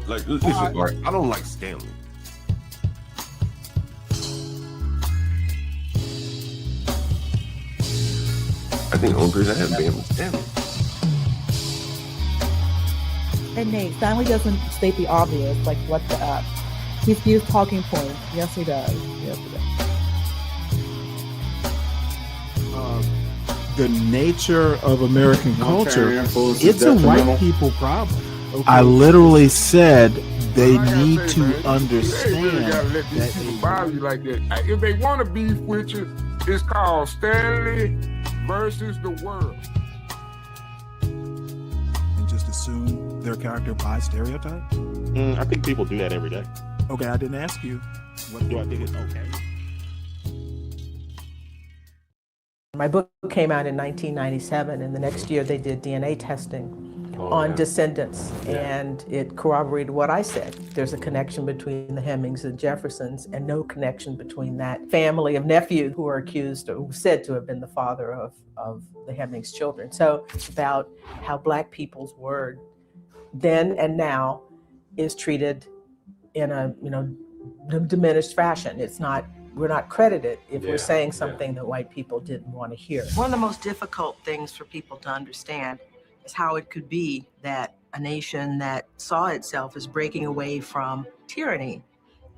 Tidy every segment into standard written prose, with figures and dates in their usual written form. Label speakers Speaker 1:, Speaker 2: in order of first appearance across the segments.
Speaker 1: Like, listen, Mark, I don't like Stanley. I think the only person I have been was Stanley.
Speaker 2: And Nate, Stanley doesn't state the obvious, like what's the up. He's used talking points. Yes, he does. Yes, he does.
Speaker 3: The nature of American culture, it's a white people problem. Okay. I literally said they need to understand
Speaker 4: let these people bother you like that. If they want to beef with you, it's called Stanley versus the world.
Speaker 3: And just assume their character by stereotype?
Speaker 5: I think people do that every day.
Speaker 3: Okay, I didn't ask you. What do I think is okay?
Speaker 2: My book came out in 1997, and the next year they did DNA testing on descendants, and it corroborated what I said. There's a connection between the Hemings and Jeffersons, and no connection between that family of nephews who are accused or who said to have been the father of the Hemings' children. So it's about how Black people's word then and now is treated in a diminished fashion. We're not credited if we're saying something that white people didn't want to hear. One of the most difficult things for people to understand is how it could be that a nation that saw itself as breaking away from tyranny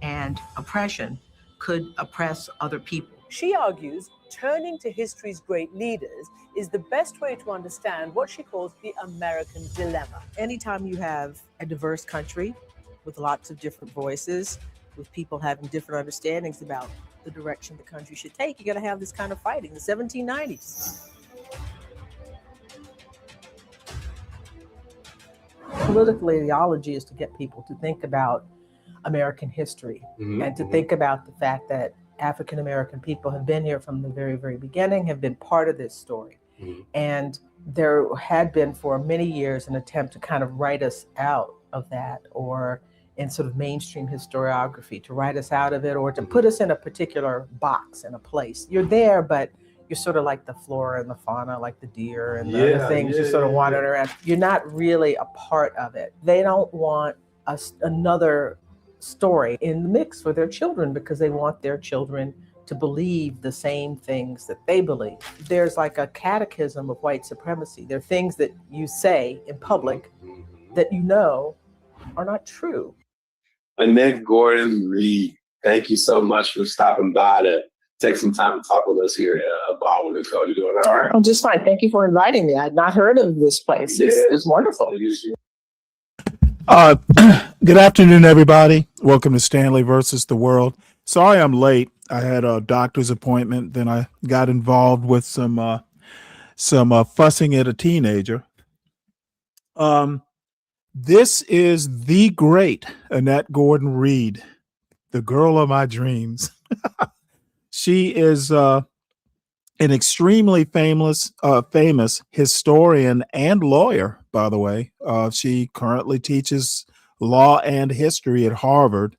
Speaker 2: and oppression could oppress other people.
Speaker 6: She argues turning to history's great leaders is the best way to understand what she calls the American dilemma.
Speaker 2: Anytime you have a diverse country with lots of different voices, with people having different understandings about the direction the country should take, you're going to have this kind of fighting. The 1790s. Political ideology is to get people to think about American history and to think about the fact that African American people have been here from the very, very beginning, have been part of this story. And there had been for many years an attempt to kind of write us out of that, or in sort of mainstream historiography, to write us out of it, or to put us in a particular box, in a place. You're there, but you're sort of like the flora and the fauna, like the deer and the other things. You're sort of wandering around. You're not really a part of it. They don't want another story in the mix for their children, because they want their children to believe the same things that they believe. There's like a catechism of white supremacy. There are things that you say in public that you know are not true.
Speaker 7: Annette Gordon-Reed, thank you so much for stopping by to take some time to talk with us here at Baldwin & Co. You doing all right?
Speaker 2: Oh, just fine. Thank you for inviting me. I had not heard of this place. It's wonderful.
Speaker 3: Good afternoon, everybody. Welcome to Stanley versus the World. Sorry I'm late. I had a doctor's appointment. Then I got involved with some fussing at a teenager. This is the great Annette Gordon-Reed, the girl of my dreams. She is an extremely famous historian and lawyer, by the way. She currently teaches law and history at Harvard.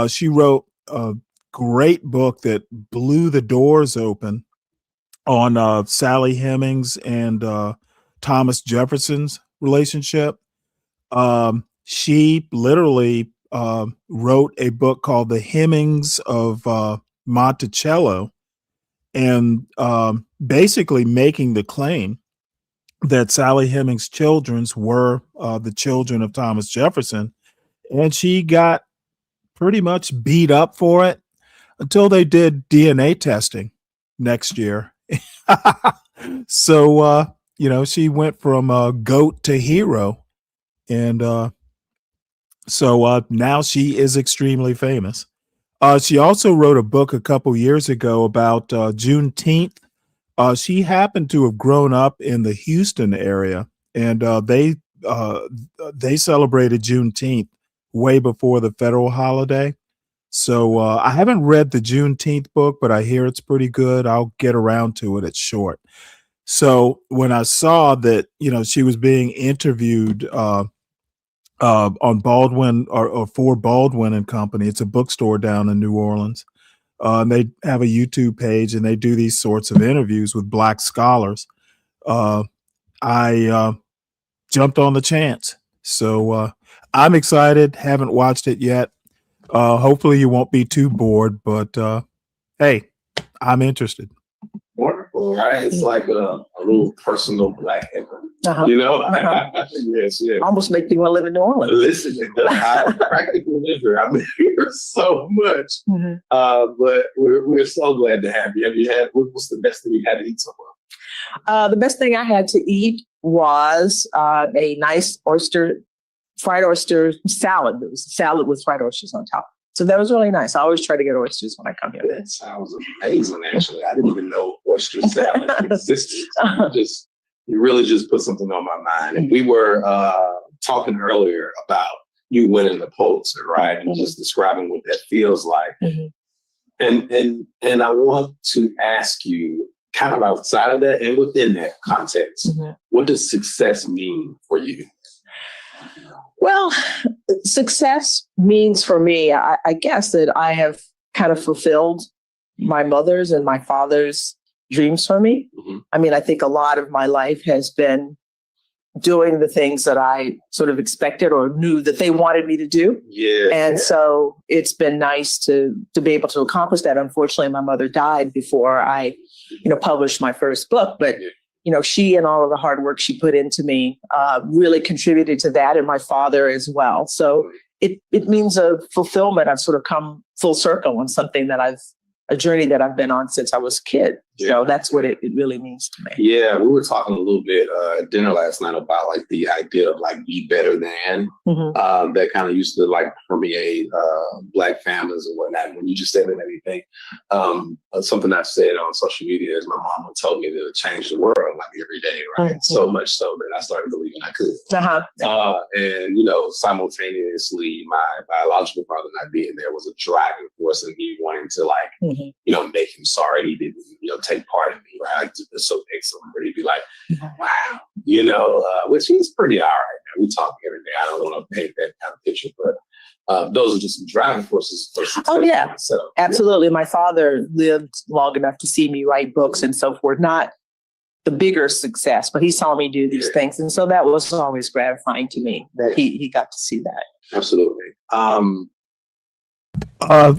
Speaker 3: She wrote a great book that blew the doors open on Sally Hemings and Thomas Jefferson's relationship. She literally wrote a book called The Hemings of Monticello, and basically making the claim that Sally Hemings' children were the children of Thomas Jefferson. And she got pretty much beat up for it until they did DNA testing next year. So, she went from goat to hero. And so now she is extremely famous. She also wrote a book a couple years ago about Juneteenth. She happened to have grown up in the Houston area, and they celebrated Juneteenth way before the federal holiday. So I haven't read the Juneteenth book, but I hear it's pretty good. I'll get around to it. It's short. So when I saw that, she was being interviewed on Baldwin or for Baldwin and Company. It's a bookstore down in New Orleans. And they have a YouTube page, and they do these sorts of interviews with Black scholars. I jumped on the chance. So I'm excited. Haven't watched it yet. Hopefully you won't be too bored, but hey, I'm interested.
Speaker 7: Wonderful, right? It's like a little personal Black heaven,
Speaker 2: Uh-huh.
Speaker 7: you know?
Speaker 2: Uh-huh.
Speaker 7: Yes, yes.
Speaker 2: Almost make me want to live in New Orleans.
Speaker 7: Listen, I practically live here. I mean, here so much.
Speaker 2: Mhm.
Speaker 7: But we're so glad to have you. Have you had, what's the best thing you had to eat so far?
Speaker 2: The best thing I had to eat was a nice fried oyster salad. It was a salad with fried oysters on top. So that was really nice. I always try to get oysters when I come here.
Speaker 7: That sounds amazing, actually. I didn't even know oyster salad existed. You really just put something on my mind. And we were talking earlier about you winning the Pulitzer, right? And just describing what that feels like. And I want to ask you, kind of outside of that and within that context, what does success mean for you?
Speaker 2: Well, success means for me, I guess that I have kind of fulfilled my mother's and my father's dreams for me. I mean, I think a lot of my life has been doing the things that I sort of expected or knew that they wanted me to do.
Speaker 7: Yeah.
Speaker 2: And so it's been nice to be able to accomplish that. Unfortunately, my mother died before I, published my first book, but she and all of the hard work she put into me really contributed to that, and my father as well. So it means a fulfillment. I've sort of come full circle on something that a journey that I've been on since I was a kid. So that's what it really means to me.
Speaker 7: Yeah, we were talking a little bit at dinner last night about like the idea of like be better than that kind of used to like permeate Black families and whatnot. When you just said that, everything, something I've said on social media is my mom would tell me to change the world like every day, right? So much so that I started believing I could. And simultaneously, my biological father not being there was a driving force in me wanting to like, make him sorry he didn't, take part in me, right? It's so excellent for he'd be like, wow, which he's pretty all right now. We talk every day. I don't want to paint that kind of picture, but those are just some driving forces.
Speaker 2: Oh, yeah, absolutely. My father lived long enough to see me write books and so forth, not the bigger success, but he saw me do these things. And so that was always gratifying to me that he got to see that.
Speaker 7: Absolutely.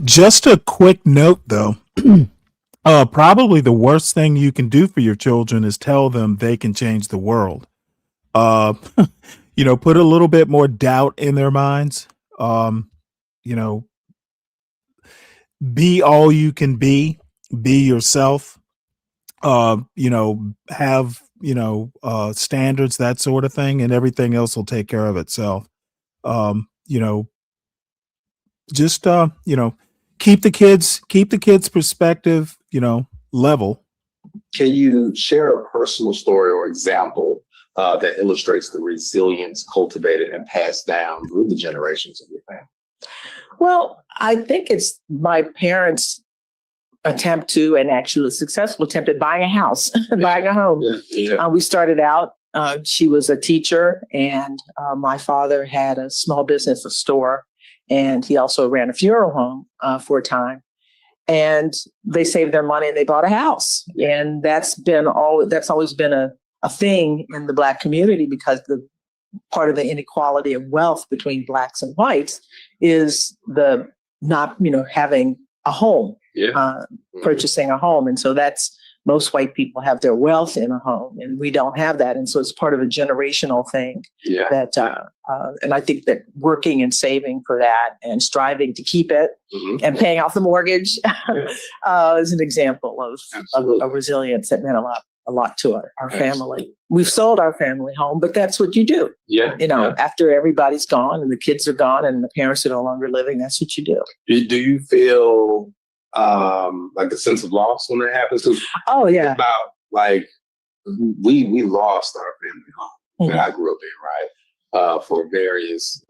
Speaker 3: Just a quick note, though. Probably the worst thing you can do for your children is tell them they can change the world. Put a little bit more doubt in their minds. Be all you can be yourself. Have, standards, that sort of thing, and everything else will take care of itself. Keep the kids' perspective, level.
Speaker 7: Can you share a personal story or example that illustrates the resilience cultivated and passed down through the generations of your family?
Speaker 2: Well, I think it's my parents' attempt to, and actually a successful attempt at buying a house, buying a home. We started out, she was a teacher, and my father had a small business, a store, and he also ran a funeral home for a time. And they saved their money and they bought a house. And that's always been a thing in the Black community, because the part of the inequality of wealth between Blacks and whites is the not, having a home, purchasing a home. And so most white people have their wealth in a home, and we don't have that. And so it's part of a generational thing that, and I think that working and saving for that and striving to keep it and paying off the mortgage is an example of resilience that meant a lot to our family. We've sold our family home, but that's what you do. After everybody's gone and the kids are gone and the parents are no longer living, that's what you do.
Speaker 7: Do you feel like a sense of loss when that happens?
Speaker 2: Oh yeah.
Speaker 7: About like we lost our family home that I grew up in, right? For various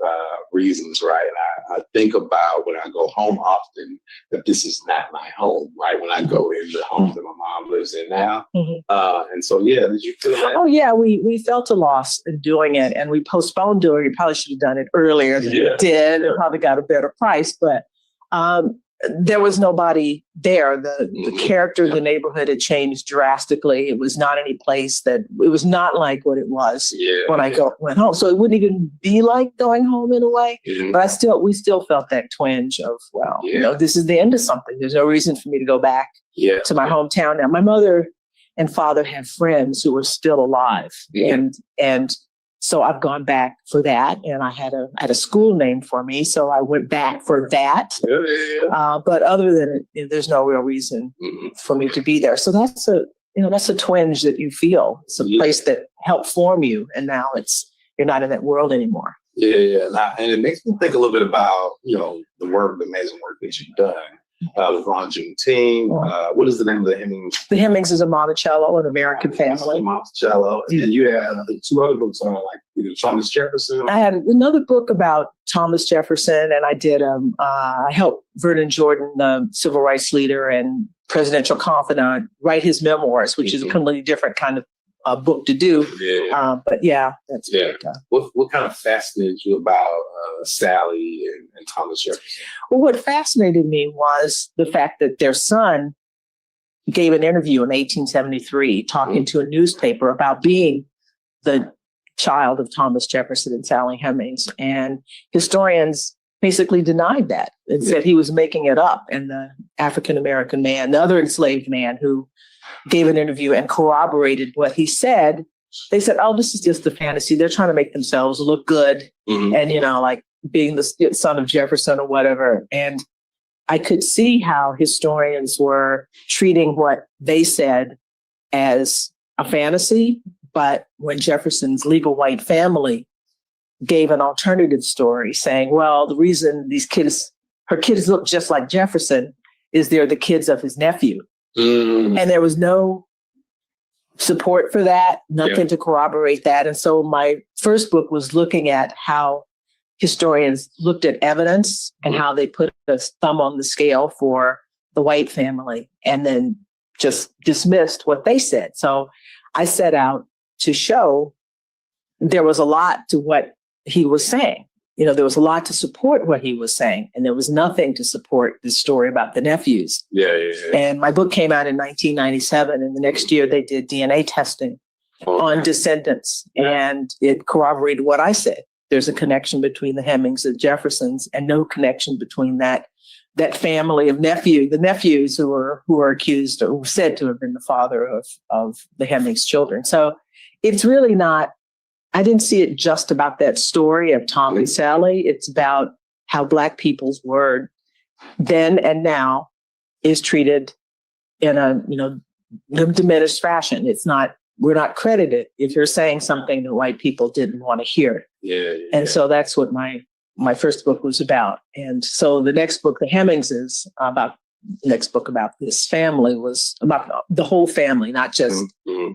Speaker 7: reasons, right? And I think about when I go home often that this is not my home, right? When I go in the home that my mom lives in now. And so, did you feel that? Oh
Speaker 2: yeah, we felt a loss in doing it, and we postponed doing it. We probably should have done it earlier than we did, and probably got a better price, but there was nobody there. The character of the neighborhood had changed drastically. It was not any place it was not like what it was when I went home. So it wouldn't even be like going home in a way. But we still felt that twinge of, well, this is the end of something. There's no reason for me to go back to my hometown now. My mother and father had friends who were still alive. And so I've gone back for that, and I had a school named for me, so I went back for that. But other than it, there's no real reason for me to be there. So that's a twinge that you feel. It's a place that helped form you, and now you're not in that world anymore.
Speaker 7: And it makes me think a little bit about the amazing work that you've done. With Ron Juneteenth. What is the name of the Hemmings?
Speaker 2: The Hemmings is a Monticello, an American family.
Speaker 7: Monticello. And you had, I think, 2 other books on, like, either Thomas Jefferson.
Speaker 2: I had another book about Thomas Jefferson, and I did, I helped Vernon Jordan, the civil rights leader and presidential confidant, write his memoirs, which is a completely different kind of book to do. But that's
Speaker 7: what kind of fascinated you about Sally and Thomas Jefferson?
Speaker 2: Well, what fascinated me was the fact that their son gave an interview in 1873 talking to a newspaper about being the child of Thomas Jefferson and Sally Hemings, and historians basically denied that and said he was making it up. And the African American man, the other enslaved man who gave an interview and corroborated what he said, they said, oh, this is just a fantasy. They're trying to make themselves look good and, like being the son of Jefferson or whatever. And I could see how historians were treating what they said as a fantasy. But when Jefferson's legal white family gave an alternative story saying, well, the reason her kids look just like Jefferson is they're the kids of his nephew. And there was no support for that, nothing to corroborate that. And so my first book was looking at how historians looked at evidence and how they put a thumb on the scale for the white family and then just dismissed what they said. So I set out to show there was a lot to what he was saying. There was a lot to support what he was saying, and there was nothing to support the story about the nephews. And my book came out in 1997, and the next year they did DNA testing on descendants, and it corroborated what I said. There's a connection between the Hemings and Jeffersons, and no connection between that family of the nephews who were accused or said to have been the father of the Hemings' children. So it's really not. I didn't see it just about that story of Tom and Sally. It's about how Black people's word then and now is treated in a, diminished fashion. We're not credited if you're saying something that white people didn't want to hear. And so that's what my first book was about. And so the next book, The Hemings, is about. Next book about this family was about the whole family, not just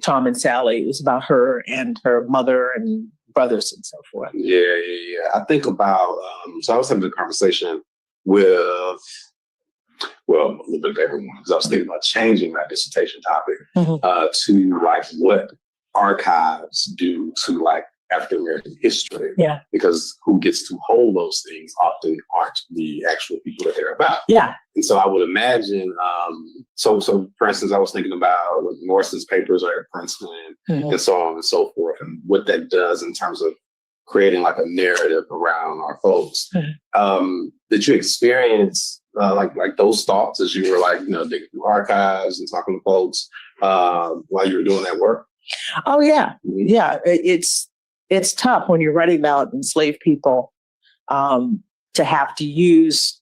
Speaker 2: Tom and Sally. It was about her and her mother and brothers and so forth.
Speaker 7: I think about, so I was having a conversation with, a little bit of everyone, because I was thinking about changing my dissertation topic to like what archives do to like African American history. Because who gets to hold those things often aren't the actual people that they're about. And so I would imagine, so for instance, I was thinking about Morrison's papers are at Princeton and so on and so forth, and what that does in terms of creating like a narrative around our folks. Did you experience like those thoughts as you were like, digging through archives and talking to folks while you were doing that work?
Speaker 2: Oh, yeah. It's tough when you're writing about enslaved people to have to use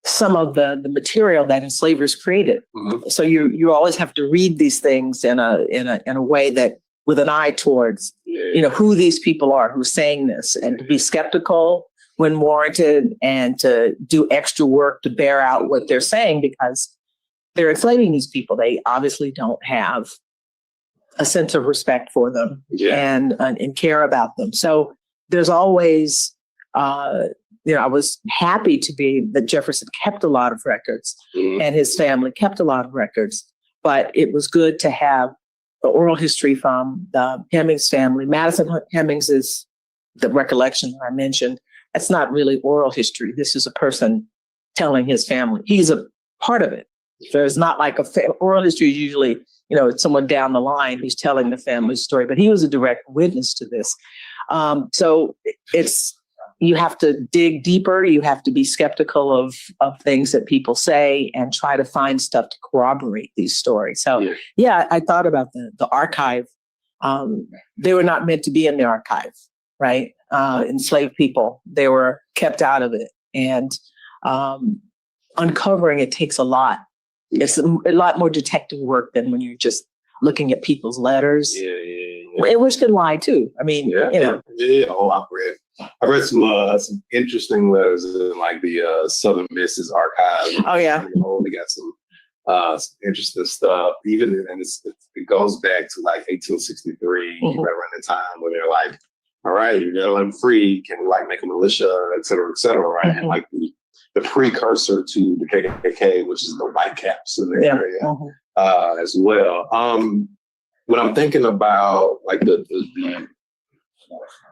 Speaker 2: some of the material that enslavers created. So you always have to read these things in a way that with an eye towards who these people are who's saying this, and to be skeptical when warranted, and to do extra work to bear out what they're saying, because they're enslaving these people. They obviously don't have a sense of respect for them and care about them. So there's always, I was happy that Jefferson kept a lot of records and his family kept a lot of records, but it was good to have the oral history from the Hemings family. Madison Hemings is the recollection that I mentioned. That's not really oral history. This is a person telling his family. He's a part of it. There's not like oral history is usually, it's someone down the line who's telling the family story, but he was a direct witness to this. So you have to dig deeper. You have to be skeptical of things that people say and try to find stuff to corroborate these stories. So yeah, I thought about the archive. They were not meant to be in the archive, right? Enslaved people, they were kept out of it. And uncovering it takes a lot. It's a lot more detective work than when you're just looking at people's letters. Which can lie too. I mean,
Speaker 7: Oh, I read some interesting letters in like the Southern Misses archive.
Speaker 2: Oh yeah.
Speaker 7: They got some interesting stuff. Even and it goes back to like 1863, right around the time when they're like, all right, you're gonna let them free. Can we like make a militia, et cetera, right? And like the precursor to the KKK, which is the white caps in the area as well. When I'm thinking about like the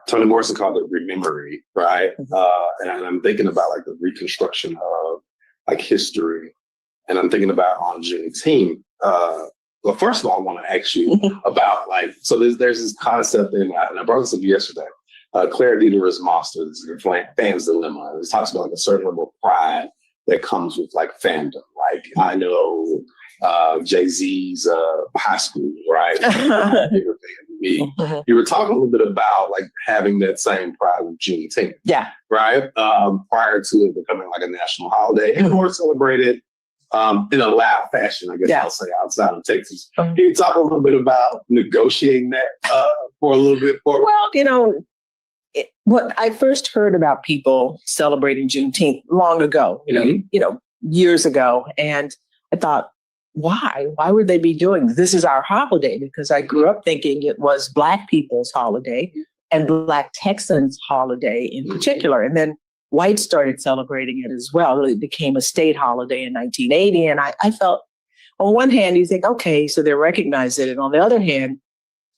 Speaker 7: Toni Morrison called it rememory, right? And I'm thinking about like the reconstruction of like history, and I'm thinking about on Juneteenth. Well, first of all, I want to ask you about like, so there's this concept, and I brought this up yesterday. Claire Dieter's Monsters, the Fan's Dilemma. It talks about like a certain level of pride that comes with like fandom. Like I know Jay-Z's high school, right? Bigger fan than me. You were talking a little bit about like having that same pride with Juneteenth.
Speaker 2: Yeah.
Speaker 7: Right? Prior to it becoming like a national holiday and more celebrated in a loud fashion, I guess I'll say, outside of Texas. Can you talk a little bit about negotiating that for a little bit?
Speaker 2: Well, what I first heard about people celebrating Juneteenth long ago, years ago, and I thought, why? Why would they be doing this? This is our holiday, because I grew up thinking it was Black people's holiday and Black Texans' holiday in particular. And then whites started celebrating it as well. It became a state holiday in 1980. And I felt, on one hand, you think, okay, so they recognize it. And on the other hand,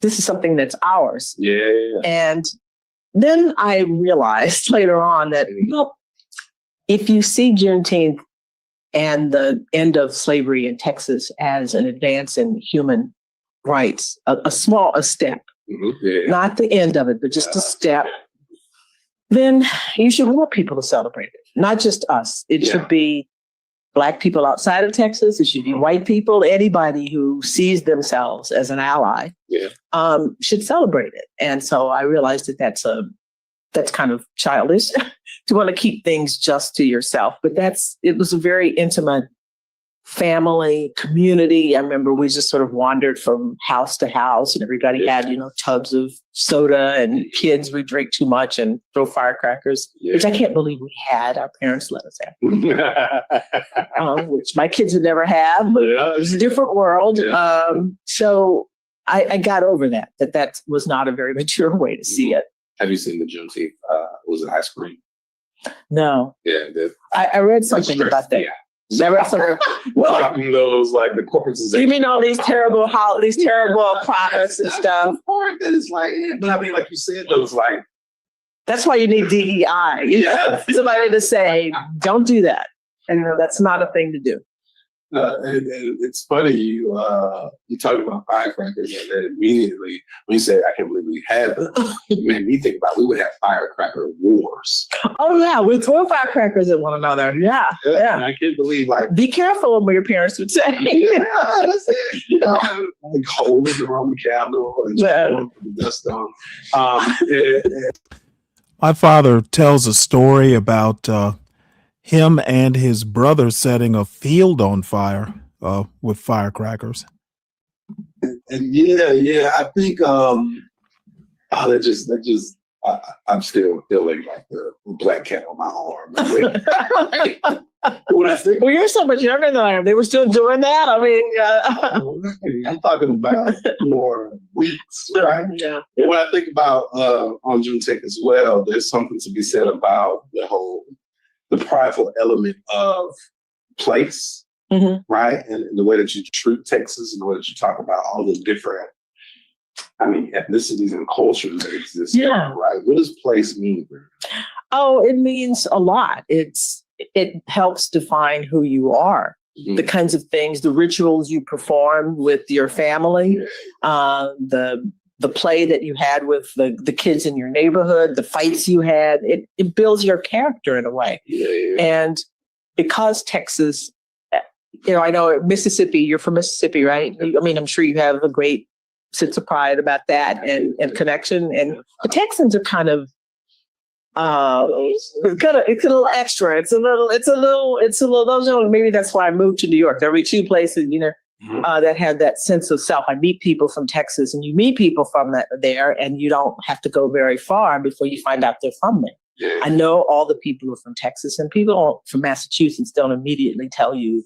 Speaker 2: this is something that's ours.
Speaker 7: Yeah.
Speaker 2: And then I realized later on that, if you see Juneteenth and the end of slavery in Texas as an advance in human rights, a step, not the end of it, but just a step, then you should want people to celebrate it. Not just us. It should be Black people outside of Texas. It should be white people. Anybody who sees themselves as an ally should celebrate it. And so I realized that that's kind of childish to want to keep things just to yourself. But it was a very intimate family community. I remember we just sort of wandered from house to house, and everybody had, tubs of soda, and kids would drink too much and throw firecrackers, which I can't believe we had. Our parents let us have, which my kids would never have, but it was a different world. So I got over that was not a very mature way to see it.
Speaker 7: Have you seen the Juneteenth? Was it ice cream?
Speaker 2: No.
Speaker 7: Yeah.
Speaker 2: I read something about that.
Speaker 7: Yeah.
Speaker 2: Those
Speaker 7: like the corporate.
Speaker 2: You mean all these terrible products and stuff?
Speaker 7: It's like, but I mean, like you said, those like.
Speaker 2: That's why you need DEI. Somebody to say, don't do that, and that's not a thing to do.
Speaker 7: And it's funny you talk about firecrackers, and then immediately when you say I can't believe we had them, it made me think about we would have firecracker wars.
Speaker 2: Oh yeah, we'd throw firecrackers at one another. Yeah.
Speaker 7: And I can't believe
Speaker 2: be careful, what your parents would say.
Speaker 7: That's it. Like holding the Roman candle and the dust on.
Speaker 3: My father tells a story about him and his brother setting a field on fire with firecrackers.
Speaker 7: And I think I'm still feeling like the black cat on my arm. When I think,
Speaker 2: well, you're so much younger than I am. They were still doing that. I mean,
Speaker 7: I'm talking about more weeks, right?
Speaker 2: Yeah.
Speaker 7: When I think about on Juneteenth as well, there's something to be said about the prideful element of place, right? And the way that you treat Texas and the way that you talk about all the different, ethnicities and cultures that exist there, right? What does place mean?
Speaker 2: Oh, it means a lot. It's it helps define who you are. The kinds of things, the rituals you perform with your family, the play that you had with the kids in your neighborhood, the fights you had, it builds your character in a way. And because Texas, I know Mississippi, you're from Mississippi, right? I mean, I'm sure you have a great sense of pride about that and connection. And the Texans are kind of, it's a little extra. It's a little, those are, maybe that's why I moved to New York. There were two places, that have that sense of self. I meet people from Texas, and you meet people from there, and you don't have to go very far before you find out they're from there. Yeah. I know all the people who are from Texas, and people from Massachusetts don't immediately tell you,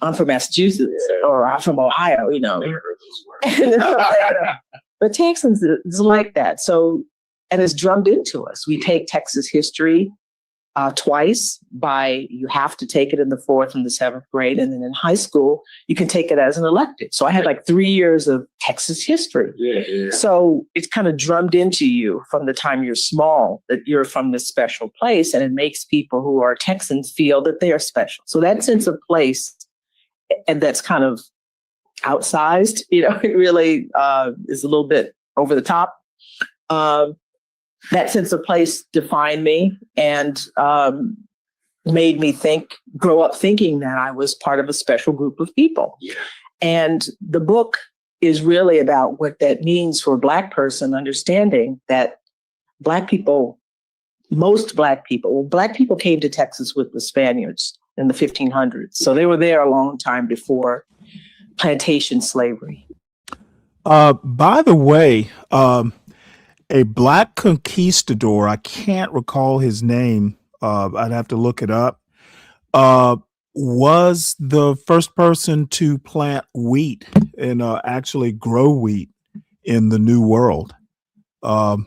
Speaker 2: I'm from Massachusetts or I'm from Ohio, But Texans is like that. So, and it's drummed into us. We take Texas history twice you have to take it in the 4th and the 7th grade. And then in high school, you can take it as an elective. So I had like 3 years of Texas history. Yeah. So it's kind of drummed into you from the time you're small that you're from this special place. And it makes people who are Texans feel that they are special. So that sense of place, and that's kind of outsized, it really is a little bit over the top. That sense of place defined me and made me grow up thinking that I was part of a special group of people. Yeah. And the book is really about what that means for a Black person, understanding that Black people came to Texas with the Spaniards in the 1500s. So they were there a long time before plantation slavery.
Speaker 3: By the way, a Black conquistador, I can't recall his name, I'd have to look it up, was the first person to plant wheat and actually grow wheat in the New World. I've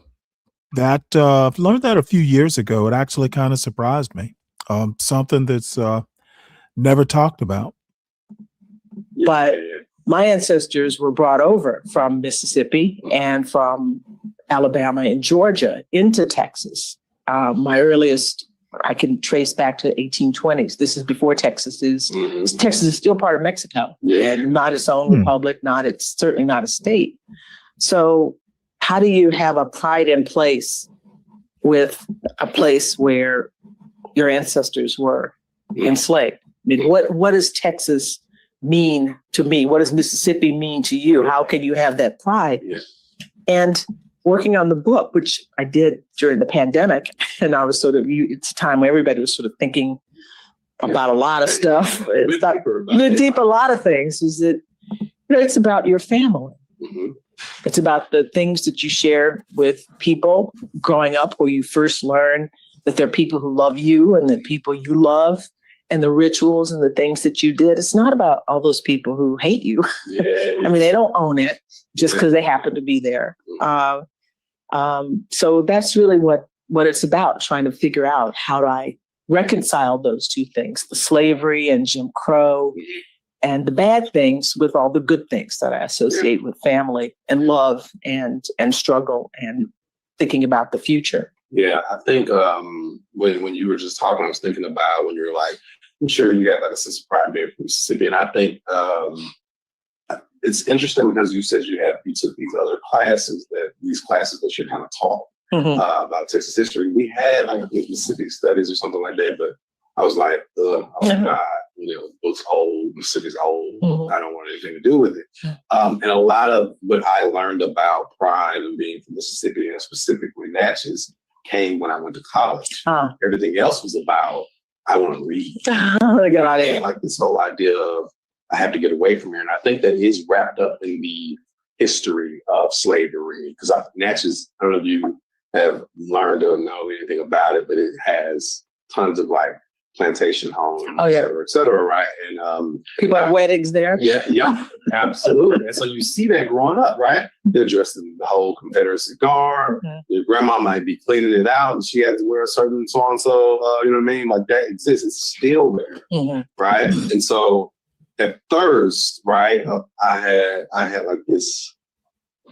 Speaker 3: learned that a few years ago. It actually kind of surprised me. Something that's never talked about.
Speaker 2: But my ancestors were brought over from Mississippi and from Alabama and Georgia into Texas. My earliest, I can trace back to 1820s. This is before Texas is still part of Mexico and not its own republic, it's certainly not a state. So how do you have a pride in place with a place where your ancestors were enslaved? I mean, what does Texas mean to me? What does Mississippi mean to you? How can you have that pride? Yeah. And working on the book, which I did during the pandemic, and I was it's a time where everybody was sort of thinking about a lot of stuff. A lot of things. Is that it's about your family. Mm-hmm. It's about the things that you share with people growing up, where you first learn that there are people who love you and the people you love, and the rituals and the things that you did. It's not about all those people who hate you. Yeah. I mean, they don't own it just because they happen to be there. So that's really what it's about, trying to figure out how do I reconcile those two things, the slavery and Jim Crow and the bad things with all the good things that I associate with family and love and struggle and thinking about the future.
Speaker 7: Yeah, I think when you were just talking, I was thinking about when you're like, I'm sure you got like a sense of pride being from Mississippi. And I think it's interesting because you said you took these other classes that you're kind of taught about Texas history. We had like Mississippi studies or something like that, but I was like, oh my God, book's old, Mississippi's old. I don't want anything to do with it. And a lot of what I learned about pride and being from Mississippi, and specifically Natchez, came when I went to college. Everything else was about, I want to read. Like this whole idea of, I have to get away from here. And I think that is wrapped up in the history of slavery. Because Natchez, I don't know if you have learned or know anything about it, but it has tons of like plantation homes, et cetera, right? And
Speaker 2: people have weddings there.
Speaker 7: Yeah, absolutely. And so you see that growing up, right? They're dressed in the whole Confederate garb. Your grandma might be cleaning it out, and she had to wear a certain so and so. You know what I mean? Like that exists. It's still there, right? And so at first, right, I had like this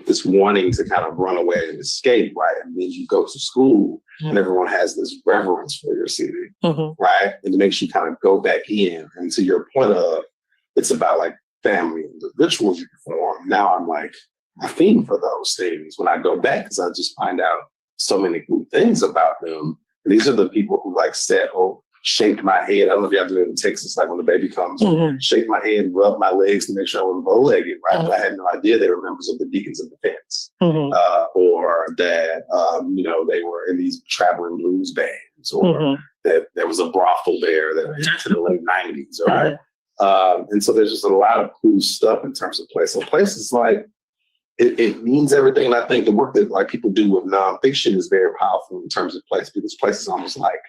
Speaker 7: this wanting to kind of run away and escape, right? And then you go to school and everyone has this reverence for your city, right? And it makes you kind of go back in. And to your point of, it's about like family and the rituals you perform. Now I'm like, I fiend for those things when I go back because I just find out so many cool things about them. And these are the people who like said, oh, shake my head. I don't know if you have to do it in Texas, like when the baby comes, shake my head, rub my legs to make sure I wasn't bow-legged, right? But I had no idea they were members of the Deacons of Defense, or that, you know, they were in these traveling blues bands, or that there was a brothel there that went to the late 90s, right? And so there's just a lot of cool stuff in terms of place. So places like, it means everything. And I think the work that like people do with nonfiction is very powerful in terms of place, because place is almost like,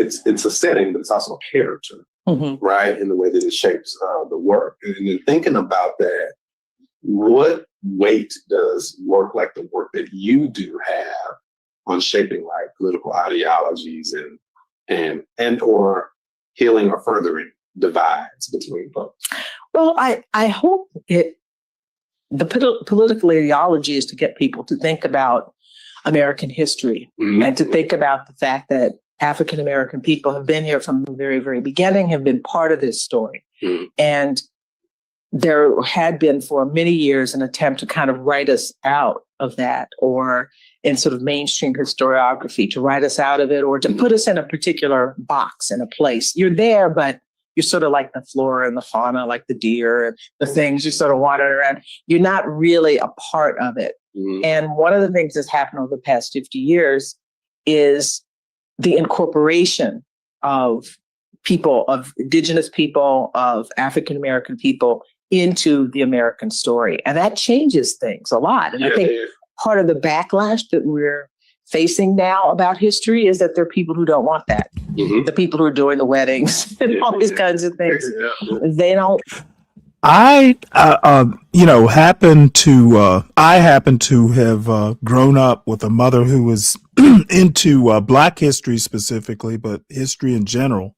Speaker 7: it's a setting, but it's also a character, right? In the way that it shapes the work. And then thinking about that, what weight does work like the work that you do have on shaping like political ideologies and or healing or furthering divides between folks?
Speaker 2: Well, I hope the political ideology is to get people to think about American history and to think about the fact that African American people have been here from the very, very beginning, have been part of this story. And there had been for many years an attempt to kind of write us out of that, or in sort of mainstream historiography, to write us out of it, or to put us in a particular box, in a place. You're there, but you're sort of like the flora and the fauna, like the deer and the things you sort of wander around. You're not really a part of it. And one of the things that's happened over the past 50 years is the incorporation of people, of indigenous people, of African American people into the American story. And that changes things a lot. And I think part of the backlash that we're facing now about history is that there are people who don't want that. The people who are doing the weddings and all these kinds of things. They don't.
Speaker 3: I happen to have grown up with a mother who was into Black history specifically, but history in general.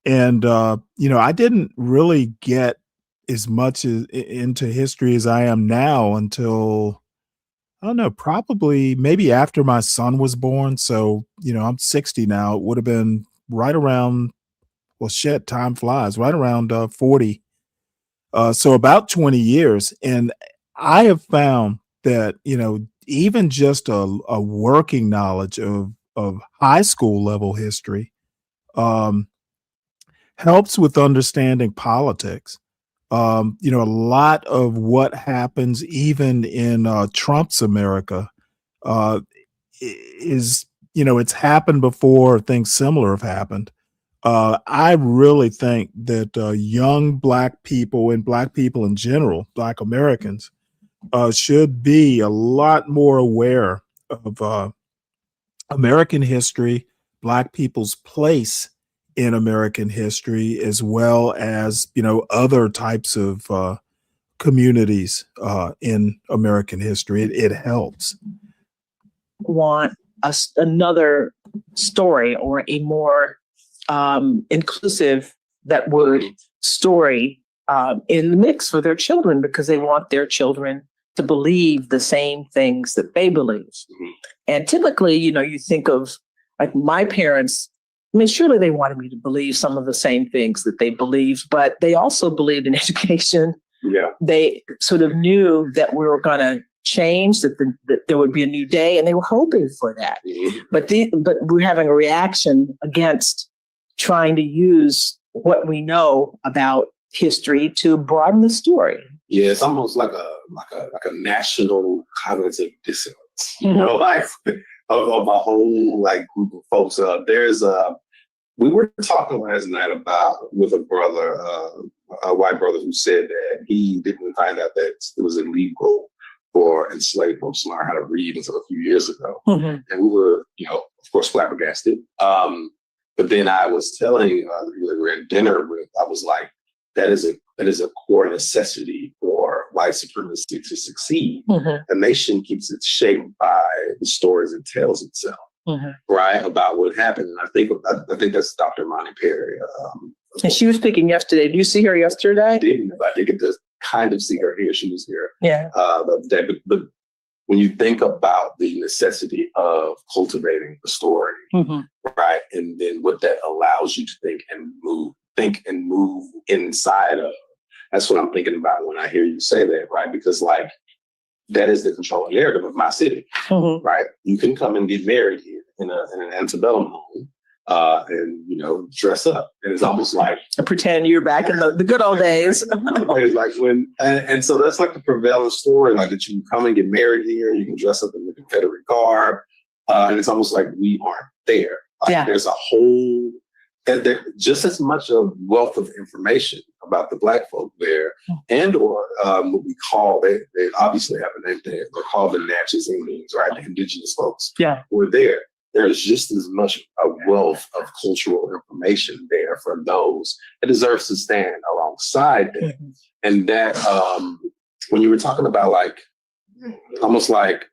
Speaker 3: And, I didn't really get as much into history as I am now until, I don't know, probably maybe after my son was born. So, I'm 60 now. It would have been right around, well, shit, time flies, right around 40. So about 20 years. And I have found that, even just a working knowledge of high school level history helps with understanding politics. A lot of what happens even in Trump's America is, it's happened before, things similar have happened. I really think that young Black people and Black people in general, Black Americans, should be a lot more aware of American history, Black people's place in American history, as well as, other types of communities in American history. It helps.
Speaker 2: Want another story, or a more inclusive, that word, story in the mix for their children, because they want their children to believe the same things that they believe. And typically, you think of like my parents. I mean, surely they wanted me to believe some of the same things that they believed, but they also believed in education. They sort of knew that we were going to change, that there would be a new day, and they were hoping for that. But we're having a reaction against trying to use what we know about history to broaden the story.
Speaker 7: Yeah, it's almost like a national cognitive dissonance, like of a whole like group of folks. We were talking last night with a brother, a white brother, who said that he didn't find out that it was illegal for enslaved folks to learn how to read until a few years ago. And we were, of course, flabbergasted. But then I was telling, we were at dinner with, I was like, that is a core necessity for white supremacy to succeed. A nation keeps its shape by the stories it tells itself, right, about what happened. And I think that's Dr. Monty Perry.
Speaker 2: And she was speaking yesterday. Did you see her yesterday?
Speaker 7: I didn't get to kind of see her here. She was here
Speaker 2: Yeah.
Speaker 7: the other day. But when you think about the necessity of cultivating the story, right, and then what that allows you to think and move inside of, that's what I'm thinking about when I hear you say that, right? Because like that is the controlling narrative of my city, right? You can come and get married here in an antebellum home. And dress up, and it's almost like
Speaker 2: Pretend you're back in the good old days.
Speaker 7: it's like when, and so that's like the prevailing story, like that you can come and get married here, you can dress up in the Confederate garb, and it's almost like we aren't there. Like there's a whole, and there just as much of wealth of information about the Black folk there, and or what we call they obviously have a name there. They're called the Natchez Indians, right? The indigenous folks who are there. There's just as much a wealth of cultural information there for those that deserves to stand alongside them. And that when you were talking about like almost like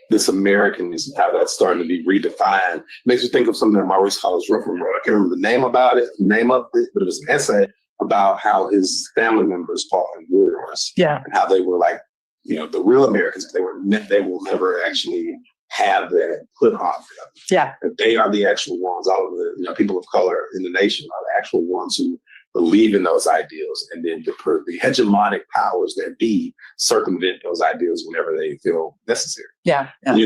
Speaker 7: this Americanism, how that's starting to be redefined, makes me think of something that Maurice Hollis Ruffin wrote. I can't remember the name of it, but it was an essay about how his family members fought in wars. And how they were like, the real Americans, they will never actually have that put on them. They are the actual ones, all of the people of color in the nation are the actual ones who believe in those ideals, and then the hegemonic powers that be circumvent those ideals whenever they feel necessary. And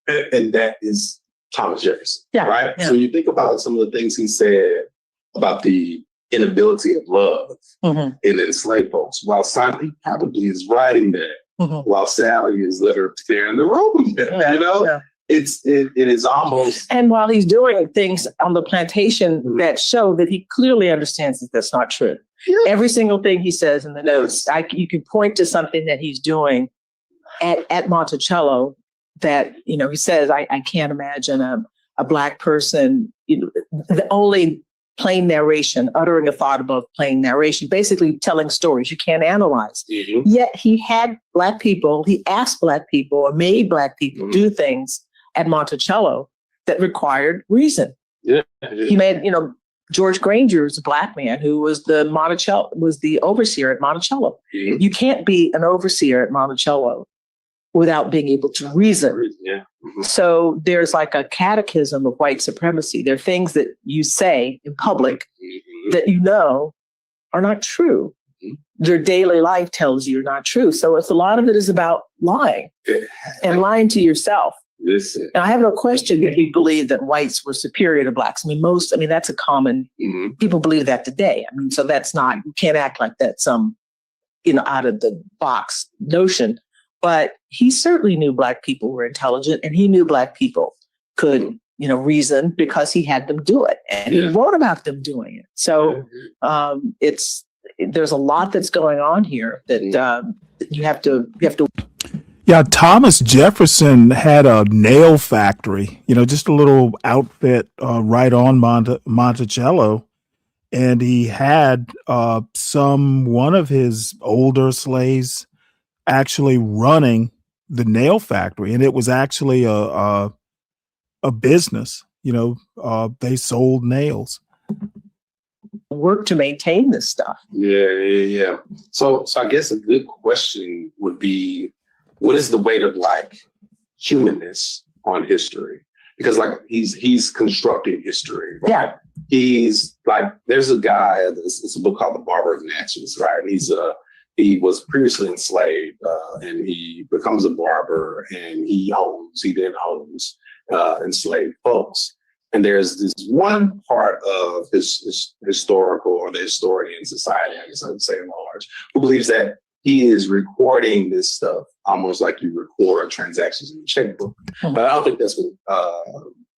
Speaker 7: that is Thomas Jefferson, right? So when you think about some of the things he said about the inability of love in enslaved folks, while Simon probably is writing that, while Sally is literally tearing the room, it is almost.
Speaker 2: And while he's doing things on the plantation that show that he clearly understands that that's not true. Every single thing he says in the notes, you can point to something that he's doing at Monticello that, he says, I can't imagine a Black person, the only plain narration, uttering a thought above plain narration, basically telling stories you can't analyze. Yet he had Black people, he asked Black people or made Black people do things at Monticello that required reason. He made, George Granger is a Black man who was the overseer at Monticello. You can't be an overseer at Monticello without being able to reason. So there's like a catechism of white supremacy. There are things that you say in public that are not true. Your daily life tells you are not true. So it's a lot of it is about lying and lying to yourself. And I have no question that you believe that whites were superior to Blacks. That's a common, people believe that today. So that's not, you can't act like that's some, out of the box notion. But he certainly knew Black people were intelligent, and he knew Black people could, reason because he had them do it, and he wrote about them doing it. So there's a lot that's going on here that you have to.
Speaker 3: Yeah, Thomas Jefferson had a nail factory, just a little outfit right on Monticello, and he had one of his older slaves actually running the nail factory, and it was actually a business. They sold nails.
Speaker 2: Work to maintain this stuff.
Speaker 7: So I guess a good question would be, what is the weight of like humanness on history? Because like he's constructing history. Right? He's like, there's a guy. It's a book called The Barber of Natchez, right? And he was previously enslaved, and he becomes a barber, and he then owns enslaved folks. And there's this one part of his historical, or the historian society, I guess I would say at large, who believes that he is recording this stuff almost like you record transactions in a checkbook. But I don't think that's what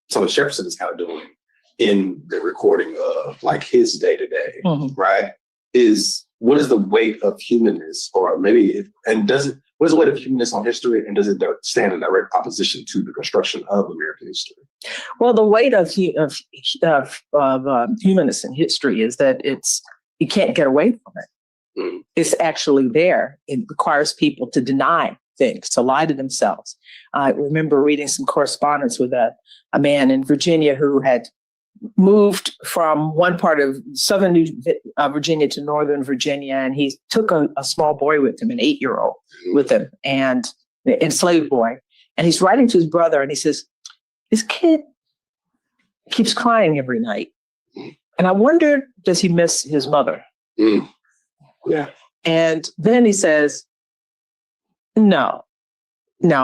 Speaker 7: Thomas Jefferson is kind of doing in the recording of like his day-to-day, right? What is the weight of humanness, or maybe, what is the weight of humanness on history, and does it stand in direct opposition to the construction of American history?
Speaker 2: Well, the weight of humanness in history is that you can't get away from it. It's actually there. It requires people to deny things, to lie to themselves. I remember reading some correspondence with a man in Virginia who had moved from one part of southern Virginia to northern Virginia, and he took a small boy with him, an 8-year-old with him, and an enslaved boy. And he's writing to his brother, and he says, "This kid keeps crying every night, and I wonder, does he miss his mother?"
Speaker 7: Yeah.
Speaker 2: And then he says, No,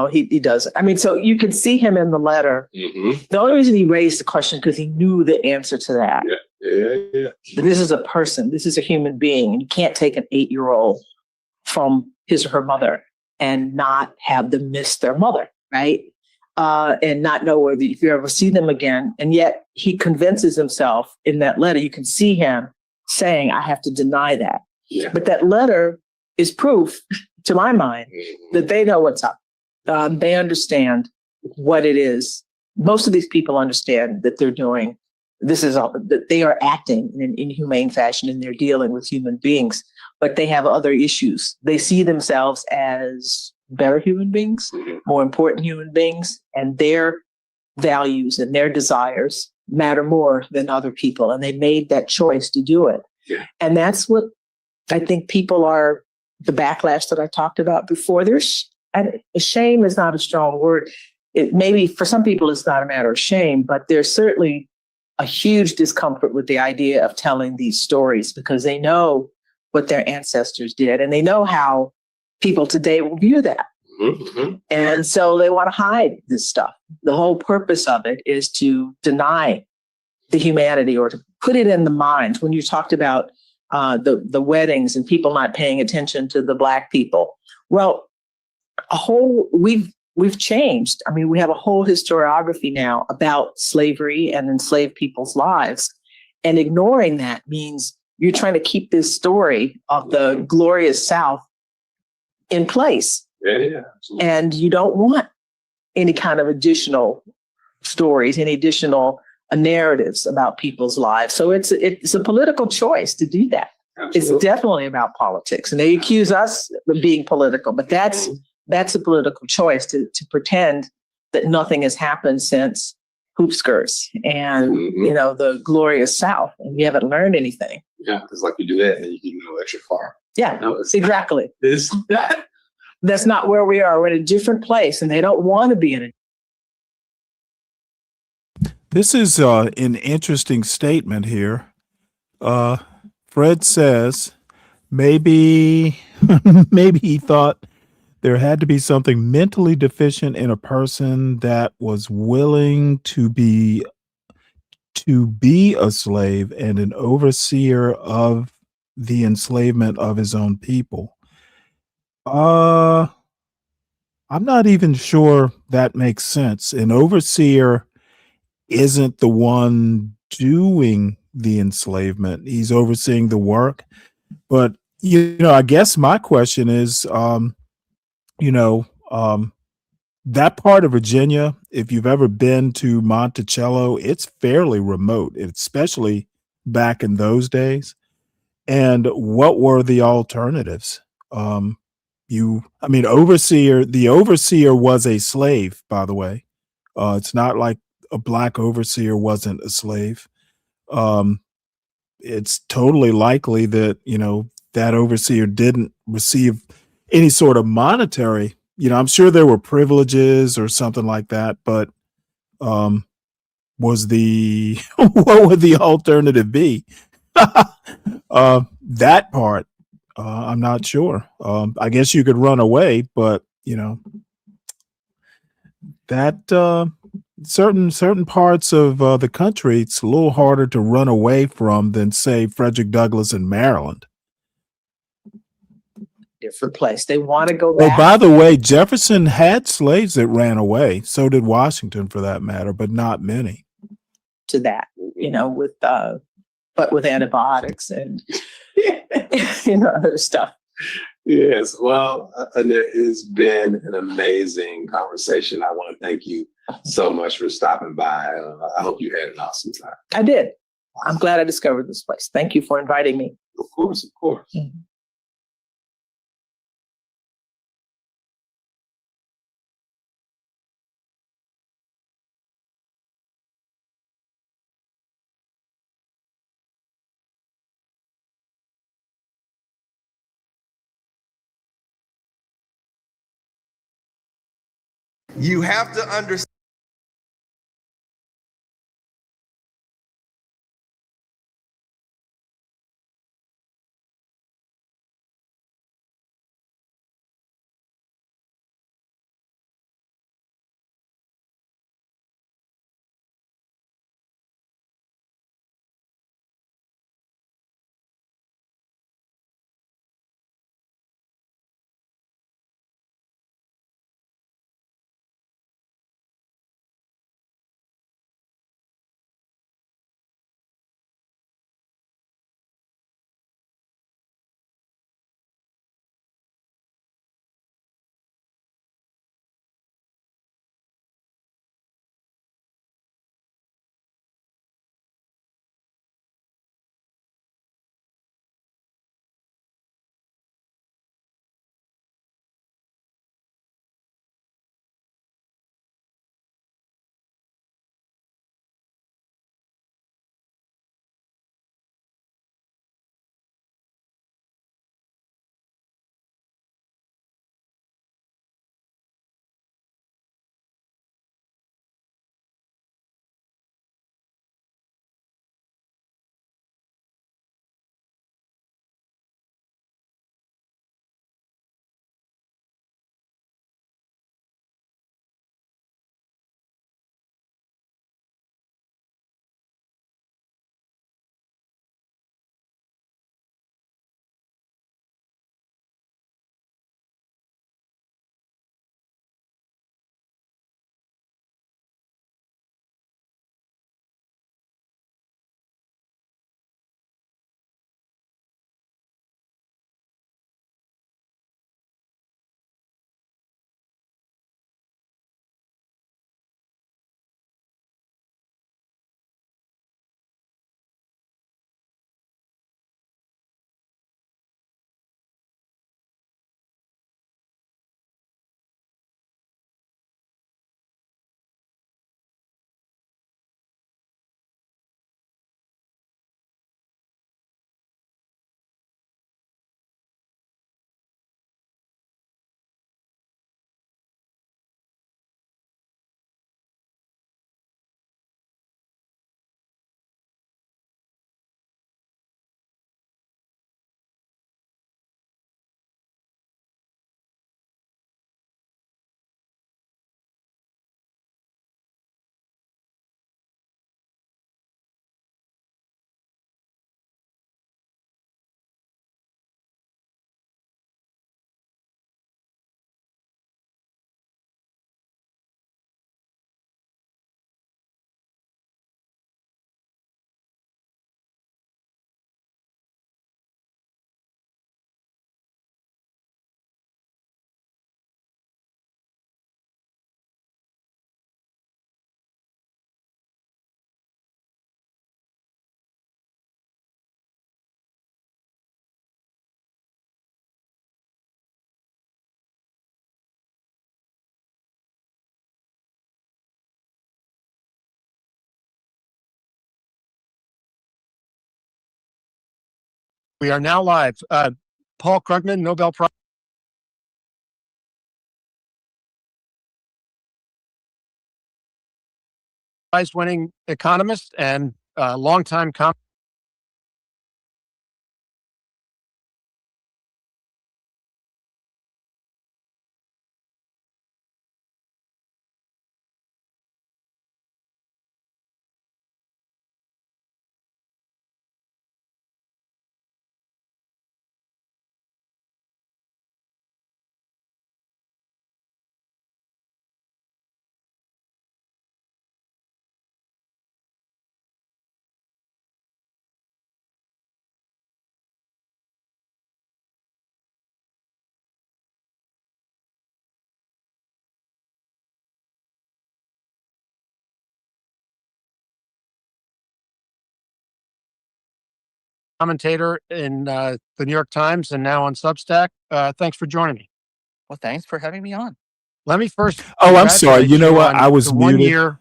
Speaker 2: he doesn't. I mean, so you can see him in the letter. The only reason he raised the question because he knew the answer to that.
Speaker 7: Yeah.
Speaker 2: That this is a person, this is a human being, and you can't take an 8-year-old from his or her mother and not have them miss their mother, right? And not know whether if you ever see them again. And yet he convinces himself in that letter. You can see him saying, "I have to deny that."
Speaker 7: Yeah.
Speaker 2: But that letter is proof, to my mind, that they know what's up. They understand what it is. Most of these people understand that they're doing that they are acting in an inhumane fashion and they're dealing with human beings, but they have other issues. They see themselves as better human beings, more important human beings, and their values and their desires matter more than other people. And they made that choice to do it.
Speaker 7: Yeah.
Speaker 2: And that's what I think people are, the backlash that I talked about before. And shame is not a strong word. It maybe for some people it's not a matter of shame, but there's certainly a huge discomfort with the idea of telling these stories because they know what their ancestors did and they know how people today will view that. And so they want to hide this stuff. The whole purpose of it is to deny the humanity or to put it in the minds. When you talked about the weddings and people not paying attention to the Black people, well, we've changed. I mean, we have a whole historiography now about slavery and enslaved people's lives, and ignoring that means you're trying to keep this story of the glorious South in place.
Speaker 7: Yeah.
Speaker 2: And you don't want any kind of additional stories, any additional narratives about people's lives. So it's a political choice to do that.
Speaker 7: Absolutely.
Speaker 2: It's definitely about politics. And they accuse us of being political, but that's a political choice to pretend that nothing has happened since hoop skirts and, the glorious South, and you haven't learned anything.
Speaker 7: Yeah, it's like you do that and you can go extra far.
Speaker 2: Yeah,
Speaker 7: No,
Speaker 2: exactly.
Speaker 7: that.
Speaker 2: That's not where we are. We're in a different place, and they don't want to be in it.
Speaker 3: This is an interesting statement here. Fred says maybe he thought there had to be something mentally deficient in a person that was willing to be a slave and an overseer of the enslavement of his own people. I'm not even sure that makes sense. An overseer isn't the one doing the enslavement. He's overseeing the work. But, I guess my question is, that part of Virginia, if you've ever been to Monticello, it's fairly remote, especially back in those days. And what were the alternatives? The overseer was a slave, by the way. It's not like a Black overseer wasn't a slave. It's totally likely that, that overseer didn't receive any sort of monetary, I'm sure there were privileges or something like that, but what would the alternative be? That part, I'm not sure. I guess you could run away, but that certain parts of the country, it's a little harder to run away from than, say, Frederick Douglass in Maryland.
Speaker 2: Different place. They want to go
Speaker 3: Well,
Speaker 2: back.
Speaker 3: by the way, Jefferson had slaves that ran away. So did Washington, for that matter, but not many.
Speaker 2: To that, with antibiotics and other stuff.
Speaker 7: Yes. Well, it has been an amazing conversation. I want to thank you so much for stopping by. I hope you had an awesome time.
Speaker 2: I did. I'm glad I discovered this place. Thank you for inviting me.
Speaker 7: Of course.
Speaker 2: Mhm.
Speaker 8: You have to understand.
Speaker 9: We are now live. Paul Krugman, Nobel Prize winning economist and longtime commentator in the New York Times and now on Substack. Thanks for joining me.
Speaker 10: Well, thanks for having me on.
Speaker 9: Let me first.
Speaker 3: Oh, I'm sorry. You know what? I was
Speaker 9: the
Speaker 3: muted.
Speaker 9: 1 year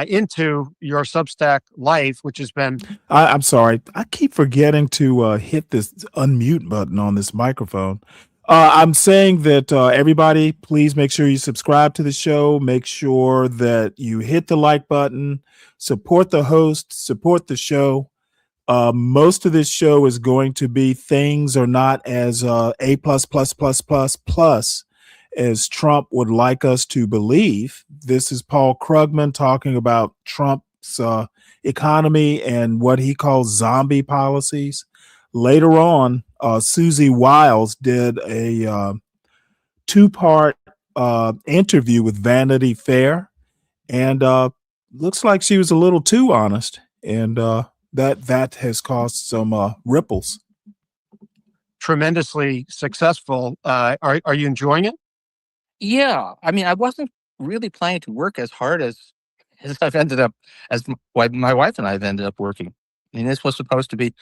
Speaker 9: into your Substack life, which has been.
Speaker 3: I'm sorry. I keep forgetting to hit this unmute button on this microphone. I'm saying that everybody, please make sure you subscribe to the show. Make sure that you hit the like button, support the host, support the show. Most of this show is going to be things are not as A plus plus plus plus plus as Trump would like us to believe. This is Paul Krugman talking about Trump's economy and what he calls zombie policies. Later on, Susie Wiles did a two-part interview with Vanity Fair, and looks like she was a little too honest, and that has caused some ripples.
Speaker 9: Tremendously successful. Are you enjoying it?
Speaker 10: Yeah, I mean, I wasn't really planning to work as hard as I've ended up, as my wife and I have ended up working. I mean, this was supposed to be,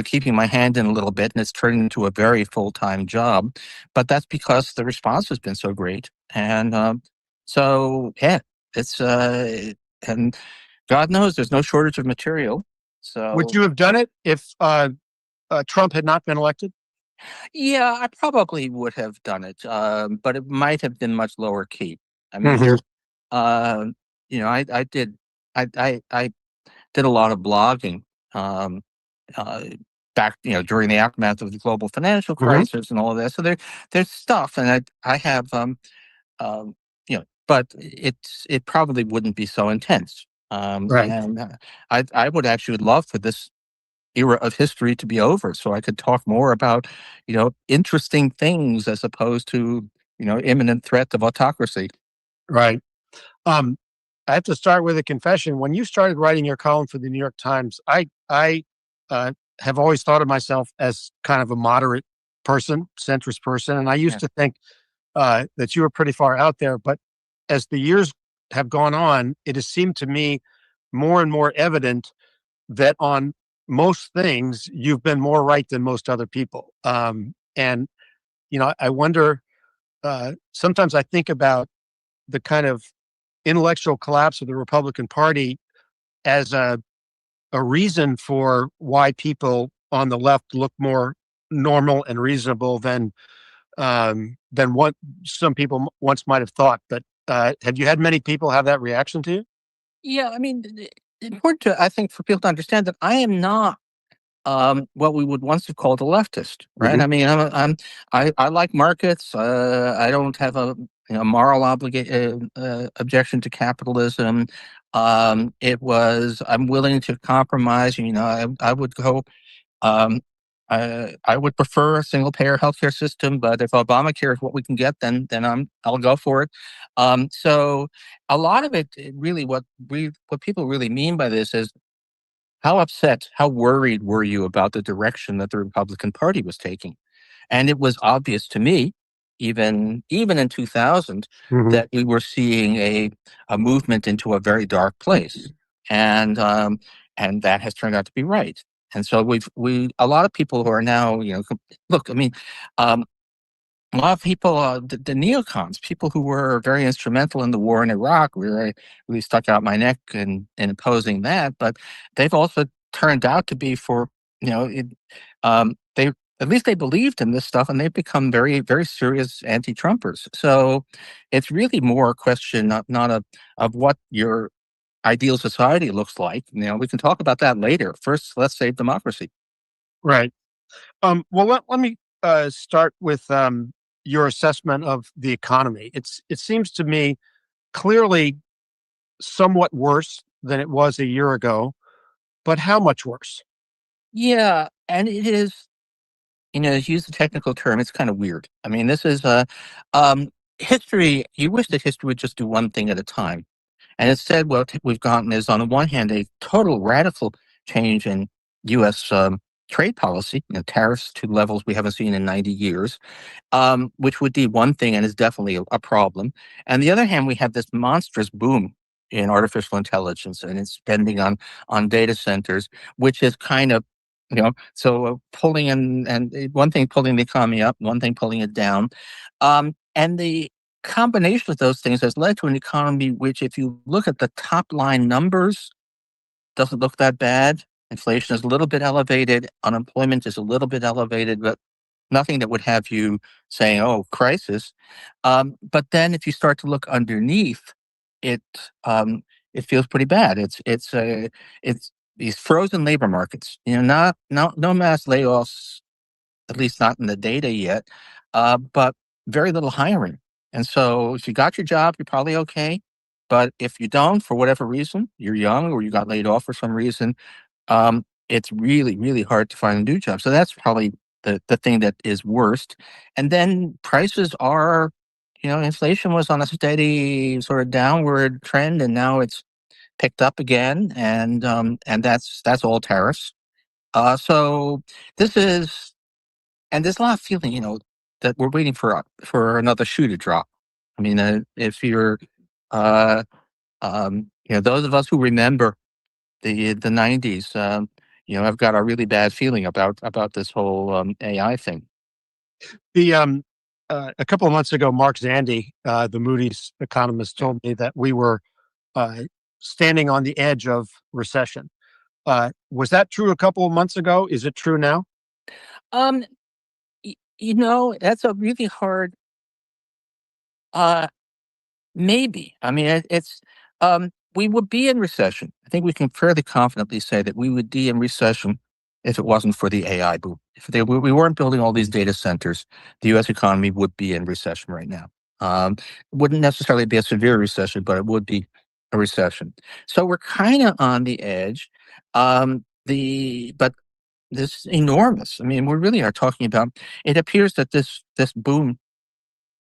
Speaker 10: keeping my hand in a little bit, and it's turned into a very full-time job. But that's because the response has been so great, and so yeah, it's and God knows there's no shortage of material.
Speaker 9: Would
Speaker 10: So
Speaker 9: you have done it if Trump had not been elected?
Speaker 10: yeah, I probably would have done it, but it might have been much lower key. I mean,
Speaker 9: Mhm.
Speaker 10: uh, I did, I did a lot of blogging um, uh, back, during the aftermath of the global financial
Speaker 9: Mhm.
Speaker 10: crisis and all of that. So there's stuff, and I have, but it probably wouldn't be so intense.
Speaker 9: Right.
Speaker 10: And I would actually love for this era of history to be over so I could talk more about, interesting things as opposed to, imminent threat of autocracy.
Speaker 9: Right. Um, I have to start with a confession. When you started writing your column for the New York Times, I have always thought of myself as kind of a moderate person, centrist person, and I used
Speaker 10: Yeah.
Speaker 9: to think that you were pretty far out there. But as the years have gone on, it has seemed to me more and more evident that on most things you've been more right than most other people. And I wonder. Sometimes I think about the kind of intellectual collapse of the Republican Party as a reason for why people on the left look more normal and reasonable than what some people once might have thought. But have you had many people have that reaction to you?
Speaker 10: Yeah, I mean, important to, I think, for people to understand that I am not what we would once have called a leftist, right?
Speaker 9: Mhm.
Speaker 10: I mean, I like markets. I don't have a moral objection to capitalism. I'm willing to compromise. I would go. Um, I would prefer a single payer healthcare system, but if Obamacare is what we can get, then I'll go for it. So a lot of it really what people really mean by this is how upset, how worried were you about the direction that the Republican Party was taking? And it was obvious to me, even in 2000,
Speaker 9: Mhm.
Speaker 10: that we were seeing a movement into a very dark place, and that has turned out to be right. And so we a lot of people who are now look. I mean, um, a lot of people, the neocons, people who were very instrumental in the war in Iraq, really stuck out my neck in opposing that. But they've also turned out to be for, they at least they believed in this stuff, and they've become very, very serious anti-Trumpers. So it's really more a question not of what your ideal society looks like. We can talk about that later. First, let's save democracy.
Speaker 9: Right. Well, let me start with your assessment of the economy. It seems to me clearly somewhat worse than it was a year ago, but how much worse?
Speaker 10: Yeah, and it is. To use the technical term, it's kind of weird. I mean, this is history. You wish that history would just do one thing at a time. And instead, what we've gotten is, on the one hand, a total radical change in U.S. Trade policy, tariffs to levels we haven't seen in 90 years, which would be one thing and is definitely a problem. And the other hand, we have this monstrous boom in artificial intelligence and its spending on data centers, which is kind of pulling one thing pulling the economy up, one thing pulling it down, and the combination of those things has led to an economy which, if you look at the top line numbers, doesn't look that bad. Inflation is a little bit elevated, unemployment is a little bit elevated, but nothing that would have you saying, "Oh, crisis." But then, if you start to look underneath, it it feels pretty bad. It's these frozen labor markets. No mass layoffs, at least not in the data yet, but very little hiring. And so, if you got your job, you're probably okay. But if you don't, for whatever reason, you're young or you got laid off for some reason, it's really, really hard to find a new job. So that's probably the thing that is worst. And then prices are, inflation was on a steady sort of downward trend, and now it's picked up again, and that's all tariffs. So this is, and there's a lot of feeling, that we're waiting for another shoe to drop. I mean, if you're, uh, those of us who remember the 90s, I've got a really bad feeling about this whole AI thing.
Speaker 9: The a couple of months ago, Mark Zandi, the Moody's economist, told me that we were standing on the edge of recession. Was that true a couple of months ago? Is it true now?
Speaker 10: Um, that's a really hard. Maybe. I mean, we would be in recession. I think we can fairly confidently say that we would be in recession if it wasn't for the AI boom. If we weren't building all these data centers, the U.S. economy would be in recession right now. It wouldn't necessarily be a severe recession, but it would be a recession. So we're kind of on the edge. But this enormous. I mean, we really are talking about. It appears that this boom,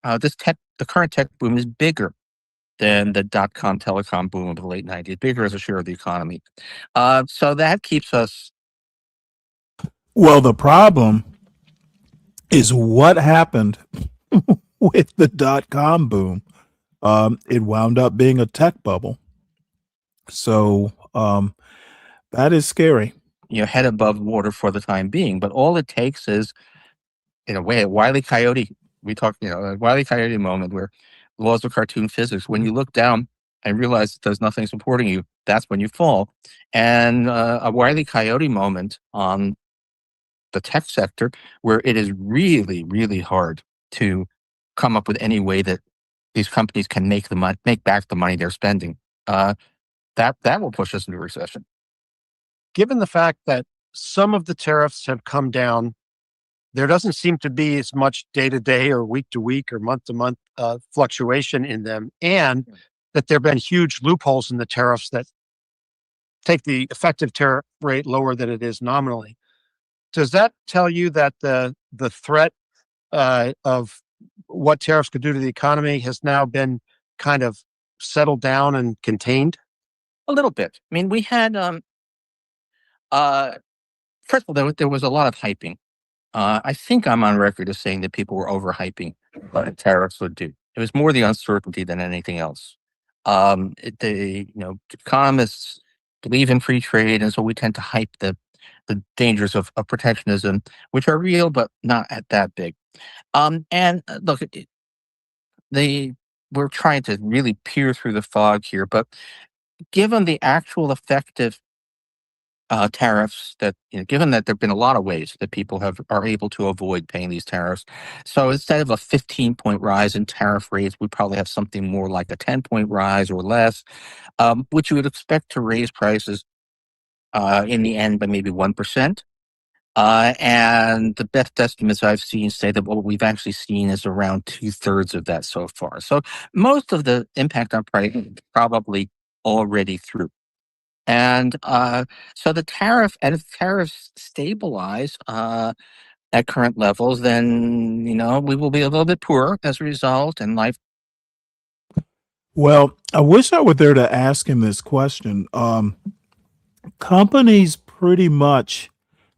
Speaker 10: the current tech boom, is bigger than the dot-com telecom boom of the late 90s, bigger as a share of the economy. So that keeps us.
Speaker 3: Well, the problem is what happened with the dot-com boom. It wound up being a tech bubble. So that is scary.
Speaker 10: Head above water for the time being. But all it takes is, in a way, a Wile E. Coyote. We talk, a Wile E. Coyote moment where laws of cartoon physics. When you look down and realize that there's nothing supporting you, that's when you fall. And a Wile E. Coyote moment on the tech sector, where it is really, really hard to come up with any way that these companies can make back the money they're spending. That will push us into recession.
Speaker 9: Given the fact that some of the tariffs have come down, there doesn't seem to be as much day-to-day or week-to-week or month-to-month fluctuation in them, and that there have been huge loopholes in the tariffs that take the effective tariff rate lower than it is nominally. Does that tell you that the threat of what tariffs could do to the economy has now been kind of settled down and contained?
Speaker 10: A little bit. I mean, we had, first of all, there was a lot of hyping. I think I'm on record as saying that people were overhyping what tariffs would do. It was more the uncertainty than anything else. Economists believe in free trade, and so we tend to hype the dangers of protectionism, which are real but not at that big. And look, we're trying to really peer through the fog here, but given the actual effective tariffs that, given that there've been a lot of ways that people are able to avoid paying these tariffs. So instead of a 15-point rise in tariff rates, we probably have something more like a 10-point rise or less, which you would expect to raise prices in the end by maybe 1%. And the best estimates I've seen say that what we've actually seen is around 2/3 of that so far. So most of the impact on price is probably already through. And so if tariffs stabilize at current levels, then, we will be a little bit poorer as a result, and life.
Speaker 3: Well, I wish I were there to ask him this question. Companies pretty much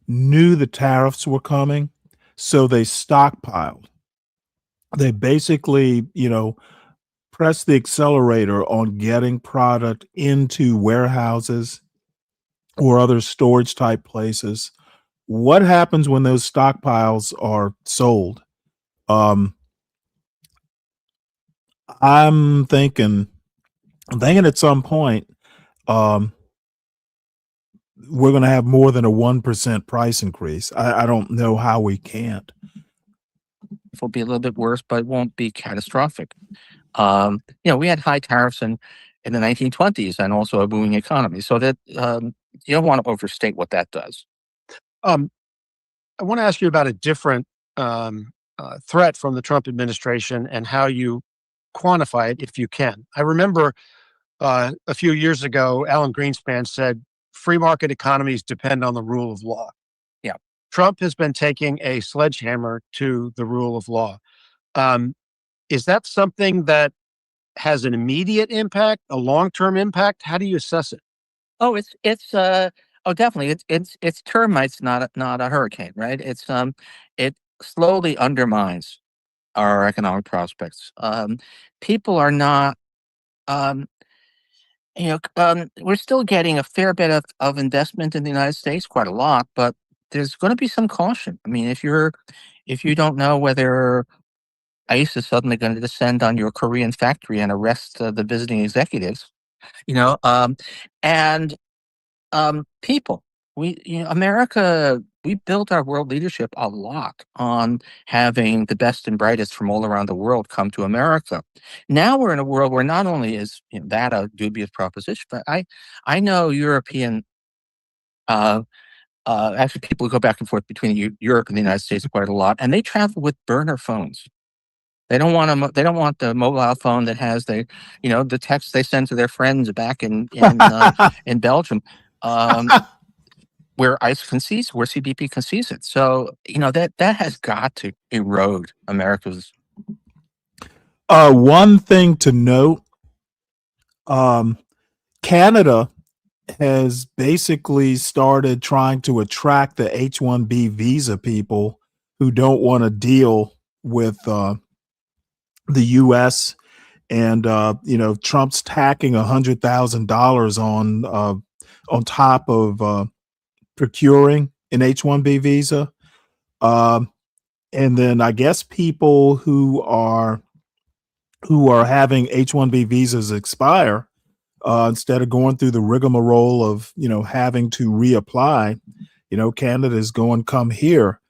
Speaker 3: knew the tariffs were coming, so they stockpiled. They basically, press the accelerator on getting product into warehouses or other storage type places. What happens when those stockpiles are sold? I'm thinking at some point, we're going to have more than a 1% price increase. I don't know how we can't.
Speaker 10: It will be a little bit worse, but it won't be catastrophic. We had high tariffs in the 1920s and also a booming economy. So that you don't want to overstate what that does.
Speaker 9: I want to ask you about a different threat from the Trump administration and how you quantify it if you can. I remember a few years ago, Alan Greenspan said, free market economies depend on the rule of law.
Speaker 10: Yeah.
Speaker 9: Trump has been taking a sledgehammer to the rule of law. Is that something that has an immediate impact, a long-term impact? How do you assess it?
Speaker 10: Oh, definitely. It's termites, not a hurricane, right? It slowly undermines our economic prospects. People are not, we're still getting a fair bit of investment in the United States, quite a lot, but there's going to be some caution. I mean, if you don't know whether ICE is suddenly going to descend on your Korean factory and arrest the visiting executives, and people. America, we built our world leadership a lot on having the best and brightest from all around the world come to America. Now we're in a world where not only is that a dubious proposition, but I know European, actually people who go back and forth between Europe and the United States quite a lot, and they travel with burner phones. They don't want they don't want the mobile phone that has the text they send to their friends back in Belgium. Where ICE can seize, where CBP can seize it. So, that has got to erode America's.
Speaker 3: One thing to note, Canada has basically started trying to attract the H-1B visa people who don't want to deal with the U.S. And, Trump's tacking $100,000 on top of procuring an H-1B visa. And then I guess people who are having H-1B visas expire, instead of going through the rigmarole of, having to reapply, Canada is going, come here.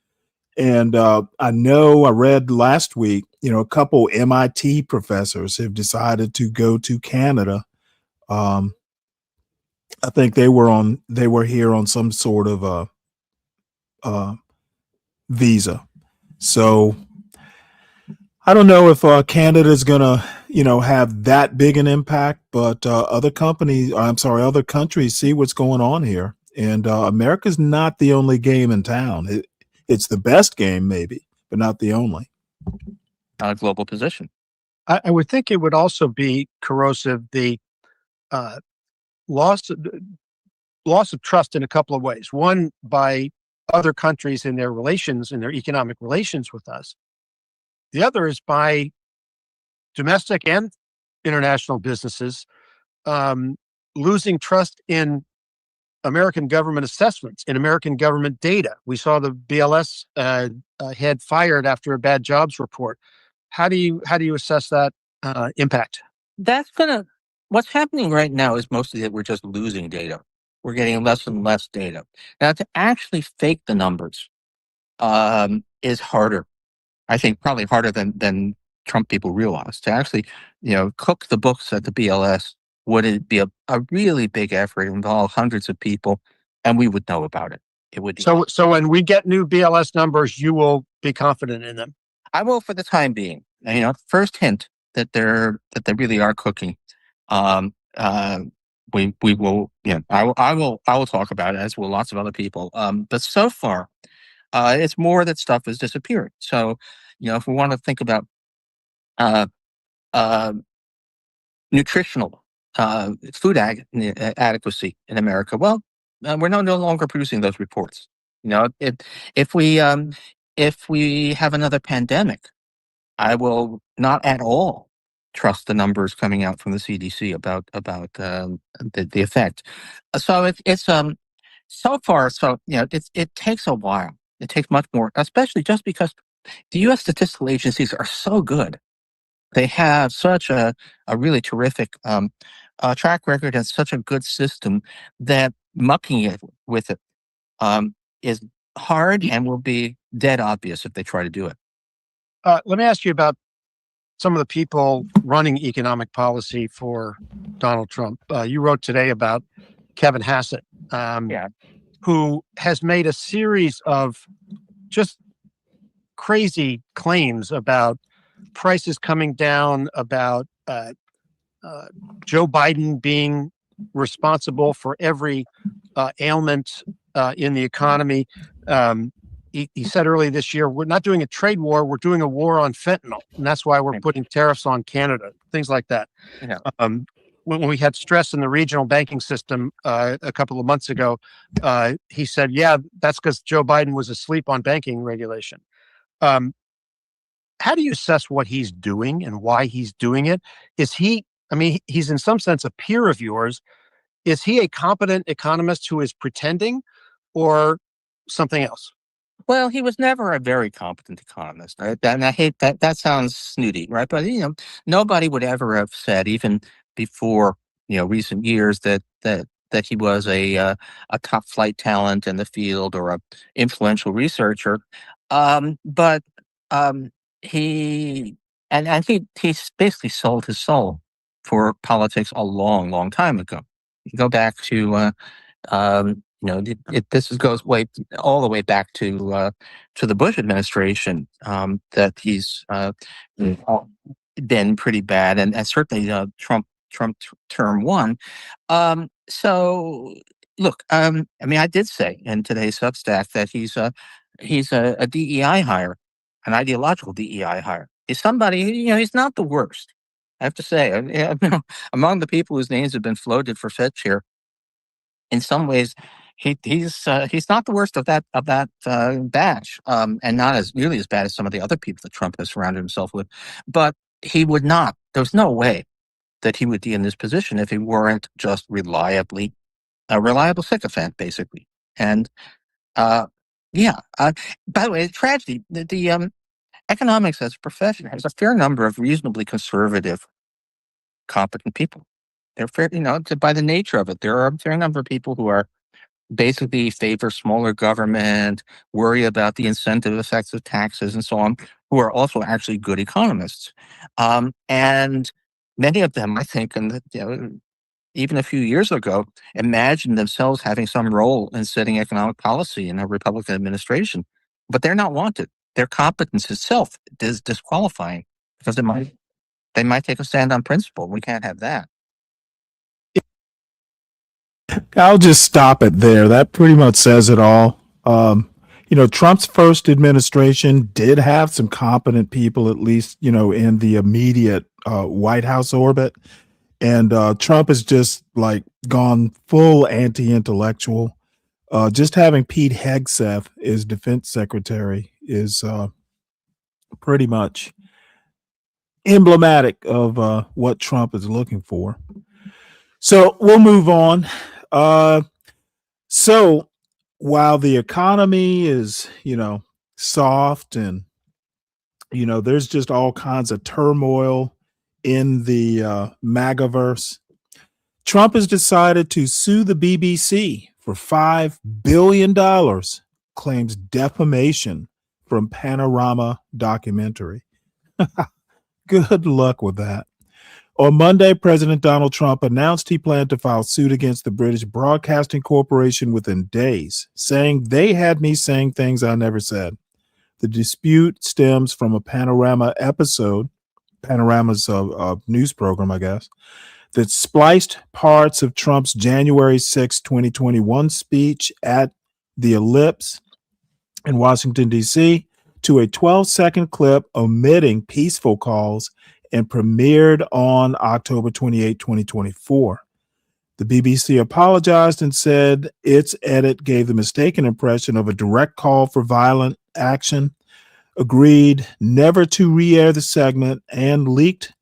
Speaker 3: And I know I read last week, a couple MIT professors have decided to go to Canada. I think they were here on some sort of a visa. So I don't know if Canada is going to, have that big an impact, but other countries see what's going on here. And America's not the only game in town. It's the best game, maybe, but not the only.
Speaker 10: A global position.
Speaker 9: I would think it would also be corrosive, the loss of trust in a couple of ways. One, by other countries in their economic relations with us. The other is by domestic and international businesses losing trust in American government assessments, in American government data. We saw the BLS head fired after a bad jobs report. How do you assess that impact?
Speaker 10: What's happening right now is mostly that we're just losing data. We're getting less and less data. Now, to actually fake the numbers is harder. I think probably harder than Trump people realize. To actually, cook the books at the BLS would be a really big effort, involve hundreds of people, and we would know about it. It would.
Speaker 9: So when we get new BLS numbers, you will be confident in them.
Speaker 10: I will, for the time being. First hint that they really are cooking. We will. I will talk about it, as will lots of other people. But so far, it's more that stuff has disappeared. So, if we want to think about nutritional food adequacy in America, well, we're no longer producing those reports. If we have another pandemic, I will not at all trust the numbers coming out from the CDC about the effect. So it's so far, it takes a while. It takes much more, especially just because the U.S. statistical agencies are so good. They have such a really terrific track record and such a good system that mucking it with it is hard and will be dead obvious if they try to do it.
Speaker 9: Let me ask you about some of the people running economic policy for Donald Trump. You wrote today about Kevin Hassett, who has made a series of just crazy claims about prices coming down, about Joe Biden being responsible for every ailment in the economy. He said earlier this year, we're not doing a trade war, we're doing a war on fentanyl. And that's why we're putting tariffs on Canada, things like that. When we had stress in the regional banking system a couple of months ago, he said, yeah, that's because Joe Biden was asleep on banking regulation. How do you assess what he's doing and why he's doing it? He's in some sense a peer of yours. Is he a competent economist who is pretending or something else?
Speaker 10: Well, he was never a very competent economist, right? And I hate that. That sounds snooty, right? But nobody would ever have said, even before recent years, that he was a top flight talent in the field or a influential researcher. But he basically sold his soul for politics a long, long time ago. You go back to goes all the way back to the Bush administration, that he's been pretty bad, and certainly Trump term one. So look, I did say in today's Substack that he's a DEI hire, an ideological DEI hire. He's somebody, he's not the worst. I have to say, among the people whose names have been floated for Fed chair, in some ways, he's not the worst of that batch, and not as nearly as bad as some of the other people that Trump has surrounded himself with. But he would not. There's no way that he would be in this position if he weren't just reliable sycophant, basically. And by the way, the tragedy, the economics as a profession has a fair number of reasonably conservative, competent people. They're fair, by the nature of it. There are a fair number of people who are basically favor smaller government, worry about the incentive effects of taxes and so on, who are also actually good economists. And many of them, I think, even a few years ago, imagined themselves having some role in setting economic policy in a Republican administration. But they're not wanted. Their competence itself is disqualifying because they might take a stand on principle. We can't have that.
Speaker 3: I'll just stop it there. That pretty much says it all. Trump's first administration did have some competent people, at least, in the immediate White House orbit. And Trump has just gone full anti-intellectual. Just having Pete Hegseth as defense secretary is pretty much emblematic of what Trump is looking for. So we'll move on. So while the economy is, soft and, there's just all kinds of turmoil in the MAGAverse, Trump has decided to sue the BBC for $5 billion, claims defamation from Panorama documentary. Good luck with that. On Monday, President Donald Trump announced he planned to file suit against the British Broadcasting Corporation within days, saying they had me saying things I never said. The dispute stems from a Panorama episode, Panorama's news program, I guess, that spliced parts of Trump's January 6, 2021 speech at the Ellipse in Washington, D.C., to a 12-second clip omitting peaceful calls and premiered on October 28, 2024. The BBC apologized and said its edit gave the mistaken impression of a direct call for violent action, agreed never to re-air the segment, and leaked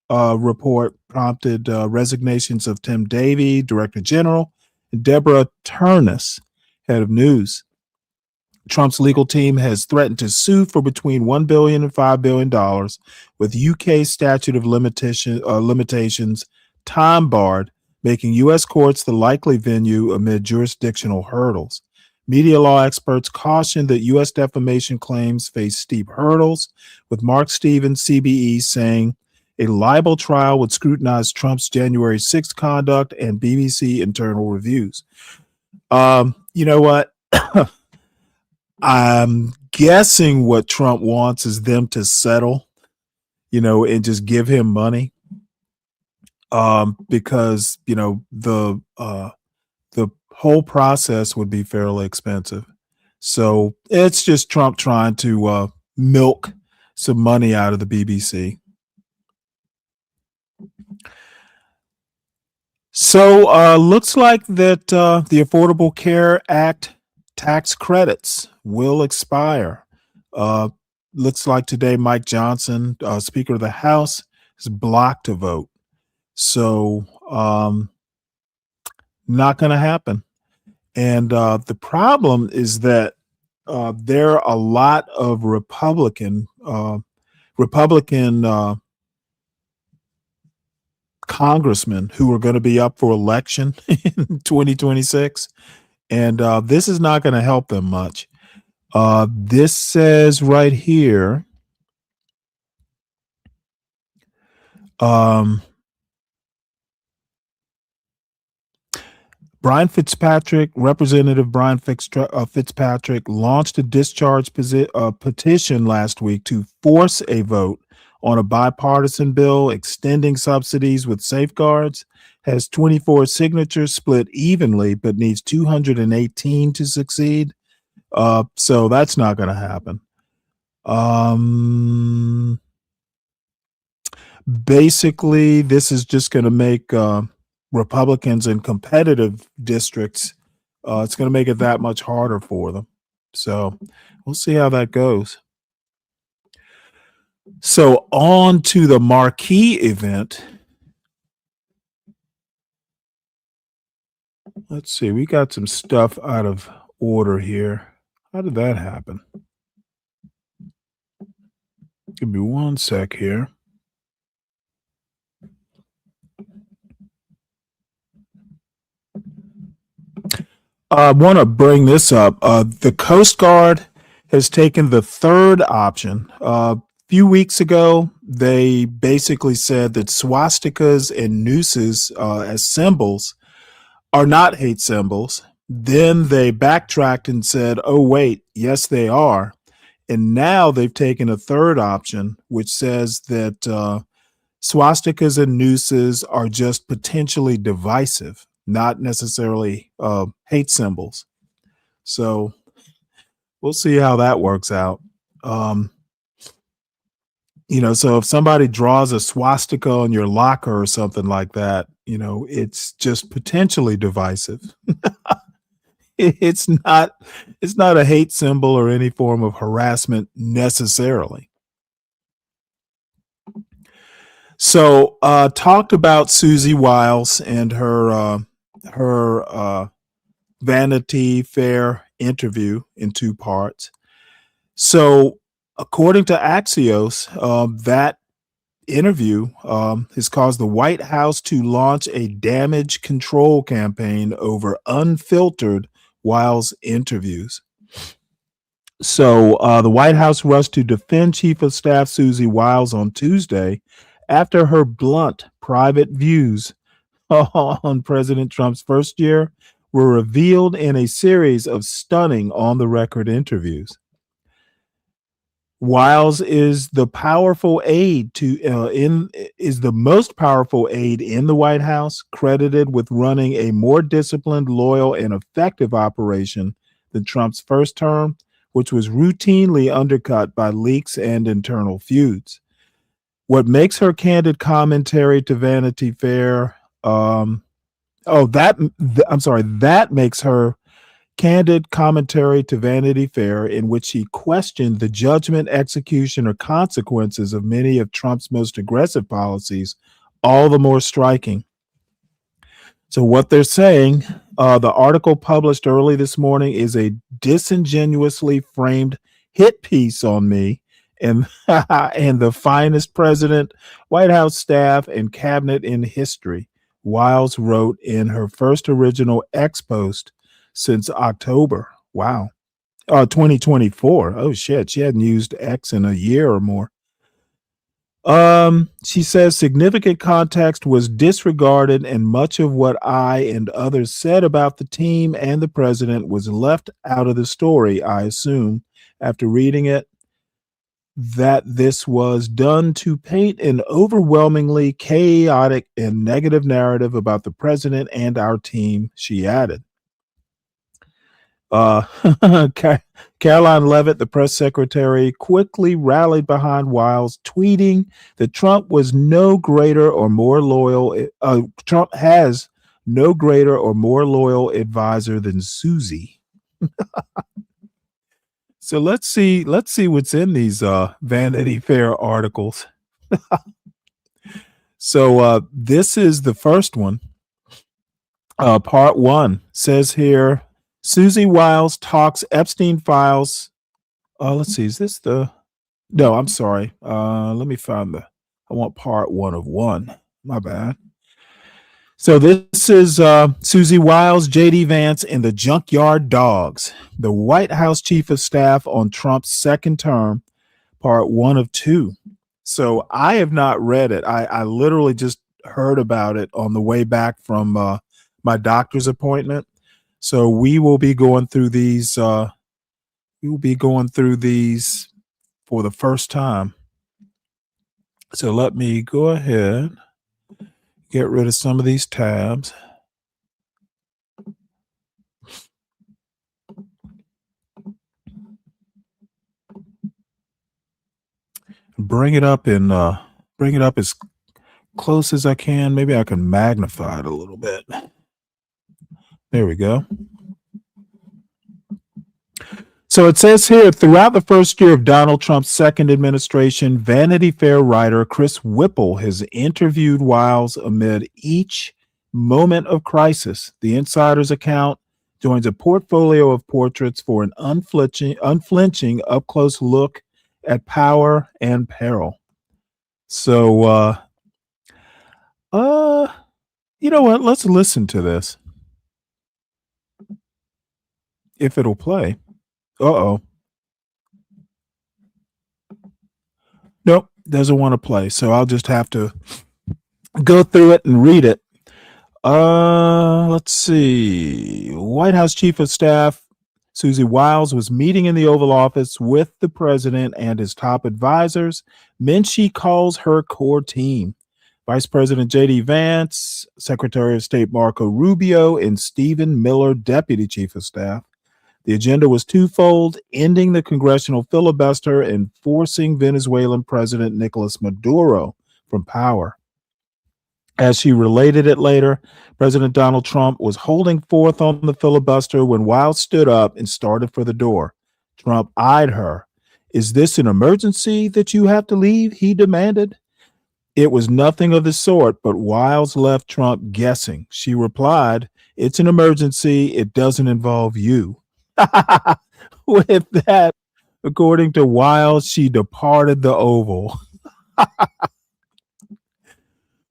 Speaker 3: report prompted resignations of Tim Davey, Director General, and Deborah Turnus, head of news. Trump's legal team has threatened to sue for between $1 billion and $5 billion, with UK statute of limitations time barred, making U.S. courts the likely venue amid jurisdictional hurdles. Media law experts caution that U.S. defamation claims face steep hurdles, with Mark Stevens, CBE, saying a libel trial would scrutinize Trump's January 6th conduct and BBC internal reviews. You know what? I'm guessing what Trump wants is them to settle, and just give him money. Because, the whole process would be fairly expensive. So it's just Trump trying to milk some money out of the BBC. So looks like that the Affordable Care Act tax credits will expire. Looks like today Mike Johnson, Speaker of the House, has blocked a vote. So not going to happen. And the problem is that there are a lot of Republican congressmen who are going to be up for election in 2026. And this is not going to help them much. This says right here, Representative Brian Fitzpatrick launched a discharge petition last week to force a vote on a bipartisan bill extending subsidies with safeguards. Has 24 signatures split evenly, but needs 218 to succeed. So that's not going to happen. Basically, this is just going to make Republicans in competitive districts, it's going to make it that much harder for them. So we'll see how that goes. So on to the marquee event. Let's see, we got some stuff out of order here. How did that happen? Give me one sec here. I want to bring this up. The Coast Guard has taken the third option. A few weeks ago, they basically said that swastikas and nooses as symbols are not hate symbols. Then they backtracked and said, oh, wait, yes, they are. And now they've taken a third option, which says that swastikas and nooses are just potentially divisive, not necessarily hate symbols. So we'll see how that works out. So if somebody draws a swastika on your locker or something like that, it's just potentially divisive. It's not a hate symbol or any form of harassment necessarily. So talked about Susie Wiles and her Vanity Fair interview in two parts. So according to Axios, that interview has caused the White House to launch a damage control campaign over unfiltered Wiles interviews. So the White House rushed to defend Chief of Staff Susie Wiles on Tuesday after her blunt private views on President Trump's first year were revealed in a series of stunning on-the-record interviews. Wiles is the most powerful aide in the White House, credited with running a more disciplined, loyal, and effective operation than Trump's first term, which was routinely undercut by leaks and internal feuds. What makes her candid commentary to Vanity Fair, that makes her candid commentary to Vanity Fair, in which she questioned the judgment, execution, or consequences of many of Trump's most aggressive policies, all the more striking. So what they're saying, the article published early this morning is a disingenuously framed hit piece on me and the finest president, White House staff, and cabinet in history, Wiles wrote in her first original X post since October. Wow. 2024. Oh shit, she hadn't used X in a year or more. She says significant context was disregarded and much of what I and others said about the team and the president was left out of the story. I assume after reading it that this was done to paint an overwhelmingly chaotic and negative narrative about the president and our team, she added. Caroline Leavitt, the press secretary, quickly rallied behind Wiles, tweeting that Trump was no greater or more loyal. Trump has no greater or more loyal advisor than Susie. So let's see what's in these Vanity Fair articles. So this is the first one. Part 1 says here, Susie Wiles talks Epstein files. Let's see, is this the... No, I'm sorry. Let me find I want part 1 of 1. My bad. So this is Susie Wiles, J.D. Vance, and the Junkyard Dogs, the White House Chief of Staff on Trump's second term, part 1 of 2. So I have not read it. I literally just heard about it on the way back from my doctor's appointment. So we will be going through these. We will be going through these for the first time. So let me go ahead, get rid of some of these tabs. Bring it up as close as I can. Maybe I can magnify it a little bit. There we go. So it says here, throughout the first year of Donald Trump's second administration, Vanity Fair writer Chris Whipple has interviewed Wiles amid each moment of crisis. The Insider's account joins a portfolio of portraits for an unflinching up-close look at power and peril. So, you know what? Let's listen to this. If it'll play. Uh-oh. Nope, doesn't want to play. So I'll just have to go through it and read it. Let's see. White House Chief of Staff Susie Wiles was meeting in the Oval Office with the president and his top advisors, men she calls her core team. Vice President J.D. Vance, Secretary of State Marco Rubio, and Stephen Miller, Deputy Chief of Staff. The agenda was twofold: ending the congressional filibuster and forcing Venezuelan President Nicolas Maduro from power. As she related it later, President Donald Trump was holding forth on the filibuster when Wiles stood up and started for the door. Trump eyed her. "Is this an emergency that you have to leave?" he demanded. It was nothing of the sort, but Wiles left Trump guessing. She replied, "It's an emergency. It doesn't involve you." With that, according to Wiles, she departed the Oval.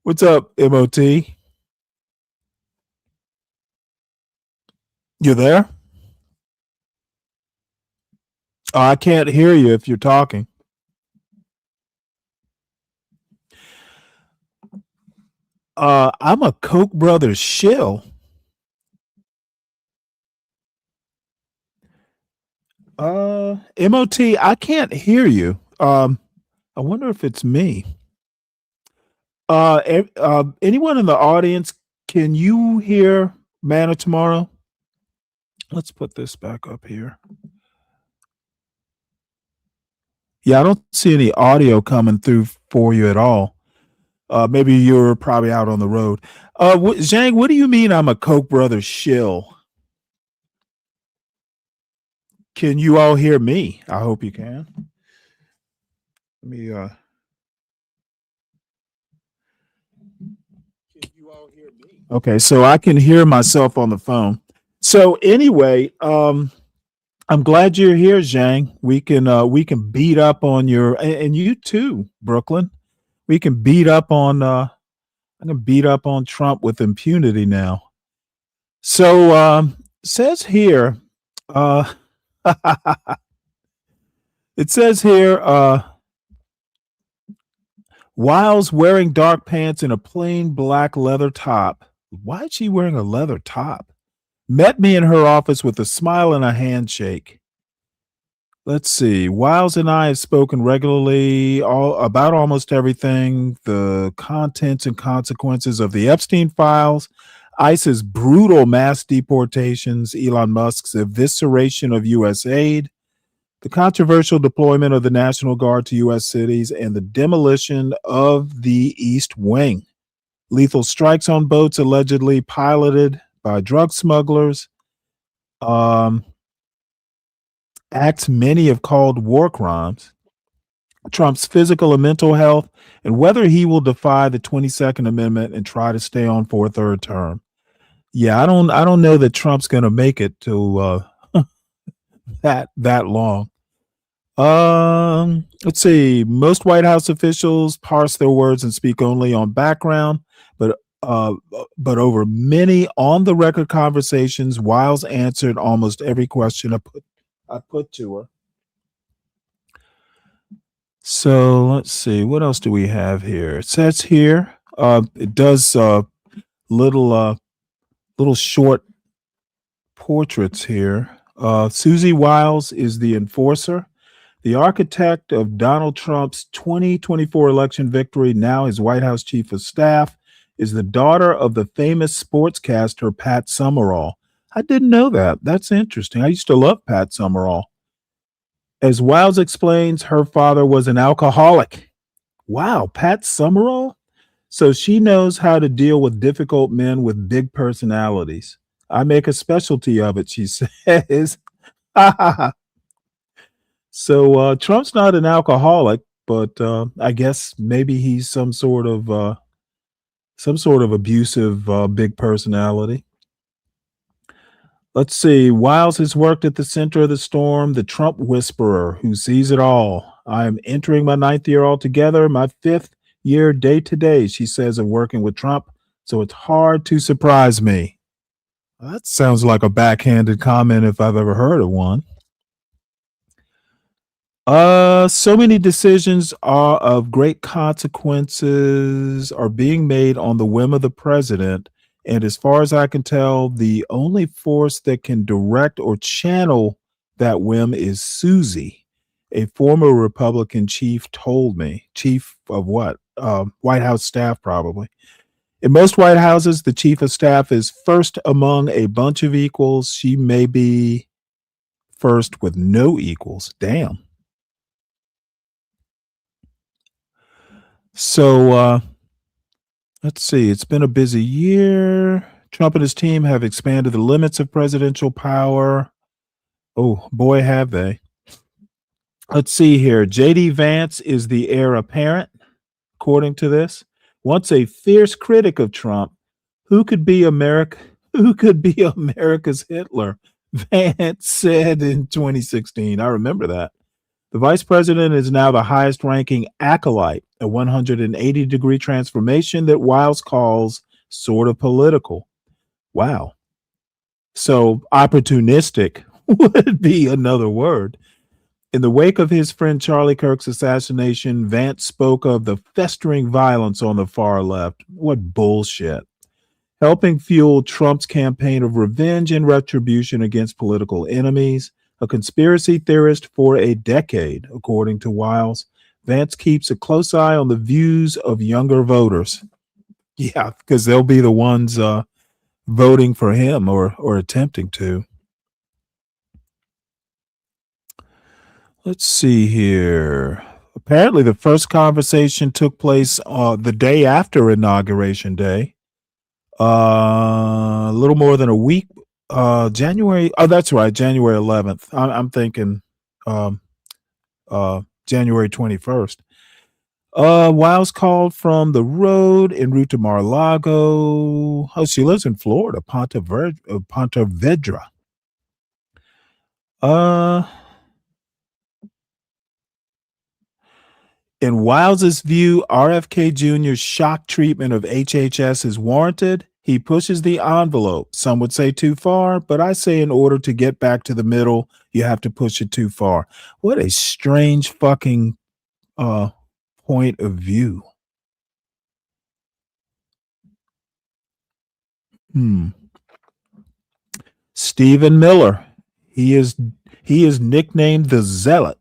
Speaker 3: What's up, MOT? You there? Oh, I can't hear you if you're talking. I'm a Koch brothers shill. MOT, I can't hear you. I wonder if it's me. Anyone in the audience, can you hear Man of Tomorrow? Let's put this back up here. Yeah, I don't see any audio coming through for you at all. Maybe you're probably out on the road. Zhang, what do you mean I'm a Koch brothers shill? Can you all hear me? I hope you can. Let me Can you all hear me? Okay, so I can hear myself on the phone. So anyway, I'm glad you're here, Zhang. We can beat up on your, and you too, Brooklyn. We can beat up on I can beat up on Trump with impunity now. So says here, Uh, it says here, Wiles wearing dark pants and a plain black leather top. Why is she wearing a leather top? Met me in her office with a smile and a handshake. Let's see. Wiles and I have spoken regularly about almost everything, the contents and consequences of the Epstein files, ICE's brutal mass deportations, Elon Musk's evisceration of U.S. aid, the controversial deployment of the National Guard to U.S. cities, and the demolition of the East Wing. Lethal strikes on boats allegedly piloted by drug smugglers. Acts many have called war crimes. Trump's physical and mental health, and whether he will defy the 22nd Amendment and try to stay on for a third term. Yeah, I don't know that Trump's going to make it to that long. Let's see. Most White House officials parse their words and speak only on background, but over many on the record conversations, Wiles answered almost every question I put to her. So let's see. What else do we have here? It says here, it does little short portraits here. Susie Wiles is the enforcer, the architect of Donald Trump's 2024 election victory, now his White House chief of staff, is the daughter of the famous sportscaster Pat Summerall. I didn't know that. That's interesting. I used to love Pat Summerall. As Wiles explains, her father was an alcoholic. Wow, Pat Summerall? So she knows how to deal with difficult men with big personalities. I make a specialty of it, she says. So Trump's not an alcoholic, but I guess maybe he's some sort of abusive big personality. Let's see. Wiles has worked at the center of the storm, the Trump whisperer who sees it all. I am entering my 9th year altogether, my 5th year day to day, she says, of working with Trump. So it's hard to surprise me. That sounds like a backhanded comment if I've ever heard of one. So many decisions are of great consequences are being made on the whim of the president. And as far as I can tell, the only force that can direct or channel that whim is Susie, a former Republican chief told me. Chief of what? White House staff, probably. In most White Houses, the chief of staff is first among a bunch of equals. She may be first with no equals. Damn. So, let's see. It's been a busy year. Trump and his team have expanded the limits of presidential power. Oh, boy, have they. Let's see here. J.D. Vance is the heir apparent, according to this. Once a fierce critic of Trump, who could be America's Hitler? Vance said in 2016. I remember that. The vice president is now the highest ranking acolyte, a 180-degree transformation that Wiles calls sort of political. Wow. So opportunistic would be another word. In the wake of his friend Charlie Kirk's assassination, Vance spoke of the festering violence on the far left. What bullshit. Helping fuel Trump's campaign of revenge and retribution against political enemies. A conspiracy theorist for a decade, according to Wiles, Vance keeps a close eye on the views of younger voters. Yeah, because they'll be the ones voting for him or attempting to. Let's see here. Apparently, the first conversation took place the day after Inauguration Day. A little more than a week. January. Oh, that's right. January 11th. I'm thinking January 21st. Wiles called from the road en route to Mar-a-Lago. Oh, she lives in Florida, Ponte Vedra. In Wiles's view, RFK Jr.'s shock treatment of HHS is warranted He pushes the envelope. Some would say too far, but I say in order to get back to the middle, you have to push it too far. What a strange fucking point of view. Stephen Miller. He is nicknamed the Zealot.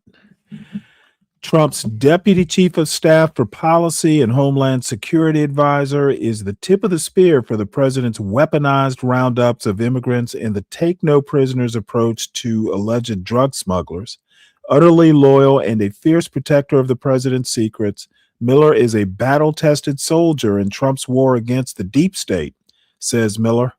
Speaker 3: Trump's deputy chief of staff for policy and homeland security advisor is the tip of the spear for the president's weaponized roundups of immigrants and the take no prisoners approach to alleged drug smugglers. Utterly loyal and a fierce protector of the president's secrets, Miller is a battle-tested soldier in Trump's war against the deep state, says Miller.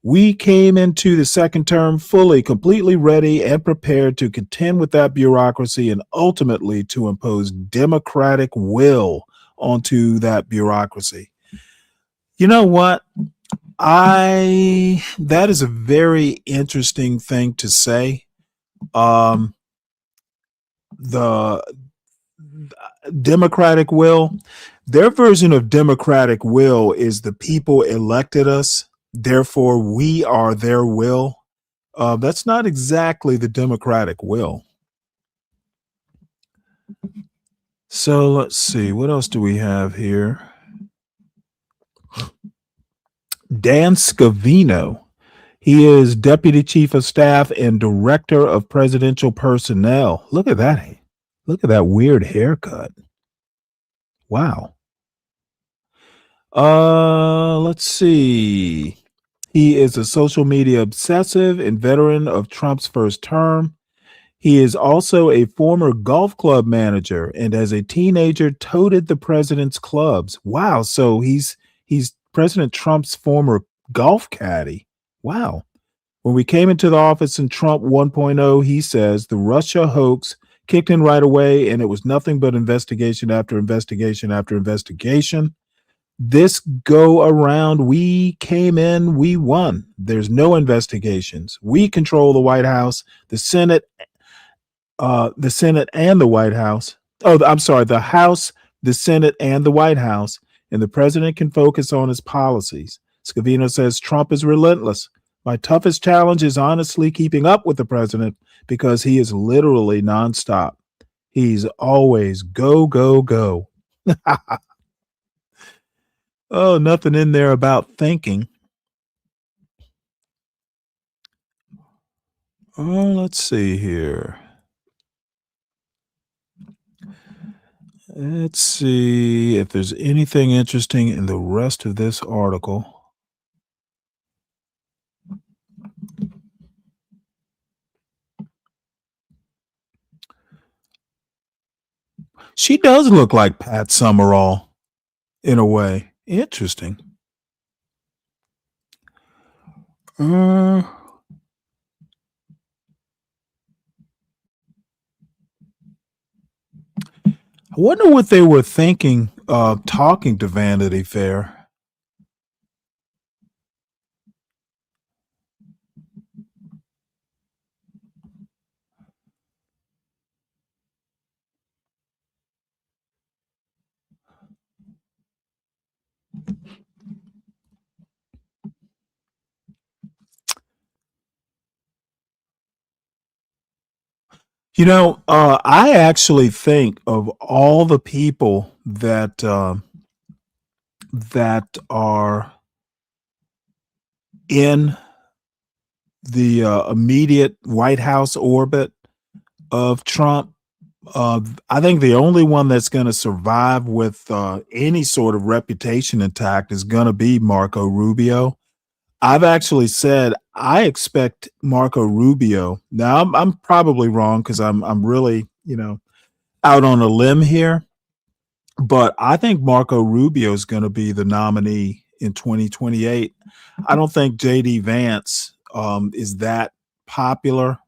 Speaker 3: We came into the second term fully, completely ready and prepared to contend with that bureaucracy and ultimately to impose democratic will onto that bureaucracy. You know what? That is a very interesting thing to say. The democratic will, their version of democratic will is the people elected us. Therefore, we are their will. That's not exactly the democratic will. So let's see. What else do we have here? Dan Scavino. He is deputy chief of staff and director of presidential personnel. Look at that. Look at that weird haircut. Wow. Let's see. He is a social media obsessive and veteran of Trump's first term. He is also a former golf club manager and as a teenager toted the president's clubs. Wow. So he's President Trump's former golf caddy. Wow. When we came into the office in Trump 1.0, he says the Russia hoax kicked in right away and it was nothing but investigation after investigation after investigation. This go around, we came in, we won. There's no investigations. We control the White House, the Senate and the White House. Oh, I'm sorry, the House, the Senate, and the White House. And the president can focus on his policies. Scavino says Trump is relentless. My toughest challenge is honestly keeping up with the president because he is literally nonstop. He's always go, go, go. Oh, nothing in there about thinking. Oh, let's see here. Let's see if there's anything interesting in the rest of this article. She does look like Pat Summerall in a way. Interesting. I wonder what they were thinking talking to Vanity Fair. You know, I actually think of all the people that that are in the immediate White House orbit of Trump, I think the only one that's going to survive with any sort of reputation intact is going to be Marco Rubio. I've actually said I expect Marco Rubio. Now I'm probably wrong because I'm really, out on a limb here, but I think Marco Rubio is going to be the nominee in 2028. I don't think JD Vance is that popular.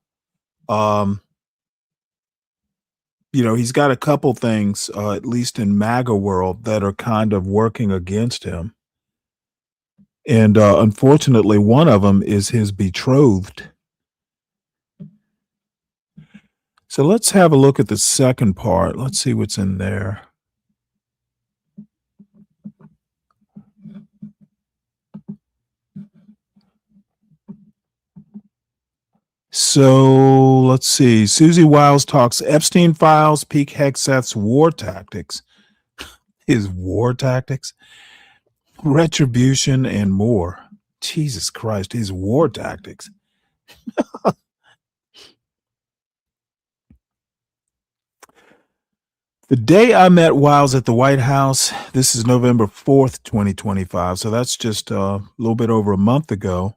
Speaker 3: He's got a couple things, at least in MAGA world, that are kind of working against him. And unfortunately, one of them is his betrothed. So let's have a look at the second part. Let's see what's in there. So let's see. Susie Wiles talks Epstein files, Pete Hegseth's war tactics. His war tactics, retribution, and more. Jesus Christ, his war tactics. The day I met Wiles at the White House, this is November 4th, 2025. So that's just a little bit over a month ago.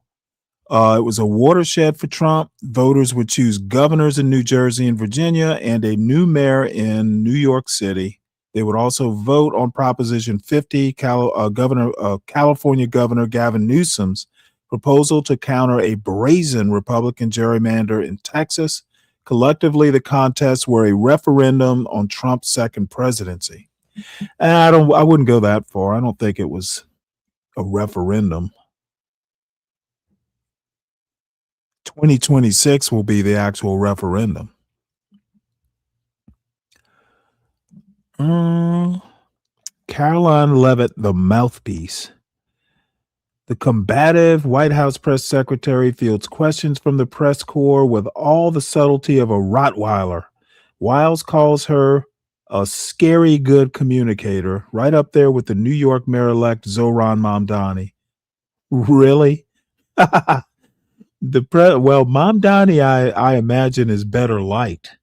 Speaker 3: It was a watershed for Trump. Voters would choose governors in New Jersey and Virginia and a new mayor in New York City. They would also vote on Proposition 50, California Governor Gavin Newsom's proposal to counter a brazen Republican gerrymander in Texas. Collectively, the contests were a referendum on Trump's second presidency. And I wouldn't go that far. I don't think it was a referendum. 2026 will be the actual referendum. Caroline Leavitt, the mouthpiece. The combative White House press secretary fields questions from the press corps with all the subtlety of a Rottweiler. Wiles calls her a scary good communicator, right up there with the New York mayor-elect Zohran Mamdani. Really? Mamdani, I imagine, is better liked.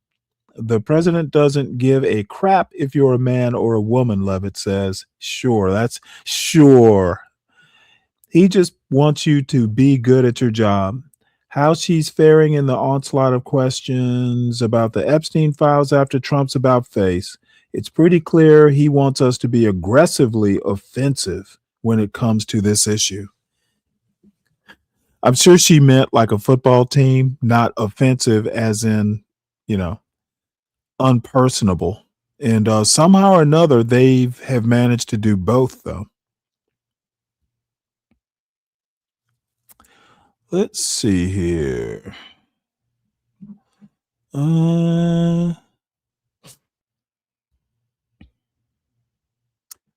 Speaker 3: The president doesn't give a crap if you're a man or a woman, Leavitt says. Sure, that's sure. He just wants you to be good at your job. How she's faring in the onslaught of questions about the Epstein files after Trump's about face, it's pretty clear he wants us to be aggressively offensive when it comes to this issue. I'm sure she meant like a football team, not offensive as in, unpersonable. And somehow or another, they have managed to do both, though. Let's see here.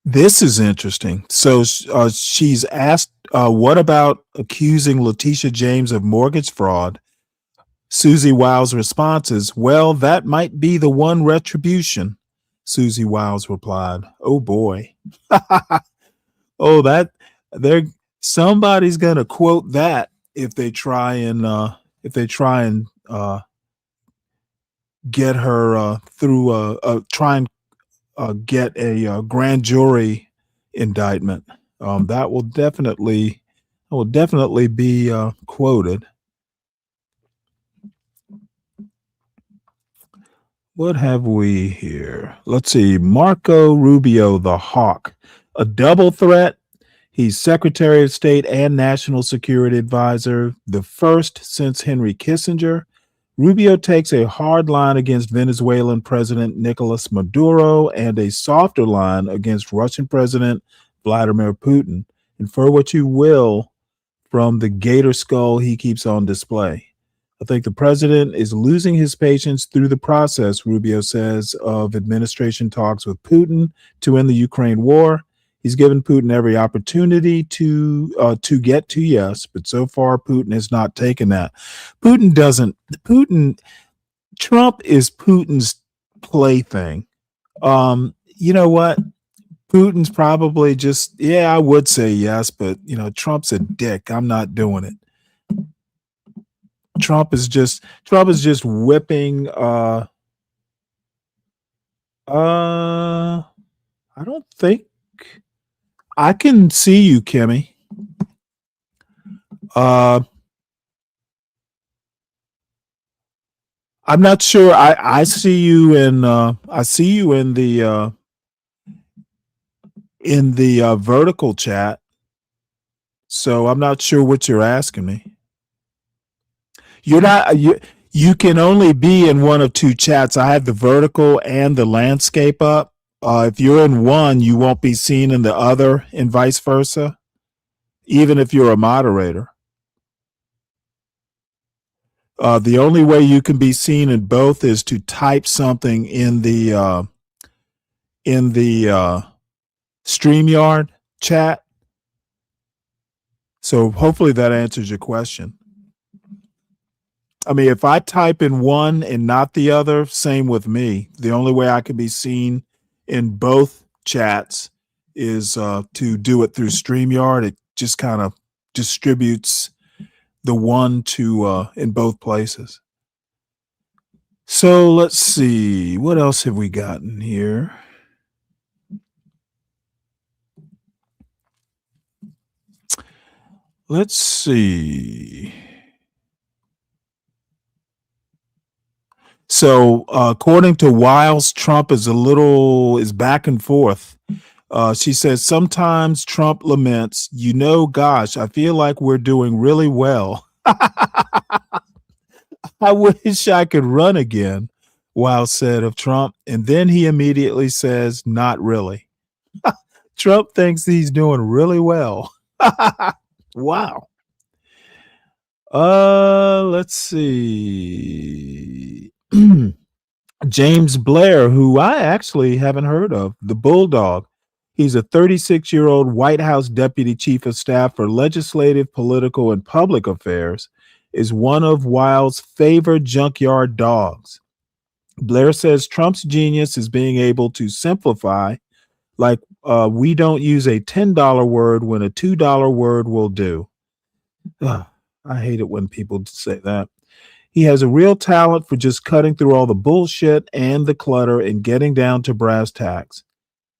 Speaker 3: This is interesting. So she's asked, what about accusing Letitia James of mortgage fraud? Susie Wiles' response is, well, that might be the one retribution. Susie Wiles replied, oh boy. Somebody's going to quote that if they try and get her through get a grand jury indictment. That will definitely be quoted. What have we here? Let's see. Marco Rubio, the Hawk, a double threat. He's Secretary of State and National Security Advisor, the first since Henry Kissinger. Rubio takes a hard line against Venezuelan President Nicolas Maduro and a softer line against Russian President Vladimir Putin. Infer what you will from the gator skull he keeps on display. I think the president is losing his patience through the process, Rubio says, of administration talks with Putin to end the Ukraine war. He's given Putin every opportunity to get to yes, but so far Putin has not taken that. Trump is Putin's plaything. You know what? Putin's probably just, I would say yes, but Trump's a dick. I'm not doing it. Trump is just whipping I don't think I can see you, Kimmy. I'm not sure. I see you in the vertical chat. So I'm not sure what you're asking me. You can only be in one of two chats. I have the vertical and the landscape up. If you're in one, you won't be seen in the other, and vice versa, even if you're a moderator. The only way you can be seen in both is to type something in the StreamYard chat. So hopefully that answers your question. I mean, if I type in one and not the other, same with me. The only way I can be seen in both chats is to do it through StreamYard. It just kind of distributes the one to in both places. So let's see. What else have we gotten here? Let's see. So according to Wiles, Trump is back and forth. She says, sometimes Trump laments, gosh, I feel like we're doing really well. I wish I could run again, Wiles said of Trump. And then he immediately says, not really. Trump thinks he's doing really well. Wow. Let's see. James Blair, who I actually haven't heard of, the Bulldog. He's a 36-year-old White House deputy chief of staff for legislative, political, and public affairs, is one of Wiles' favorite junkyard dogs. Blair says Trump's genius is being able to simplify, like we don't use a $10 word when a $2 word will do. Ugh, I hate it when people say that. He has a real talent for just cutting through all the bullshit and the clutter and getting down to brass tacks.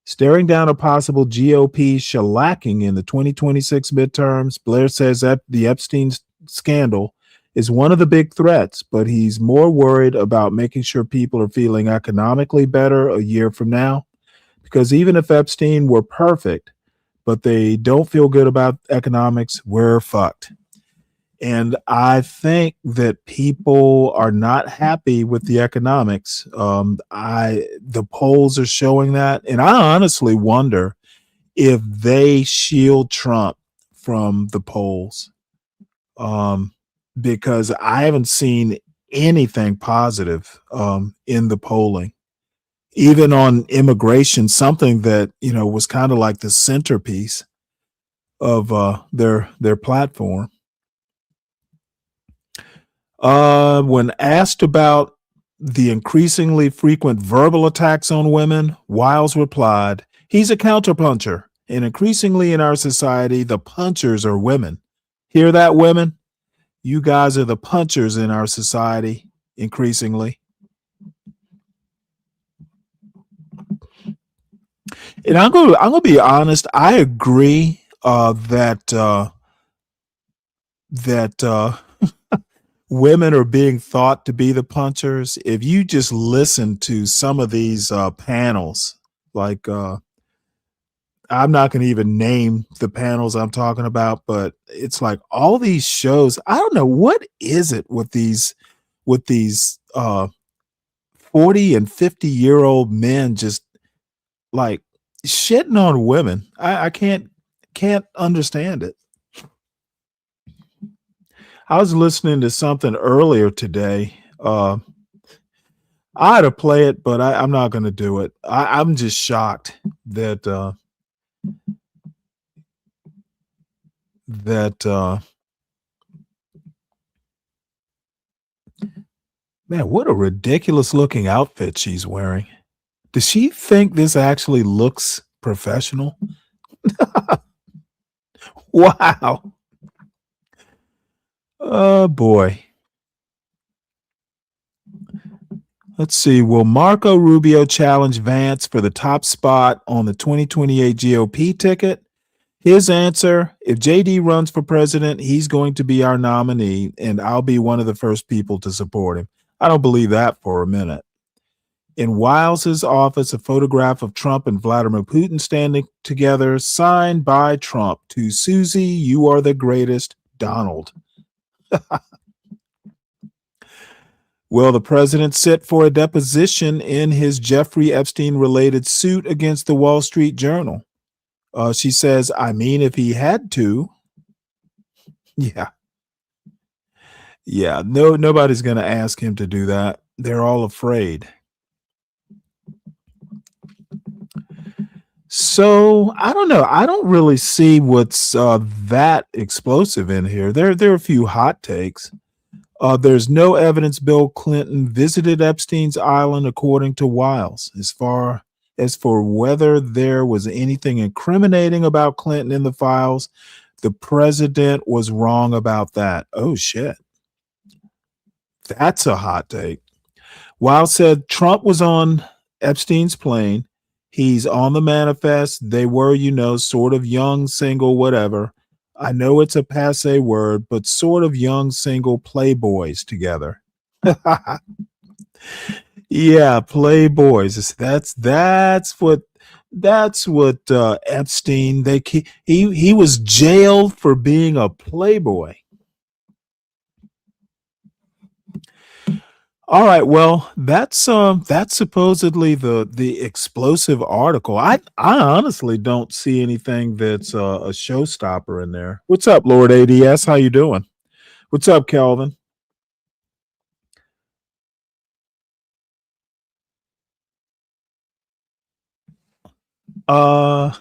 Speaker 3: Staring down a possible GOP shellacking in the 2026 midterms, Blair says that the Epstein scandal is one of the big threats, but he's more worried about making sure people are feeling economically better a year from now. Because even if Epstein were perfect, but they don't feel good about economics, we're fucked. And I think that people are not happy with the economics. The polls are showing that. And I honestly wonder if they shield Trump from the polls, because I haven't seen anything positive in the polling. Even on immigration, something that, was kind of like the centerpiece of their platform. When asked about the increasingly frequent verbal attacks on women, Wiles replied, he's a counterpuncher, and increasingly in our society, the punchers are women. Hear that, women? You guys are the punchers in our society, increasingly. And I'm gonna be honest. I agree that women are being thought to be the punchers. If you just listen to some of these panels, like I'm not going to even name the panels I'm talking about, but it's like all these shows. I don't know what is it with these 40 and 50-year-old men just like shitting on women. I can't understand it. I was listening to something earlier today. I had to play it, but I'm not going to do it. I'm just shocked that man, what a ridiculous looking outfit she's wearing. Does she think this actually looks professional? Wow. Oh boy. Let's see. Will Marco Rubio challenge Vance for the top spot on the 2028 GOP ticket? His answer, if JD runs for president, he's going to be our nominee, and I'll be one of the first people to support him. I don't believe that for a minute. In Wiles' office, a photograph of Trump and Vladimir Putin standing together, signed by Trump to Susie, you are the greatest, Donald. Will the president sit for a deposition in his Jeffrey Epstein-related suit against the Wall Street Journal? She says, I mean, if he had to. Yeah. Yeah, nobody's going to ask him to do that. They're all afraid. So, I don't know. I don't really see what's that explosive in here. There are a few hot takes. There's no evidence Bill Clinton visited Epstein's island, according to Wiles. As far as for whether there was anything incriminating about Clinton in the files, the president was wrong about that. Oh, shit. That's a hot take. Wiles said Trump was on Epstein's plane. He's on the manifest. They were, sort of young, single, whatever. I know it's a passe word, but sort of young, single playboys together. Yeah, playboys. That's what Epstein. He was jailed for being a playboy. All right, well, that's supposedly the explosive article. I honestly don't see anything that's a showstopper in there. What's up, Lord ADS? How you doing? What's up, Calvin? Yeah,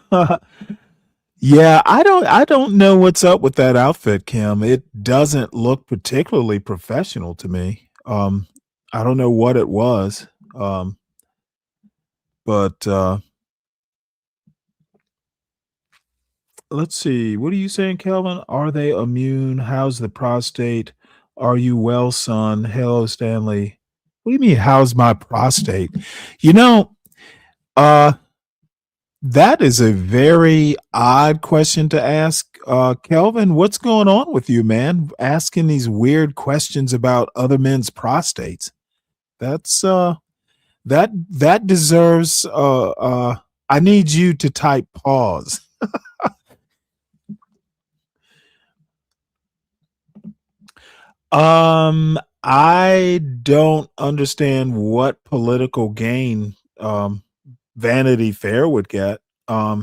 Speaker 3: I don't know what's up with that outfit, Kim. It doesn't look particularly professional to me. I don't know what it was. But let's see. What are you saying, Kelvin? Are they immune? How's the prostate? Are you well, son? Hello, Stanley. What do you mean, how's my prostate? You know, uh, that is a very odd question to ask. Kelvin, what's going on with you, man? Asking these weird questions about other men's prostates. That's that deserves I need you to type pause. I don't understand what political gain Vanity Fair would get. I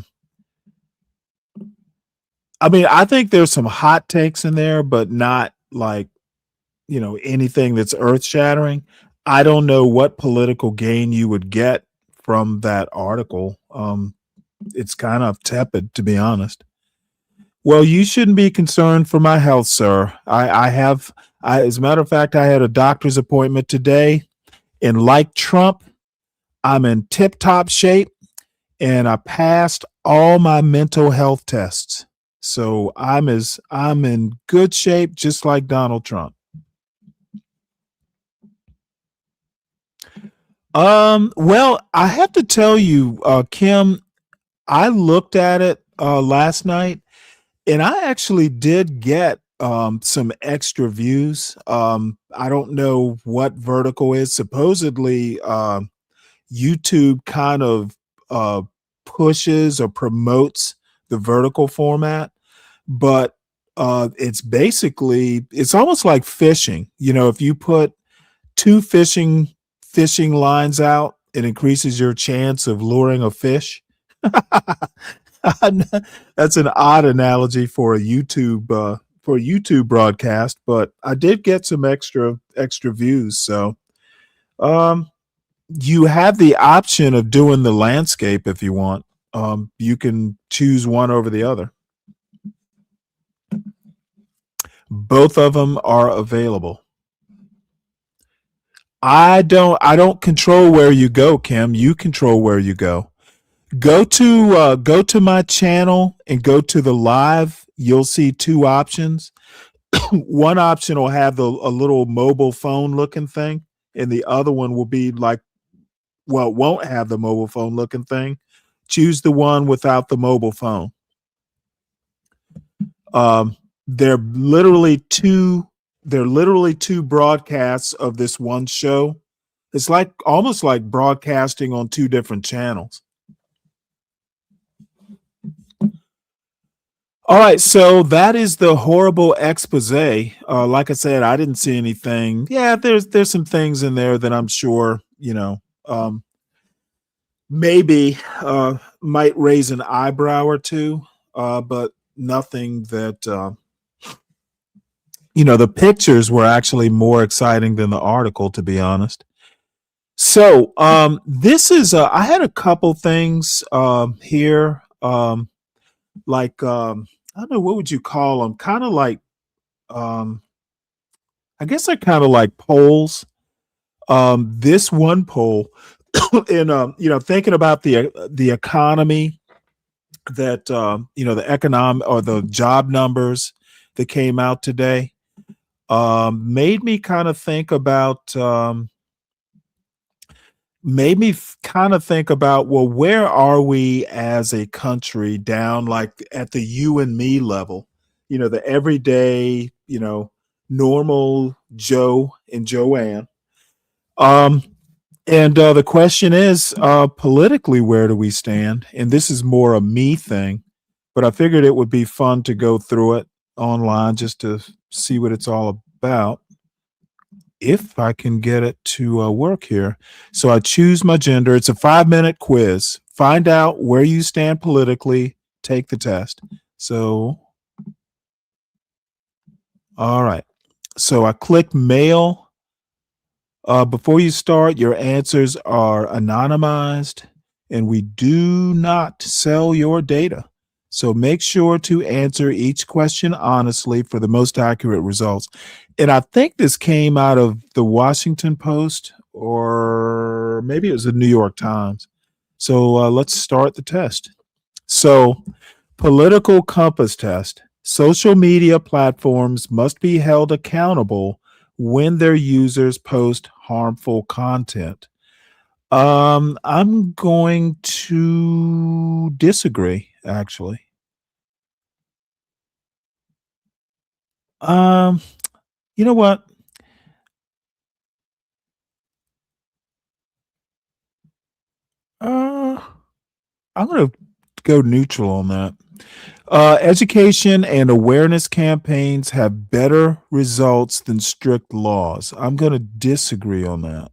Speaker 3: mean, I think there's some hot takes in there, but not like, anything that's earth shattering. I don't know what political gain you would get from that article. It's kind of tepid, to be honest. Well, you shouldn't be concerned for my health, sir. As a matter of fact, I had a doctor's appointment today, and like Trump, I'm in tip-top shape, and I passed all my mental health tests. So I'm in good shape, just like Donald Trump. Well, I have to tell you, Kim, I looked at it last night, and I actually did get some extra views. I don't know what vertical is. Supposedly, YouTube kind of pushes or promotes the vertical format, but it's almost like fishing. If you put two fishing lines out, it increases your chance of luring a fish. That's an odd analogy for a YouTube broadcast, but I did get some extra views. So you have the option of doing the landscape if you want. You can choose one over the other. Both of them are available. I don't control where you go, Kim. You control where you go. Go to my channel and go to the live. You'll see two options. One option will have a little mobile phone looking thing, and the other one will be like, well, it won't have the mobile phone looking thing. Choose the one without the mobile phone. They're literally two broadcasts of this one show. It's like almost like broadcasting on two different channels. All right, so that is the horrible expose. Like I said, I didn't see anything. Yeah, there's some things in there that I'm sure, maybe might raise an eyebrow or two, but nothing that, the pictures were actually more exciting than the article, to be honest. So this is, I had a couple things here, like, I don't know, what would you call them? Kind of like I guess I kind of like polls. This one poll, in thinking about the economy, that the economic or the job numbers that came out today, made me kind of think about well, where are we as a country down like at the you and me level, the everyday, normal Joe and Joanne. And the question is, politically, where do we stand? And this is more a me thing, but I figured it would be fun to go through it online just to see what it's all about. If I can get it to work here. So I choose my gender. It's a 5-minute quiz. Find out where you stand politically. Take the test. So, all right. So I click mail. Before you start, your answers are anonymized, and we do not sell your data. So make sure to answer each question honestly for the most accurate results. And I think this came out of the Washington Post, or maybe it was the New York Times. So let's start the test. So, political compass test. Social media platforms must be held accountable when their users post harmful content. I'm going to disagree, actually. You know what? I'm going to go neutral on that. Education and awareness campaigns have better results than strict laws. I'm going to disagree on that.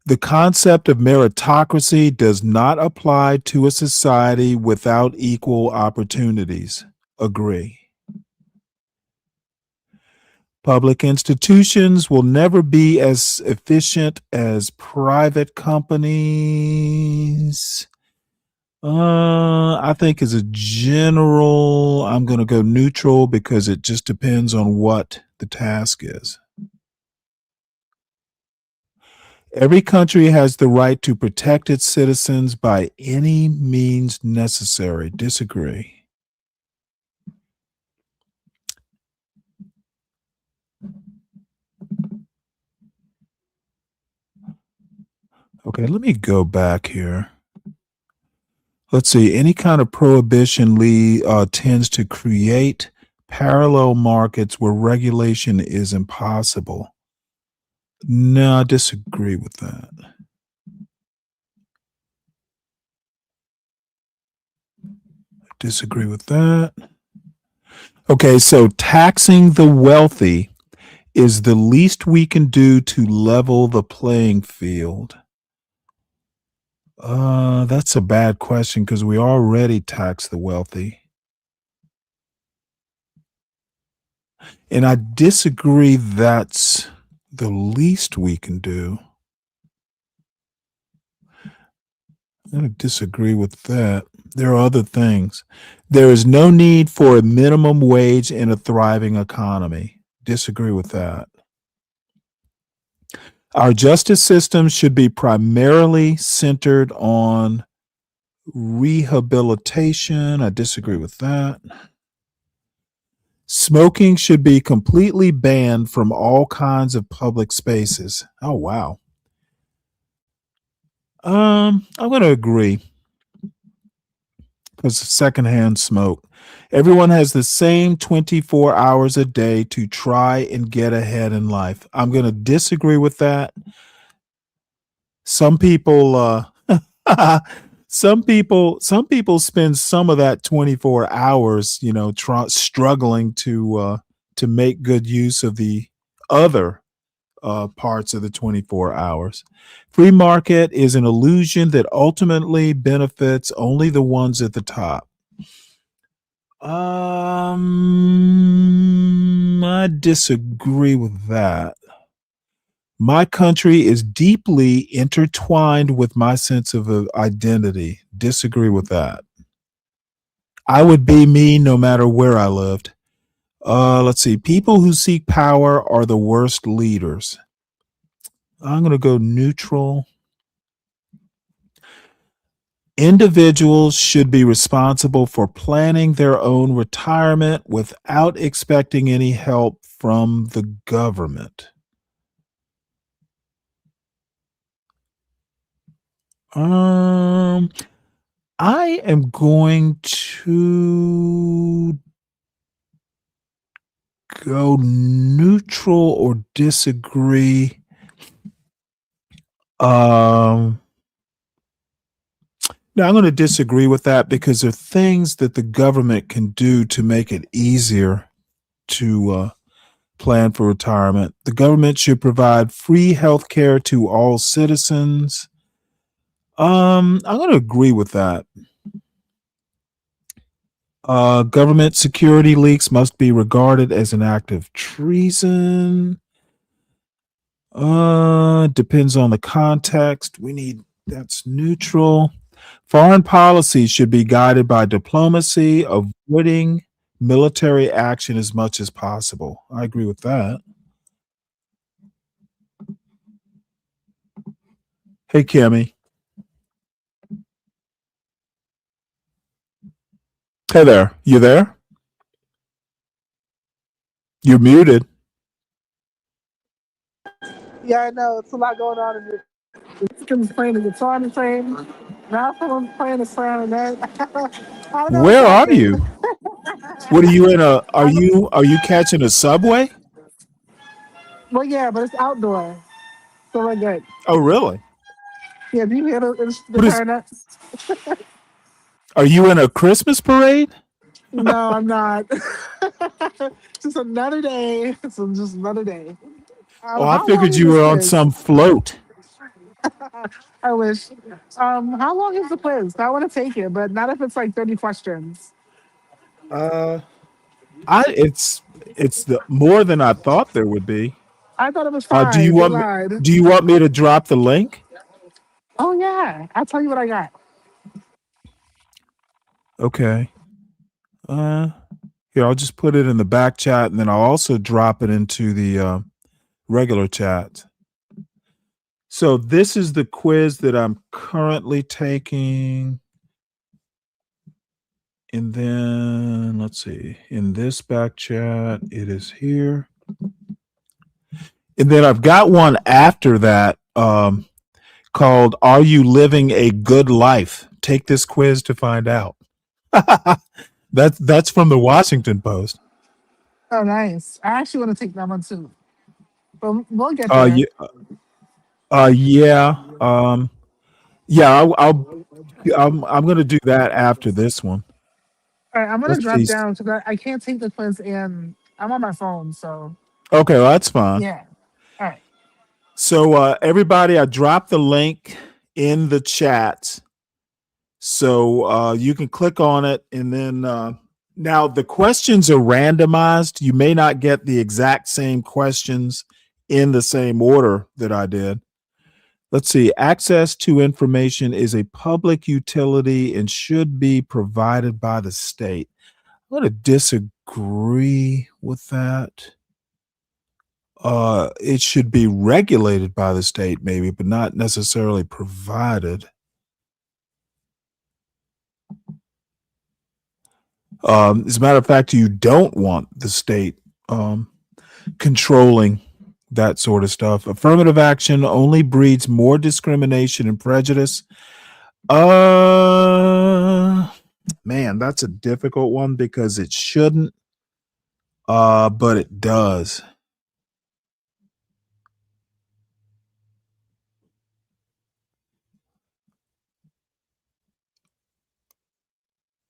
Speaker 3: The concept of meritocracy does not apply to a society without equal opportunities. Agree. Public institutions will never be as efficient as private companies. I think as a general, I'm going to go neutral because it just depends on what the task is. Every country has the right to protect its citizens by any means necessary. Disagree. Okay, let me go back here. Let's see. Any kind of prohibition tends to create parallel markets where regulation is impossible. No, I disagree with that. Disagree with that. Okay, so taxing the wealthy is the least we can do to level the playing field. That's a bad question because we already tax the wealthy. And I disagree that's the least we can do. I disagree with that. There are other things. There is no need for a minimum wage in a thriving economy. Disagree with that. Our justice system should be primarily centered on rehabilitation. I disagree with that. Smoking should be completely banned from all kinds of public spaces. Oh, wow. I'm going to agree. Because secondhand smoke. Everyone has the same 24 hours a day to try and get ahead in life. I'm going to disagree with that. Some people, some people spend some of that 24 hours, struggling to make good use of the other parts of the 24 hours. Free market is an illusion that ultimately benefits only the ones at the top. I disagree with that. My country is deeply intertwined with my sense of identity. Disagree with that. I would be me no matter where I lived. Let's see. People who seek power are the worst leaders. I'm going to go neutral. Individuals should be responsible for planning their own retirement without expecting any help from the government. I am going to go neutral or disagree. No, I'm going to disagree with that because there are things that the government can do to make it easier to plan for retirement. The government should provide free health care to all citizens. I'm going to agree with that. Government security leaks must be regarded as an act of treason. Depends on the context. That's neutral. Foreign policy should be guided by diplomacy, avoiding military action as much as possible. I agree with that. Hey, Kimmy. Hey there. You there? You're muted.
Speaker 8: Yeah, I know. It's a lot going on in here. Someone's playing the guitar on the train. Now someone's playing the clarinet. I don't know what's
Speaker 3: Where are
Speaker 8: happening.
Speaker 3: you? What are you in a? Are you catching a subway?
Speaker 8: Well, yeah, but it's outdoor, so we're good.
Speaker 3: Oh, really?
Speaker 8: Yeah, do you hear the
Speaker 3: What is?
Speaker 8: clarinet?
Speaker 3: Are you in a Christmas parade?
Speaker 8: No, I'm not. Just another day. It's just another day.
Speaker 3: Oh, I
Speaker 8: How long
Speaker 3: figured
Speaker 8: is
Speaker 3: you
Speaker 8: this
Speaker 3: were on
Speaker 8: quiz?
Speaker 3: some float.
Speaker 8: I wish. How long is the quiz? I want to take it, but not if it's like 30 questions.
Speaker 3: It's the more than I thought there would be.
Speaker 8: I thought it was
Speaker 3: Do you
Speaker 8: 5. They
Speaker 3: want me?
Speaker 8: lied.
Speaker 3: Do you want me to drop the link?
Speaker 8: Oh yeah, I'll tell you what I got.
Speaker 3: Okay. Here, I'll just put it in the back chat, and then I'll also drop it into the regular chat. So this is the quiz that I'm currently taking. And then let's see, in this back chat, it is here. And then I've got one after that called Are You Living a Good Life? Take this quiz to find out. That's from the Washington Post.
Speaker 8: Oh, nice. I actually want to take that one too. But we'll get there.
Speaker 3: Yeah. I'm going to do that after this one.
Speaker 8: All right, I'm gonna
Speaker 3: Let's
Speaker 8: drop
Speaker 3: see.
Speaker 8: down because I can't take the quiz and I'm on my phone. So
Speaker 3: Okay, well, that's fine.
Speaker 8: yeah. All right.
Speaker 3: So everybody, I dropped the link in the chat. So you can click on it, and then now the questions are randomized. You may not get the exact same questions in the same order that I did. Let's see. Access to information is a public utility and should be provided by the state. I'm going to disagree with that. It should be regulated by the state, maybe, but not necessarily provided. As a matter of fact, you don't want the state controlling that sort of stuff. Affirmative action only breeds more discrimination and prejudice. Man, that's a difficult one because it shouldn't, but it does.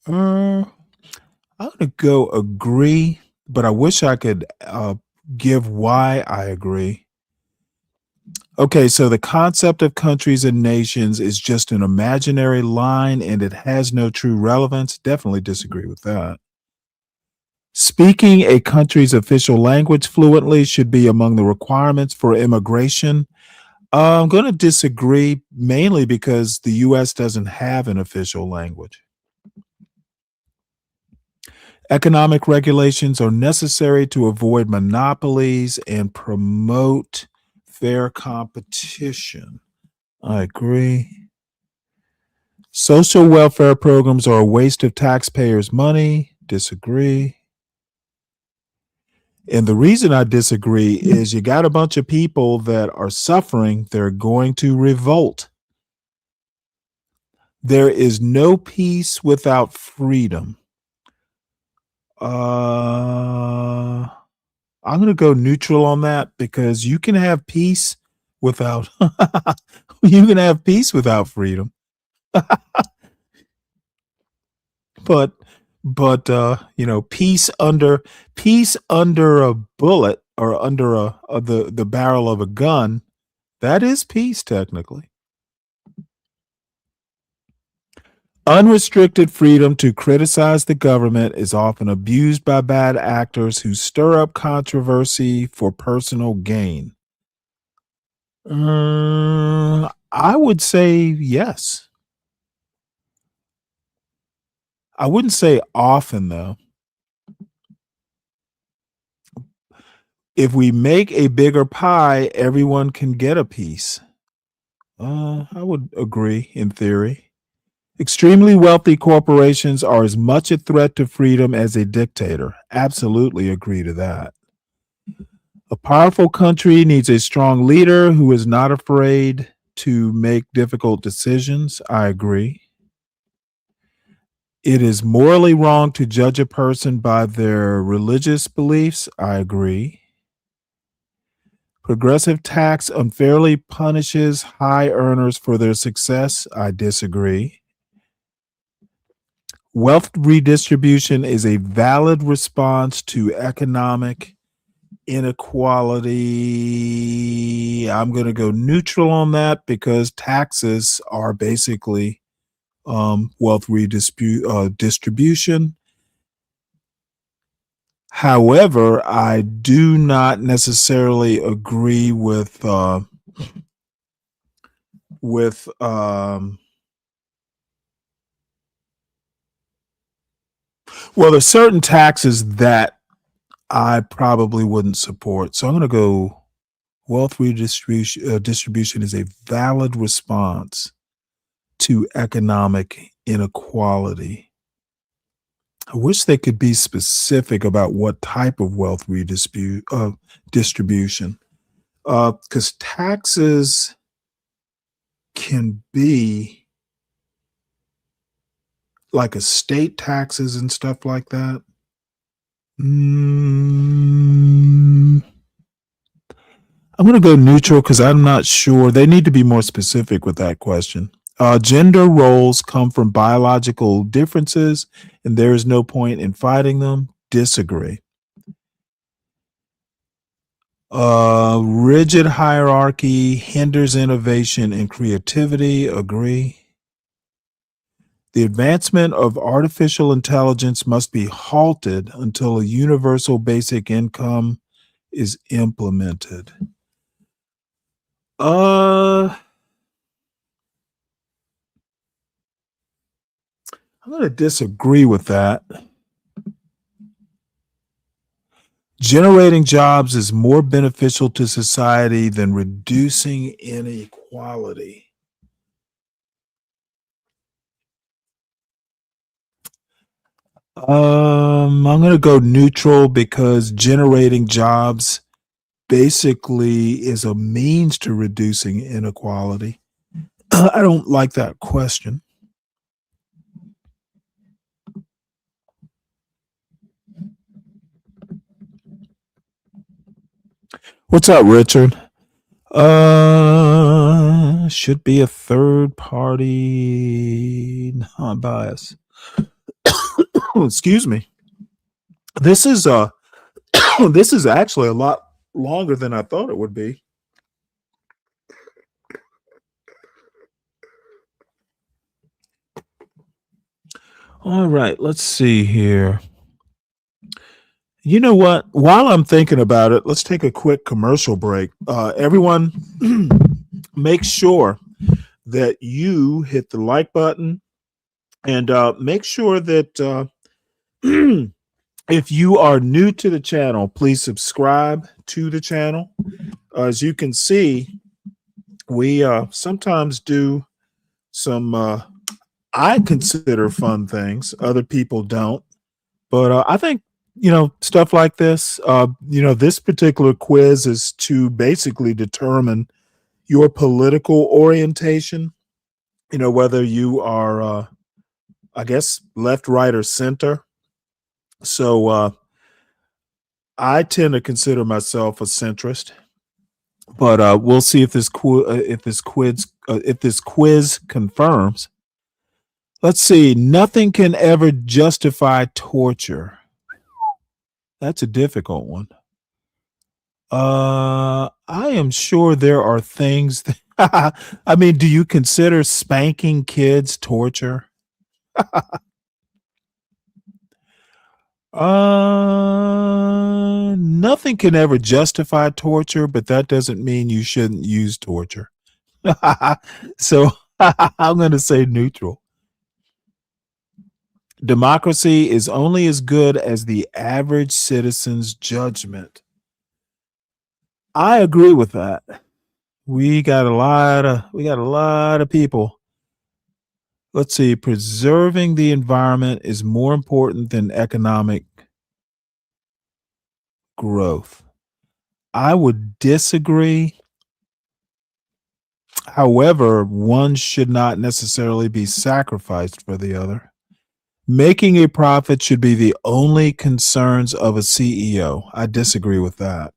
Speaker 3: I'm gonna go agree, but I wish I could give why I agree. Okay, so the concept of countries and nations is just an imaginary line and it has no true relevance. Definitely disagree with that. Speaking a country's official language fluently should be among the requirements for immigration. I'm going to disagree mainly because the U.S. doesn't have an official language. Economic regulations are necessary to avoid monopolies and promote fair competition. I agree. Social welfare programs are a waste of taxpayers' money. Disagree. And the reason I disagree is you got a bunch of people that are suffering. They're going to revolt. There is no peace without freedom. I'm going to go neutral on that because you can have peace without you can have peace without freedom. but peace under a bullet or under the barrel of a gun, that is peace technically. Unrestricted freedom to criticize the government is often abused by bad actors who stir up controversy for personal gain. I would say yes. I wouldn't say often, though. If we make a bigger pie, everyone can get a piece. I would agree in theory. Extremely wealthy corporations are as much a threat to freedom as a dictator. Absolutely agree to that. A powerful country needs a strong leader who is not afraid to make difficult decisions. I agree. It is morally wrong to judge a person by their religious beliefs. I agree. Progressive tax unfairly punishes high earners for their success. I disagree. Wealth redistribution is a valid response to economic inequality. I'm going to go neutral on that because taxes are basically wealth distribution. However, I do not necessarily agree with well, there's certain taxes that I probably wouldn't support. So I'm going to go wealth distribution is a valid response to economic inequality. I wish they could be specific about what type of wealth distribution, because taxes can be like estate taxes and stuff like that. I'm going to go neutral because I'm not sure. They need to be more specific with that question. Gender roles come from biological differences, and there is no point in fighting them. Disagree. Rigid hierarchy hinders innovation and creativity. Agree. The advancement of artificial intelligence must be halted until a universal basic income is implemented. I'm going to disagree with that. Generating jobs is more beneficial to society than reducing inequality. I'm going to go neutral because generating jobs basically is a means to reducing inequality. I don't like that question. What's up, Richard? Should be a third party non-bias. Excuse me. This is this is actually a lot longer than I thought it would be. All right, let's see here. You know what? While I'm thinking about it, let's take a quick commercial break. Everyone, make sure that you hit the like button and make sure that If you are new to the channel, please subscribe to the channel. As you can see, we sometimes do some I consider fun things. Other people don't. But I think, stuff like this, this particular quiz is to basically determine your political orientation, whether you are, I guess, left, right, or center. So I tend to consider myself a centrist, but we'll see if this quiz confirms. Let's see. Nothing can ever justify torture. That's a difficult one. I am sure there are things that, I mean, do you consider spanking kids torture? Nothing can ever justify torture, but that doesn't mean you shouldn't use torture. So I'm going to say neutral. Democracy is only as good as the average citizen's judgment. I agree with that. We got a lot of people. Let's see. Preserving the environment is more important than economic growth. I would disagree. However, one should not necessarily be sacrificed for the other. Making a profit should be the only concerns of a CEO. I disagree with that.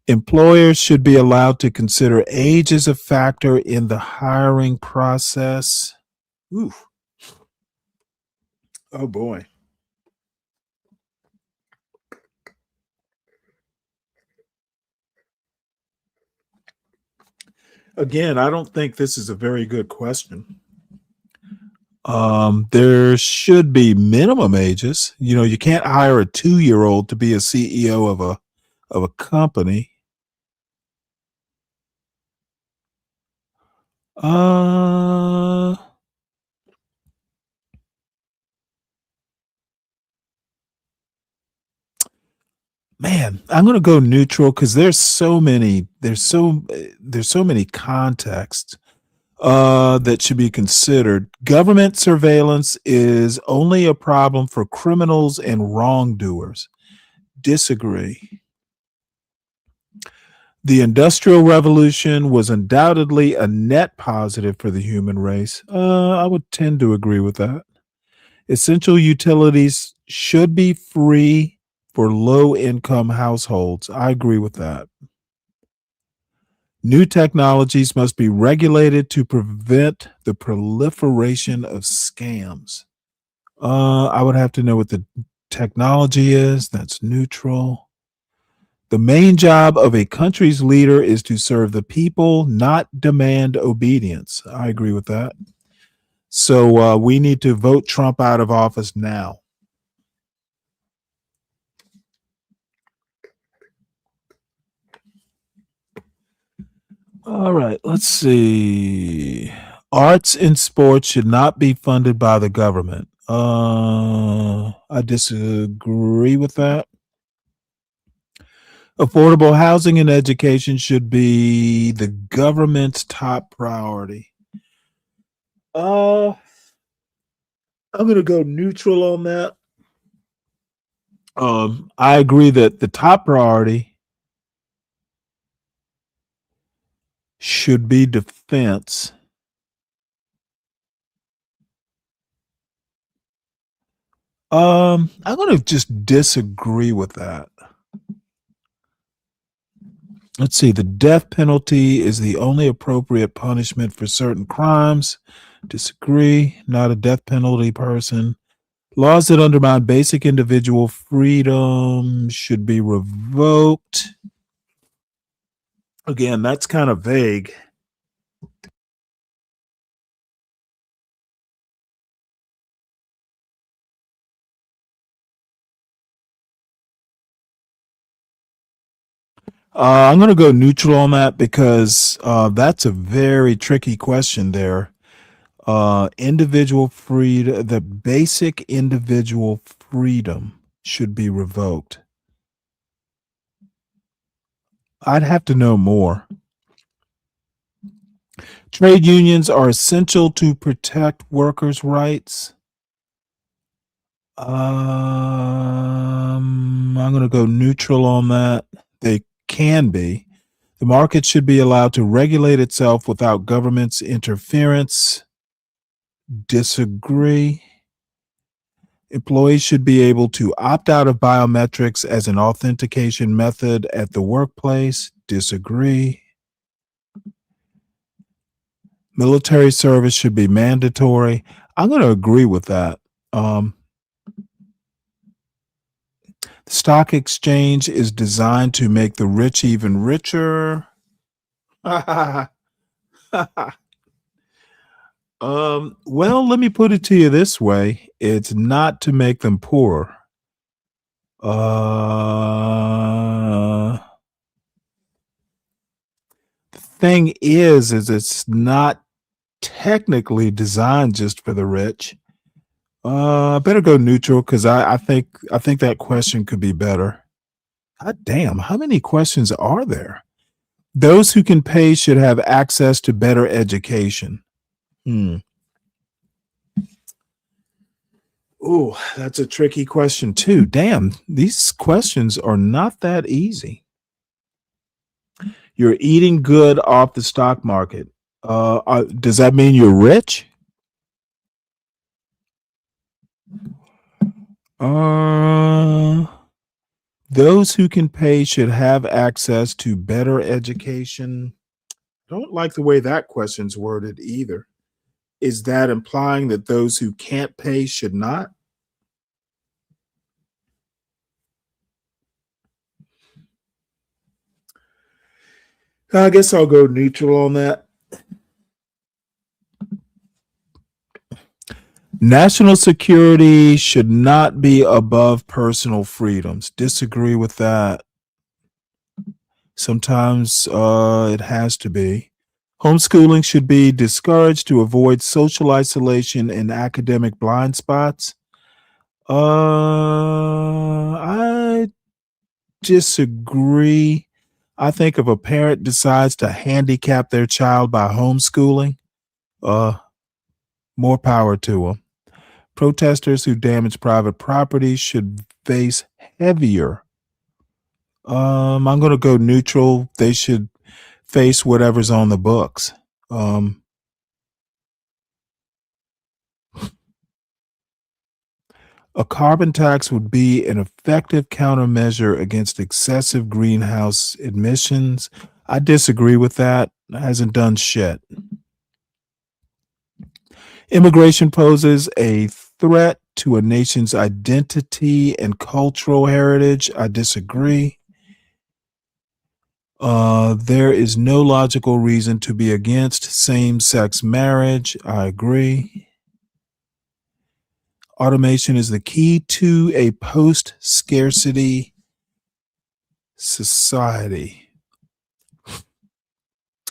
Speaker 3: Employers should be allowed to consider age as a factor in the hiring process. Ooh. Oh boy. Again, I don't think this is a very good question. There should be minimum ages. You can't hire a 2-year-old to be a CEO of a company. Man, I'm going to go neutral because there's so many contexts that should be considered. Government surveillance is only a problem for criminals and wrongdoers. Disagree. The Industrial Revolution was undoubtedly a net positive for the human race. I would tend to agree with that. Essential utilities should be free for low-income households. I agree with that. New technologies must be regulated to prevent the proliferation of scams. I would have to know what the technology is. That's neutral. The main job of a country's leader is to serve the people, not demand obedience. I agree with that. So we need to vote Trump out of office now. All right, let's see. Arts and sports should not be funded by the government. I disagree with that. Affordable housing and education should be the government's top priority. I'm going to go neutral on that. I agree that the top priority should be defense. I'm going to just disagree with that. Let's see. The death penalty is the only appropriate punishment for certain crimes. Disagree. Not a death penalty person. Laws that undermine basic individual freedom should be revoked. Again, that's kind of vague. I'm going to go neutral on that because that's a very tricky question there. Individual freedom, the basic individual freedom. should be revoked. I'd have to know more. Trade unions are essential to protect workers' rights. I'm going to go neutral on that. They can be. The market should be allowed to regulate itself without government's interference. Disagree. Employees should be able to opt out of biometrics as an authentication method at the workplace. Disagree. Military service should be mandatory. I'm going to agree with that. The stock exchange is designed to make the rich even richer. Well, let me put it to you this way. It's not to make them poorer. The thing is it's not technically designed just for the rich. I better go neutral because I think that question could be better. God damn, how many questions are there? Those who can pay should have access to better education. Oh, that's a tricky question too. Damn, these questions are not that easy. You're eating good off the stock market. Does that mean you're rich? Those who can pay should have access to better education. I don't like the way that question's worded either. Is that implying that those who can't pay should not? I guess I'll go neutral on that. National security should not be above personal freedoms. Disagree with that. Sometimes it has to be. Homeschooling should be discouraged to avoid social isolation and academic blind spots. I disagree. I think if a parent decides to handicap their child by homeschooling, more power to them. Protesters who damage private property should face heavier. I'm going to go neutral. They should face whatever's on the books. A carbon tax would be an effective countermeasure against excessive greenhouse emissions. I disagree with that. It hasn't done shit. Immigration poses a threat to a nation's identity and cultural heritage. I disagree. There is no logical reason to be against same-sex marriage. I agree. Automation is the key to a post-scarcity society.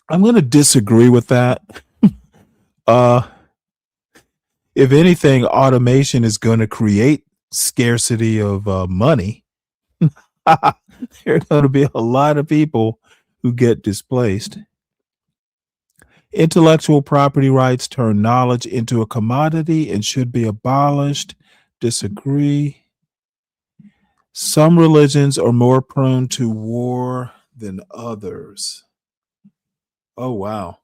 Speaker 3: I'm going to disagree with that. If anything, automation is going to create scarcity of money. There are going to be a lot of people who get displaced. Intellectual property rights turn knowledge into a commodity and should be abolished. Disagree. Some religions are more prone to war than others. Oh, wow.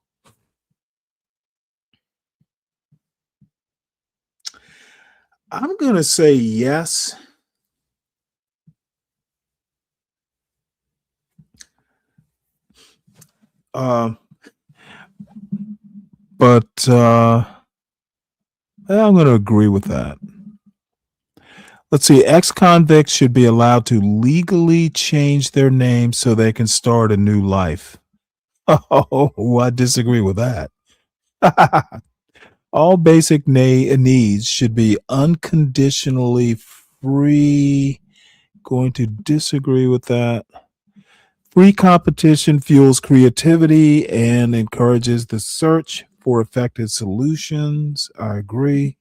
Speaker 3: I'm going to say yes. But I'm going to agree with that. Let's see. Ex-convicts should be allowed to legally change their name so they can start a new life. Oh, I disagree with that. All basic needs should be unconditionally free. Going to disagree with that. Free competition fuels creativity and encourages the search for effective solutions. I agree.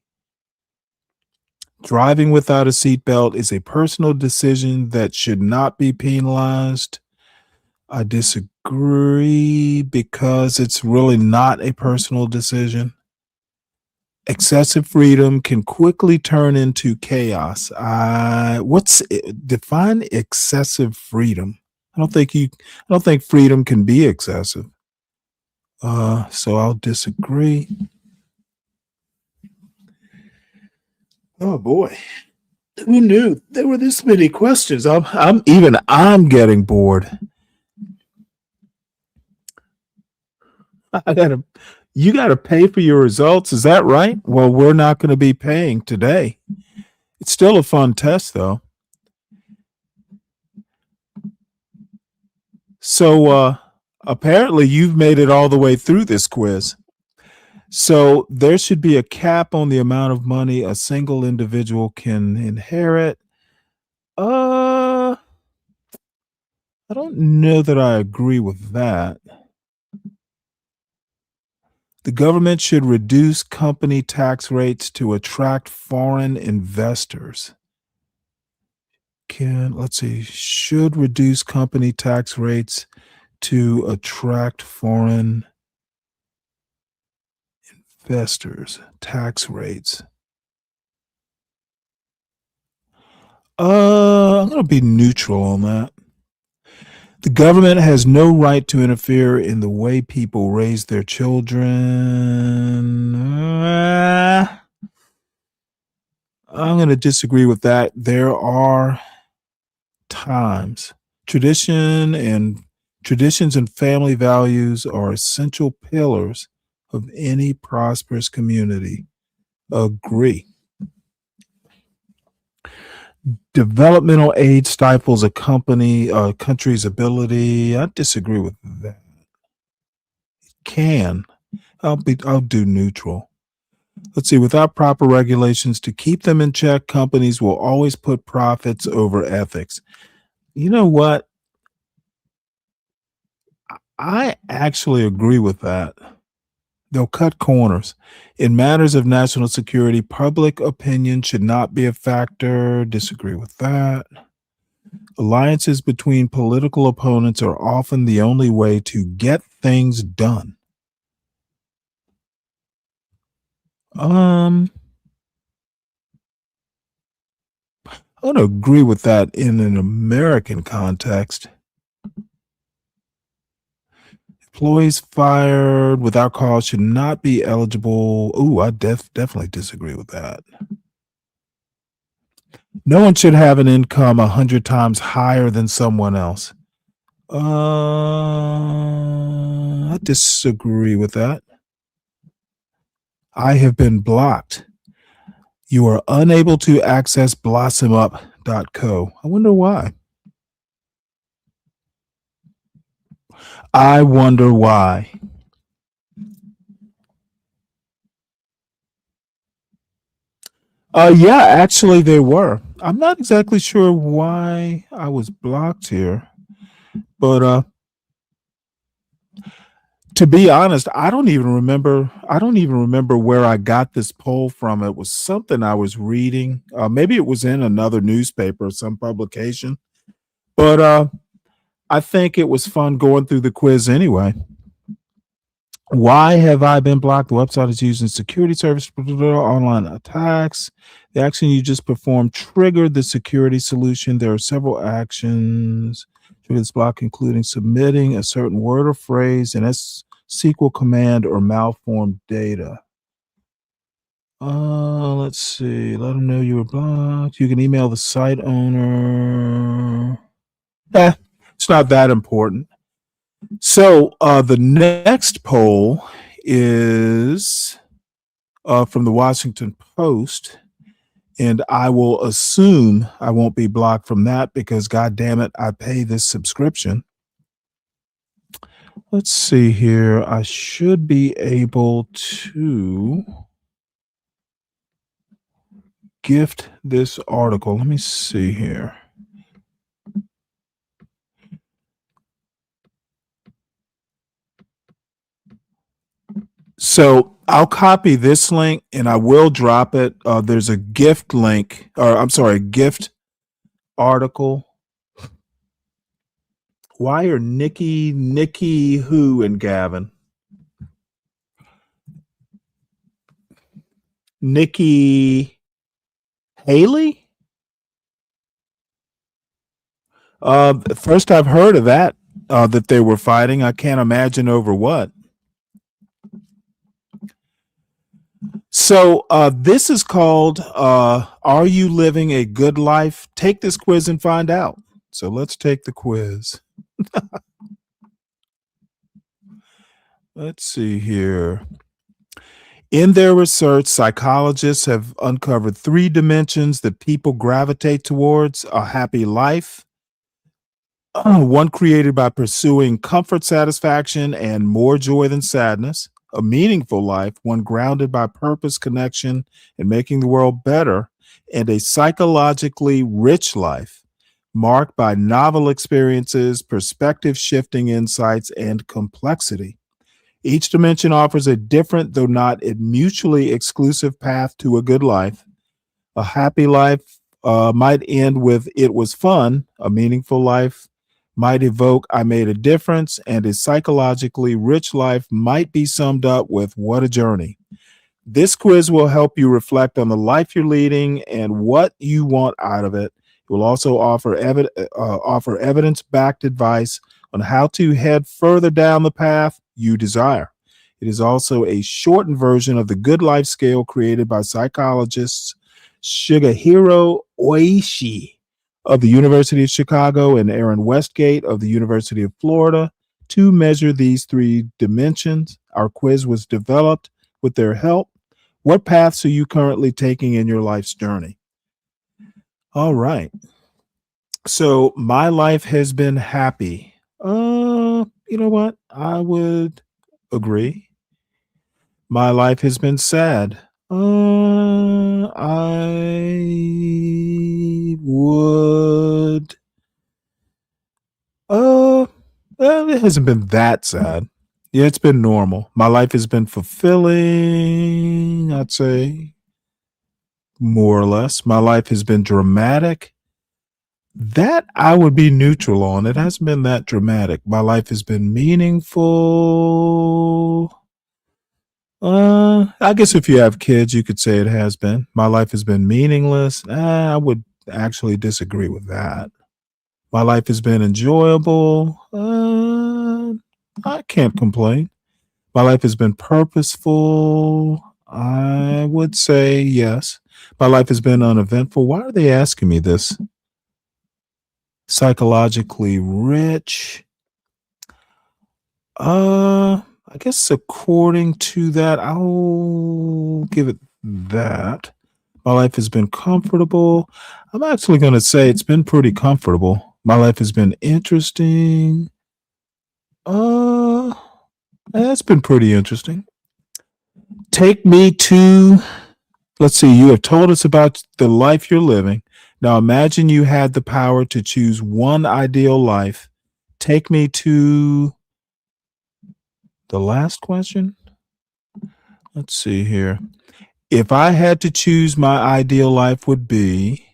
Speaker 3: Driving without a seatbelt is a personal decision that should not be penalized. I disagree because it's really not a personal decision. Excessive freedom can quickly turn into chaos. Define excessive freedom? I don't think freedom can be excessive. So I'll disagree. Oh boy. Who knew there were this many questions? I'm getting bored. You gotta pay for your results. Is that right? Well, we're not going to be paying today. It's still a fun test, though. So apparently you've made it all the way through this quiz. So there should be a cap on the amount of money a single individual can inherit. I don't know that I agree with that. The government should reduce company tax rates to attract foreign investors. Should reduce company tax rates to attract foreign investors. Tax rates. I'm going to be neutral on that. The government has no right to interfere in the way people raise their children. I'm going to disagree with that. There are times. Traditions and family values are essential pillars of any prosperous community. Agree. Developmental aid stifles a country's ability. I disagree with that. I'll do neutral. Let's see. Without proper regulations to keep them in check, companies will always put profits over ethics. You know what? I actually agree with that. They'll cut corners. In matters of national security, public opinion should not be a factor. Disagree with that. Alliances between political opponents are often the only way to get things done. I'm going to agree with that in an American context. Employees fired without cause should not be eligible. Ooh, I definitely disagree with that. No one should have an income 100 times higher than someone else. I disagree with that. I have been blocked. You are unable to access blossomup.co. I wonder why. I wonder why. Yeah, actually they were. I'm not exactly sure why I was blocked here, but to be honest, I don't even remember where I got this poll from. It was something I was reading. Maybe it was in another newspaper or some publication. But I think it was fun going through the quiz anyway. Why have I been blocked? The website is using security service, online attacks. The action you just performed triggered the security solution. There are several actions trigger this block, including submitting a certain word or phrase in SQL command or malformed data. Let's see. Let them know you were blocked. You can email the site owner. It's not that important. So the next poll is from the Washington Post, and I will assume I won't be blocked from that because, God damn it, I pay this subscription. Let's see here. I should be able to gift this article. Let me see here. So I'll copy this link and I will drop it. There's a gift link, or I'm sorry, a gift article. Why are Nikki who and Gavin? Nikki Haley? First I've heard of that, that they were fighting. I can't imagine over what. So this is called Are You Living a Good Life? Take this quiz and find out. So let's take the quiz. Let's see here. In their research, psychologists have uncovered 3 dimensions that people gravitate towards: a happy life, one created by pursuing comfort, satisfaction, and more joy than sadness; a meaningful life, one grounded by purpose, connection, and making the world better; and a psychologically rich life, marked by novel experiences, perspective shifting insights, and complexity. Each dimension offers a different, though not a mutually exclusive path to a good life. A happy life might end with "it was fun." A meaningful life might evoke "I made a difference." And a psychologically rich life might be summed up with "what a journey." This quiz will help you reflect on the life you're leading and what you want out of it. It will also offer evidence-backed advice on how to head further down the path you desire. It is also a shortened version of the Good Life Scale created by psychologists Shigehiro Oishi of the University of Chicago and Aaron Westgate of the University of Florida to measure these 3 dimensions. Our quiz was developed with their help. What paths are you currently taking in your life's journey? All right. So my life has been happy. You know what? I would agree. My life has been sad. I would. Well, it hasn't been that sad. Yeah, it's been normal. My life has been fulfilling, I'd say, more or less. My life has been dramatic. That I would be neutral on. It hasn't been that dramatic. My life has been meaningful. I guess if you have kids, you could say it has been. My life has been meaningless. I would actually disagree with that. My life has been enjoyable. I can't complain. My life has been purposeful. I would say yes. My life has been uneventful. Why are they asking me this? Psychologically rich. I guess according to that, I'll give it that. My life has been comfortable. I'm actually going to say it's been pretty comfortable. My life has been interesting. That's been pretty interesting. Take me to, let's see, you have told us about the life you're living. Now imagine you had the power to choose one ideal life. Take me to the last question. Let's see here. If I had to choose, my ideal life would be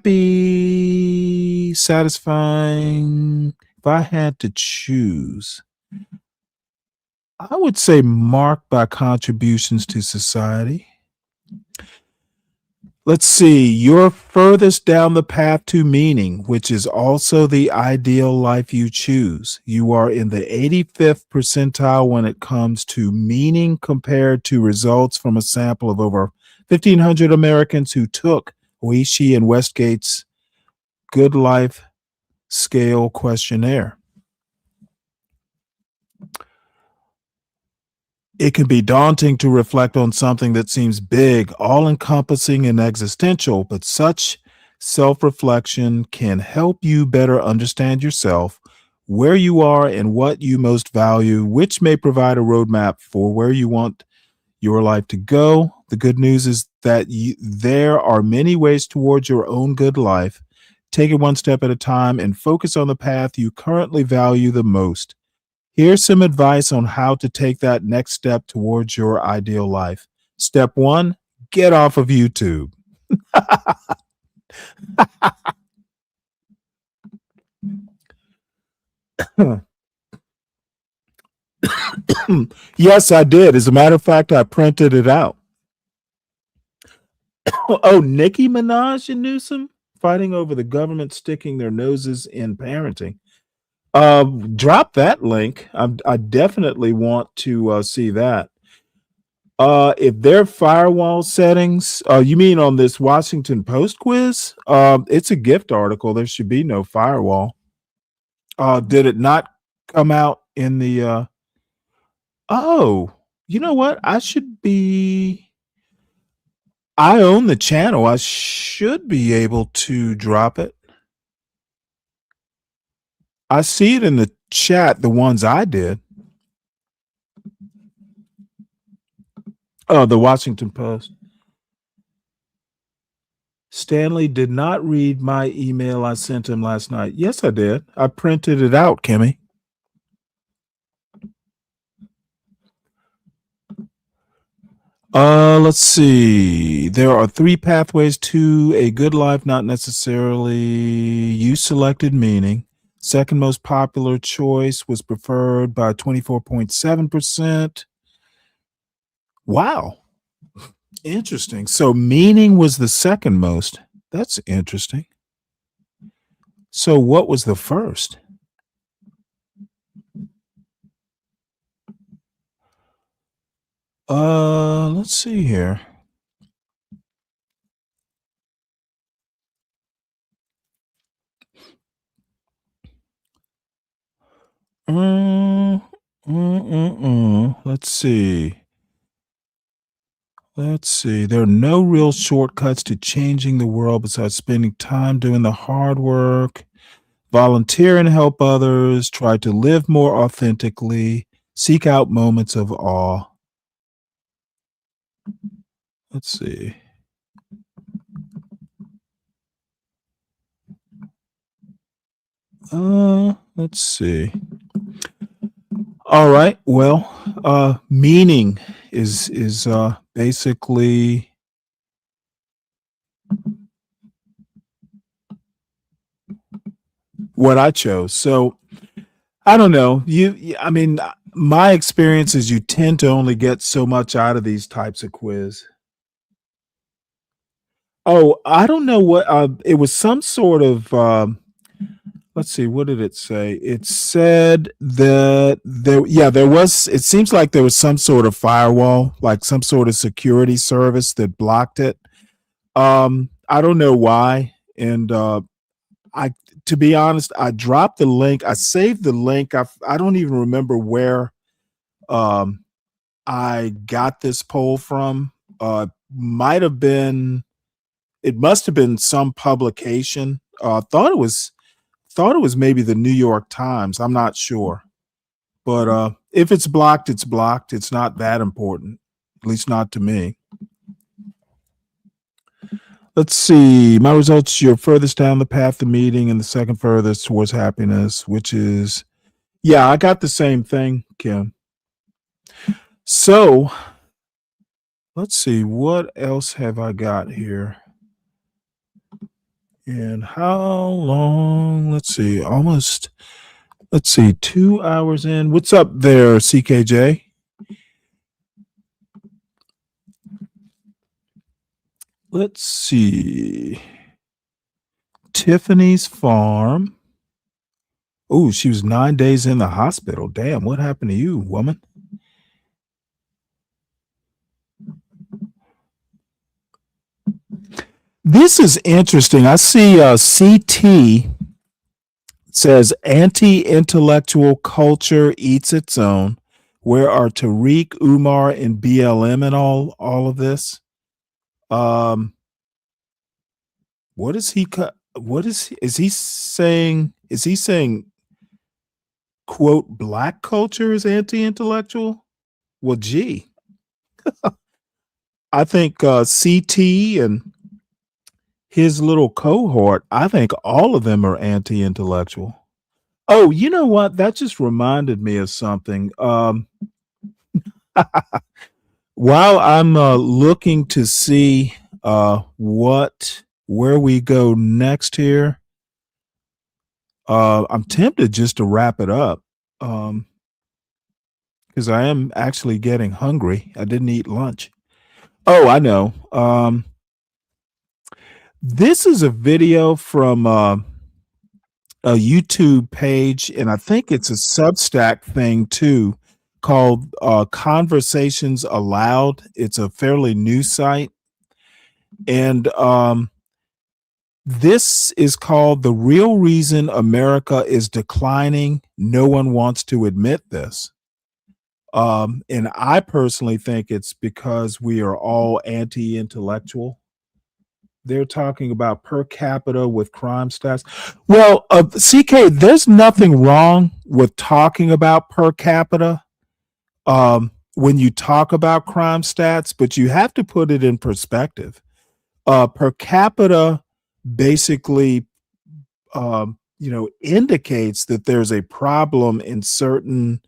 Speaker 3: happy, satisfying. If I had to choose, I would say marked by contributions to society. Let's see, you're furthest down the path to meaning, which is also the ideal life you choose. You are in the 85th percentile when it comes to meaning compared to results from a sample of over 1,500 Americans who took Oishi and Westgate's Good Life Scale questionnaire. It can be daunting to reflect on something that seems big, all-encompassing, and existential, but such self-reflection can help you better understand yourself, where you are, and what you most value, which may provide a roadmap for where you want your life to go. The good news is that there are many ways towards your own good life. Take it one step at a time and focus on the path you currently value the most. Here's some advice on how to take that next step towards your ideal life. Step 1, get off of YouTube. Yes, I did. As a matter of fact, I printed it out. Oh, Nicki Minaj and Newsom fighting over the government sticking their noses in parenting. Drop that link. I definitely want to see that. If their firewall settings, you mean on this Washington Post quiz? It's a gift article. There should be no firewall. Did it not come out in the? Oh, you know what? I own the channel. I should be able to drop it. I see it in the chat, the ones I did. Oh, the Washington Post. Stanley did not read my email I sent him last night. Yes, I did. I printed it out, Kimmy. Let's see. There are 3 pathways to a good life, not necessarily you selected meaning. Second most popular choice was preferred by 24.7%. Wow. Interesting. So meaning was the second most. That's interesting. So what was the first? Let's see here. Let's see. Let's see. There are no real shortcuts to changing the world besides spending time doing the hard work, volunteer and help others, try to live more authentically, seek out moments of awe. Let's see. Let's see. All right. Well, meaning is basically what I chose. So I don't know. I mean, my experience is you tend to only get so much out of these types of quiz. Oh, I don't know what it was. Some sort of let's see, what did it say? It said that there was, it seems like there was some sort of firewall, like some sort of security service that blocked it. I don't know why. And to be honest, I dropped the link. I saved the link. I don't even remember where I got this poll from. It must have been some publication. Thought it was maybe the New York Times. I'm not sure. But if it's blocked, it's blocked. It's not that important, at least not to me. Let's see. My results, you're furthest down the path to meeting and the second furthest towards happiness, which is, yeah, I got the same thing, Kim. So let's see. What else have I got here? And how long? Let's see. Almost, 2 hours in. What's up there, CKJ? Let's see. Tiffany's farm. Oh, she was 9 days in the hospital. Damn, what happened to you, woman? This is interesting. I see CT says anti-intellectual culture eats its own. Where are Tariq, Umar, and BLM and all of this? What is he? Is he saying? Is he saying, quote, black culture is anti-intellectual? Well, gee, I think CT and his little cohort, I think all of them are anti-intellectual. Oh, you know what? That just reminded me of something. While I'm looking to see where we go next here, I'm tempted just to wrap it up because I am actually getting hungry. I didn't eat lunch. Oh, I know. This is a video from a YouTube page, and I think it's a Substack thing too, called Conversations Aloud. It's a fairly new site. And this is called The Real Reason America is Declining. No one wants to admit this. And I personally think it's because we are all anti-intellectual. They're talking about per capita with crime stats. Well, CK, there's nothing wrong with talking about per capita when you talk about crime stats, but you have to put it in perspective. Per capita basically, indicates that there's a problem in certain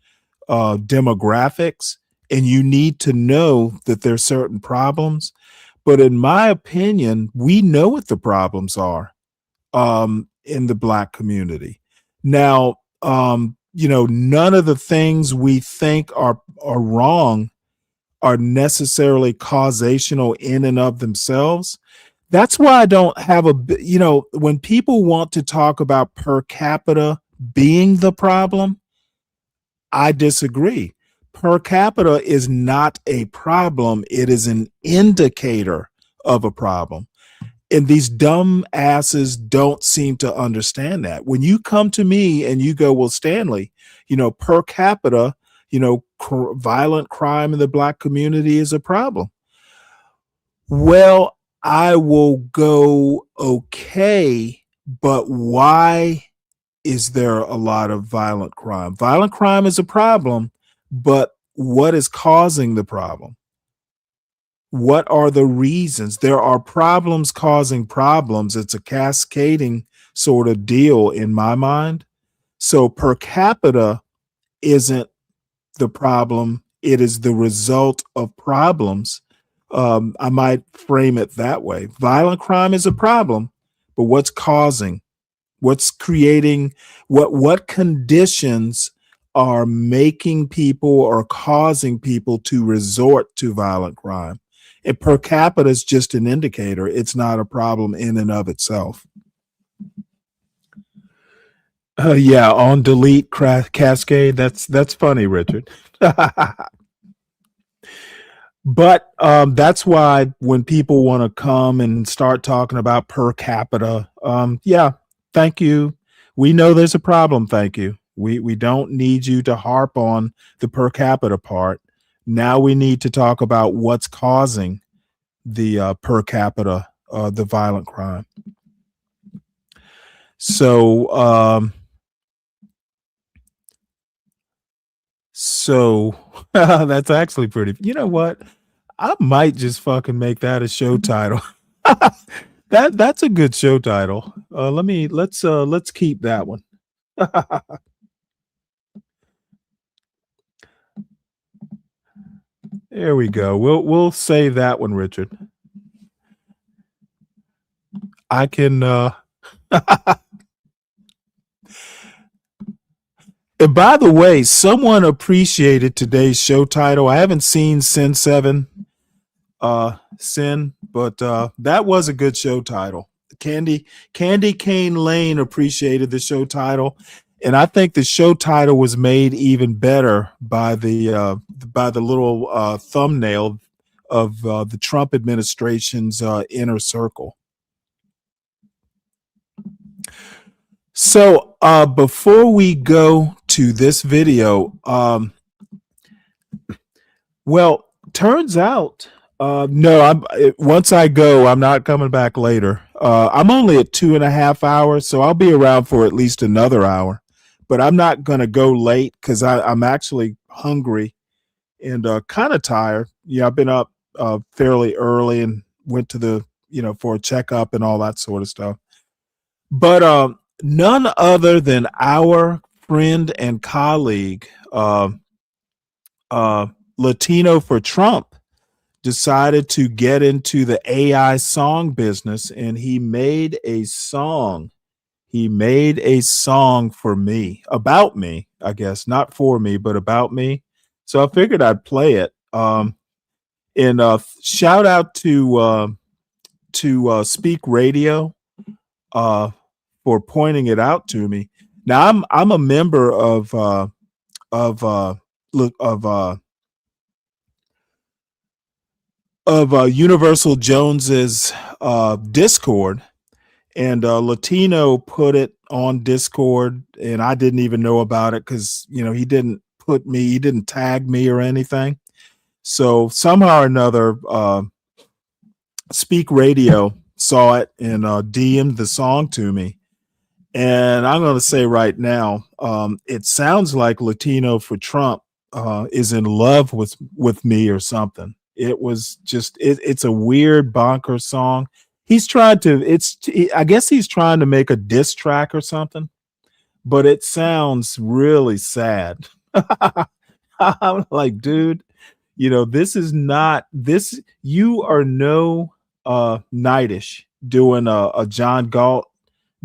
Speaker 3: demographics, and you need to know that there's certain problems. But in my opinion, we know what the problems are in the Black community. Now, none of the things we think are wrong are necessarily causational in and of themselves. That's why I don't have when people want to talk about per capita being the problem, I disagree. Per capita is not a problem. It is an indicator of a problem. And these dumb asses don't seem to understand that. When you come to me and you go, well, Stanley, per capita, violent crime in the Black community is a problem. Well, I will go, okay, but why is there a lot of violent crime? Violent crime is a problem, but what is causing the problem? What are the reasons? There are problems causing problems. It's a cascading sort of deal in my mind. So per capita isn't the problem. It is the result of problems. I might frame it that way. Violent crime is a problem, but what's causing? What's creating? What conditions are making people or causing people to resort to violent crime? And per capita is just an indicator. It's not a problem in and of itself. Yeah, on delete cascade. That's funny, Richard. But that's why when people want to come and start talking about per capita, yeah, thank you. We know there's a problem. Thank you. We don't need you to harp on the per capita part. Now we need to talk about what's causing the per capita, the violent crime. So that's actually pretty. You know what? I might just fucking make that a show title. That's a good show title. Let's keep that one. There we go. We'll save that one, Richard. I can And by the way, someone appreciated today's show title. I haven't seen Sin7Cyn, but that was a good show title. Candy Cane Lane appreciated the show title, and I think the show title was made even better by the little thumbnail of the Trump administration's inner circle. So before we go to this video, well, turns out, no, once I go, I'm not coming back later. I'm only at 2.5 hours, so I'll be around for at least another hour. But I'm not going to go late because I'm actually hungry and kind of tired. Yeah, I've been up fairly early and went to the, for a checkup and all that sort of stuff. But none other than our friend and colleague, Latino for Trump, decided to get into the AI song business, and he made a song. He made a song for me, about me, I guess, not for me, but about me. So I figured I'd play it. And shout out to Speak Radio for pointing it out to me. Now I'm a member of Universal Jones's Discord, and Latino put it on Discord, and I didn't even know about it because he didn't tag me or anything. So somehow or another, Speak Radio saw it and DM'd the song to me. And I'm going to say right now, it sounds like Latino for Trump is in love with me or something. It was just, it's a weird bonker song. I guess he's trying to make a diss track or something, but it sounds really sad. I'm like, dude, this is not this. You are no Nightish doing a John Galt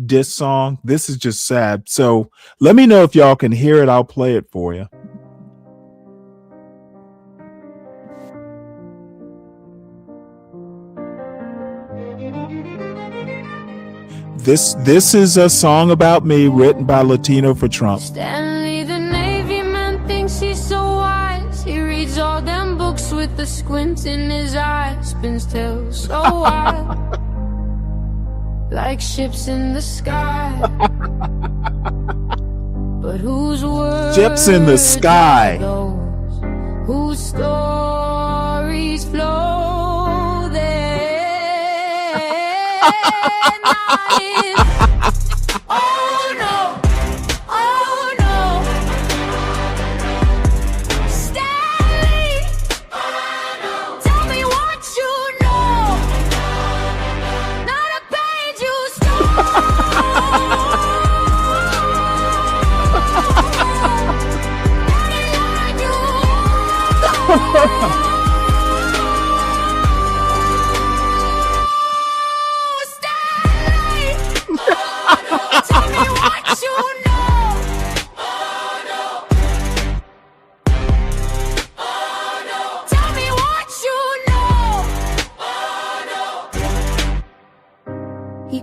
Speaker 3: diss song. This is just sad. So let me know if y'all can hear it. I'll play it for you. This is a song about me written by Latino for Trump.
Speaker 11: Stanley, the Navy man, thinks he's so wise. He reads all them books with the squint in his eye. Spins tales so wild, like ships in the sky. But whose words
Speaker 3: ships in the sky?
Speaker 11: Whose stories flow there? Oh no, oh no, Stanley, oh no. Tell me what you know, not a page you stole.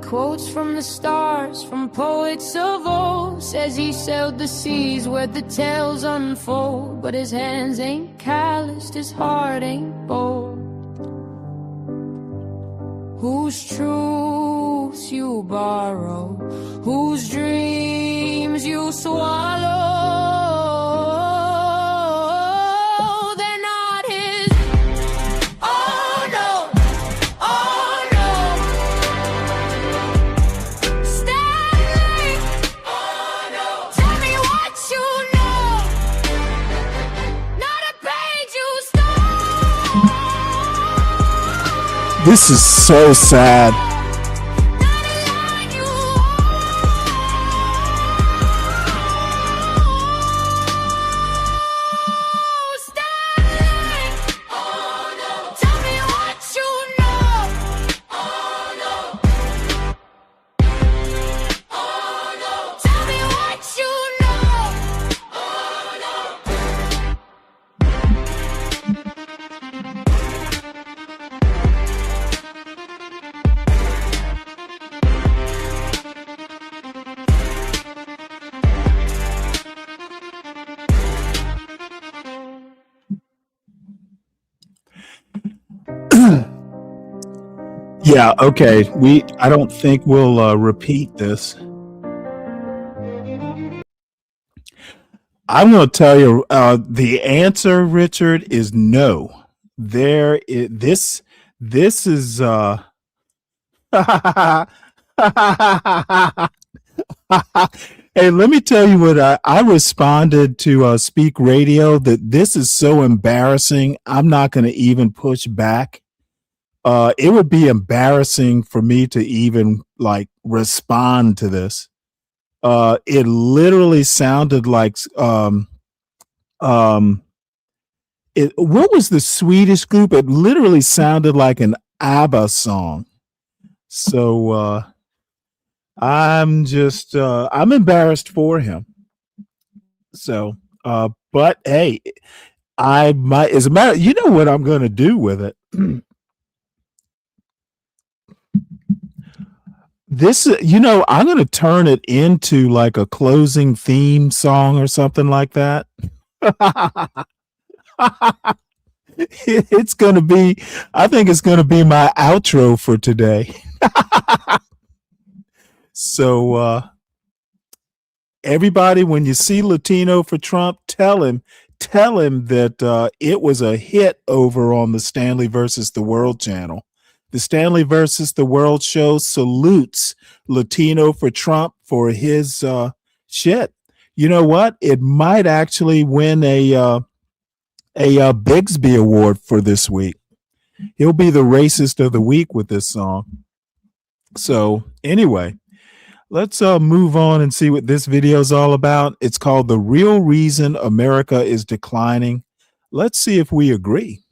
Speaker 11: Quotes from the stars, from poets of old. Says he sailed the seas where the tales unfold. But his hands ain't calloused, his heart ain't bold. Whose truths you borrow, whose dreams you swallow. They're not his. Oh no, oh no.
Speaker 3: This is so sad. Yeah, okay. I don't think we'll repeat this. I'm going to tell you the answer, Richard, is no. This is Hey, let me tell you what I responded to Speak Radio, that this is so embarrassing. I'm not going to even push back. It would be embarrassing for me to even respond to this. It literally sounded like what was the Swedish group? It literally sounded like an ABBA song. So I'm embarrassed for him. So but hey, I might, as a matter, you know what I'm going to do with it. This, I'm going to turn it into like a closing theme song or something like that. It's going to be, I think it's going to be my outro for today. So, everybody, when you see Latino for Trump, tell him that it was a hit over on the Stanley versus the World channel. The Stanley versus the World show salutes Latino for Trump for his shit. You know what? It might actually win a Bigsby Award for this week. He'll be the racist of the week with this song. So anyway, let's move on and see what this video is all about. It's called "The Real Reason America is Declining." Let's see if we agree.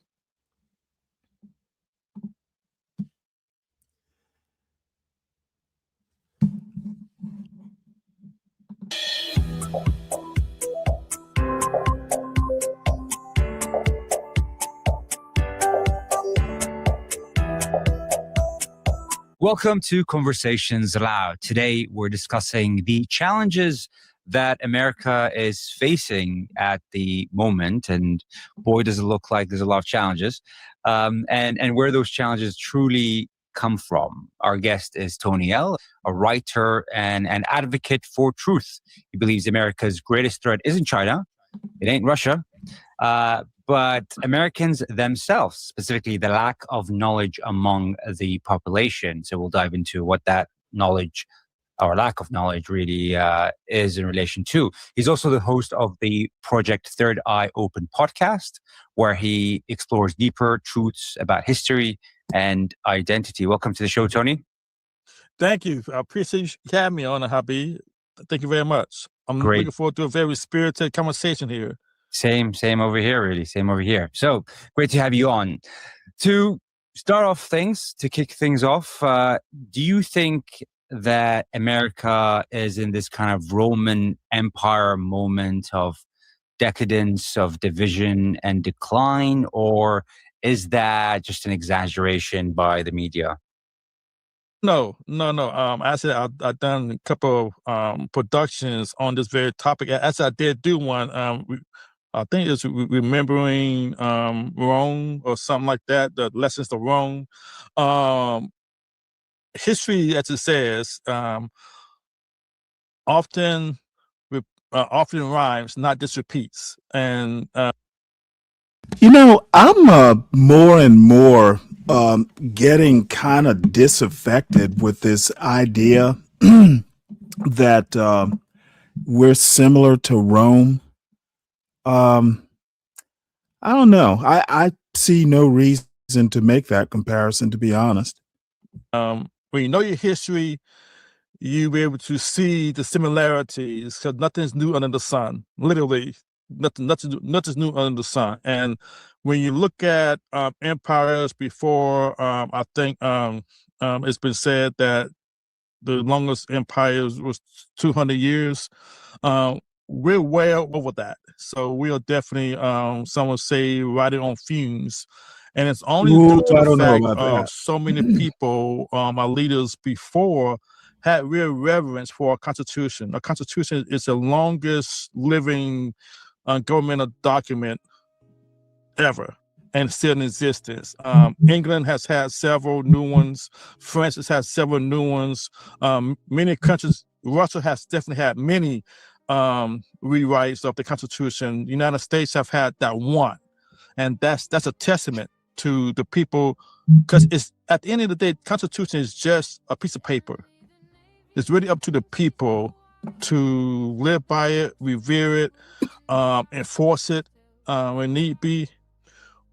Speaker 12: Welcome to Conversations Aloud. Today, we're discussing the challenges that America is facing at the moment. And boy, does it look like there's a lot of challenges. And where those challenges truly come from. Our guest is Tony L., a writer and an advocate for truth. He believes America's greatest threat isn't China. It ain't Russia. But Americans themselves, specifically the lack of knowledge among the population. So we'll dive into what that knowledge or lack of knowledge really is in relation to. He's also the host of the Project Third Eye Open podcast, where he explores deeper truths about history and identity. Welcome to the show, Tony.
Speaker 13: Thank you. I appreciate you having me on, Habib. Thank you very much. I'm looking forward to a very spirited conversation here.
Speaker 12: Same over here, really. Same over here. So great to have you on. To start off things, to kick things off, do you think that America is in this kind of Roman Empire moment of decadence, of division and decline, or is that just an exaggeration by the media?
Speaker 13: No. Actually, I've done a couple of productions on this very topic. Actually, I did do one. I think it's remembering Rome or something like that. The lessons of Rome. History, as it says, often rhymes, not just repeats. And
Speaker 3: I'm more and more getting kind of disaffected with this idea that we're similar to Rome. I don't know. I see no reason to make that comparison, to be honest.
Speaker 13: When you know your history, you'll be able to see the similarities, because nothing's new under the sun. Literally, nothing's new under the sun. And when you look at empires before, I think it's been said that the longest empire was 200 years. We're well over that. So we are definitely, some would say, riding on fumes. And it's only due to the fact of so many people, our leaders before, had real reverence for our Constitution. Our Constitution is the longest living governmental document ever, and still in existence. England has had several new ones. France has had several new ones. Many countries, Russia has definitely had many rewrites of the Constitution. The United States have had that one. And that's a testament to the people, because it's at the end of the day, Constitution is just a piece of paper. It's really up to the people to live by it, revere it, enforce it when need be.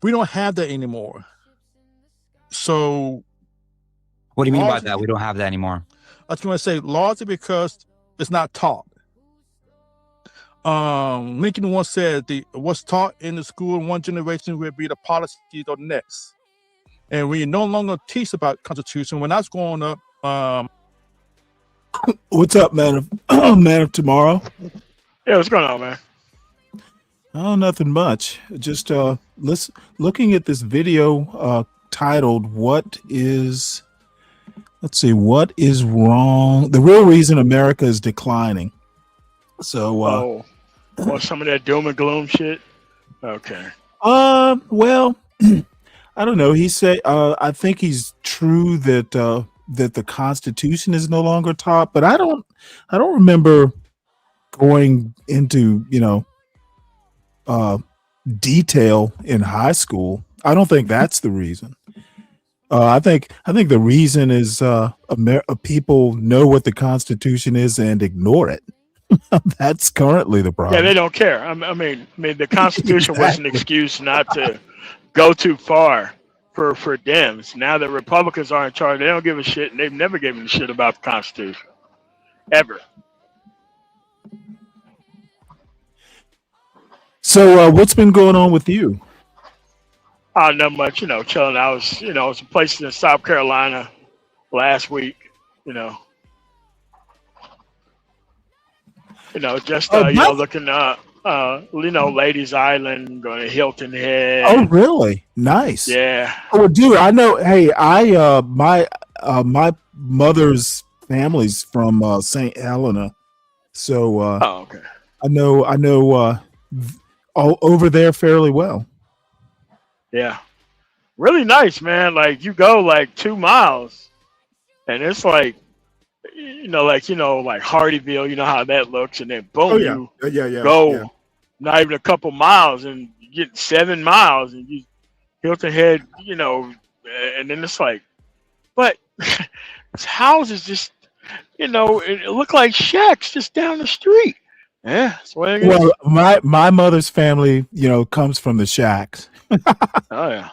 Speaker 13: We don't have that anymore. So
Speaker 12: what do you mean by that? We don't have that anymore.
Speaker 13: I was going to say largely because it's not taught. Lincoln once said, what's taught in the school in one generation will be the policies of the next. And we no longer teach about Constitution. When I was growing up,
Speaker 3: What's up, man? Man of tomorrow.
Speaker 14: Yeah, what's going on, man?
Speaker 3: Oh, nothing much. Just looking at this video titled "What is?" Let's see, what is wrong? The real reason America is declining. So,
Speaker 14: well, some of that doom and gloom shit. Okay.
Speaker 3: Well, I don't know. He said, I think he's true that that the Constitution is no longer taught, but I don't remember going into detail in high school. I don't think that's the reason. I think the reason is people know what the Constitution is and ignore it. That's currently the problem.
Speaker 14: Yeah, they don't care. I mean, the Constitution was an excuse not to go too far for Dems. Now that Republicans are in charge, they don't give a shit, and they've never given a shit about the Constitution, ever.
Speaker 3: So, what's been going on with you?
Speaker 14: Not much, chilling. I was, some places in South Carolina last week, just looking Ladies Island, going to Hilton Head.
Speaker 3: Oh, really? Nice.
Speaker 14: Yeah.
Speaker 3: Oh, dude, I know. Hey, my mother's family's from St. Helena, so
Speaker 14: okay.
Speaker 3: I know all over there fairly well.
Speaker 14: Yeah, really nice, man. Like you go like 2 miles, and it's like, like Hardyville. You know how that looks, and then boom, you go not even a couple miles, and you get 7 miles, and you Hilton Head, and then it's like, but this house is just, it looked like shacks just down the street. Yeah, that's what it is.
Speaker 3: Well, my mother's family, comes from the shacks.
Speaker 14: Oh yeah.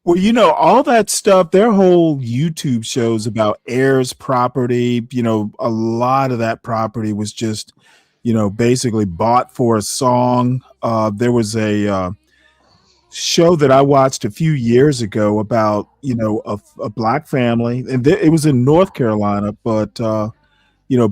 Speaker 3: Well, all that stuff, their whole YouTube shows about heirs property, a lot of that property was just, basically bought for a song. There was a show that I watched a few years ago about, a black family, and it was in North Carolina, but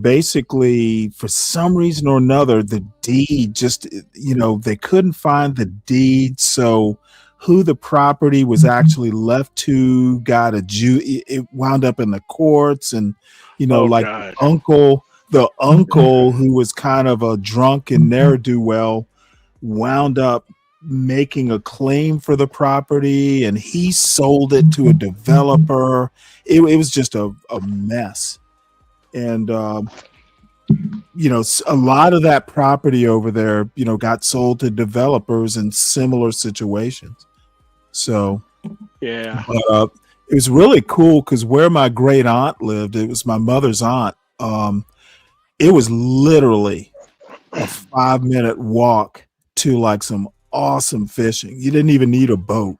Speaker 3: basically for some reason or another, the deed just, they couldn't find the deed. So who the property was actually left to got it wound up in the courts, and,
Speaker 14: God.
Speaker 3: the uncle who was kind of a drunk and ne'er-do-well wound up making a claim for the property, and he sold it to a developer. It was just a mess. And a lot of that property over there, got sold to developers in similar situations. So
Speaker 14: yeah,
Speaker 3: but, it was really cool because where my great aunt lived, it was my mother's aunt. It was literally a 5-minute walk to like some awesome fishing. You didn't even need a boat.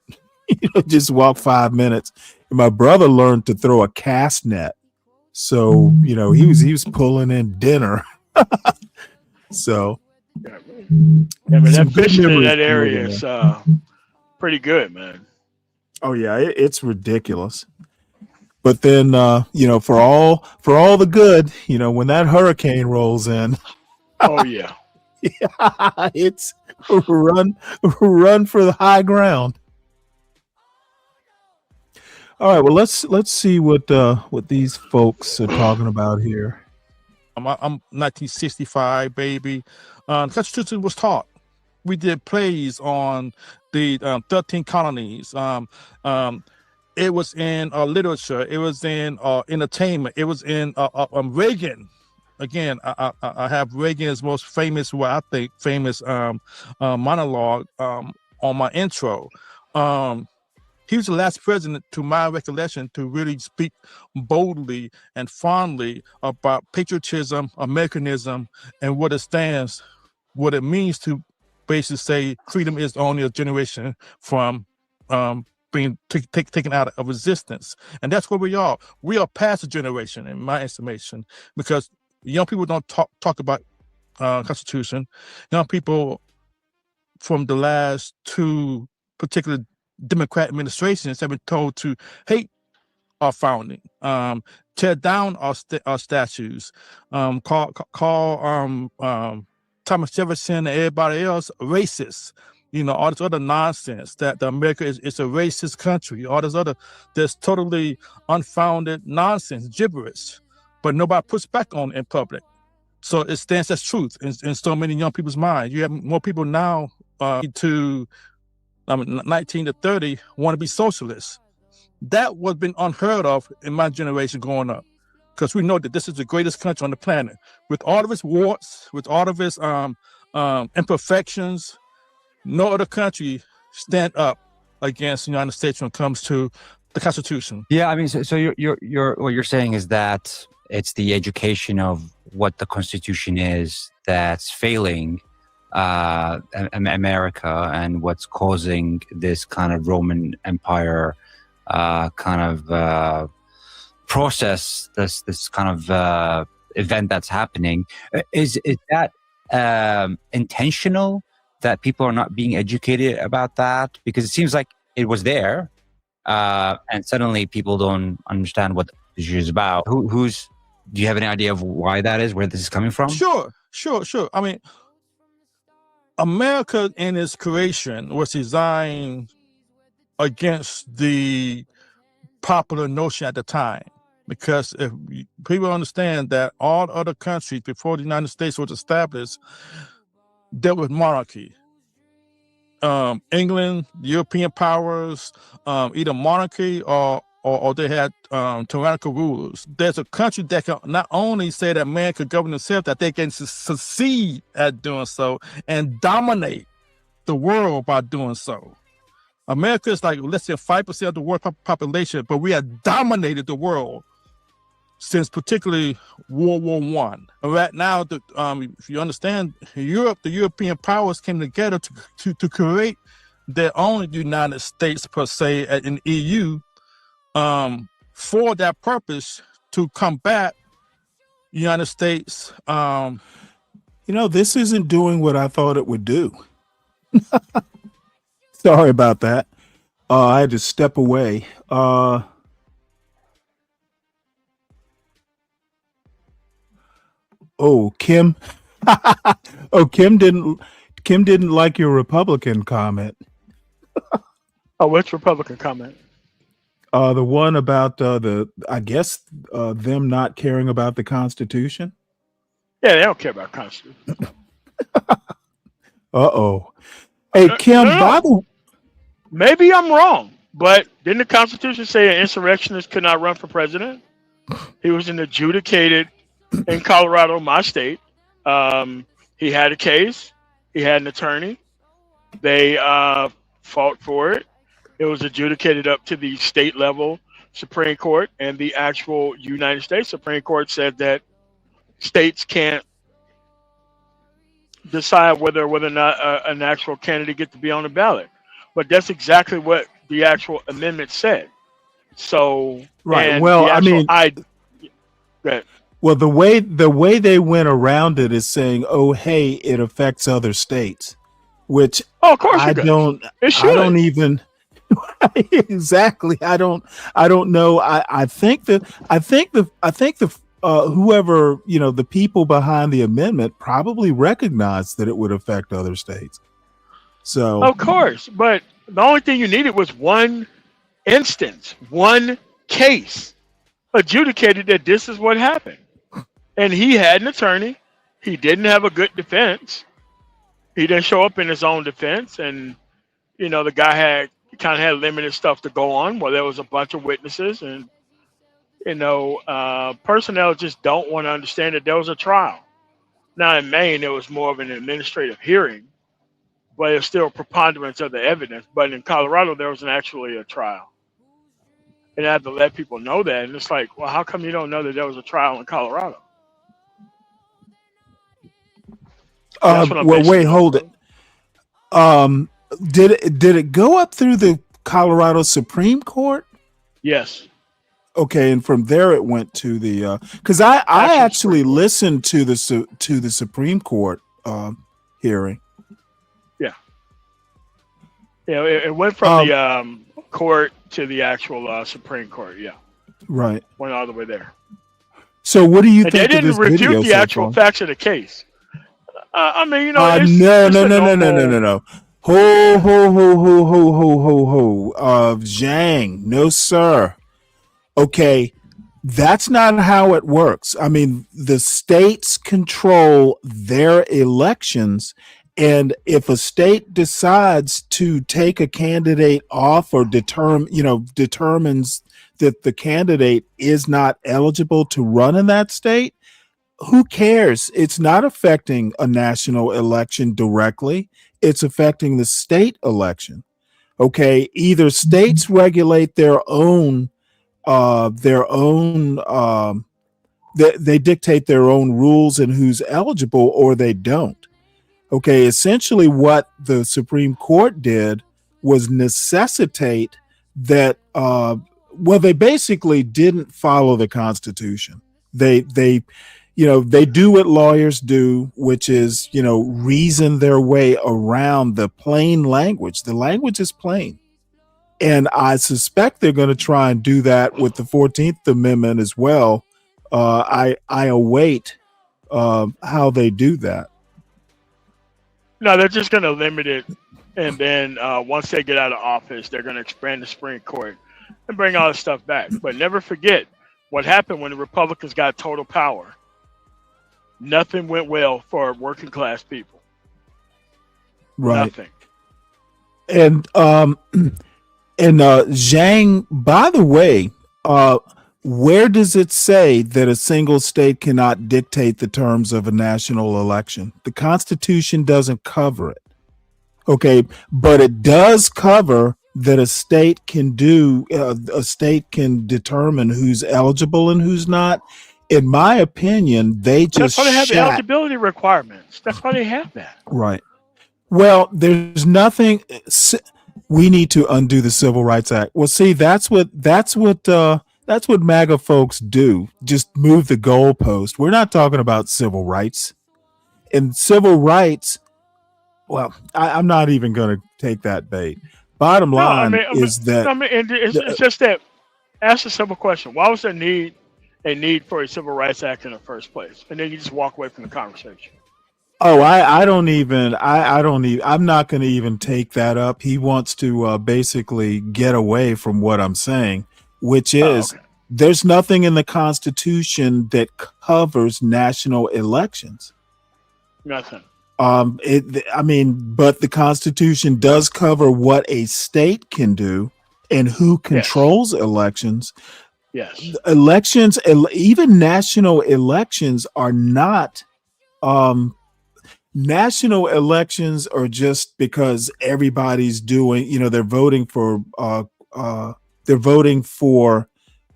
Speaker 3: Just walk 5 minutes. And my brother learned to throw a cast net. So, he was pulling in dinner. So,
Speaker 14: yeah, but that fishing in that area is pretty good, man.
Speaker 3: Oh yeah, it's ridiculous. But then, for all the good, when that hurricane rolls in,
Speaker 14: oh yeah,
Speaker 3: it's run for the high ground. All right, well let's see what these folks are talking about here.
Speaker 13: I'm 1965, baby. Constitution was taught. We did plays on the 13 colonies. It was in literature. It was in entertainment. It was in Reagan. Again, I have Reagan's most famous, famous monologue on my intro. He was the last president, to my recollection, to really speak boldly and fondly about patriotism, Americanism, and what it stands, what it means to basically say freedom is only a generation from being taken out of resistance. And that's where we are. We are past a generation, in my estimation, because young people don't talk about Constitution. Young people from the last two particular Democrat administrations have been told to hate our founding, tear down our statues, call Thomas Jefferson and everybody else racist. All this other nonsense that America is a racist country. All this other, there's totally unfounded nonsense, gibberish, but nobody puts back on it in public. So it stands as truth in so many young people's minds. You have more people now 19 to 30 want to be socialists. That was been unheard of in my generation growing up, because we know that this is the greatest country on the planet, with all of its warts, with all of its imperfections. No other country stand up against the United States when it comes to the Constitution.
Speaker 12: Yeah, I mean, so you're what you're saying is that it's the education of what the Constitution is that's failing America, and what's causing this kind of Roman Empire kind of process, this kind of event that's happening. Is that intentional, that people are not being educated about that? Because it seems like it was there, and suddenly people don't understand what the issue is about. Do you have any idea of why that is, where this is coming from?
Speaker 13: Sure. I mean, America in its creation was designed against the popular notion at the time, because if people understand that all other countries before the United States was established, there was monarchy. England, European powers, either monarchy or they had tyrannical rulers. There's a country that can not only say that man could govern itself, that they can succeed at doing so and dominate the world by doing so. America is like less than 5% of the world population, but we have dominated the world since particularly World War I. And right now, if you understand, Europe, the European powers came together to create their own United States per se in the EU, for that purpose, to combat the United States.
Speaker 3: This isn't doing what I thought it would do. Sorry about that. I had to step away. Kim. Kim didn't like your Republican comment.
Speaker 14: Oh, which Republican comment?
Speaker 3: The one about them not caring about the Constitution.
Speaker 14: Yeah, they don't care about Constitution.
Speaker 3: Hey, Kim, Bible.
Speaker 14: Maybe I'm wrong, but didn't the Constitution say an insurrectionist could not run for president? He was an adjudicated in Colorado, my state. He had a case. He had an attorney. They fought for it. It was adjudicated up to the state level Supreme Court, and the actual United States Supreme Court said that states can't decide whether or not an actual candidate gets to be on the ballot. But that's exactly what the actual amendment said. So,
Speaker 3: right. Well, well, the way they went around it is saying, "Oh, hey, it affects other states," which
Speaker 14: of course
Speaker 3: I don't even exactly. I don't know. I think the whoever, the people behind the amendment probably recognized that it would affect other states. So
Speaker 14: of course, but the only thing you needed was one instance, one case adjudicated that this is what happened. And he had an attorney. He didn't have a good defense. He didn't show up in his own defense. And, the guy had limited stuff to go on. Well, there was a bunch of witnesses, and, personnel just don't want to understand that there was a trial. Now, in Maine, it was more of an administrative hearing, but it's still a preponderance of the evidence. But in Colorado, there was actually a trial. And I had to let people know that. And it's like, well, how come you don't know that there was a trial in Colorado?
Speaker 3: Well, wait, hold it. Did it go up through the Colorado Supreme Court?
Speaker 14: Yes.
Speaker 3: Okay, and from there it went to the because I actually listened to the Supreme Court hearing.
Speaker 14: Yeah, it went from the court to the actual Supreme Court. Yeah,
Speaker 3: right.
Speaker 14: Went all the way there.
Speaker 3: So what do you
Speaker 14: And
Speaker 3: think
Speaker 14: they
Speaker 3: of this
Speaker 14: didn't
Speaker 3: video
Speaker 14: refute the
Speaker 3: so
Speaker 14: actual
Speaker 3: far?
Speaker 14: facts of the case. I mean, you know,
Speaker 3: No. Ho. Zhang, no, sir. Okay, that's not how it works. I mean, the states control their elections, and if a state decides to take a candidate off or determines that the candidate is not eligible to run in that state, who cares? It's not affecting a national election directly. It's affecting the state election. Okay, either states regulate their own they dictate their own rules and who's eligible, or they don't. Okay, essentially what the Supreme Court did was necessitate that they basically didn't follow the Constitution. They do what lawyers do, which is, reason their way around the plain language. The language is plain. And I suspect they're going to try and do that with the 14th Amendment as well. I await how they do that.
Speaker 14: No, they're just going to limit it. And then once they get out of office, they're going to expand the Supreme Court and bring all this stuff back. But never forget what happened when the Republicans got total power. Nothing went well for working class people.
Speaker 3: Right.
Speaker 14: Nothing.
Speaker 3: And Zhang, by the way, where does it say that a single state cannot dictate the terms of a national election? The Constitution doesn't cover it. Okay, but it does cover that a state can determine who's eligible and who's not. In my opinion,
Speaker 14: That's why they have the eligibility requirements. That's why they have that.
Speaker 3: Right. Well, there's nothing. We need to undo the Civil Rights Act. Well, see, that's what MAGA folks do. Just move the goalpost. We're not talking about civil rights. And civil rights, well, I'm not even going to take that bait. Bottom line is that
Speaker 14: it's just that. Ask a simple question: why was there a need for a Civil Rights Act in the first place? And then you just walk away from the conversation.
Speaker 3: Oh, I'm not going to even take that up. He wants to basically get away from what I'm saying, which is there's nothing in the Constitution that covers national elections.
Speaker 14: Nothing.
Speaker 3: But the Constitution does cover what a state can do and who controls elections.
Speaker 14: Yes.
Speaker 3: Elections, even national elections, are not. National elections are just because everybody's doing. They're voting for. They're voting for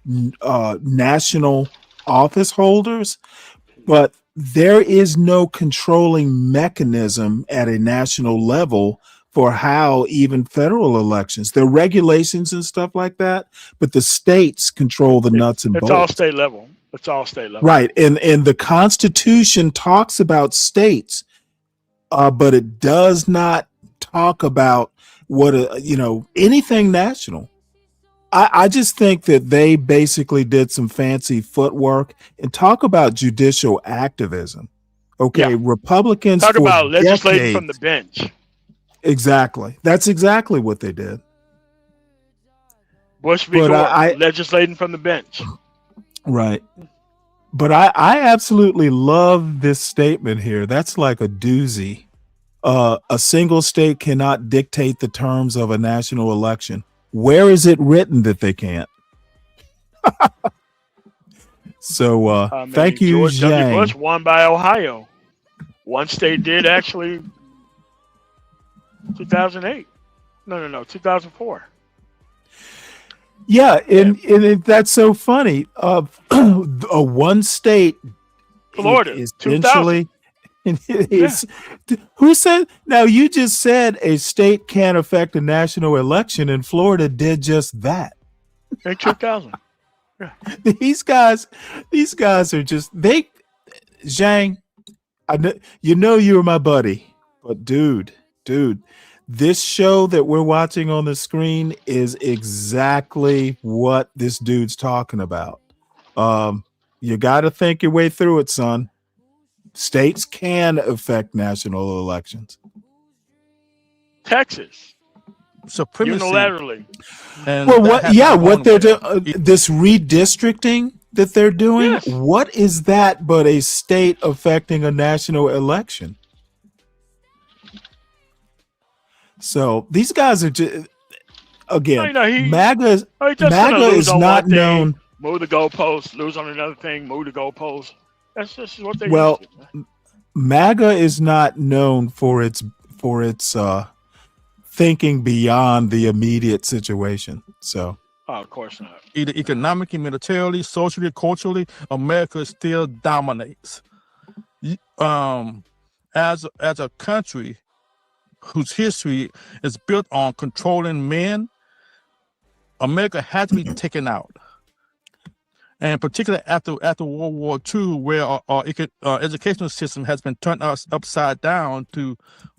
Speaker 3: national office holders, but there is no controlling mechanism at a national level for how even federal elections. There are regulations and stuff like that, but the states control the nuts and bolts.
Speaker 14: It's all state level. It's all state level.
Speaker 3: Right. And the Constitution talks about states, but it does not talk about what, anything national. I just think that they basically did some fancy footwork and talk about judicial activism. Okay. Yeah. Republicans
Speaker 14: talk about legislating from the bench.
Speaker 3: Exactly. That's exactly what they did.
Speaker 14: Bush v. Gore, legislating from the bench.
Speaker 3: Right. But I absolutely love this statement here. That's like a doozy. A single state cannot dictate the terms of a national election. Where is it written that they can't? So thank you,
Speaker 14: George W.
Speaker 3: Zhang.
Speaker 14: Bush won by Ohio. One state did actually. 2008. No, 2004.
Speaker 3: Yeah, and that's so funny. One state,
Speaker 14: Florida,
Speaker 3: essentially. Who said? Now you just said a state can't affect a national election, and Florida did just that
Speaker 14: in 2000.
Speaker 3: these guys are just Zhang, you know you're my buddy, but dude, this show that we're watching on the screen is exactly what this dude's talking about. You got to think your way through it, son. States can affect national elections.
Speaker 14: Texas,
Speaker 13: Supremacy.
Speaker 14: unilaterally.
Speaker 13: And
Speaker 3: well,
Speaker 13: that
Speaker 3: what?
Speaker 13: happened
Speaker 3: Yeah,
Speaker 13: on
Speaker 3: what they're
Speaker 13: where-
Speaker 3: doing, this redistricting that they're doing.
Speaker 14: Yes.
Speaker 3: What is that but a state affecting a national election? So these guys are just again. MAGA is not known.
Speaker 14: Move the goalpost, lose on another thing, move the goalpost. That's just what they
Speaker 3: Well,
Speaker 14: used to, man.
Speaker 3: MAGA is not known for its thinking beyond the immediate situation. So,
Speaker 14: Oh, of course not.
Speaker 13: Either economically, militarily, socially, culturally, America still dominates. As a country whose history is built on controlling men, America had to be taken out. And particularly after World War II, where our educational system has been turned upside down to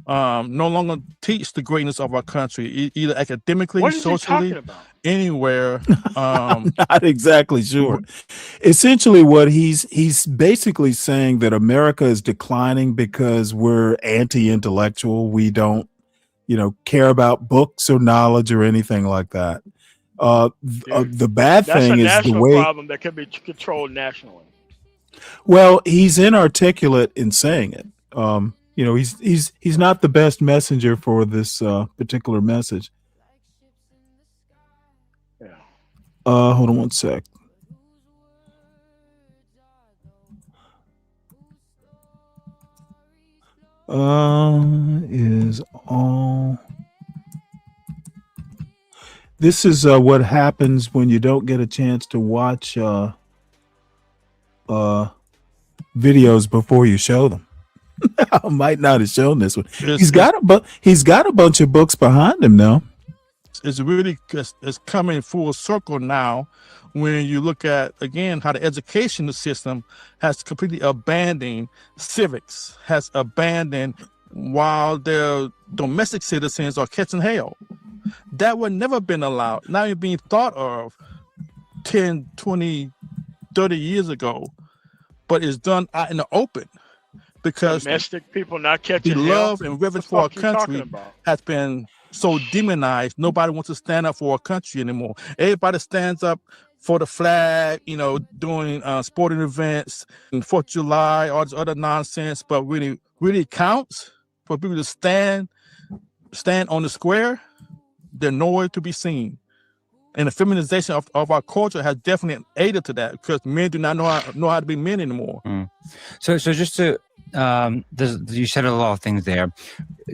Speaker 13: no longer teach the greatness of our country, either academically,
Speaker 14: What is he
Speaker 13: socially,
Speaker 14: talking about?
Speaker 13: anywhere.
Speaker 3: not exactly sure. Essentially, what he's basically saying that America is declining because we're anti-intellectual. We don't, care about books or knowledge or anything like that. The bad thing is the way.
Speaker 14: That's a national problem that can be controlled nationally.
Speaker 3: Well, he's inarticulate in saying it. He's not the best messenger for this particular message.
Speaker 14: Yeah.
Speaker 3: Hold on one sec. Is all. This is what happens when you don't get a chance to watch videos before you show them. I might not have shown this one. He's got a bunch of books behind him now.
Speaker 13: It's really it's coming full circle now when you look at again how the education system has completely abandoned civics, has abandoned while their domestic citizens are catching hell. That would never been allowed, not even being thought of 10, 20, 30 years ago, but it's done out in the open because
Speaker 14: Domestic people not
Speaker 13: the
Speaker 14: catching hell.
Speaker 13: love and reverence for our
Speaker 14: What the fuck you
Speaker 13: country
Speaker 14: talking about?
Speaker 13: has been so demonized. Nobody wants to stand up for our country anymore. Everybody stands up for the flag, doing sporting events and 4th of July, all this other nonsense, but really counts for people to stand on the square. They're nowhere to be seen. And the feminization of our culture has definitely aided to that because men do not know how to be men anymore.
Speaker 12: So just to, you said a lot of things there.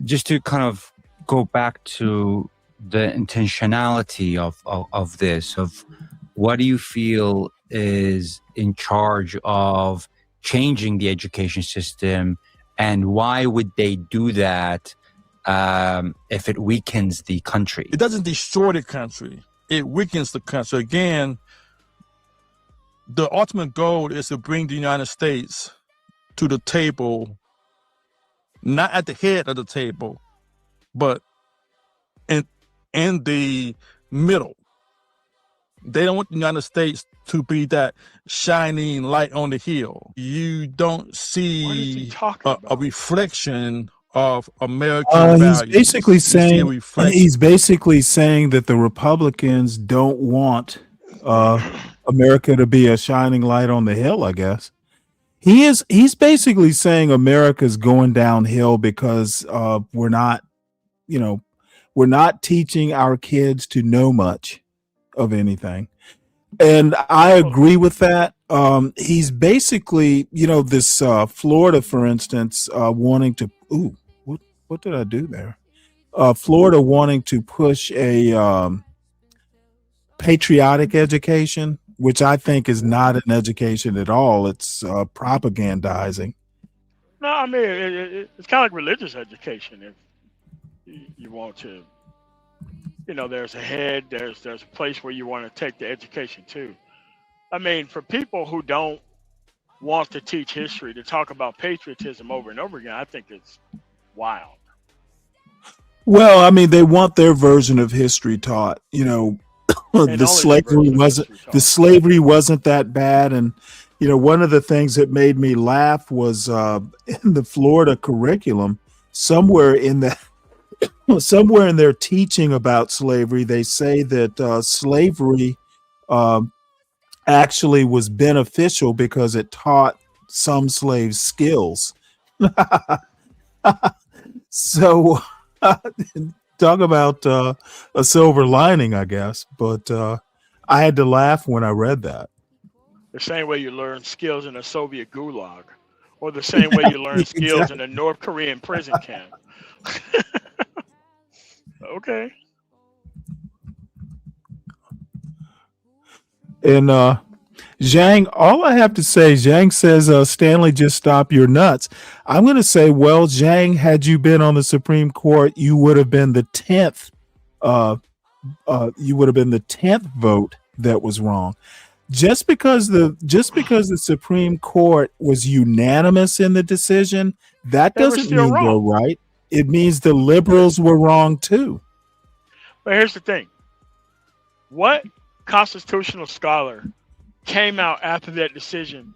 Speaker 12: Just to kind of go back to the intentionality of this, of what do you feel is in charge of changing the education system, and why would they do that if it weakens the country?
Speaker 13: It doesn't destroy the country. It weakens the country. Again, the ultimate goal is to bring the United States to the table, not at the head of the table, but in the middle. They don't want the United States to be that shining light on the hill. You don't see a reflection of American values.
Speaker 3: He's basically saying that the Republicans don't want America to be a shining light on the hill, I guess. He's basically saying America's going downhill because we're not teaching our kids to know much of anything. And I agree with that. He's basically, this Florida, for instance, wanting to what did I do there? Florida wanting to push a patriotic education, which I think is not an education at all. It's propagandizing.
Speaker 14: No, I mean it's kind of like religious education. If you want to, there's a head, there's a place where you want to take the education to. I mean, for people who don't want to teach history, to talk about patriotism over and over again, I think it's wild.
Speaker 3: Well, I mean, they want their version of history taught. You know, the slavery wasn't that bad, and you know, one of the things that made me laugh was in the Florida curriculum, somewhere in their teaching about slavery, they say that slavery actually was beneficial because it taught some slaves skills. So talk about a silver lining, I guess. But I had to laugh when I read that.
Speaker 14: The same way you learn skills in a Soviet gulag, or the same way you learn skills in a North Korean prison camp. Okay.
Speaker 3: And Zhang, all I have to say, Zhang says, Stanley, just stop your nuts. I'm going to say, well, Zhang, had you been on the Supreme Court, you would have been the 10th. You would have been the 10th vote that was wrong. Just because the Supreme Court was unanimous in the decision, that doesn't mean they're right. It means the liberals were wrong too.
Speaker 14: But here's the thing. What constitutional scholar came out after that decision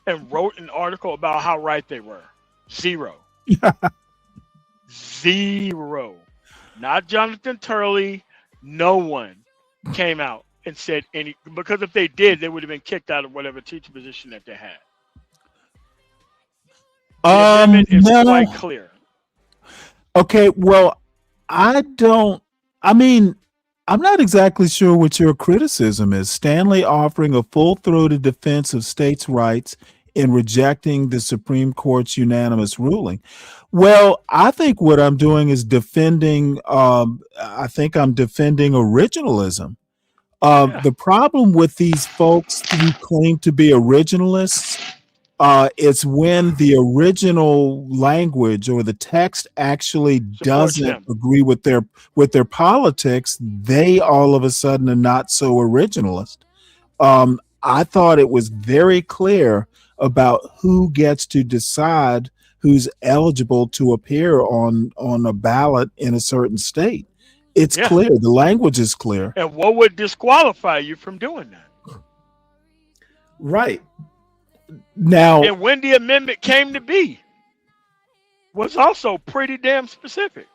Speaker 14: and wrote an article about how right they were? Zero. Zero. Not Jonathan Turley. No one came out and said any, because if they did, they would have been kicked out of whatever teacher position that they had. The amendment is quite clear.
Speaker 3: Okay, well, I'm not exactly sure what your criticism is. Stanley offering a full-throated defense of states' rights in rejecting the Supreme Court's unanimous ruling. Well, I think what I'm doing is defending, I think I'm defending originalism. The problem with these folks who claim to be originalists, it's when the original language or the text actually doesn't agree with their politics, they all of a sudden are not so originalist. I thought it was very clear about who gets to decide who's eligible to appear on a ballot in a certain state. It's clear. The language is clear.
Speaker 14: And what would disqualify you from doing that?
Speaker 3: Right. Now,
Speaker 14: and when the amendment came to be was also pretty damn specific.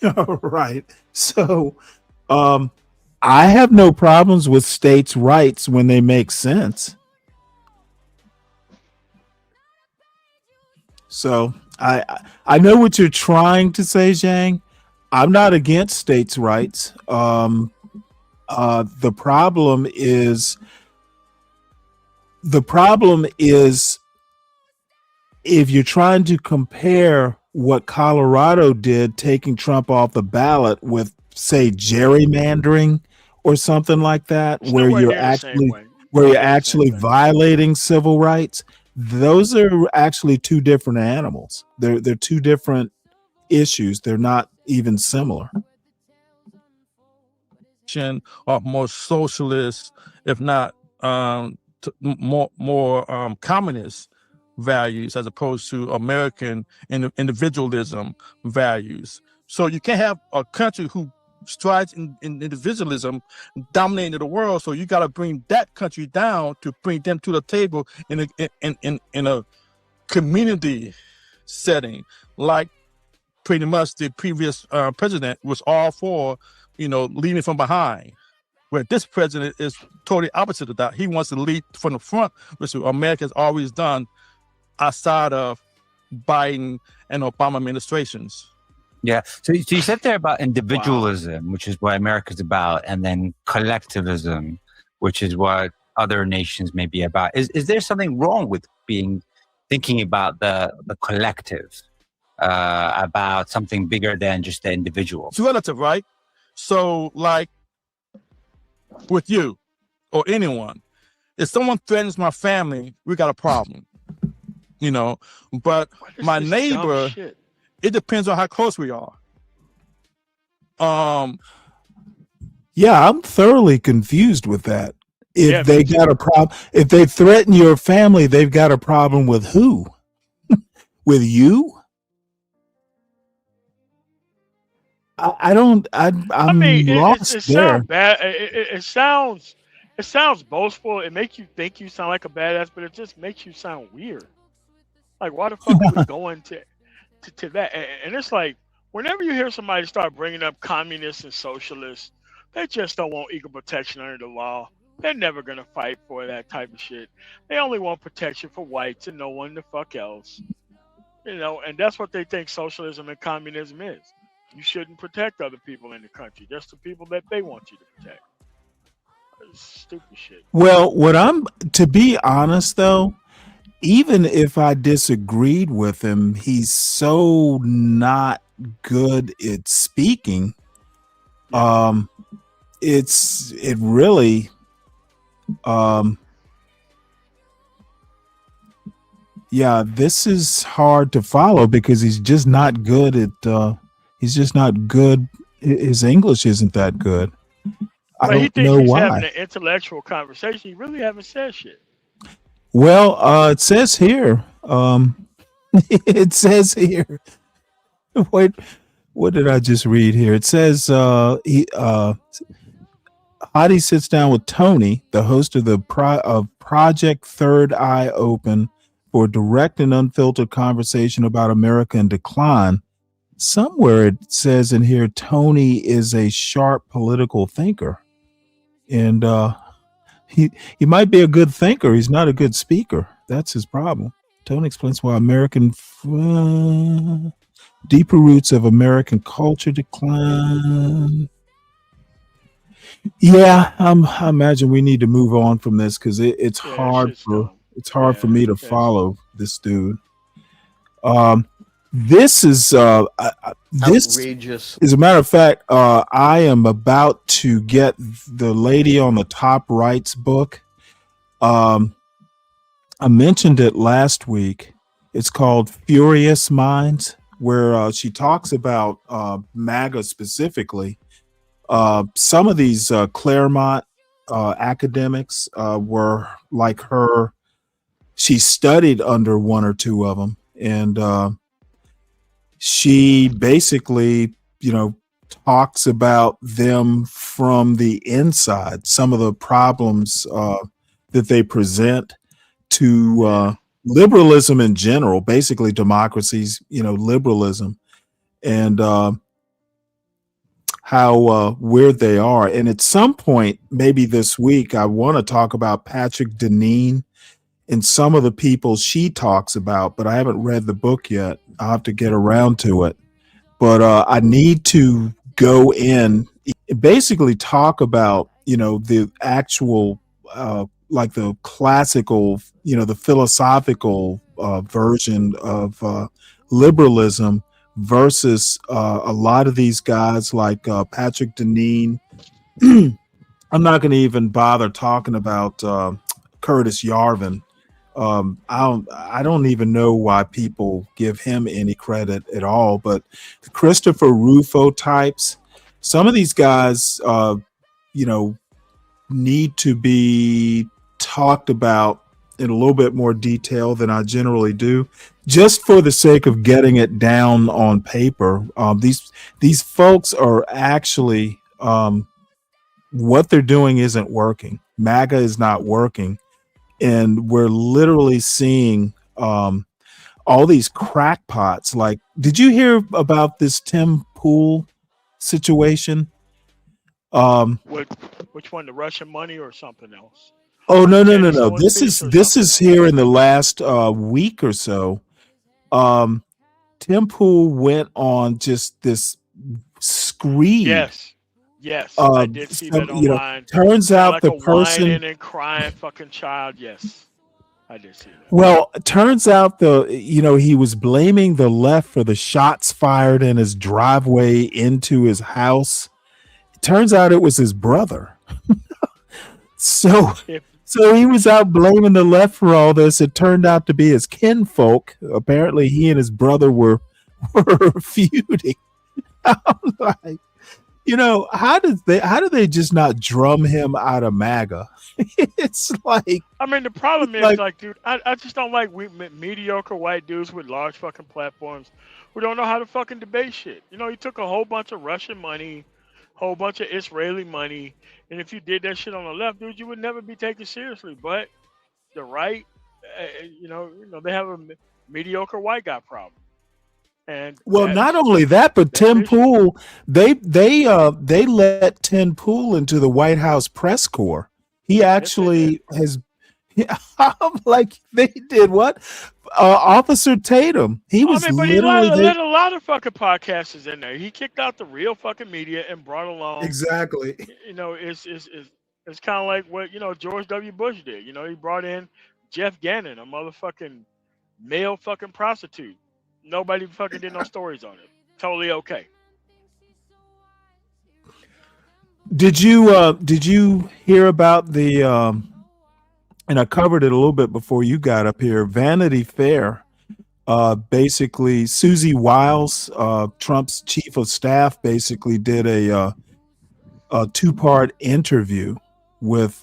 Speaker 3: Right. So I have no problems with states' rights when they make sense. So I know what you're trying to say, Zhang. I'm not against states' rights. The problem is if you're trying to compare what Colorado did, taking Trump off the ballot, with, say, gerrymandering or something like that, where you're actually violating civil rights, those are actually two different animals. They're two different issues. They're not even similar.
Speaker 13: Or more socialist, if not more communist values, as opposed to American individualism values. So you can't have a country who strides in individualism dominating the world. So you got to bring that country down to bring them to the table in a community setting, like pretty much the previous president was all for, leading from behind. Where this president is totally opposite of that. He wants to lead from the front, which America's always done outside of Biden and Obama administrations.
Speaker 12: Yeah. So you said there about individualism, which is what America's about, and then collectivism, which is what other nations may be about. Is there something wrong with thinking about the collective, about something bigger than just the individual?
Speaker 13: It's relative, right? So, like, with you or anyone, if someone threatens my family, we got a problem, but my neighbor, it depends on how close we are.
Speaker 3: Yeah, I'm thoroughly confused with that. if
Speaker 14: Yeah,
Speaker 3: they
Speaker 14: me
Speaker 3: got a problem, if they threaten your family, they've got a problem with who? With you? I don't.
Speaker 14: I mean,
Speaker 3: I'm
Speaker 14: it
Speaker 3: lost
Speaker 14: it
Speaker 3: there.
Speaker 14: sounds bad. It sounds boastful. It makes you think you sound like a badass, but it just makes you sound weird. Like, why the fuck are we going to that? And it's like, whenever you hear somebody start bringing up communists and socialists, they just don't want equal protection under the law. They're never gonna fight for that type of shit. They only want protection for whites and no one the fuck else. And that's what they think socialism and communism is. You shouldn't protect other people in the country, just the people that they want you to protect. It's stupid shit.
Speaker 3: Well, to be honest though, even if I disagreed with him, he's so not good at speaking. It really yeah, this is hard to follow because he's just not good at he's just not good. His English isn't that good. I
Speaker 14: But he
Speaker 3: don't
Speaker 14: thinks
Speaker 3: know
Speaker 14: he's having
Speaker 3: why.
Speaker 14: an intellectual conversation. He really haven't said shit.
Speaker 3: Well, it says here, it says here, wait, what did I just read here? It says, Hadi sits down with Tony, the host of of Project Third Eye Open, for a direct and unfiltered conversation about America in decline. Somewhere it says in here, Tony is a sharp political thinker. And he might be a good thinker. He's not a good speaker. That's his problem. Tony explains why deeper roots of American culture decline. Yeah, I imagine we need to move on from this because it's hard for me to follow this dude. This is
Speaker 15: outrageous.
Speaker 3: As a matter of fact, I am about to get the lady on the top right's book. I mentioned it last week. It's called Furious Minds, where she talks about MAGA specifically. Some of these Claremont academics were like her. She studied under one or two of them, and she basically, talks about them from the inside, some of the problems that they present to liberalism in general, basically democracies, liberalism, and how weird they are. And at some point, maybe this week, I want to talk about Patrick Deneen and some of the people she talks about, but I haven't read the book yet. I'll have to get around to it. But I need to go in, basically talk about, the actual, like the classical, the philosophical version of liberalism versus a lot of these guys like Patrick Deneen. I'm not going to even bother talking about Curtis Yarvin. I don't even know why people give him any credit at all, but the Christopher Rufo types, some of these guys, need to be talked about in a little bit more detail than I generally do, just for the sake of getting it down on paper. These folks are actually, what they're doing isn't working. MAGA is not working. And we're literally seeing all these crackpots. Like, did you hear about this Tim Pool situation?
Speaker 14: Which one, the Russian money or something else?
Speaker 3: Oh, no. This is here in the last week or so. Tim Pool went on just this screed.
Speaker 14: Yes, I did see that online.
Speaker 3: Turns out
Speaker 14: like
Speaker 3: the
Speaker 14: a
Speaker 3: person
Speaker 14: whining and crying fucking child. Yes, I did see that.
Speaker 3: Well, it turns out he was blaming the left for the shots fired in his driveway into his house. It turns out it was his brother. So he was out blaming the left for all this. It turned out to be his kinfolk. Apparently, he and his brother were feuding. I'm like, how do they just not drum him out of MAGA? It's like,
Speaker 14: I mean, the problem is,
Speaker 3: like-
Speaker 14: like, dude, I just don't like mediocre white dudes with large fucking platforms who don't know how to fucking debate shit. You took a whole bunch of Russian money, whole bunch of Israeli money, and if you did that shit on the left, dude, you would never be taken seriously. But the right, they have a mediocre white guy problem. And
Speaker 3: well, not only that, but Tim Pool, they let Tim Pool into the White House press corps. He actually has. I'm like, they did what? Officer Tatum. He was
Speaker 14: but
Speaker 3: literally
Speaker 14: he let a lot of fucking podcasters in there. He kicked out the real fucking media and brought along.
Speaker 3: Exactly.
Speaker 14: It's kind of like what George W. Bush did. He brought in Jeff Gannon, a motherfucking male fucking prostitute. Nobody fucking did no stories on it. Totally okay.
Speaker 3: Did you hear about the and I covered it a little bit before you got up here, Vanity Fair? Basically Susie Wiles, Trump's chief of staff, basically did a 2-part interview with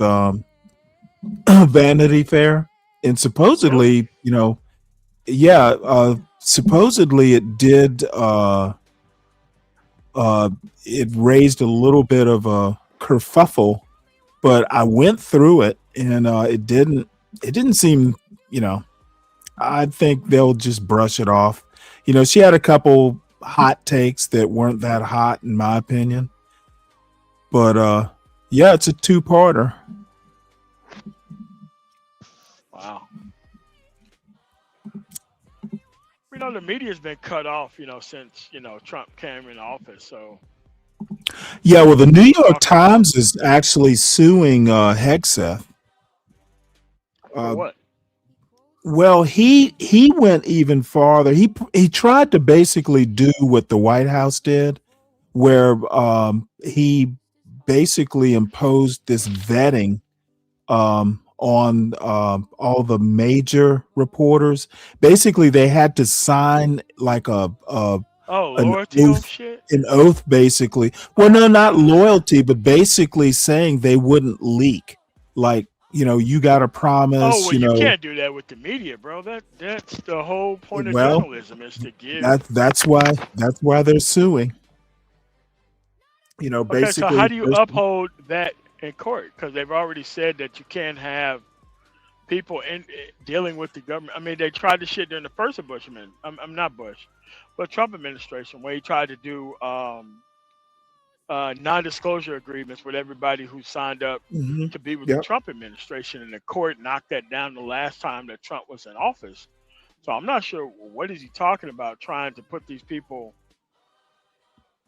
Speaker 3: Vanity Fair, and supposedly, supposedly it did it raised a little bit of a kerfuffle, but I went through it and it didn't seem, I think they'll just brush it off. She had a couple hot takes that weren't that hot in my opinion, but yeah, it's a 2-parter.
Speaker 14: Wow. The media's been cut off, since, Trump came in office. So.
Speaker 3: Yeah, well, the New York Times is actually suing Hegseth.
Speaker 14: For what?
Speaker 3: Well, he went even farther. He tried to basically do what the White House did, where he basically imposed this vetting on all the major reporters. Basically, they had to sign like
Speaker 14: loyalty
Speaker 3: an oath, basically. Well, no, not loyalty, but basically saying they wouldn't leak. Like, you got to promise.
Speaker 14: Oh, well, you can't do that with the media, bro. That's the whole point of journalism is to give.
Speaker 3: That's why they're suing. Basically.
Speaker 14: Okay, so how do you uphold that in court? Because they've already said that you can't have people dealing with the government. I mean, they tried the shit during the first Bush I'm not Bush, but Trump administration, where he tried to do non-disclosure agreements with everybody who signed up to be with the Trump administration, and the court knocked that down the last time that Trump was in office. So I'm not sure what is he talking about, trying to put these people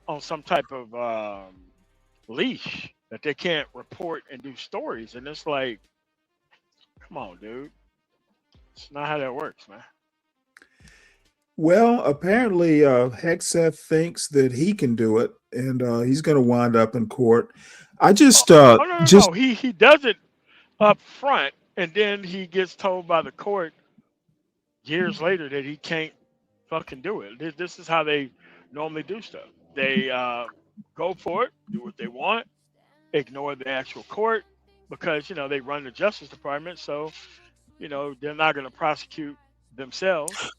Speaker 14: on some type of leash that they can't report and do stories. And it's like, come on, dude. It's not how that works, man.
Speaker 3: Well, apparently Hegseth thinks that he can do it, and he's going to wind up in court. I just
Speaker 14: no. He does it up front, and then he gets told by the court years later that he can't fucking do it. This is how they normally do stuff. They go for it, do what they want, ignore the actual court, because they run the Justice Department, so they're not going to prosecute themselves,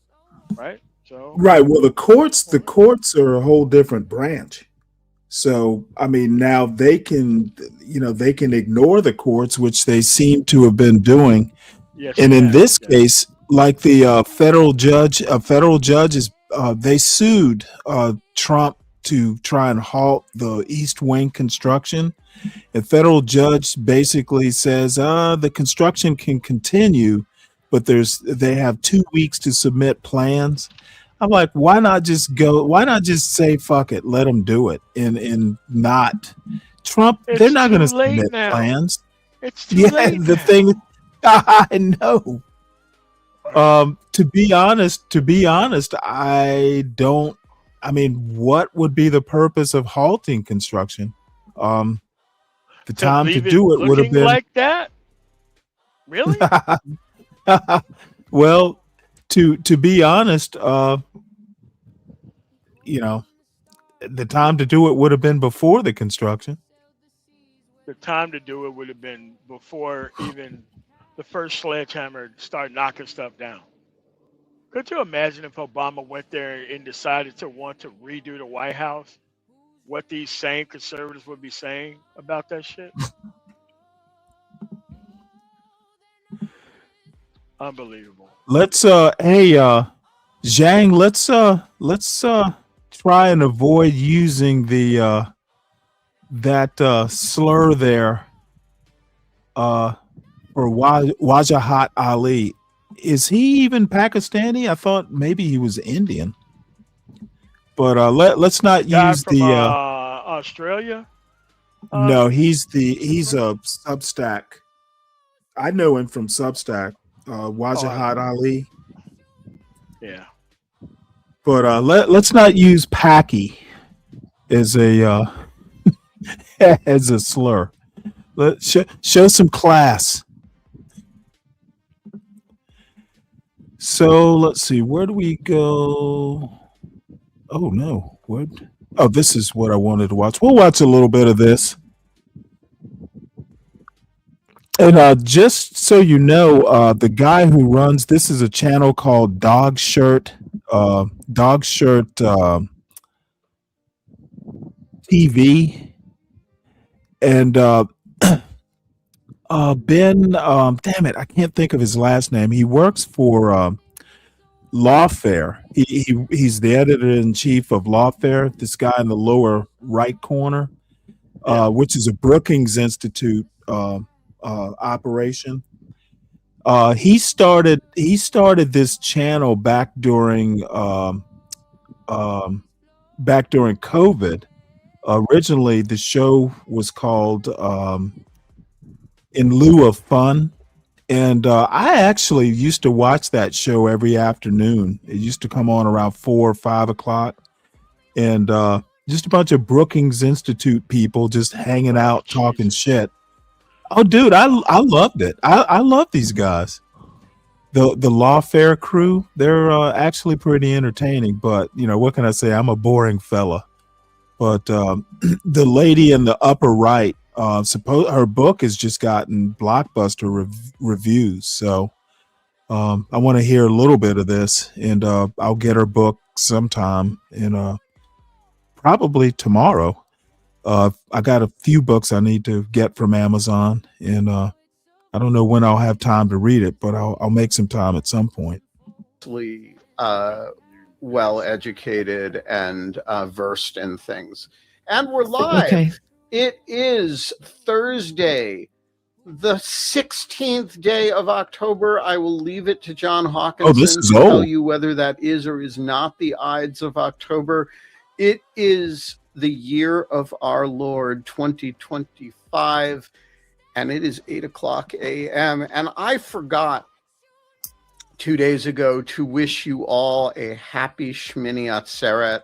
Speaker 14: right? So
Speaker 3: right. Well, the courts are a whole different branch. So I mean, now they can ignore the courts, which they seem to have been doing.
Speaker 14: Yes,
Speaker 3: and in this case, like the federal judges, they sued Trump to try and halt the East Wing construction. A federal judge basically says the construction can continue, but they have 2 weeks to submit plans. I'm like, why not just say fuck it, let them do it, and not Trump. They're not going to submit plans.
Speaker 14: It's too late.
Speaker 3: The thing I know. To be honest, I don't. I mean, what would be the purpose of halting construction? The time to do it would have been
Speaker 14: like that. Really?
Speaker 3: Well, to be honest, the time to do it would have been before the construction.
Speaker 14: The time to do it would have been before even the first sledgehammer started knocking stuff down. Could you imagine if Obama went there and decided to want to redo the White House? What these same conservatives would be saying about that shit? Unbelievable.
Speaker 3: Let's hey Zhang, let's try and avoid using the that slur there for Wajahat Ali. Is he even Pakistani? I thought maybe he was Indian. But let's not use
Speaker 14: from,
Speaker 3: the
Speaker 14: Australia.
Speaker 3: no, he's a Substack. I know him from Substack. Wajahat Ali.
Speaker 14: Yeah.
Speaker 3: But let's not use Paki as a as a slur. Let's show some class. So let's see, where do we go? Oh no, what? Oh, this is what I wanted to watch. We'll watch a little bit of this. And just so you know, the guy who runs this is a channel called Dog Shirt TV, and Ben, damn it, I can't think of his last name. He works for Lawfare. He's the editor in chief of Lawfare. This guy in the lower right corner, which is a Brookings Institute operation. He started this channel back during COVID. Originally, the show was called In Lieu of Fun. And I actually used to watch that show every afternoon. It used to come on around 4 or 5 o'clock. And just a bunch of Brookings Institute people just hanging out, talking shit. Oh, dude, I loved it. I love these guys. The Lawfare crew, they're actually pretty entertaining. But, you know, what can I say? I'm a boring fella. But the lady in the upper right, her book has just gotten blockbuster reviews. So I want to hear a little bit of this, and I'll get her book sometime, and probably tomorrow. I got a few books I need to get from Amazon, and I don't know when I'll have time to read it, but I'll make some time at some point.
Speaker 15: Well educated and versed in things. And we're live.
Speaker 10: Okay.
Speaker 15: It is Thursday, the 16th day of October. I will leave it to John Hawkinson to tell you whether that is or is not the Ides of October. It is the year of our Lord 2025, and it is 8 o'clock a.m. And I forgot 2 days ago to wish you all a happy Shmini Atzeret,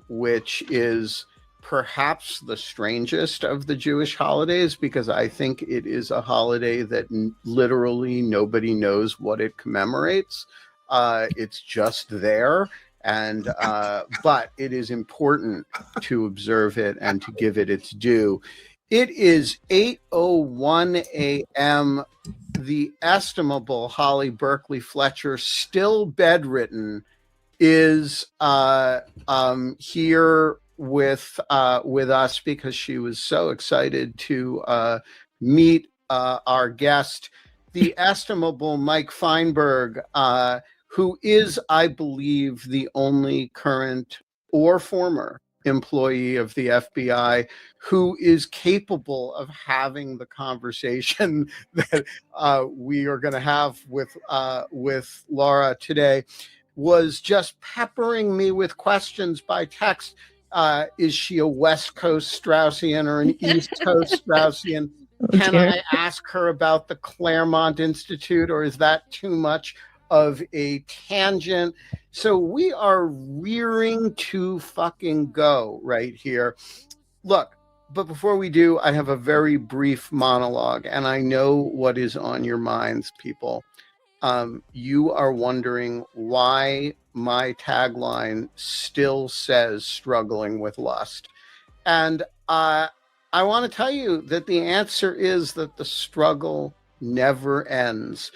Speaker 15: which is perhaps the strangest of the Jewish holidays, because I think it is a holiday that literally nobody knows what it commemorates. It's just there. And but it is important to observe it and to give it its due. It is 8:01 a.m. The estimable Holly Berkeley Fletcher, still bedridden, is here with us because she was so excited to meet our guest, the estimable Mike Feinberg, who is, I believe, the only current or former employee of the FBI who is capable of having the conversation that we are going to have with Laura today. Was just peppering me with questions by text. Is she a West Coast Straussian or an East Coast Straussian? Can I ask her about the Claremont Institute, or is that too much of a tangent? So we are rearing to fucking go right here. Look, but before we do, I have a very brief monologue, and I know what is on your minds, people. You are wondering why my tagline still says struggling with lust. And I want to tell you that the answer is that the struggle never ends.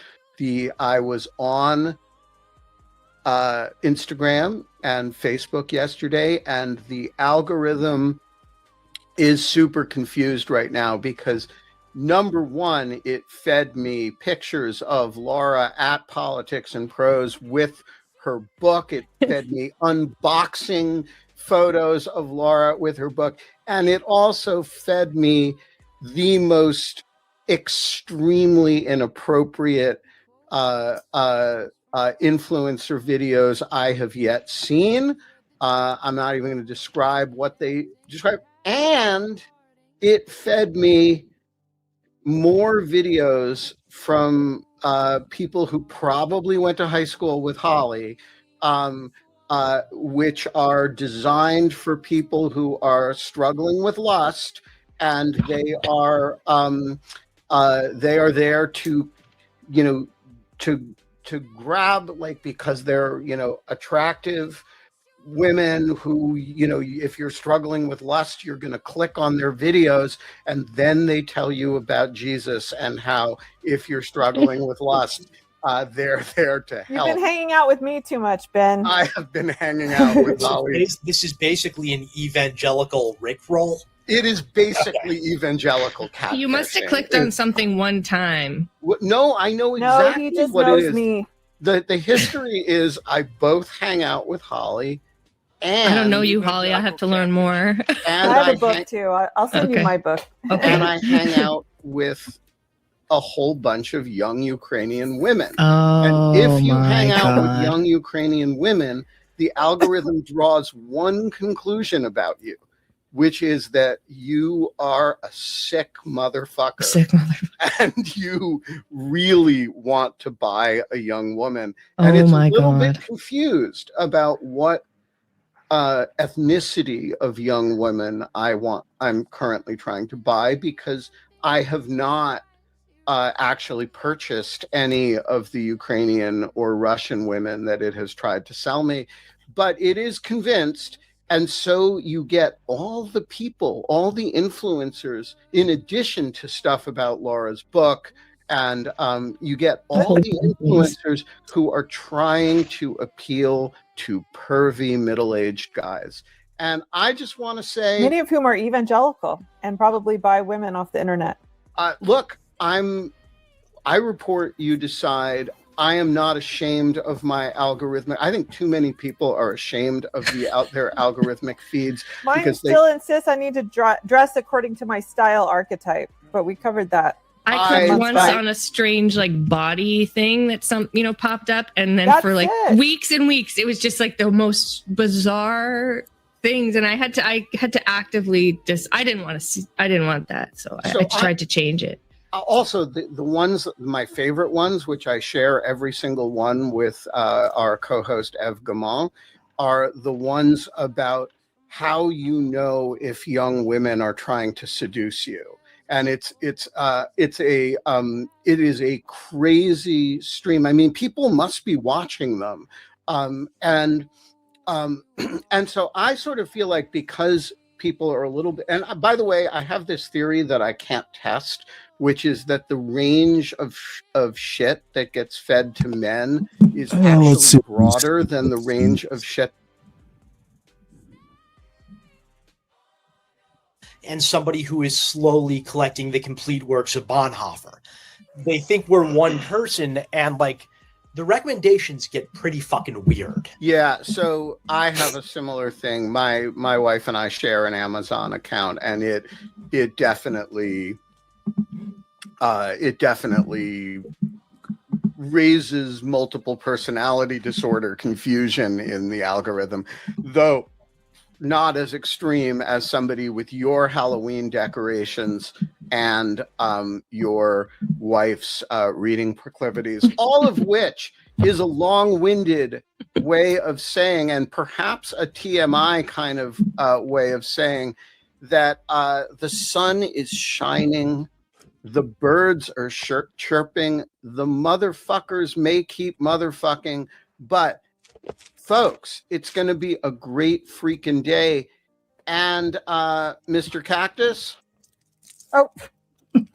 Speaker 15: I was on Instagram and Facebook yesterday, and the algorithm is super confused right now because number one, it fed me pictures of Laura at Politics and Prose with her book. It fed me unboxing photos of Laura with her book. And it also fed me the most extremely inappropriate influencer videos I have yet seen. I'm not even going to describe what they describe. And it fed me more videos from people who probably went to high school with Holly, which are designed for people who are struggling with lust, and they are there to, you know, to grab, like, because they're, you know, attractive women who, you know, if you're struggling with lust, you're going to click on their videos, and then they tell you about Jesus and how if you're struggling with lust, they're there to help.
Speaker 16: You've been hanging out with me too much, Ben.
Speaker 15: I have been hanging out with Holly.
Speaker 17: This is basically an evangelical Rickroll.
Speaker 15: It is basically evangelical catfishing.
Speaker 18: You must have clicked on something one time.
Speaker 15: No, I know exactly
Speaker 16: he just
Speaker 15: what
Speaker 16: knows
Speaker 15: it is.
Speaker 16: me.
Speaker 15: The history is I both hang out with Holly. And
Speaker 18: I don't know you, Holly. I have to learn more.
Speaker 15: And
Speaker 16: I have a book too. I'll send you my book.
Speaker 15: And I hang out with a whole bunch of young Ukrainian women.
Speaker 18: Oh,
Speaker 15: and if you hang out
Speaker 18: God.
Speaker 15: with young Ukrainian women, the algorithm draws one conclusion about you, which is that you are a sick motherfucker. And you really want to buy a young woman. And it's a little bit confused about what ethnicity of young women I'm currently trying to buy, because I have not actually purchased any of the Ukrainian or Russian women that it has tried to sell me, but it is convinced. And so you get all the people, all the influencers, in addition to stuff about Laura's book, and you get all the influencers who are trying to appeal to pervy middle-aged guys. And I just want to say,
Speaker 16: many of whom are evangelical and probably buy women off the internet.
Speaker 15: Look, I report, you decide. I am not ashamed of my algorithmic. I think too many people are ashamed of their algorithmic feeds.
Speaker 16: Mine
Speaker 15: because
Speaker 16: still insists I need to dress according to my style archetype, but we covered that.
Speaker 18: I clicked once on a strange like body thing that popped up, and then for like weeks and weeks it was just like the most bizarre things, and I had to actively I didn't want that, so I tried to change it.
Speaker 15: Also, the ones, my favorite ones, which I share every single one with our co-host Ev Gamon, are the ones about how you know if young women are trying to seduce you. And it is a crazy stream. I mean, people must be watching them, and so I sort of feel like, because people are a little bit. And by the way, I have this theory that I can't test, which is that the range of shit that gets fed to men is actually broader than the range of shit.
Speaker 17: And somebody who is slowly collecting the complete works of Bonhoeffer. They think we're one person, and like the recommendations get pretty fucking weird.
Speaker 15: Yeah, so I have a similar thing. My wife and I share an Amazon account, and it definitely raises multiple personality disorder confusion in the algorithm, though not as extreme as somebody with your Halloween decorations and your wife's reading proclivities, all of which is a long-winded way of saying, and perhaps a TMI kind of way of saying, that the sun is shining, the birds are chirping, the motherfuckers may keep motherfucking, but folks, it's going to be a great freaking day. And Mr. Cactus?
Speaker 16: Oh,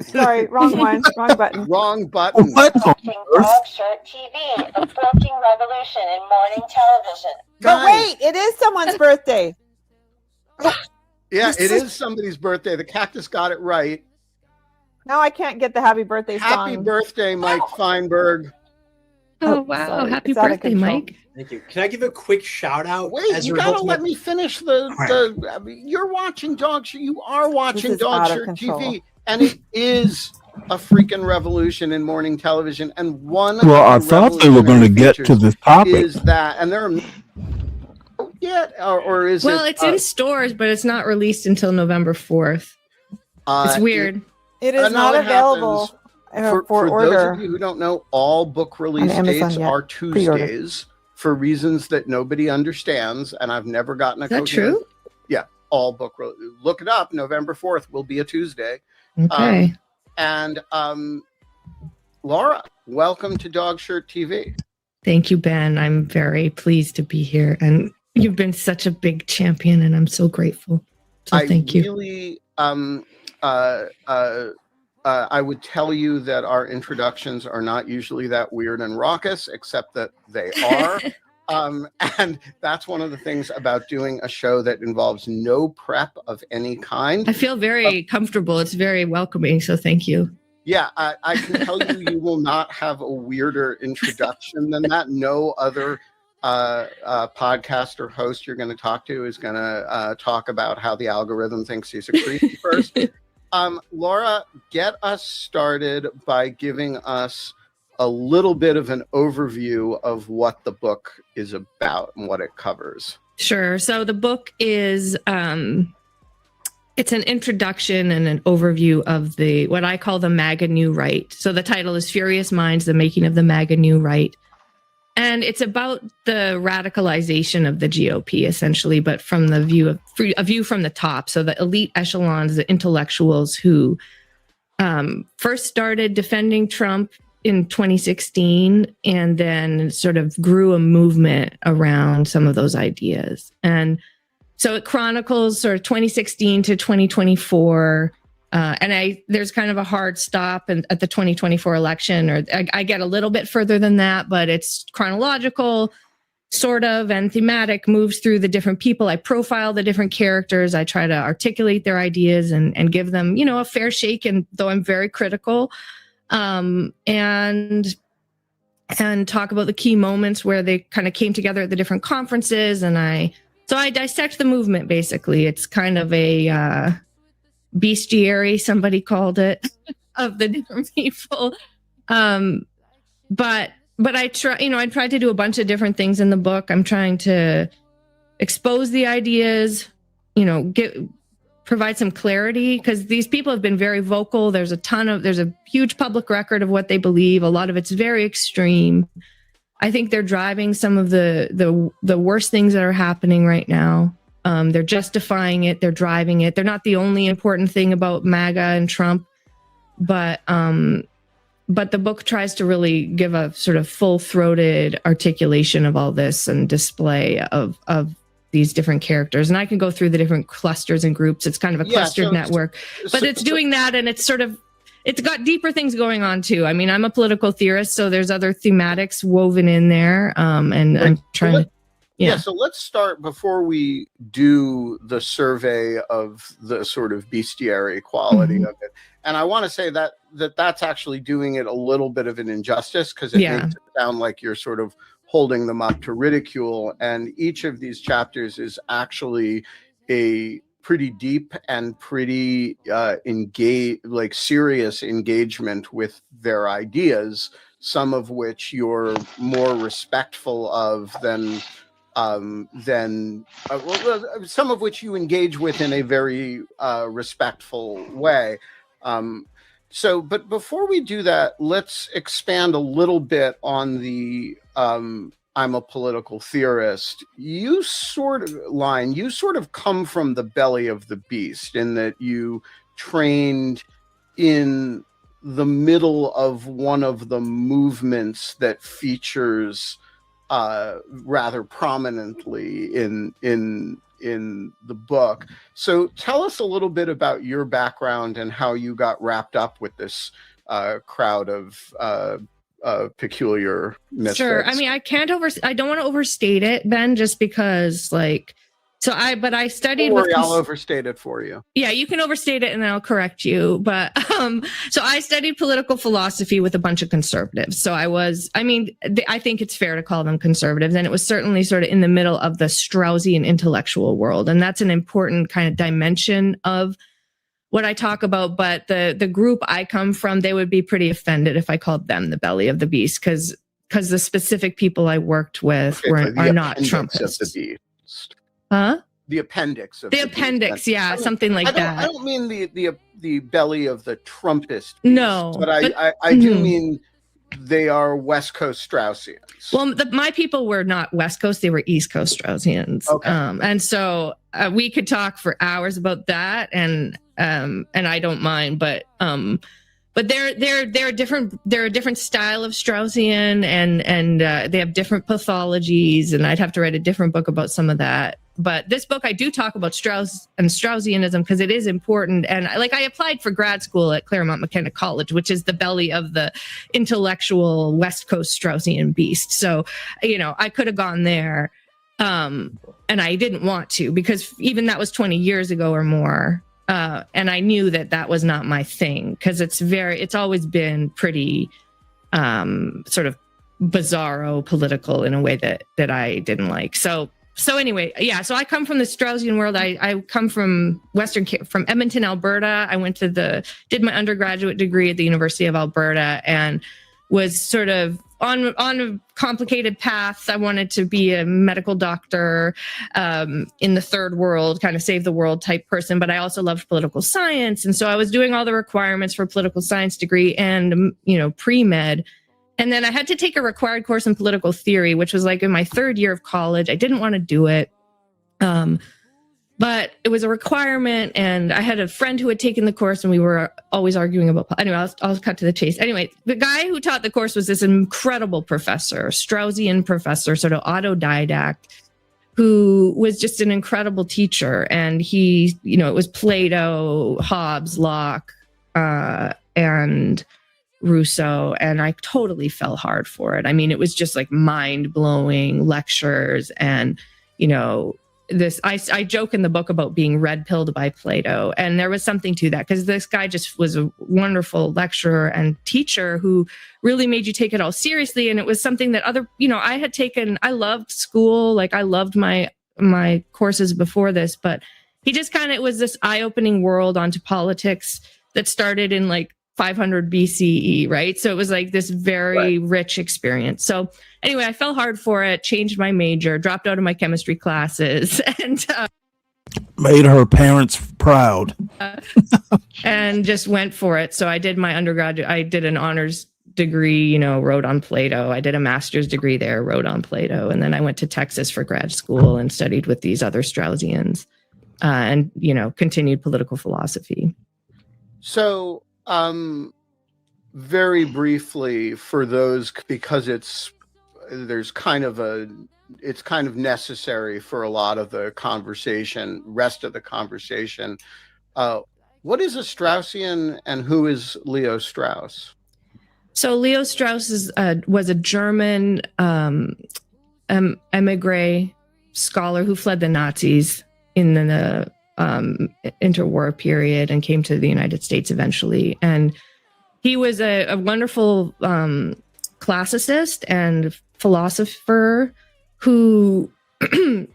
Speaker 16: sorry, wrong one, wrong button.
Speaker 15: Wrong button.
Speaker 11: Dog Shirt TV, a quilting revolution in morning television.
Speaker 16: But wait, it is someone's birthday.
Speaker 15: Yeah, it is somebody's birthday. The Cactus got it right.
Speaker 16: Now I can't get the happy birthday song.
Speaker 15: Happy birthday, Mike Feinberg.
Speaker 18: Oh, wow.
Speaker 16: sorry.
Speaker 18: Happy
Speaker 16: It's out of
Speaker 18: birthday,
Speaker 16: control.
Speaker 18: Mike.
Speaker 17: Thank you. Can I give a quick shout out?
Speaker 15: Wait,
Speaker 17: as a
Speaker 15: you
Speaker 17: result
Speaker 15: gotta
Speaker 17: of
Speaker 15: let
Speaker 17: my-
Speaker 15: me finish I mean, you're watching Dog Shirt. You are watching
Speaker 16: is
Speaker 15: Dog
Speaker 16: out of
Speaker 15: Shirt
Speaker 16: control.
Speaker 15: TV, and it is a freaking revolution in morning television. And one
Speaker 3: Well, I
Speaker 15: of the
Speaker 3: thought they were going to
Speaker 15: revolutionary
Speaker 3: get to this topic.
Speaker 15: is that, and there are yet, or is
Speaker 18: Well,
Speaker 15: it?
Speaker 18: it's in stores, but it's not released until November 4th. It's weird.
Speaker 16: It is
Speaker 15: no,
Speaker 16: not
Speaker 15: it
Speaker 16: available
Speaker 15: happens.
Speaker 16: for
Speaker 15: those
Speaker 16: order.
Speaker 15: of you who don't know, all book release
Speaker 16: Amazon
Speaker 15: dates
Speaker 16: yet.
Speaker 15: are
Speaker 16: Pre-order.
Speaker 15: Tuesdays for reasons that nobody understands, and I've never gotten a.
Speaker 18: Is that
Speaker 15: coherent-
Speaker 18: true?
Speaker 15: Yeah, all book look it up. November 4th will be a Tuesday.
Speaker 18: Okay.
Speaker 15: And Laura, welcome to Dog Shirt TV.
Speaker 18: Thank you, Ben. I'm very pleased to be here. And you've been such a big champion, and I'm so grateful. So thank you.
Speaker 15: Really, I would tell you that our introductions are not usually that weird and raucous, except that they are. And that's one of the things about doing a show that involves no prep of any kind.
Speaker 18: I feel very comfortable. It's very welcoming. So thank you.
Speaker 15: Yeah, I can tell you, you will not have a weirder introduction than that. No other podcast or host you're going to talk to is going to talk about how the algorithm thinks he's a creep first. Laura, get us started by giving us a little bit of an overview of what the book is about and what it covers.
Speaker 18: Sure. So the book is it's an introduction and an overview of the what I call the MAGA New Right. So the title is Furious Minds: The Making of the MAGA New Right. And it's about the radicalization of the GOP, essentially, but from the view of a view from the top. So the elite echelons, the intellectuals who first started defending Trump in 2016 and then sort of grew a movement around some of those ideas. And so it chronicles sort of 2016 to 2024. And there's kind of a hard stop at the 2024 election, or I get a little bit further than that, but it's chronological, sort of, and thematic, moves through the different people. I profile the different characters. I try to articulate their ideas and give them, a fair shake. And though I'm very critical, and talk about the key moments where they kind of came together at the different conferences. And I dissect the movement, basically. It's kind of a bestiary, somebody called it, of the different people. But I try, I tried to do a bunch of different things in the book. I'm trying to expose the ideas, provide some clarity, because these people have been very vocal. There's a huge public record of what they believe. A lot of it's very extreme. I think they're driving some of the worst things that are happening right now. They're justifying it. They're driving it. They're not the only important thing about MAGA and Trump, but the book tries to really give a sort of full-throated articulation of all this and display of these different characters. And I can go through the different clusters and groups. It's kind of a clustered network, but it's doing that. And it's got deeper things going on too. I mean, I'm a political theorist, so there's other thematics woven in there. And I'm trying to,
Speaker 15: so let's start before we do the survey of the sort of bestiary quality of it. And I want to say that's actually doing it a little bit of an injustice, because it makes it sound like you're sort of holding them up to ridicule. And each of these chapters is actually a pretty deep and pretty serious engagement with their ideas, some of which you're more respectful of than some of which you engage with in a very respectful way. But before we do that, let's expand a little bit on the I'm a political theorist. You sort of come from the belly of the beast, in that you trained in the middle of one of the movements that features rather prominently in the book. So tell us a little bit about your background and how you got wrapped up with this crowd of peculiar misfits.
Speaker 18: Sure. I mean, I don't want to overstate it, Ben, just because but I studied.
Speaker 15: Don't worry, I'll overstate it for you.
Speaker 18: Yeah, you can overstate it and I'll correct you. But so I studied political philosophy with a bunch of conservatives. So I think it's fair to call them conservatives. And it was certainly sort of in the middle of the Straussian intellectual world. And that's an important kind of dimension of what I talk about. But the group I come from, they would be pretty offended if I called them the belly of the beast, because the specific people I worked with are not Trumpists.
Speaker 15: Of the beast.
Speaker 18: Huh?
Speaker 15: The appendix of
Speaker 18: the appendix, yeah, something like that.
Speaker 15: I don't mean the belly of the Trumpist beast,
Speaker 18: no,
Speaker 15: but I do mean they are West Coast Straussians.
Speaker 18: Well, my people were not West Coast; they were East Coast Straussians.
Speaker 15: Okay.
Speaker 18: And so we could talk for hours about that, and I don't mind, but they're different. They're a different style of Straussian, and they have different pathologies, and I'd have to write a different book about some of that. But this book, I do talk about Strauss and Straussianism because it is important. And I applied for grad school at Claremont McKenna College, which is the belly of the intellectual West Coast Straussian beast. So, I could have gone there. And I didn't want to, because even that was 20 years ago or more. And I knew that was not my thing, because it's always been pretty sort of bizarro political in a way that I didn't like. So anyway, yeah, so I come from the Straussian world. I come from from Edmonton, Alberta. I did my undergraduate degree at the University of Alberta and was sort of on a complicated path. I wanted to be a medical doctor in the third world, kind of save the world type person, but I also loved political science. And so I was doing all the requirements for a political science degree and, pre-med. And then I had to take a required course in political theory, which was in my third year of college. I didn't want to do it, but it was a requirement. And I had a friend who had taken the course, and we were always arguing about. Anyway, I'll cut to the chase. Anyway, the guy who taught the course was this incredible professor, Straussian professor, sort of autodidact, who was just an incredible teacher. And he, it was Plato, Hobbes, Locke, and Rousseau, and I totally fell hard for it. I mean, it was just mind-blowing lectures, and I joke in the book about being red-pilled by Plato, and there was something to that, because this guy just was a wonderful lecturer and teacher who really made you take it all seriously. And it was something that I loved school, I loved my courses before this, but he just it was this eye-opening world onto politics that started in 500 BCE, right? So it was this very rich experience. So anyway, I fell hard for it, changed my major, dropped out of my chemistry classes, and
Speaker 3: made her parents proud.
Speaker 18: And just went for it. So I did my undergraduate, I did an honors degree, wrote on Plato. I did a master's degree there, wrote on Plato. And then I went to Texas for grad school and studied with these other Straussians and, continued political philosophy.
Speaker 15: So, very briefly for those, because it's kind of necessary for a lot of the rest of the conversation. What is a Straussian, and who is Leo Strauss?
Speaker 18: So Leo Strauss was a German emigre scholar who fled the Nazis in the interwar period and came to the United States eventually. And he was a wonderful classicist and philosopher who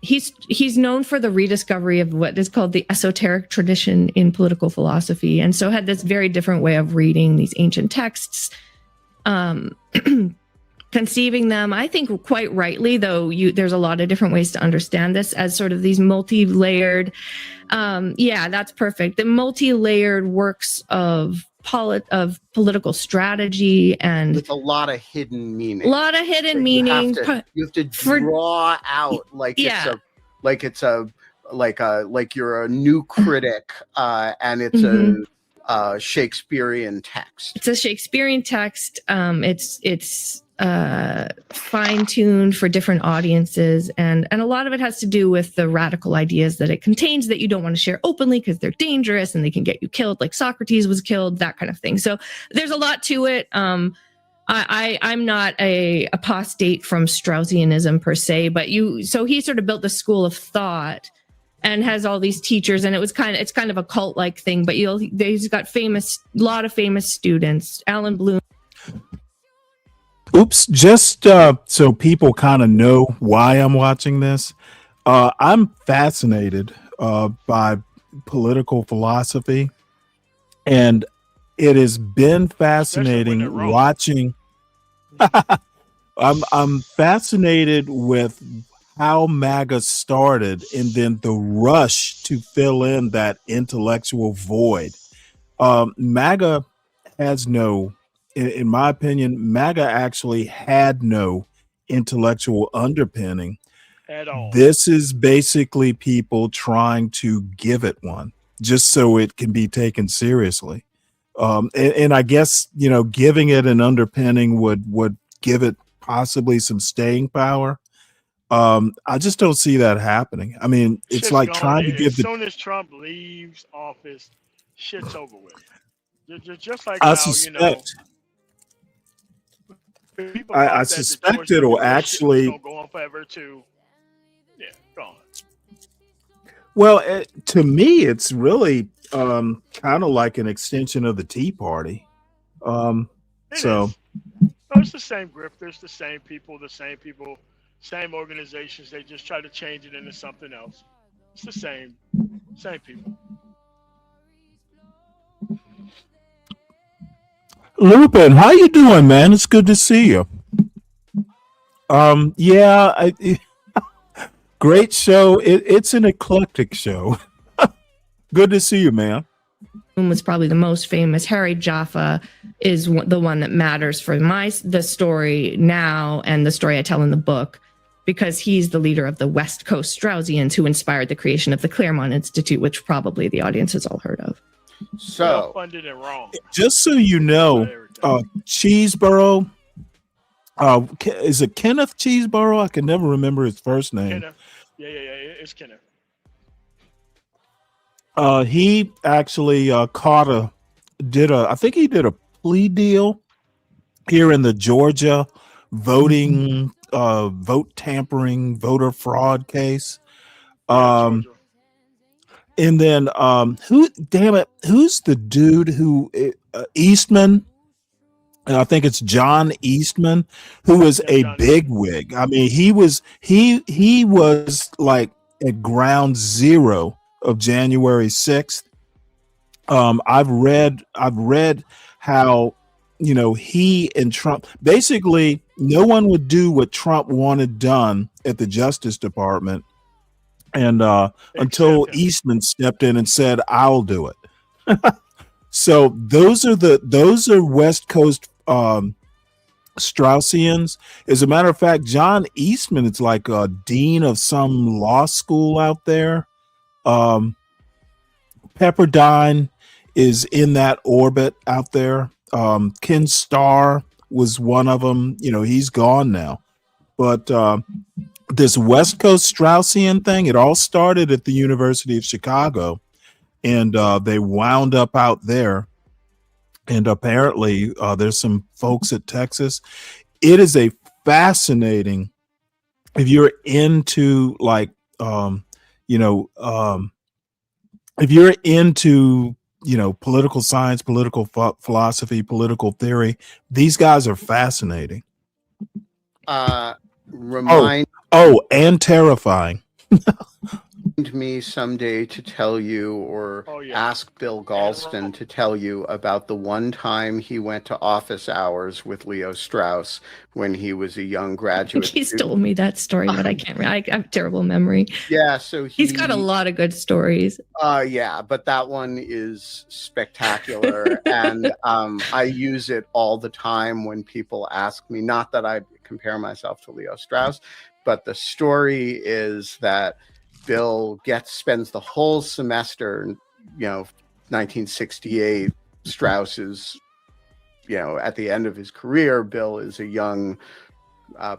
Speaker 18: he's known for the rediscovery of what is called the esoteric tradition in political philosophy, and so had this very different way of reading these ancient texts, conceiving them, I think quite rightly, though there's a lot of different ways to understand this, as sort of these multi-layered, that's perfect, the multi-layered works of political strategy, and
Speaker 15: with a lot of hidden meaning.
Speaker 18: You
Speaker 15: have to draw out like you're a new critic, and it's a Shakespearean text.
Speaker 18: It's a Shakespearean text. It's fine-tuned for different audiences, and a lot of it has to do with the radical ideas that it contains that you don't want to share openly because they're dangerous and they can get you killed, like Socrates was killed, that kind of thing. So there's a lot to it. I'm not a apostate from Straussianism per se, but so he sort of built the school of thought and has all these teachers, and it's kind of a cult-like thing, but he's got a lot of famous students. Alan Bloom.
Speaker 3: Oops, just so people kind of know why I'm watching this. I'm fascinated by political philosophy, and it has been fascinating watching. I'm fascinated with how MAGA started and then the rush to fill in that intellectual void. MAGA has no, in my opinion, MAGA actually had no intellectual underpinning
Speaker 14: at all.
Speaker 3: This is basically people trying to give it one just so it can be taken seriously. And I guess, giving it an underpinning would give it possibly some staying power. I just don't see that happening. I mean, it's
Speaker 14: Shit's
Speaker 3: like
Speaker 14: gone.
Speaker 3: trying to give
Speaker 14: As
Speaker 3: the.
Speaker 14: soon as Trump leaves office, shit's over with. Just like
Speaker 3: I
Speaker 14: how,
Speaker 3: suspect.
Speaker 14: people
Speaker 3: I
Speaker 14: thought that the
Speaker 3: suspect
Speaker 14: George
Speaker 3: it'll
Speaker 14: W. Bush shit was
Speaker 3: actually.
Speaker 14: gonna go on forever too. Yeah, gone.
Speaker 3: Well, to me, it's really kind of like an extension of the Tea Party.
Speaker 14: It
Speaker 3: So.
Speaker 14: is. No, it's the same grifters, the same people, same organizations. They just try to change it into something else. It's the same people.
Speaker 3: Lupin, how you doing, man? It's good to see you. Yeah, great show. It's an eclectic show. Good to see you, man.
Speaker 18: Was probably the most famous. Harry Jaffa is the one that matters for the story now and the story I tell in the book, because he's the leader of the West Coast Straussians who inspired the creation of the Claremont Institute, which probably the audience has all heard of.
Speaker 15: So
Speaker 14: funded and wrong.
Speaker 3: Just so you know, Cheeseborough, is it Kenneth Cheeseborough? I can never remember his first name.
Speaker 14: Kenneth. Yeah, it's Kenneth.
Speaker 3: He actually I think he did a plea deal here in the Georgia voting, vote tampering, voter fraud case. And then who's the dude who Eastman? And I think it's John Eastman, who is a bigwig. I mean, he was like at ground zero of January 6th. I've read how, he and Trump, basically no one would do what Trump wanted done at the Justice Department. And until Eastman stepped in and said, I'll do it. So those are West Coast Straussians. As a matter of fact, John Eastman is like a dean of some law school out there. Pepperdine is in that orbit out there. Ken Starr was one of them. He's gone now. But this West Coast Straussian thing, it all started at the University of Chicago, and they wound up out there. And apparently there's some folks at Texas. It is a fascinating, if you're into if you're into, political science, political philosophy, political theory, these guys are fascinating. And terrifying.
Speaker 15: Me someday to tell you, or ask Bill Galston to tell you about the one time he went to office hours with Leo Strauss when he was a young graduate.
Speaker 18: He's told me that story, but I can't. I have terrible memory.
Speaker 15: Yeah, so
Speaker 18: he's got a lot of good stories.
Speaker 15: Yeah, but that one is spectacular, and I use it all the time when people ask me. Not that I compare myself to Leo Strauss, but the story is that Bill spends the whole semester, 1968. Strauss is at the end of his career, Bill is a young,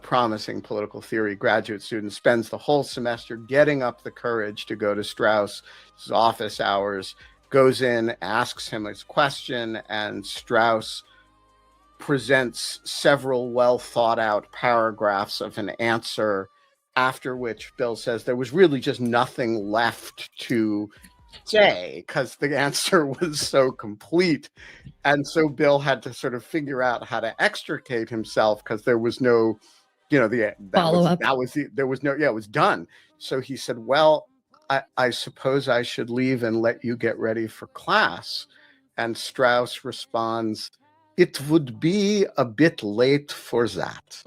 Speaker 15: promising political theory graduate student, spends the whole semester getting up the courage to go to Strauss's office hours, goes in, asks him his question, and Strauss presents several well thought out paragraphs of an answer, after which Bill says there was really just nothing left to say because the answer was so complete. And so Bill had to sort of figure out how to extricate himself because there was no, follow-up. There was no, it was done. So he said, well, I suppose I should leave and let you get ready for class. And Strauss responds, it would be a bit late for that.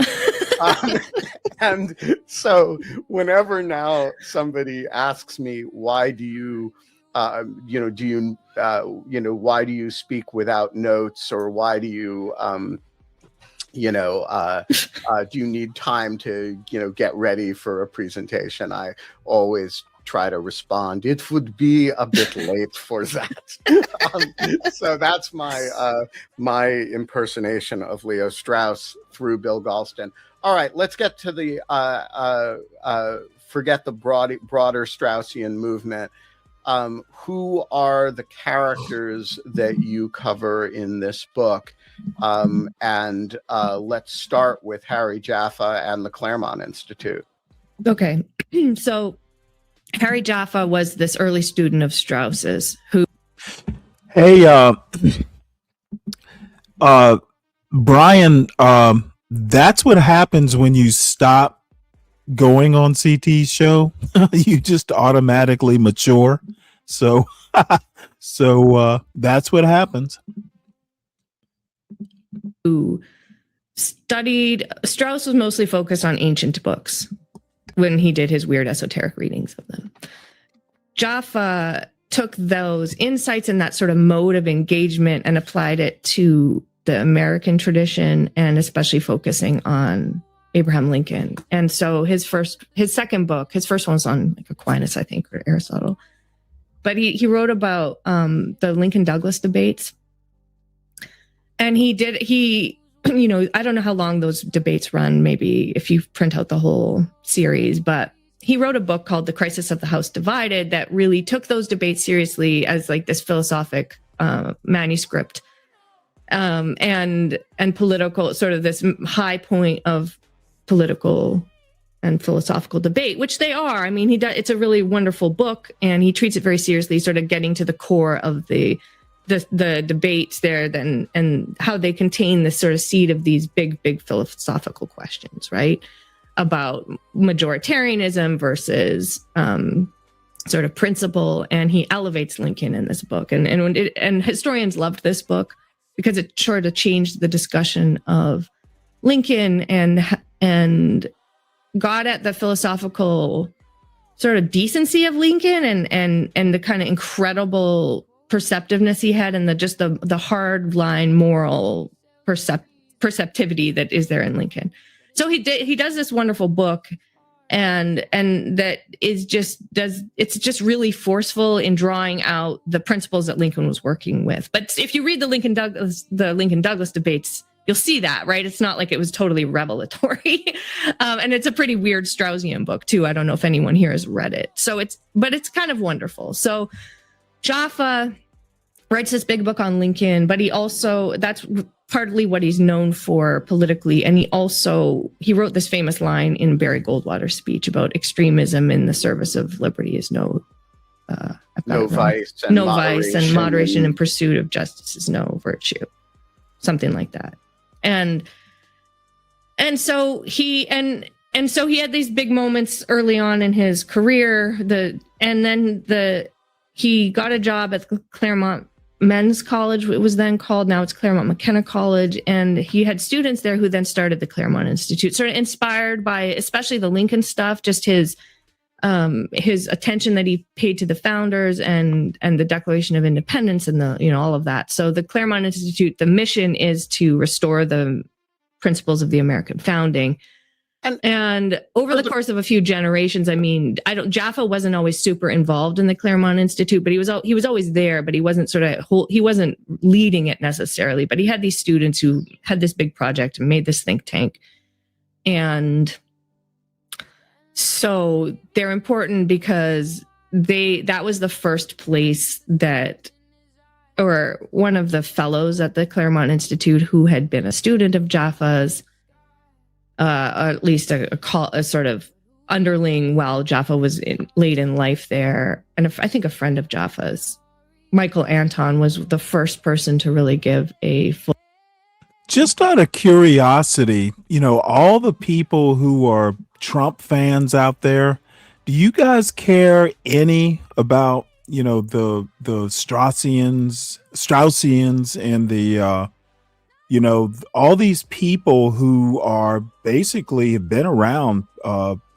Speaker 15: And so whenever now somebody asks me, why do you, why do you speak without notes, or why do you, do you need time to, get ready for a presentation? I always try to respond, it would be a bit late for that. So that's my impersonation of Leo Strauss through Bill Galston. All right, let's get to the forget the broader Straussian movement. Who are the characters that you cover in this book? And let's start with Harry Jaffa and the Claremont Institute.
Speaker 18: Okay, so Harry Jaffa was this early student of Strauss's who...
Speaker 3: Hey, Brian, that's what happens when you stop going on CT's show. You just automatically mature. So, that's what happens.
Speaker 18: Who studied... Strauss was mostly focused on ancient books when he did his weird esoteric readings of them. Jaffa took those insights and that sort of mode of engagement and applied it to the American tradition, and especially focusing on Abraham Lincoln. And so his second book, his first one was on like Aquinas, I think, or Aristotle. But he wrote about the Lincoln-Douglas debates. And I don't know how long those debates run, maybe if you print out the whole series, but he wrote a book called The Crisis of the House Divided that really took those debates seriously as like this philosophic manuscript and political, sort of this high point of political and philosophical debate, which they are. I mean, it's a really wonderful book, and he treats it very seriously, sort of getting to the core of the debates there, and how they contain this sort of seed of these big philosophical questions, right? About majoritarianism versus sort of principle. And he elevates Lincoln in this book. And historians loved this book because it sort of changed the discussion of Lincoln and got at the philosophical sort of decency of Lincoln and the kind of incredible perceptiveness he had, and the hard line moral perceptivity that is there in Lincoln. So he does this wonderful book, and that is it's just really forceful in drawing out the principles that Lincoln was working with. But if you read the Lincoln Douglas debates, you'll see that, right? It's not like it was totally revelatory. And it's a pretty weird Straussian book too. I don't know if anyone here has read it. But it's kind of wonderful. So Jaffa writes this big book on Lincoln, but that's partly what he's known for politically. And he wrote this famous line in Barry Goldwater's speech about extremism in the service of liberty is no vice, and moderation in pursuit of justice is no virtue. Something like that. And so he had these big moments early on in his career. He got a job at the Claremont Men's College, it was then called. Now it's Claremont McKenna College. And he had students there who then started the Claremont Institute, sort of inspired by especially the Lincoln stuff, just his attention that he paid to the founders and the Declaration of Independence and all of that. So the Claremont Institute, the mission is to restore the principles of the American founding. And over the course of a few generations, I mean, Jaffa wasn't always super involved in the Claremont Institute, but he was always there, but he wasn't he wasn't leading it necessarily, but he had these students who had this big project and made this think tank. And so they're important because that was the first place or one of the fellows at the Claremont Institute who had been a student of Jaffa's, or at least a sort of underling while Jaffa was late in life there. And I think a friend of Jaffa's, Michael Anton, was the first person to really give a full.
Speaker 3: Just out of curiosity, all the people who are Trump fans out there, do you guys care any about, the Straussians and the, all these people who are basically have been around,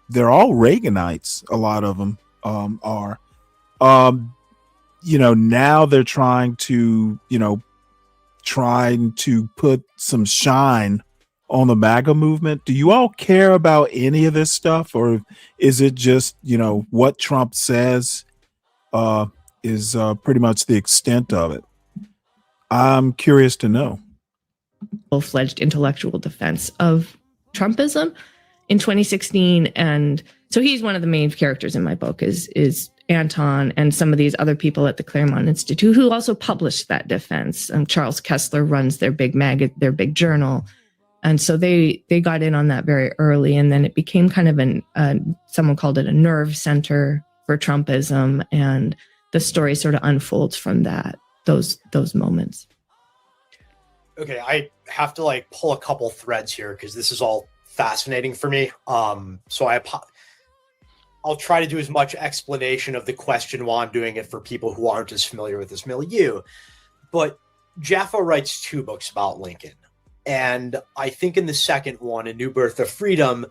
Speaker 3: they're all Reaganites. A lot of them are, now they're trying to put some shine on the MAGA movement. Do you all care about any of this stuff, or is it just, what Trump says is pretty much the extent of it? I'm curious to know.
Speaker 18: Full-fledged intellectual defense of Trumpism in 2016, and so he's one of the main characters in my book is Anton and some of these other people at the Claremont Institute who also published that defense. Charles Kessler runs their big journal, and so they got in on that very early, and then it became kind of someone called it a nerve center for Trumpism, and the story sort of unfolds from those moments.
Speaker 17: Okay, I have to pull a couple threads here because this is all fascinating for me. So I'll try to do as much explanation of the question while I'm doing it for people who aren't as familiar with this milieu. But Jaffa writes 2 books about Lincoln. And I think in the second one, A New Birth of Freedom,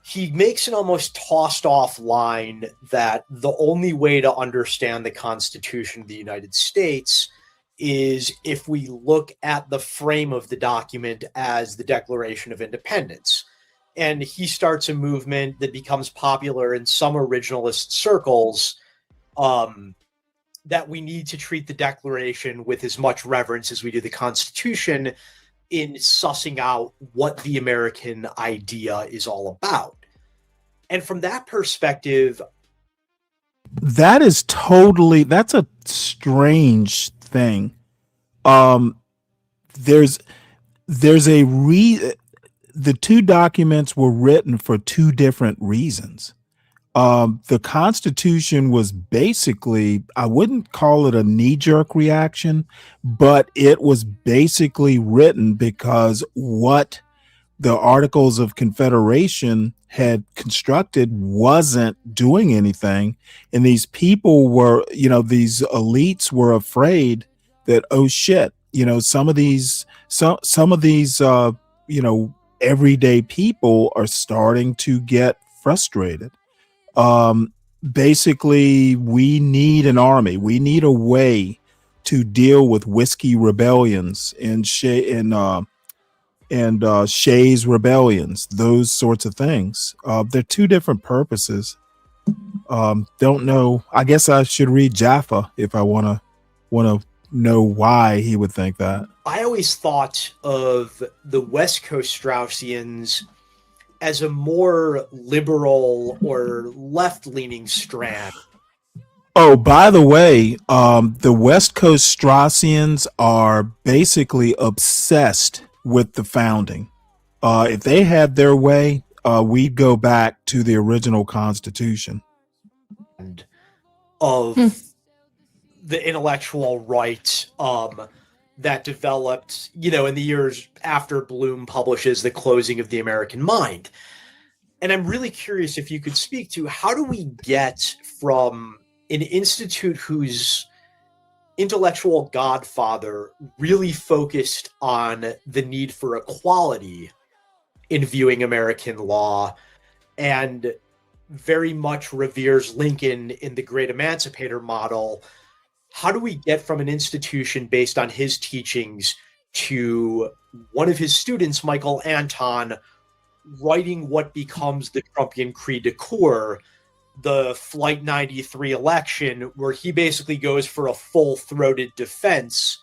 Speaker 17: he makes an almost tossed off line that the only way to understand the Constitution of the United States is if we look at the frame of the document as the Declaration of Independence. And he starts a movement that becomes popular in some originalist circles, that we need to treat the Declaration with as much reverence as we do the Constitution in sussing out what the American idea is all about. And from that perspective,
Speaker 3: that's a strange thing. There's the 2 documents were written for 2 different reasons. The Constitution was basically, I wouldn't call it a knee-jerk reaction, but it was basically written because what the Articles of Confederation had constructed wasn't doing anything. And these people were, these elites were afraid that, oh shit, some of these, everyday people are starting to get frustrated. Basically, we need an army. We need a way to deal with whiskey rebellions and Shays rebellions, those sorts of things. They're 2 different purposes. Don't know. I guess I should read Jaffa if I want to know why he would think that.
Speaker 17: I always thought of the West Coast Straussians as a more liberal or left-leaning strand.
Speaker 3: Oh, by the way, the West Coast Straussians are basically obsessed with the founding. If they had their way, we'd go back to the original Constitution.
Speaker 17: Of the intellectual right that developed, in the years after Bloom publishes The Closing of the American Mind. And I'm really curious if you could speak to how do we get from an institute whose intellectual godfather really focused on the need for equality in viewing American law and very much reveres Lincoln in the Great Emancipator model. How do we get from an institution based on his teachings to one of his students, Michael Anton, writing what becomes the Trumpian cri de coeur, the Flight 93 election, where he basically goes for a full-throated defense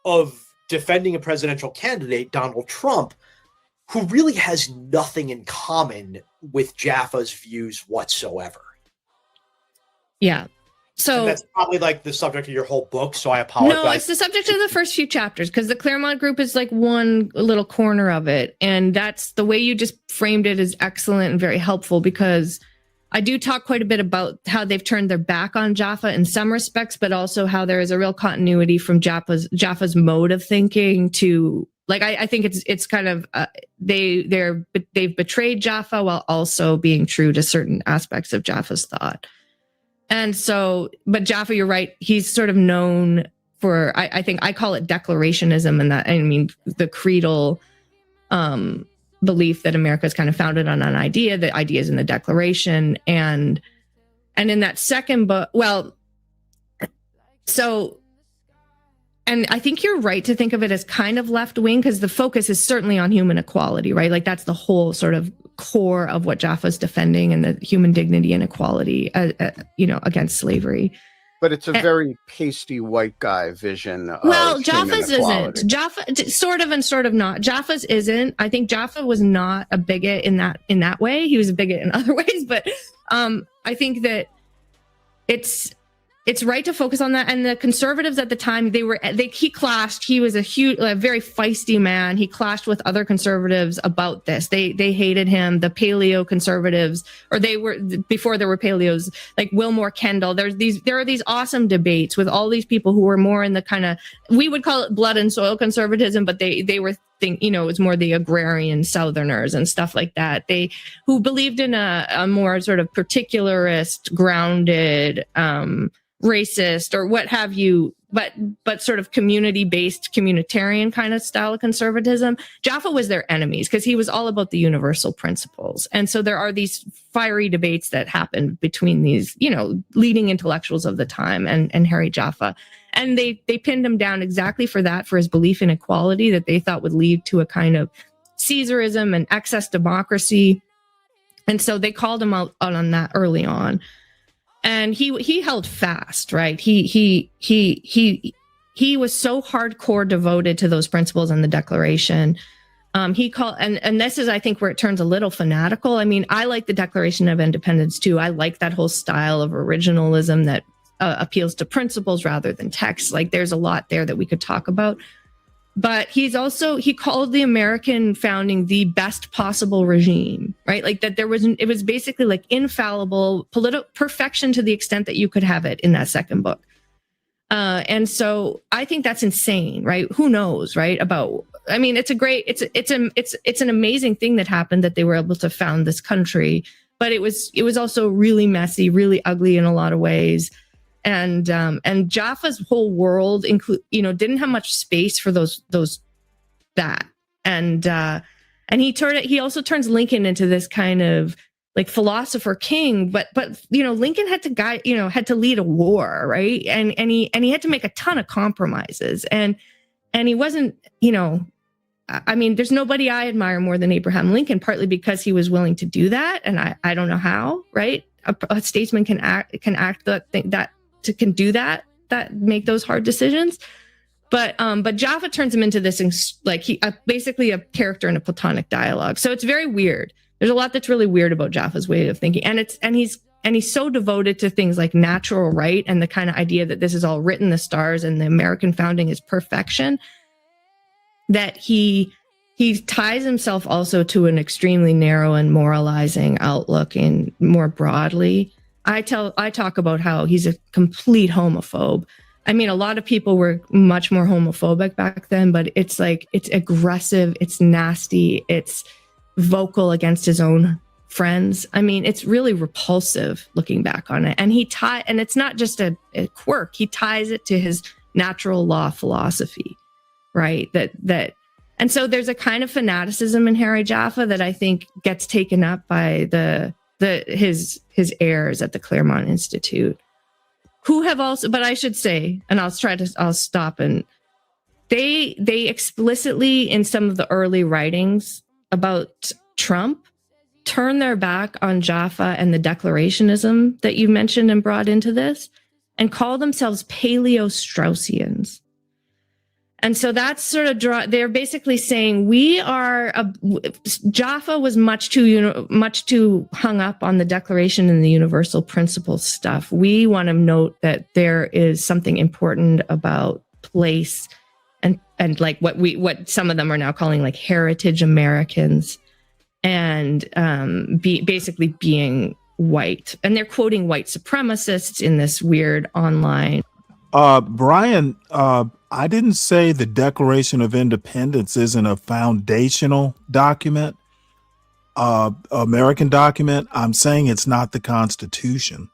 Speaker 17: of defending a presidential candidate, Donald Trump, who really has nothing in common with Jaffa's views whatsoever.
Speaker 18: Yeah. So
Speaker 17: and that's probably like the subject of your whole book, so I apologize.
Speaker 18: No, it's the subject of the first few chapters, because the Claremont group is like one little corner of it. And that's the way you just framed it is excellent and very helpful, because I do talk quite a bit about how they've turned their back on Jaffa in some respects, but also how there is a real continuity from Jaffa's mode of thinking to, like, I think it's kind of they've betrayed Jaffa while also being true to certain aspects of Jaffa's thought. And so, but Jaffa, you're right, he's sort of known for, I think I call it declarationism, and that, I mean, the creedal belief that America is kind of founded on an idea, the ideas in the Declaration, and in that second book, well, so, and I think you're right to think of it as kind of left wing, because the focus is certainly on human equality, right? Like that's the whole sort of core of what Jaffa's defending, and the human dignity and equality, against slavery.
Speaker 15: But it's a very pasty white guy vision.
Speaker 18: Well, Jaffa's isn't. Jaffa sort of and sort of not. Jaffa's isn't. I think Jaffa was not a bigot in that way. He was a bigot in other ways, but I think that it's right to focus on that. And the conservatives at the time, he clashed. He was a very feisty man. He clashed with other conservatives about this. They hated him. The paleo conservatives, or they were, before there were paleos, like Wilmore Kendall. There are these awesome debates with all these people who were more in the kind of, we would call it blood and soil conservatism, but they were it was more the agrarian Southerners and stuff like that. Who believed in a more sort of particularist, grounded, racist or what have you, but sort of community-based, communitarian kind of style of conservatism. Jaffa was their enemies because he was all about the universal principles. And so there are these fiery debates that happen between these, leading intellectuals of the time and Harry Jaffa. And they pinned him down exactly for that, for his belief in equality that they thought would lead to a kind of Caesarism and excess democracy. And so they called him out on that early on. And he held fast, right? He was so hardcore devoted to those principles in the Declaration. He called, and this is, I think, where it turns a little fanatical. I mean, I like the Declaration of Independence too. I like that whole style of originalism that appeals to principles rather than text. Like, there's a lot there that we could talk about. But he called the American founding the best possible regime, right? Like that it was basically like infallible political perfection to the extent that you could have it in that second book. And so I think that's insane, right? Who knows, right? It's an amazing thing that happened, that they were able to found this country, but it was also really messy, really ugly in a lot of ways. And Jaffa's whole world didn't have much space for that. And he also turns Lincoln into this kind of like philosopher king, but Lincoln had to lead a war, right? And he had to make a ton of compromises, and he wasn't, there's nobody I admire more than Abraham Lincoln, partly because he was willing to do that. And I don't know how, right? A statesman can make those hard decisions. But Jaffa turns him into this, like basically a character in a Platonic dialogue. So it's very weird. There's a lot that's really weird about Jaffa's way of thinking, and he's so devoted to things like natural right and the kind of idea that this is all written in the stars and the American founding is perfection, that he ties himself also to an extremely narrow and moralizing outlook in more broadly. I talk about how he's a complete homophobe. I mean, a lot of people were much more homophobic back then, but it's aggressive, it's nasty, it's vocal against his own friends. I mean, it's really repulsive looking back on it. And and it's not just a quirk, he ties it to his natural law philosophy, right? And so there's a kind of fanaticism in Harry Jaffa that I think gets taken up by his heirs at the Claremont Institute, who have also, but I should say, and I'll stop, and they explicitly in some of the early writings about Trump turn their back on Jaffa and the declarationism that you mentioned and brought into this, and call themselves Paleo-Straussians. And so that's sort of they're basically saying Jaffa was much too hung up on the Declaration and the universal principles stuff. We want to note that there is something important about place and like what some of them are now calling like heritage Americans, and basically being white. And they're quoting white supremacists in this weird online.
Speaker 3: Brian, I didn't say the Declaration of Independence isn't a foundational document, American document. I'm saying it's not the Constitution.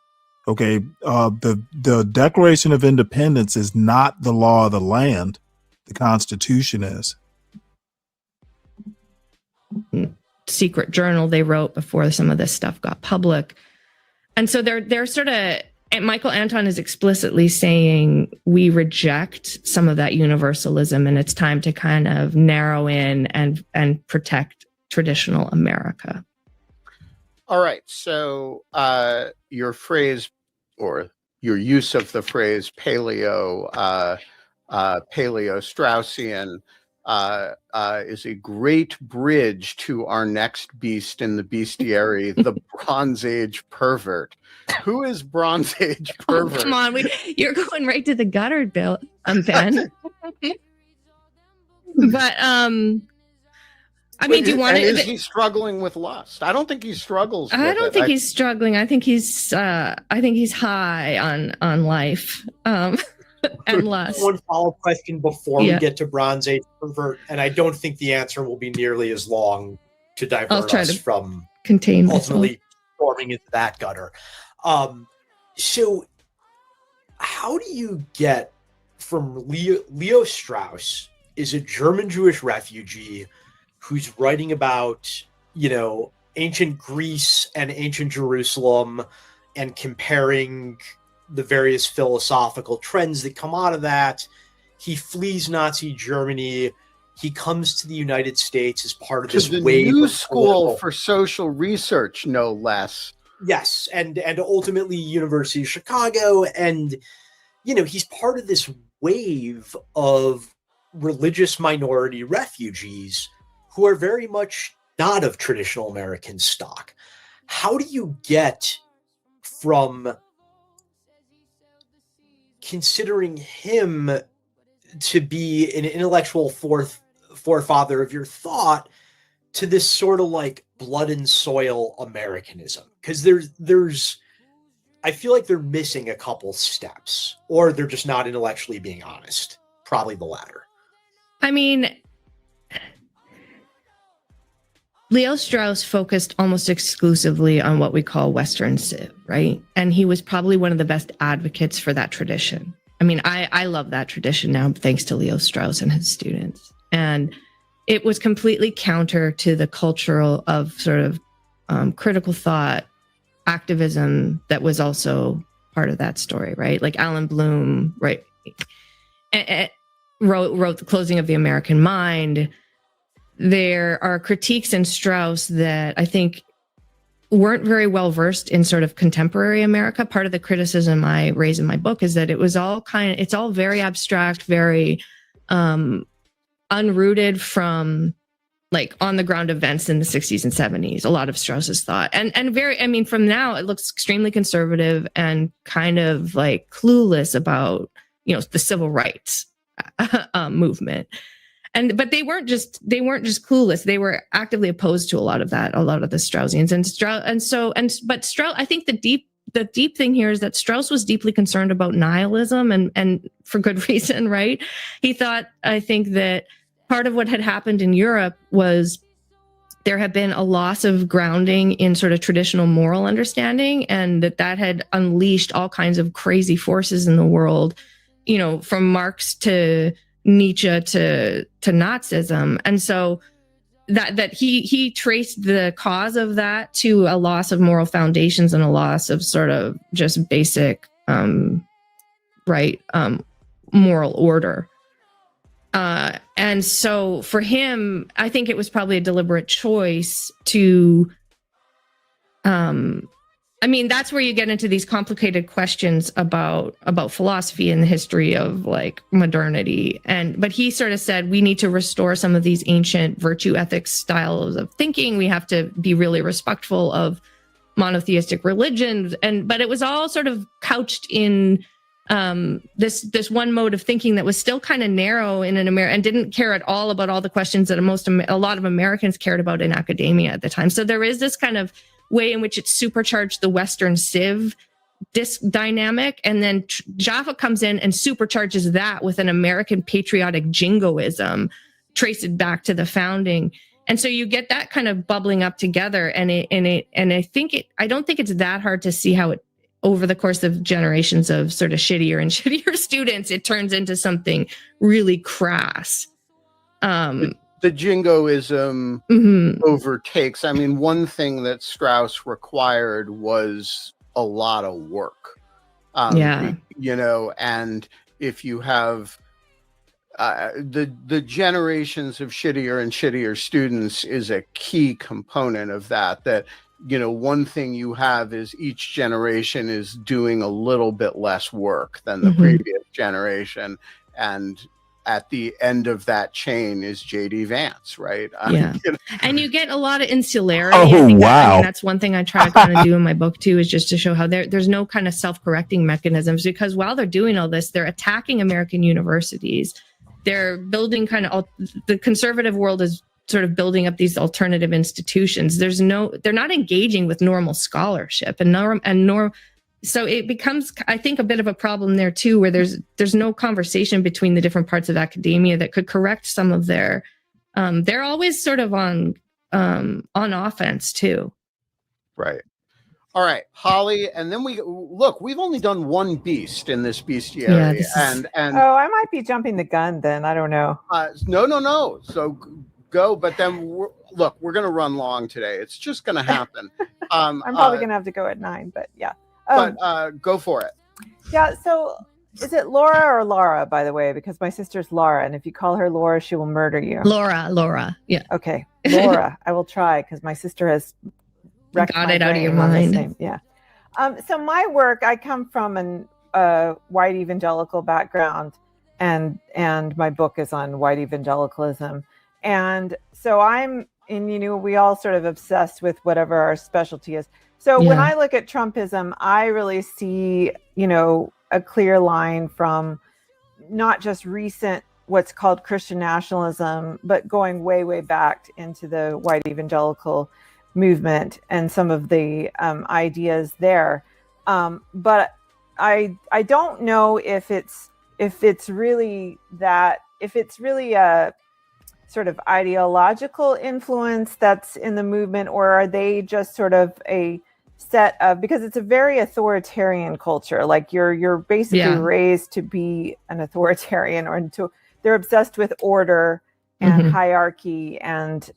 Speaker 3: Okay. The Declaration of Independence is not the law of the land. The Constitution is.
Speaker 18: Secret journal they wrote before some of this stuff got public. And so they're sort of, and Michael Anton is explicitly saying we reject some of that universalism, and it's time to kind of narrow in and protect traditional America.
Speaker 15: All right. So your phrase, or your use of the phrase Paleo-Straussian is a great bridge to our next beast in the bestiary, the Bronze Age pervert. Who is Bronze Age pervert?
Speaker 18: Oh, come on, you're going right to the gutter, Bill. Ben. But I mean, do you want to?
Speaker 15: Is he struggling with lust? I don't think he struggles.
Speaker 18: I don't think he's struggling. I think he's high on life. And lust.
Speaker 17: One follow-up question before we get to Bronze Age pervert, and I don't think the answer will be nearly as long to divert us from
Speaker 18: contain
Speaker 17: ultimately storming into that gutter. So how do you get from Leo Strauss is a German Jewish refugee who's writing about, ancient Greece and ancient Jerusalem and comparing the various philosophical trends that come out of that. He flees Nazi Germany. He comes to the United States as part of this wave
Speaker 15: New
Speaker 17: of
Speaker 15: School for Social Research, no less.
Speaker 17: Yes, and ultimately University of Chicago, and he's part of this wave of religious minority refugees who are very much not of traditional American stock. How do you get from considering him to be an intellectual forefather of your thought to this sort of like blood and soil Americanism? Because there's I feel like they're missing a couple steps, or they're just not intellectually being honest. Probably the latter.
Speaker 18: I mean, Leo Strauss focused almost exclusively on what we call Western Civ, right? And he was probably one of the best advocates for that tradition. I mean, I love that tradition now, thanks to Leo Strauss and his students. And it was completely counter to the cultural of sort of critical thought, activism that was also part of that story, right? Like Alan Bloom, right, wrote The Closing of the American Mind. There are critiques in Strauss that I think weren't very well versed in sort of contemporary America. Part of the criticism I raise in my book is that it's all very abstract, very unrooted from like on the ground events in the 60s and 70s, a lot of Strauss's thought. And very, I mean, from now it looks extremely conservative and kind of like clueless about, the civil rights movement. But they weren't just clueless. They were actively opposed to a lot of that, a lot of the Straussians. But Strauss, I think the deep thing here is that Strauss was deeply concerned about nihilism and for good reason, right? He thought, I think, that part of what had happened in Europe was there had been a loss of grounding in sort of traditional moral understanding, and that had unleashed all kinds of crazy forces in the world, from Marx to Nietzsche to Nazism. And so that he traced the cause of that to a loss of moral foundations and a loss of sort of just basic moral order. And so for him, I think it was probably a deliberate choice to, I mean, that's where you get into these complicated questions about philosophy and the history of like modernity. But he sort of said, we need to restore some of these ancient virtue ethics styles of thinking. We have to be really respectful of monotheistic religions. But it was all sort of couched in this one mode of thinking that was still kind of narrow in and didn't care at all about all the questions that a lot of Americans cared about in academia at the time. So there is this kind of way in which it supercharged the Western civ dynamic, and then Jaffa comes in and supercharges that with an American patriotic jingoism, trace it back to the founding. And so you get that kind of bubbling up together, and I don't think it's that hard to see how it, over the course of generations of sort of shittier and shittier students, it turns into something really crass.
Speaker 15: The jingoism overtakes. I mean, one thing that Strauss required was a lot of work. You know, and if you have the generations of shittier and shittier students is a key component of that, you know, one thing you have is each generation is doing a little bit less work than the previous generation. And at the end of that chain is J.D. Vance, right?
Speaker 18: Yeah.
Speaker 15: You know?
Speaker 18: And you get a lot of insularity.
Speaker 3: Oh, wow.
Speaker 18: That's one thing I try to kind of do in my book too, is just to show how there's no kind of self-correcting mechanisms, because while they're doing all this, they're attacking American universities. They're building the conservative world is sort of building up these alternative institutions. They're not engaging with normal scholarship so it becomes, I think, a bit of a problem there too, where there's no conversation between the different parts of academia that could correct some of their. They're always sort of on offense too.
Speaker 15: Right. All right, Holly, and then we've only done one beast in this bestiary, and
Speaker 16: I might be jumping the gun then. I don't know.
Speaker 15: No. So go, but then we're going to run long today. It's just going to happen.
Speaker 16: I'm probably going to have to go at 9, but yeah.
Speaker 15: But go for it.
Speaker 16: Yeah. So is it Laura or Laura, by the way? Because my sister's Laura, and if you call her Laura, she will murder you.
Speaker 18: Laura. Yeah.
Speaker 16: Okay. Laura. I will try, because my sister has
Speaker 18: got it out of your mind.
Speaker 16: Yeah. So my work, I come from a white evangelical background, and my book is on white evangelicalism. And so we all sort of obsessed with whatever our specialty is. So when I look at Trumpism, I really see, a clear line from not just recent, what's called Christian nationalism, but going way, way back into the white evangelical movement and some of the ideas there. But I don't know if it's really a sort of ideological influence that's in the movement, or are they just sort of a set of, because it's a very authoritarian culture, like you're basically raised to be an authoritarian, or they're obsessed with order and hierarchy, and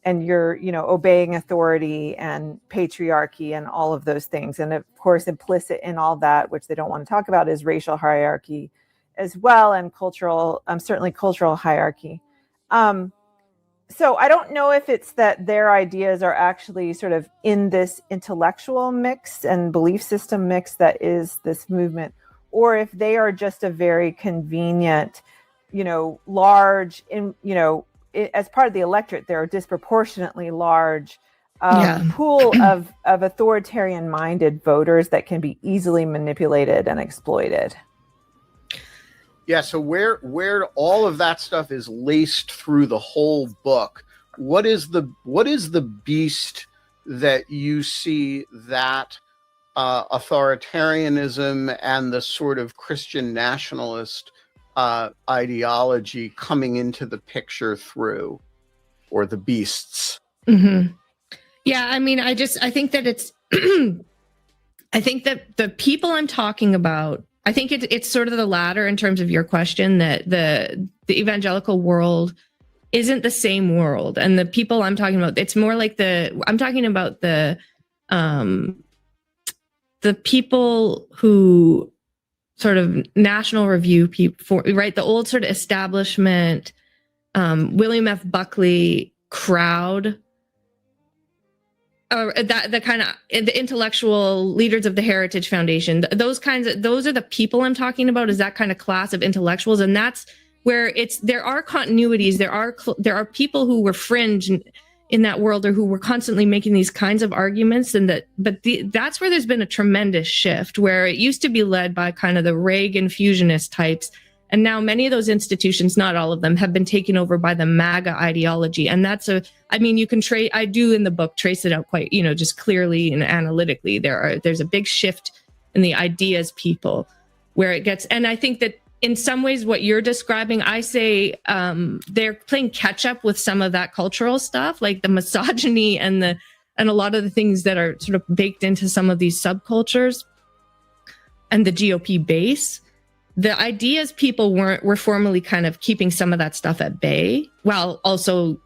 Speaker 16: you're obeying authority and patriarchy and all of those things. And of course, implicit in all that, which they don't want to talk about, is racial hierarchy as well, and certainly cultural hierarchy. So I don't know if it's that their ideas are actually sort of in this intellectual mix and belief system mix that is this movement, or if they are just a very convenient, large, as part of the electorate, they're a disproportionately large pool of authoritarian-minded voters that can be easily manipulated and exploited.
Speaker 15: Yeah, so where all of that stuff is laced through the whole book, what is the beast that you see that authoritarianism and the sort of Christian nationalist ideology coming into the picture through, or the beasts?
Speaker 18: Yeah, I mean, I think that it's I think that the people I'm talking about, I think it's sort of the latter in terms of your question, that the evangelical world isn't the same world. And the people I'm talking about, it's more like I'm talking about the people who sort of National Review people, right? The old sort of establishment, William F. Buckley crowd, the kind of the intellectual leaders of the Heritage Foundation, those are the people I'm talking about, is that kind of class of intellectuals. And that's where there are continuities. There are people who were fringe in that world, or who were constantly making these kinds of arguments, that's where there's been a tremendous shift, where it used to be led by kind of the Reagan fusionist types. And now many of those institutions, not all of them, have been taken over by the MAGA ideology. And you can I do in the book trace it out quite, just clearly and analytically. There's a big shift in the ideas people where it gets, and I think that in some ways what you're describing, I say they're playing catch up with some of that cultural stuff, like the misogyny and a lot of the things that are sort of baked into some of these subcultures and the GOP base. The ideas people were formerly kind of keeping some of that stuff at bay, while also,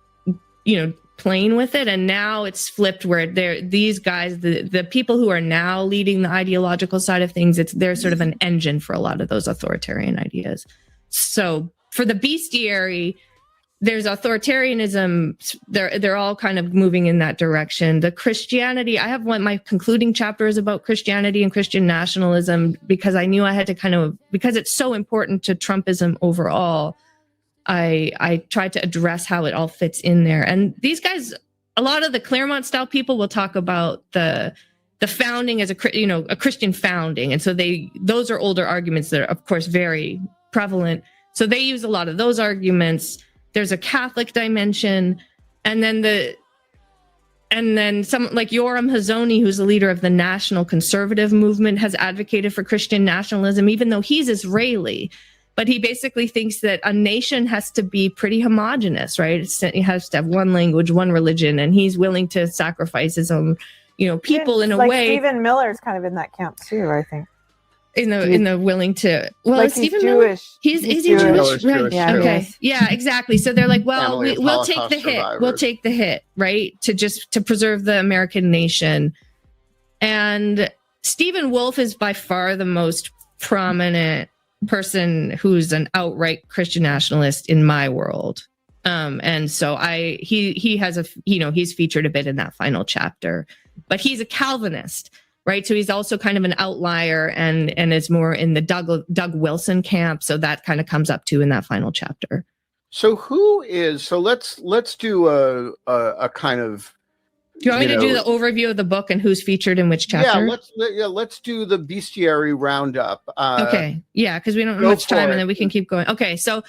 Speaker 18: playing with it. And now it's flipped, where these guys, the people who are now leading the ideological side of things, they're sort of an engine for a lot of those authoritarian ideas. So for the bestiary, there's authoritarianism. They're all kind of moving in that direction. The Christianity, I have my concluding chapter is about Christianity and Christian nationalism, because I knew I had to because it's so important to Trumpism overall. I tried to address how it all fits in there. And these guys, a lot of the Claremont style people will talk about the founding as a Christian founding. And so those are older arguments that are, of course, very prevalent. So they use a lot of those arguments. There's a Catholic dimension, and then some, like Yoram Hazony, who's the leader of the National Conservative Movement, has advocated for Christian nationalism, even though he's Israeli. But he basically thinks that a nation has to be pretty homogenous, right? It has to have one language, one religion, and he's willing to sacrifice his own, people in a way.
Speaker 16: Stephen Miller's kind of in that camp too, I think.
Speaker 18: In the willing to, well,
Speaker 16: like
Speaker 18: Stephen
Speaker 16: he's
Speaker 18: Miller,
Speaker 16: Jewish.
Speaker 18: Is he Jewish? Right.
Speaker 16: Yeah,
Speaker 18: okay. Yeah, exactly. So they're like, well,
Speaker 15: Family of
Speaker 18: we'll take
Speaker 15: Holocaust
Speaker 18: the hit.
Speaker 15: survivors.
Speaker 18: We'll take the hit, right? To preserve the American nation. And Stephen Wolfe is by far the most prominent person who's an outright Christian nationalist in my world. And so he has he's featured a bit in that final chapter, but he's a Calvinist. Right. So he's also kind of an outlier and is more in the Doug Wilson camp. So that kind of comes up too in that final chapter.
Speaker 15: So let's do a kind of.
Speaker 18: Do you want me to do the overview of the book and who's featured in which chapter?
Speaker 15: Let's do the bestiary roundup.
Speaker 18: Okay. Yeah, because we don't have much time and then we can keep going. Okay, so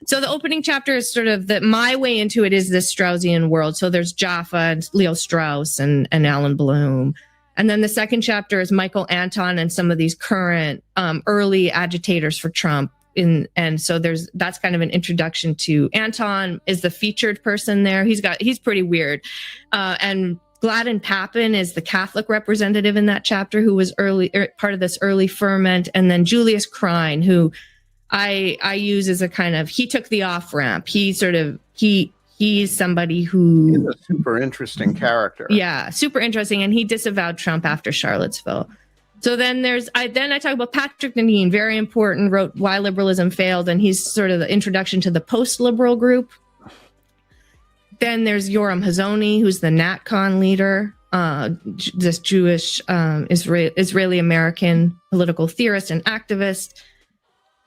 Speaker 18: the opening chapter is sort of my way into it is this Straussian world. So there's Jaffa and Leo Strauss and Alan Bloom. And then the second chapter is Michael Anton and some of these current early agitators for Trump. And so that's kind of an introduction to Anton is the featured person there. He's pretty weird. And Gladden Papin is the Catholic representative in that chapter who was part of this early ferment. And then Julius Krein, who I use as a kind of, he took the off ramp. He's somebody who...
Speaker 15: He's a super interesting character.
Speaker 18: Yeah, super interesting. And he disavowed Trump after Charlottesville. So then I talk about Patrick Deneen, very important, wrote Why Liberalism Failed, and he's sort of the introduction to the post-liberal group. Then there's Yoram Hazony, who's the NatCon leader, this Jewish Israeli-American political theorist and activist.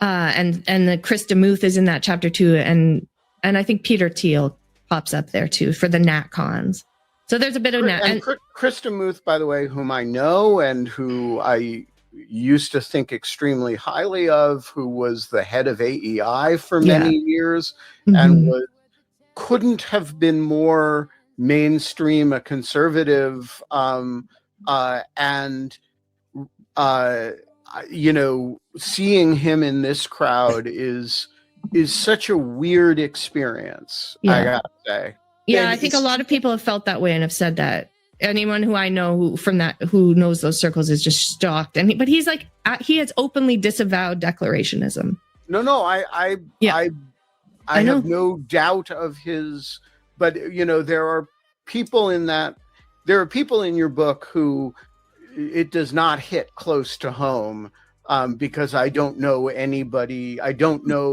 Speaker 18: And the Chris DeMuth is in that chapter too. And I think Peter Thiel pops up there too for the NatCons. So there's a bit of
Speaker 15: and Chris DeMuth, by the way, whom I know and who I used to think extremely highly of, who was the head of AEI for many years and couldn't have been more mainstream, a conservative, seeing him in this crowd is such a weird experience. I gotta say.
Speaker 18: Yeah, I think a lot of people have felt that way and have said that. Anyone who I know who knows those circles is just stalked. But he's like, he has openly disavowed declarationism.
Speaker 15: No, I have no doubt of his. But there are people in your book who it does not hit close to home. because I don't know anybody. I don't know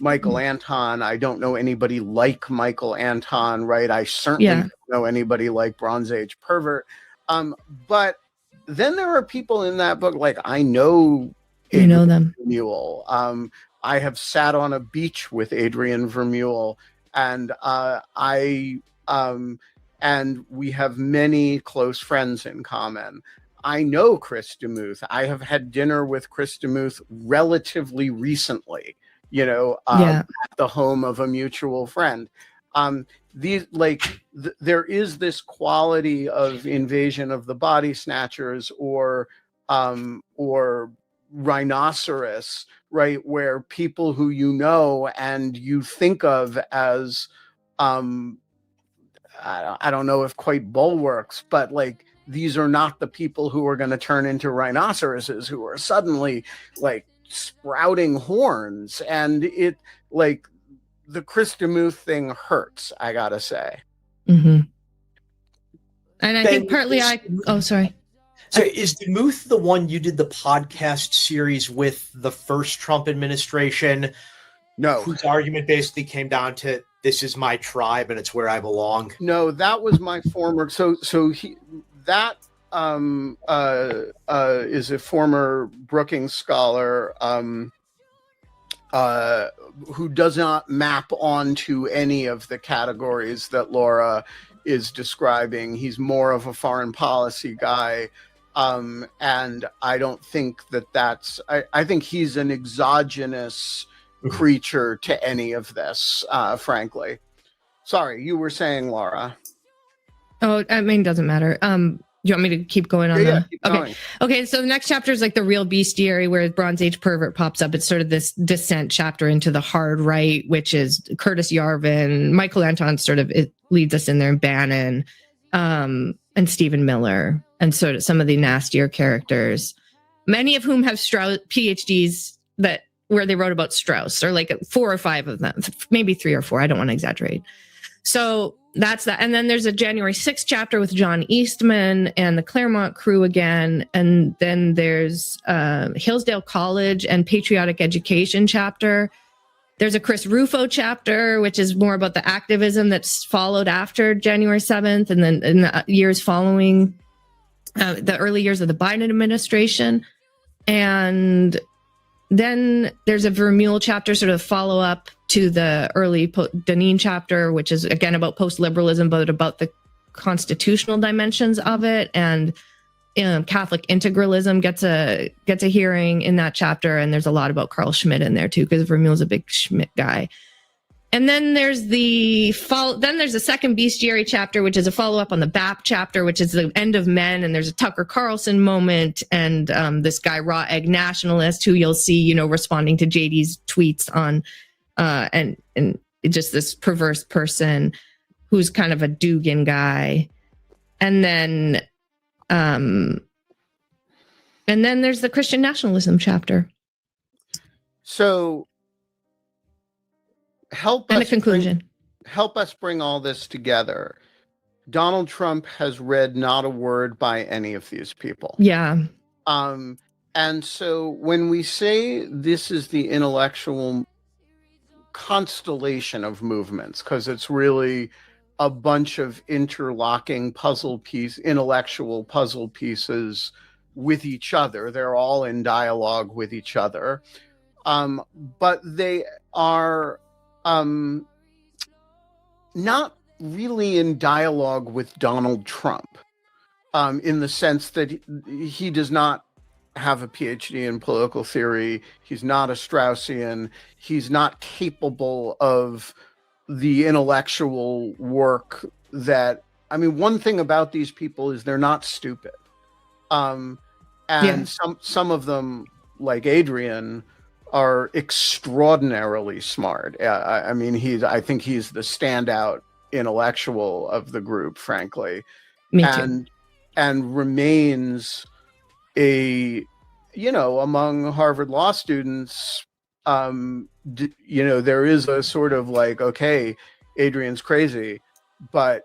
Speaker 15: Michael Anton. I don't know anybody like Michael Anton, right? I certainly don't know anybody like Bronze Age Pervert. But then there are people in that book, like I know
Speaker 18: them.
Speaker 15: Vermeule. I have sat on a beach with Adrian Vermeule, and and we have many close friends in common. I know Chris DeMuth. I have had dinner with Chris DeMuth relatively recently, at the home of a mutual friend. There is this quality of Invasion of the Body Snatchers or Rhinoceros, right, where people who and you think of as I don't know if quite bulwarks, but like these are not the people who are going to turn into rhinoceroses who are suddenly like sprouting horns. And it like the Chris DeMuth thing hurts, I gotta say.
Speaker 18: Mm-hmm. And I think partly sorry.
Speaker 17: So is DeMuth the one you did the podcast series with the first Trump administration?
Speaker 15: No.
Speaker 17: Whose argument basically came down to this is my tribe and it's where I belong?
Speaker 15: No, that was my former. That is a former Brookings scholar who does not map onto any of the categories that Laura is describing. He's more of a foreign policy guy. And I don't think that's, I think he's an exogenous creature to any of this, frankly. Sorry, you were saying, Laura.
Speaker 18: Oh, I mean, it doesn't matter. Do you want me to keep going on?
Speaker 15: Keep going.
Speaker 18: Okay. So the next chapter is like the real bestiary where Bronze Age Pervert pops up. It's sort of this descent chapter into the hard right, which is Curtis Yarvin, Michael Anton it leads us in there, and Bannon, and Stephen Miller, and sort of some of the nastier characters, many of whom have Strauss PhDs where they wrote about Strauss, or like 4 or 5 of them, maybe 3 or 4. I don't want to exaggerate. So that's that. And then there's a January 6th chapter with John Eastman and the Claremont crew again. And then there's Hillsdale College and Patriotic Education chapter. There's a Chris Rufo chapter, which is more about the activism that's followed after January 7th and then in the years following the early years of the Biden administration. And then there's a Vermeule chapter, sort of follow up to the early Deneen chapter, which is again about post-liberalism, but about the constitutional dimensions of it. And Catholic integralism gets a hearing in that chapter. And there's a lot about Carl Schmitt in there too, because Vermeule's a big Schmitt guy. And then there's the second bestiary chapter, which is a follow-up on the BAP chapter, which is the end of Men. And there's a Tucker Carlson moment, and this guy, Raw Egg Nationalist, who you'll see, responding to JD's tweets on, and just this perverse person who's kind of a Dugan guy. And then there's the Christian nationalism chapter.
Speaker 15: So help us bring all this together. Donald Trump has read not a word by any of these people.
Speaker 18: Yeah.
Speaker 15: And so when we say this is the intellectual constellation of movements, because it's really a bunch of interlocking intellectual puzzle pieces with each other. They're all in dialogue with each other. But they are not really in dialogue with Donald Trump, in the sense that he does not have a PhD in political theory. He's not a Straussian. He's not capable of the intellectual work one thing about these people is they're not stupid. Some of them, like Adrian, are extraordinarily smart. I think he's the standout intellectual of the group, frankly.
Speaker 18: Me too.
Speaker 15: And remains among Harvard law students, there is a sort of like, okay, Adrian's crazy, but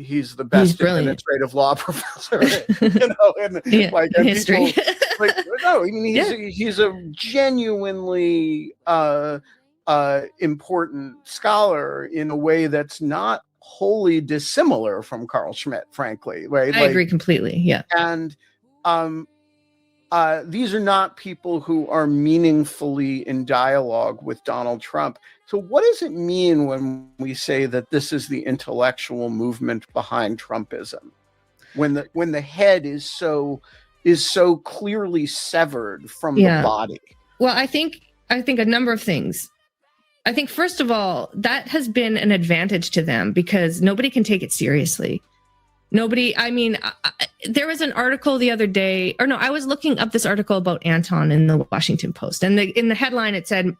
Speaker 15: he's the best
Speaker 18: brilliant.
Speaker 15: administrative law professor, and
Speaker 18: history.
Speaker 15: people, no, I mean he's a genuinely important scholar in a way that's not wholly dissimilar from Carl Schmitt, frankly. Right?
Speaker 18: I agree completely. Yeah,
Speaker 15: and these are not people who are meaningfully in dialogue with Donald Trump. So what does it mean when we say that this is the intellectual movement behind Trumpism? When the head is so clearly severed from the body?
Speaker 18: Well, I think a number of things. I think, first of all, that has been an advantage to them because nobody can take it seriously. Nobody, I mean, there was an article the other day, or no, I was looking up this article about Anton in the Washington Post. And in the headline, it said,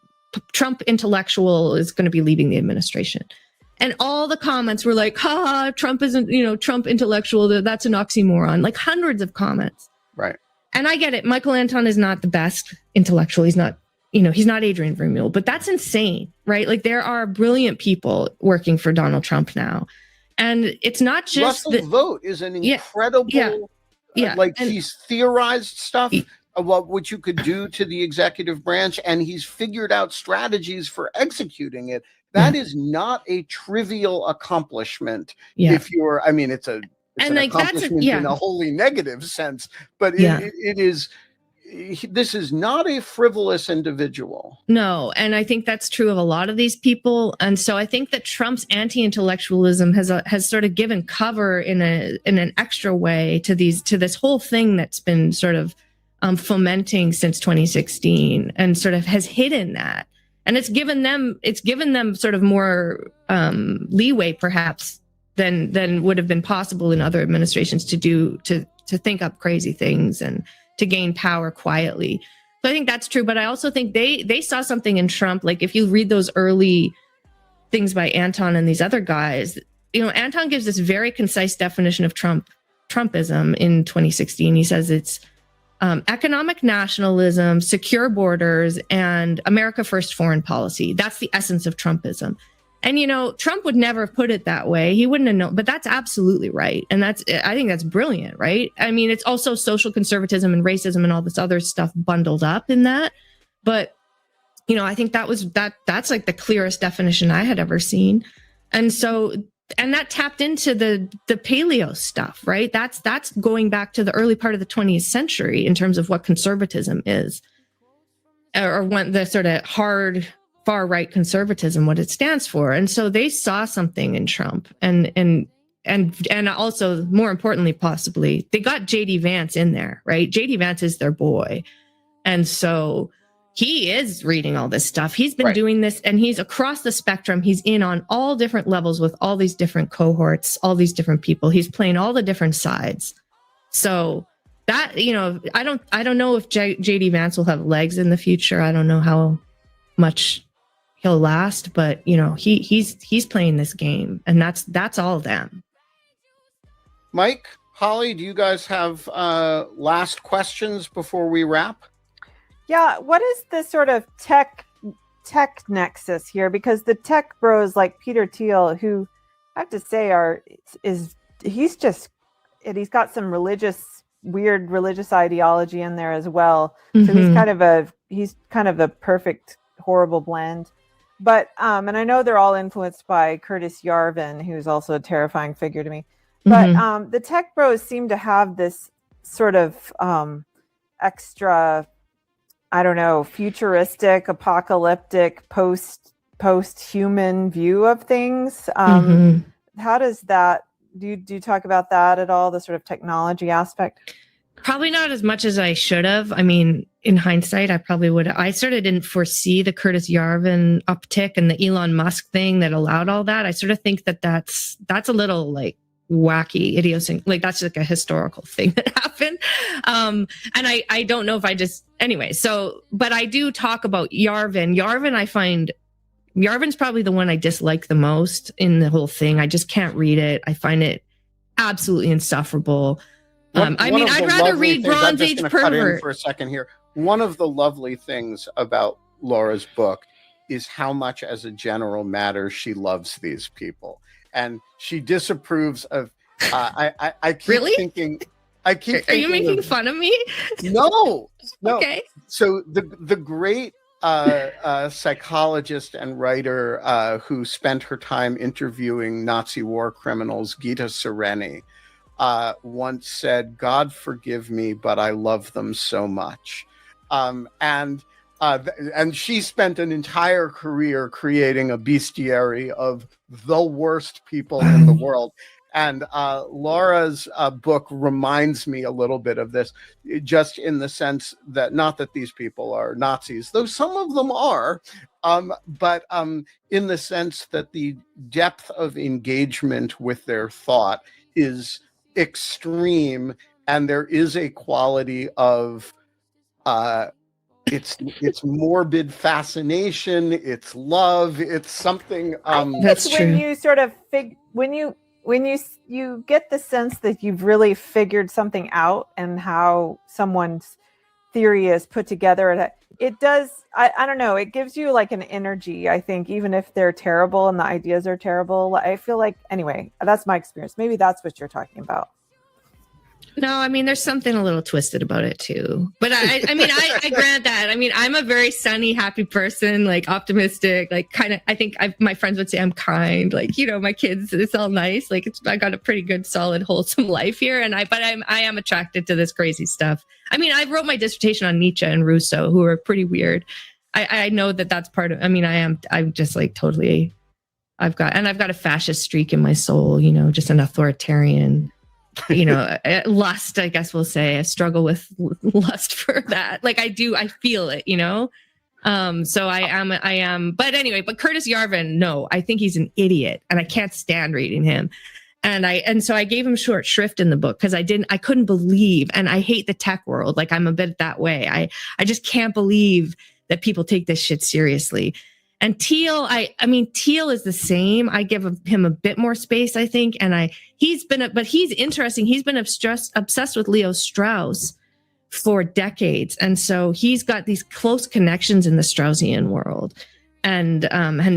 Speaker 18: Trump intellectual is going to be leaving the administration. And all the comments were like, Trump isn't, Trump intellectual, that's an oxymoron. Like hundreds of comments.
Speaker 15: Right.
Speaker 18: And I get it. Michael Anton is not the best intellectual. He's not, he's not Adrian Vermeule, but that's insane, right? Like there are brilliant people working for Donald Trump now. And it's not just
Speaker 15: Russell Vogt is an incredible, he's theorized stuff about what you could do to the executive branch, and he's figured out strategies for executing it. That is not a trivial accomplishment. If you're, I mean, it's an accomplishment in a wholly negative sense, but it is. This is not a frivolous individual.
Speaker 18: No, and I think that's true of a lot of these people. And so I think that Trump's anti-intellectualism has sort of given cover in an extra way to this whole thing that's been sort of fomenting since 2016, and sort of has hidden that. And it's given them sort of more leeway, perhaps, than would have been possible in other administrations to think up crazy things and to gain power quietly. So I think that's true. But I also think they saw something in Trump. Like if you read those early things by Anton and these other guys, Anton gives this very concise definition of Trumpism in 2016. He says it's economic nationalism, secure borders, and America first foreign policy. That's the essence of Trumpism. And, Trump would never have put it that way. He wouldn't have known, but that's absolutely right. And I think that's brilliant, right? I mean, it's also social conservatism and racism and all this other stuff bundled up in that. But, I think that's like the clearest definition I had ever seen. And so, and that tapped into the paleo stuff, right? That's going back to the early part of the 20th century in terms of what conservatism is, or when the sort of hard far-right conservatism, what it stands for. And so they saw something in Trump, and also, more importantly, possibly, they got JD Vance in there, right? JD Vance is their boy. And so he is reading all this stuff. He's been doing this, and he's across the spectrum. He's in on all different levels with all these different cohorts, all these different people. He's playing all the different sides. So that, I don't know if JD Vance will have legs in the future. I don't know how much he'll last, but he's playing this game, and that's all of them.
Speaker 15: Mike, Holly, do you guys have last questions before we wrap?
Speaker 16: Yeah, what is the sort of tech nexus here? Because the tech bros like Peter Thiel, who I have to say he's got some weird religious ideology in there as well. So he's kind of a perfect horrible blend. But and I know they're all influenced by Curtis Yarvin, who's also a terrifying figure to me. But the tech bros seem to have this sort of extra, I don't know, futuristic, apocalyptic, post-human view of things. How does that? Do you talk about that at all? The sort of technology aspect?
Speaker 18: Probably not as much as I should have. I mean, in hindsight, I probably would have. I sort of didn't foresee the Curtis Yarvin uptick and the Elon Musk thing that allowed all that. I sort of think that's a little like wacky, idiosyncratic, like that's like a historical thing that happened. And I don't know if anyway. So, but I do talk about Yarvin. I find Yarvin's probably the one I dislike the most in the whole thing. I just can't read it. I find it absolutely insufferable. I'd rather read Bronze Age Pervert.
Speaker 15: Cut in for a second here. One of the lovely things about Laura's book is how much, as a general matter, she loves these people. and she disapproves of. I keep
Speaker 18: Really?
Speaker 15: thinking. I keep.
Speaker 18: Are you
Speaker 15: thinking
Speaker 18: making
Speaker 15: of,
Speaker 18: fun of me?
Speaker 15: No.
Speaker 18: Okay.
Speaker 15: So the great psychologist and writer who spent her time interviewing Nazi war criminals, Gita Sereni, once said, "God forgive me, but I love them so much." And she spent an entire career creating a bestiary of the worst people in the world. And Laura's book reminds me a little bit of this, just in the sense that not that these people are Nazis, though some of them are, but in the sense that the depth of engagement with their thought is extreme, and there is a quality of it's morbid fascination, it's love, it's something.
Speaker 16: That's when you sort of when you get the sense that you've really figured something out and how someone's theory is put together. It does. I don't know. It gives you like an energy. I think even if they're terrible and the ideas are terrible, I feel like anyway. That's my experience. Maybe that's what you're talking about.
Speaker 18: No, I mean, there's something a little twisted about it too. But I grant that. I mean, I'm a very sunny, happy person, like optimistic, like kind of, I think my friends would say I'm kind, like, you know, my kids, it's all nice. Like I got a pretty good, solid, wholesome life here. And I am attracted to this crazy stuff. I mean, I wrote my dissertation on Nietzsche and Rousseau, who are pretty weird. I know that's part of, I mean, I'm just like totally, I've got a fascist streak in my soul, you know, just an authoritarian, you know, lust, I guess we'll say. I struggle with lust for that. Like I feel it, you know? So I am, but anyway, but Curtis Yarvin, no, I think he's an idiot and I can't stand reading him. And so I gave him short shrift in the book because I couldn't believe, and I hate the tech world. Like I'm a bit that way. I just can't believe that people take this shit seriously. And Thiel, I mean, Thiel is the same. I give him a bit more space, I think. And he's interesting. He's been obsessed with Leo Strauss for decades. And so he's got these close connections in the Straussian world and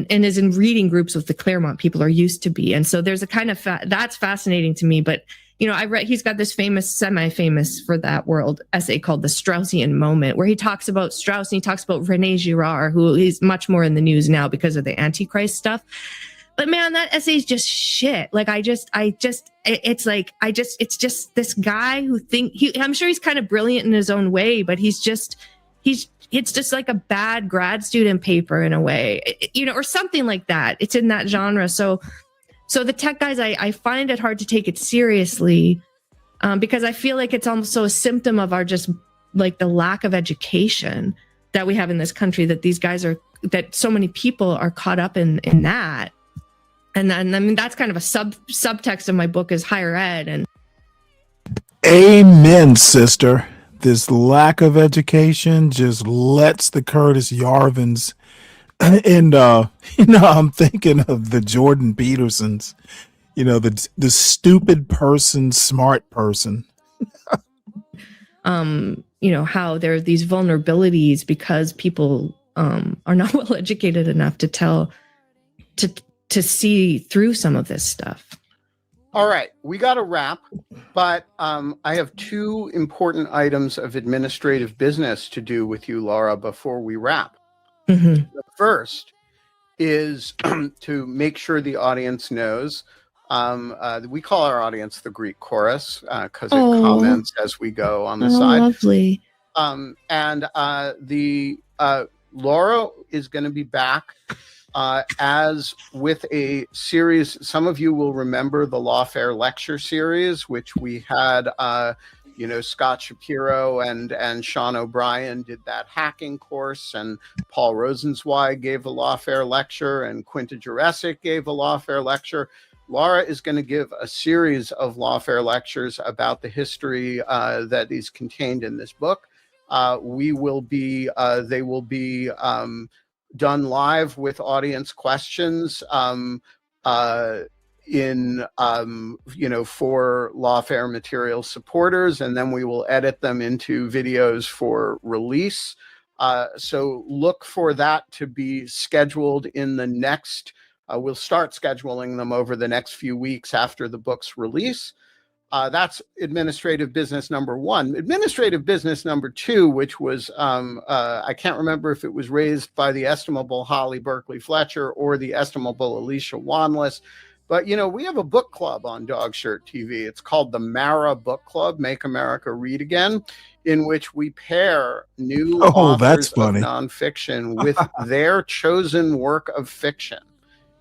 Speaker 18: is in reading groups with the Claremont people are used to be. And so there's a kind of, that's fascinating to me. But, you know, I read, he's got this famous, semi-famous for that world essay called The Straussian Moment, where he talks about Strauss and he talks about René Girard, who is much more in the news now because of the Antichrist stuff. But man, that essay is just shit. Like it's just this guy who I'm sure he's kind of brilliant in his own way, but it's just like a bad grad student paper in a way, you know, or something like that. It's in that genre. So the tech guys, I find it hard to take it seriously because I feel like it's also a symptom of our just like the lack of education that we have in this country, that these guys that so many people are caught up in that. And then, I mean, that's kind of a subtext of my book is higher ed. And
Speaker 3: amen, sister. This lack of education just lets the Curtis Yarvins and you know, I'm thinking of the Jordan Petersons, you know, the stupid person, smart person.
Speaker 18: You know, how there are these vulnerabilities because people are not well educated enough to see through some of this stuff.
Speaker 15: All right, we got to wrap, but I have two important items of administrative business to do with you, Laura, before we wrap.
Speaker 18: Mm-hmm.
Speaker 15: The first is to make sure the audience knows. We call our audience the Greek chorus because it comments as we go on the side.
Speaker 18: Lovely.
Speaker 15: And Laura is going to be back as with a series. Some of you will remember the Lawfare lecture series, which we had. You know, Scott Shapiro and Sean O'Brien did that hacking course, and Paul Rosenzweig gave a Lawfare lecture, and Quinta Jurecic gave a Lawfare lecture. Laura is going to give a series of Lawfare lectures about the history that is contained in this book. They will be done live with audience questions. For Lawfare material supporters, and then we will edit them into videos for release. So look for that to be scheduled in the next We'll start scheduling them over the next few weeks after the book's release. That's administrative business number one. Administrative business number two, which was, I can't remember if it was raised by the estimable Holly Berkeley Fletcher or the estimable Alicia Wanless, but, you know, we have a book club on Dogshirt TV. It's called the Mara Book Club, Make America Read Again, in which we pair new authors of nonfiction with their chosen work of fiction.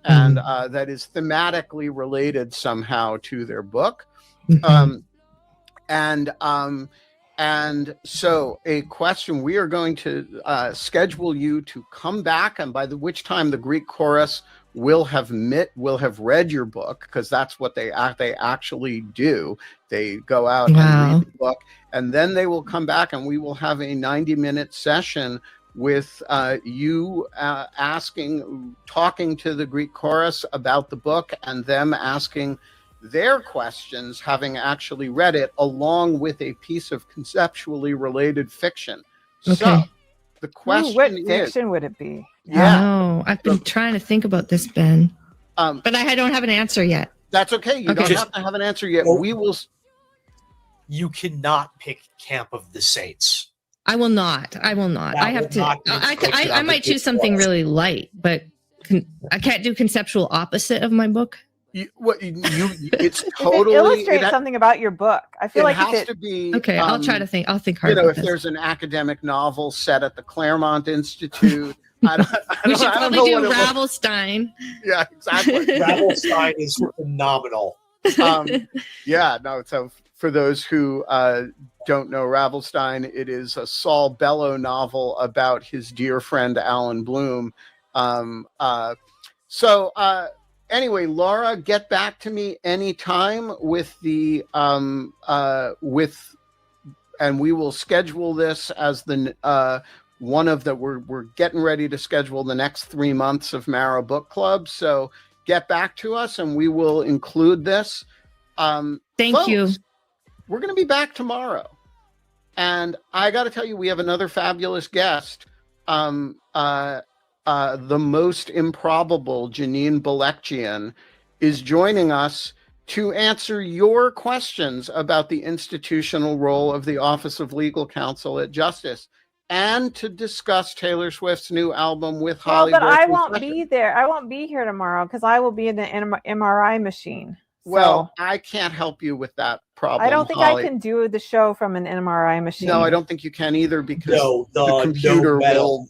Speaker 15: And that is thematically related somehow to their book. And so a question, we are going to schedule you to come back, and by which time the Greek chorus will have read your book, because that's what they actually do. They go out and read the book, and then they will come back and we will have a 90-minute session with you talking to the Greek chorus about the book, and them asking their questions, having actually read it, along with a piece of conceptually related fiction.
Speaker 18: Okay.
Speaker 15: So the question
Speaker 16: what
Speaker 15: is,
Speaker 16: fiction would it be?
Speaker 18: Oh, I've been trying to think about this, Ben, but I don't have an answer yet.
Speaker 15: That's okay. You don't have to have an answer yet. We will.
Speaker 17: You cannot pick Camp of the Saints.
Speaker 18: I will not. I have to. I might choose something really light, but I can't do conceptual opposite of my book.
Speaker 15: It's
Speaker 16: If
Speaker 15: totally
Speaker 16: it illustrates something about your book. I feel like
Speaker 15: has
Speaker 16: if it,
Speaker 15: to be
Speaker 18: Okay, I'll try to think. I'll think hard.
Speaker 15: You know,
Speaker 18: about
Speaker 15: if
Speaker 18: this.
Speaker 15: there's an academic novel set at the Claremont Institute,
Speaker 18: We should probably do Ravelstein.
Speaker 15: Yeah, exactly.
Speaker 17: Ravelstein is phenomenal.
Speaker 15: Yeah, no. So for those who don't know Ravelstein, it is a Saul Bellow novel about his dear friend Alan Bloom. Anyway, Laura, get back to me anytime with the and we will schedule this as the one of the we're getting ready to schedule the next 3 months of Mara Book Club. So get back to us and we will include this.
Speaker 18: Thank you.
Speaker 15: We're going to be back tomorrow, and I got to tell you, we have another fabulous guest. The most improbable Janine Balechian is joining us to answer your questions about the institutional role of the Office of Legal Counsel at Justice, and to discuss Taylor Swift's new album with Holly.
Speaker 16: but I
Speaker 15: Berkeley
Speaker 16: won't
Speaker 15: Fletcher.
Speaker 16: be there. I won't be here tomorrow because I will be in the MRI machine.
Speaker 15: Well, I can't help you with that problem.
Speaker 16: I don't think
Speaker 15: Holly.
Speaker 16: I can do the show from an MRI machine.
Speaker 15: No, I don't think you can either, because the
Speaker 17: no
Speaker 15: computer
Speaker 17: metal.
Speaker 15: will.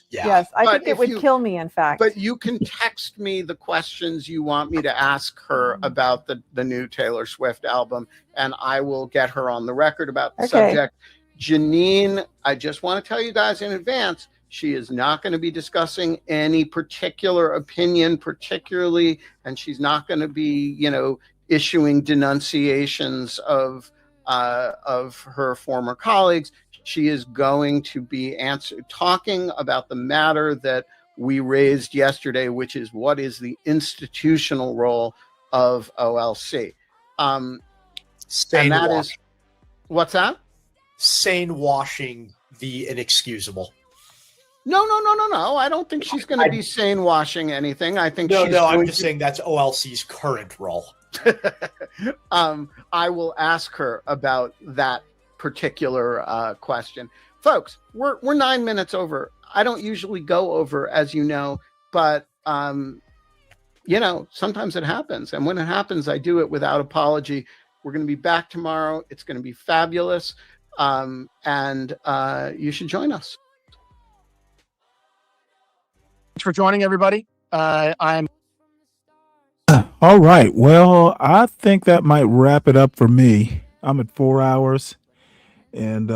Speaker 17: Yeah.
Speaker 16: Yes, I
Speaker 15: But
Speaker 16: think it
Speaker 15: if
Speaker 16: would
Speaker 15: you-
Speaker 16: kill me, in fact.
Speaker 15: But you can text me the questions you want me to ask her about the new Taylor Swift album, and I will get her on the record about the
Speaker 16: Okay.
Speaker 15: subject. Janine, I just want to tell you guys in advance, she is not going to be discussing any particular opinion, particularly, and she's not going to be, issuing denunciations of her former colleagues. She is going to be talking about the matter that we raised yesterday, which is what is the institutional role of OLC. And that is, what's that?
Speaker 17: Sane washing the inexcusable.
Speaker 15: No. I don't think she's going to be sane washing anything. I think she's
Speaker 17: I'm just saying that's OLC's current role.
Speaker 15: I will ask her about that particular question. Folks, we're 9 minutes over. I don't usually go over, as you know, but sometimes it happens. And when it happens, I do it without apology. We're going to be back tomorrow. It's going to be fabulous. And you should join us.
Speaker 9: Thanks for joining, everybody. I'm
Speaker 3: All right. Well, I think that might wrap it up for me. I'm at 4 hours, and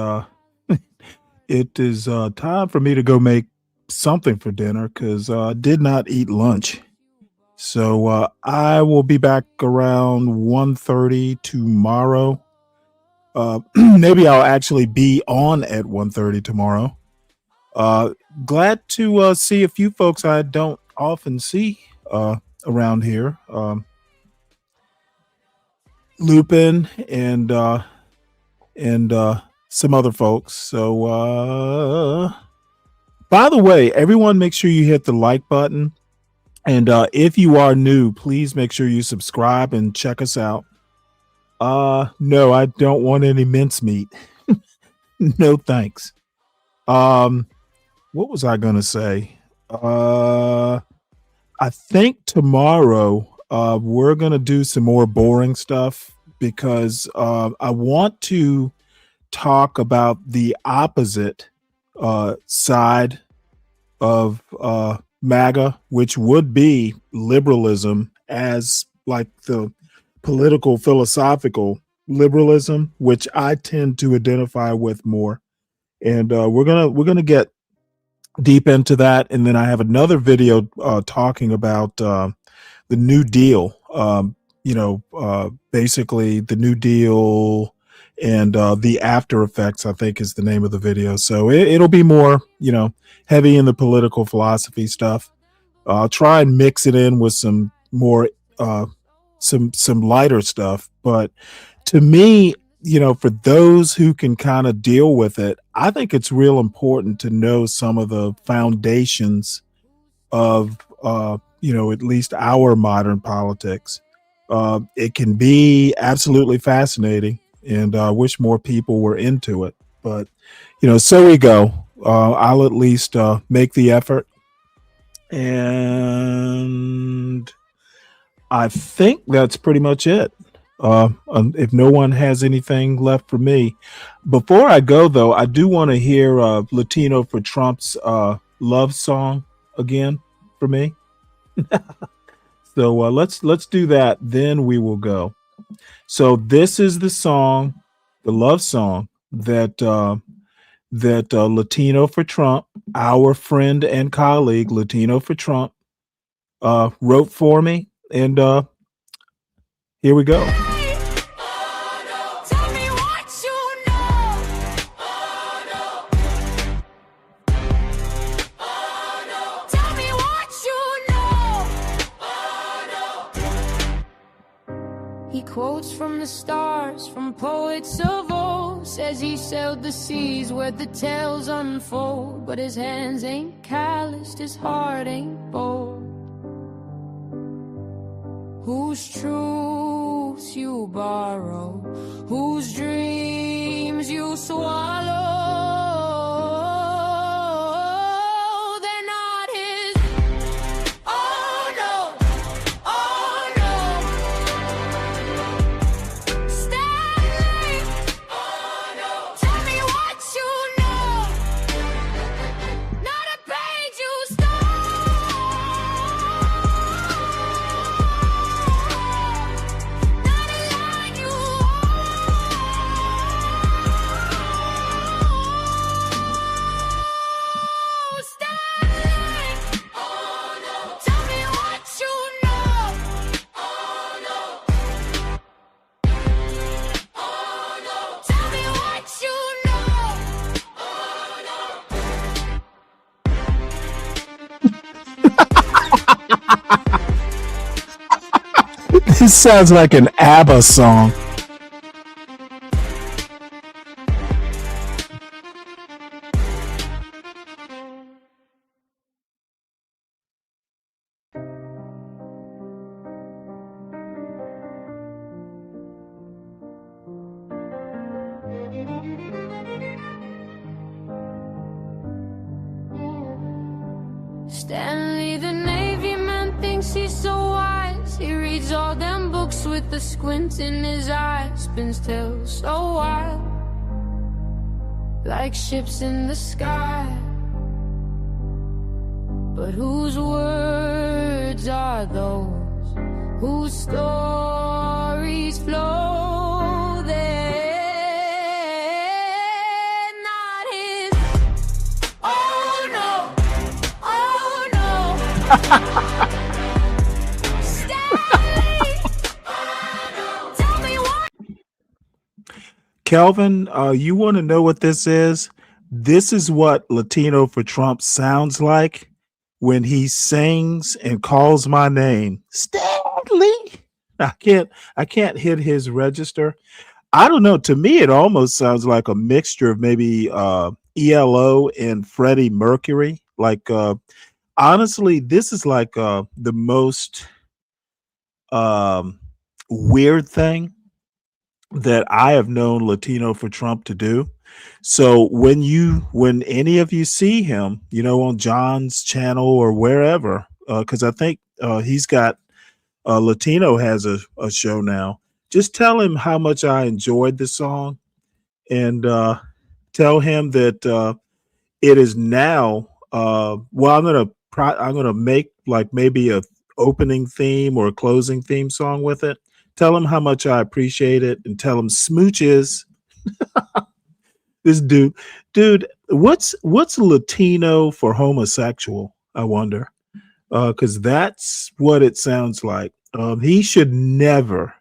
Speaker 3: it is time for me to go make something for dinner because I did not eat lunch. So I will be back around 1:30 tomorrow. Maybe I'll actually be on at 1:30 tomorrow. Glad to see a few folks I don't often see around here. Lupin and some other folks. So by the way, everyone make sure you hit the like button And if you are new, please make sure you subscribe and check us out. No, I don't want any mincemeat. No, thanks. What was I gonna say? I think tomorrow we're gonna do some more boring stuff because I want to talk about the opposite side of MAGA, which would be liberalism as like the political philosophical liberalism, which I tend to identify with more. And we're gonna get deep into that. And then I have another video talking about the New Deal. Basically the New Deal and the after effects, I think, is the name of the video. So it'll be more, heavy in the political philosophy stuff. I'll try and mix it in with some more some lighter stuff. But to me, for those who can kind of deal with it, I think it's real important to know some of the foundations of at least our modern politics. It can be absolutely fascinating, and I wish more people were into it. But so we go. I'll at least make the effort, and I think that's pretty much it. If no one has anything left for me, before I go though, I do want to hear Latino for Trump's love song again for me. So let's do that. Then we will go. So this is the song, the love song that Latino for Trump, our friend and colleague Latino for Trump, wrote for me, and here we go.
Speaker 11: He quotes from the stars, from poets of old. Says he sailed the seas where the tales unfold. But his hands ain't calloused, his heart ain't bold. Whose truths you borrow, whose dreams you swallow, they're not his. Oh no, oh no. Stanley, oh no. Tell me what you know, not a page you
Speaker 3: This sounds like an ABBA song.
Speaker 11: Stanley, the Navy man, thinks he's so wise. He reads all them books with a squint in his eye. Spins tales so wild, like ships in the sky. But whose words are those? Whose stories flow? They're not his. Oh no, oh no.
Speaker 3: Kelvin, you want to know what this is? This is what Latino for Trump sounds like when he sings and calls my name, Stanley. I can't hit his register. I don't know. To me, it almost sounds like a mixture of maybe ELO and Freddie Mercury. Like honestly, this is like the most weird thing that I have known Latino for Trump to do. So when any of you see him, on John's channel or wherever, because I think he's got Latino has a show now. Just tell him how much I enjoyed the song, and tell him that it is now. Well, I'm gonna make like maybe a opening theme or a closing theme song with it. Tell him how much I appreciate it, and tell him smooches. This dude, what's Latino for homosexual? I wonder, because that's what it sounds like. He should never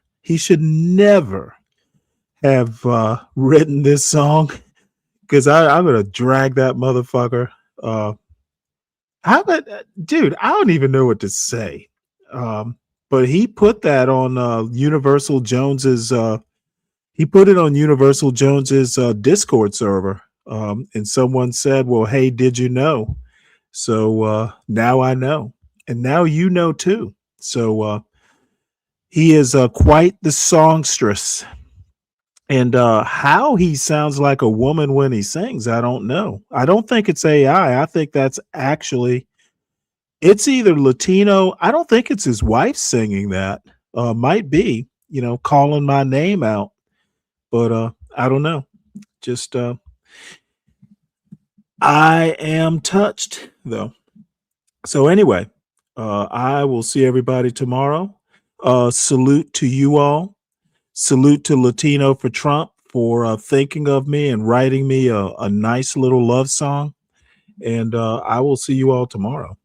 Speaker 3: have written this song, because I'm gonna drag that motherfucker. How about, dude? I don't even know what to say. But he put that on Universal Jones's. He put it on Universal Jones's Discord server, and someone said, "Well, hey, did you know?" So now I know, and now you know too. So he is quite the songstress, and how he sounds like a woman when he sings, I don't know. I don't think it's AI. I think that's actually. It's either Latino. I don't think it's his wife singing that. Might be, calling my name out. But I don't know. Just I am touched though. So anyway, I will see everybody tomorrow. Salute to you all. Salute to Latino for Trump for thinking of me and writing me a nice little love song. And I will see you all tomorrow.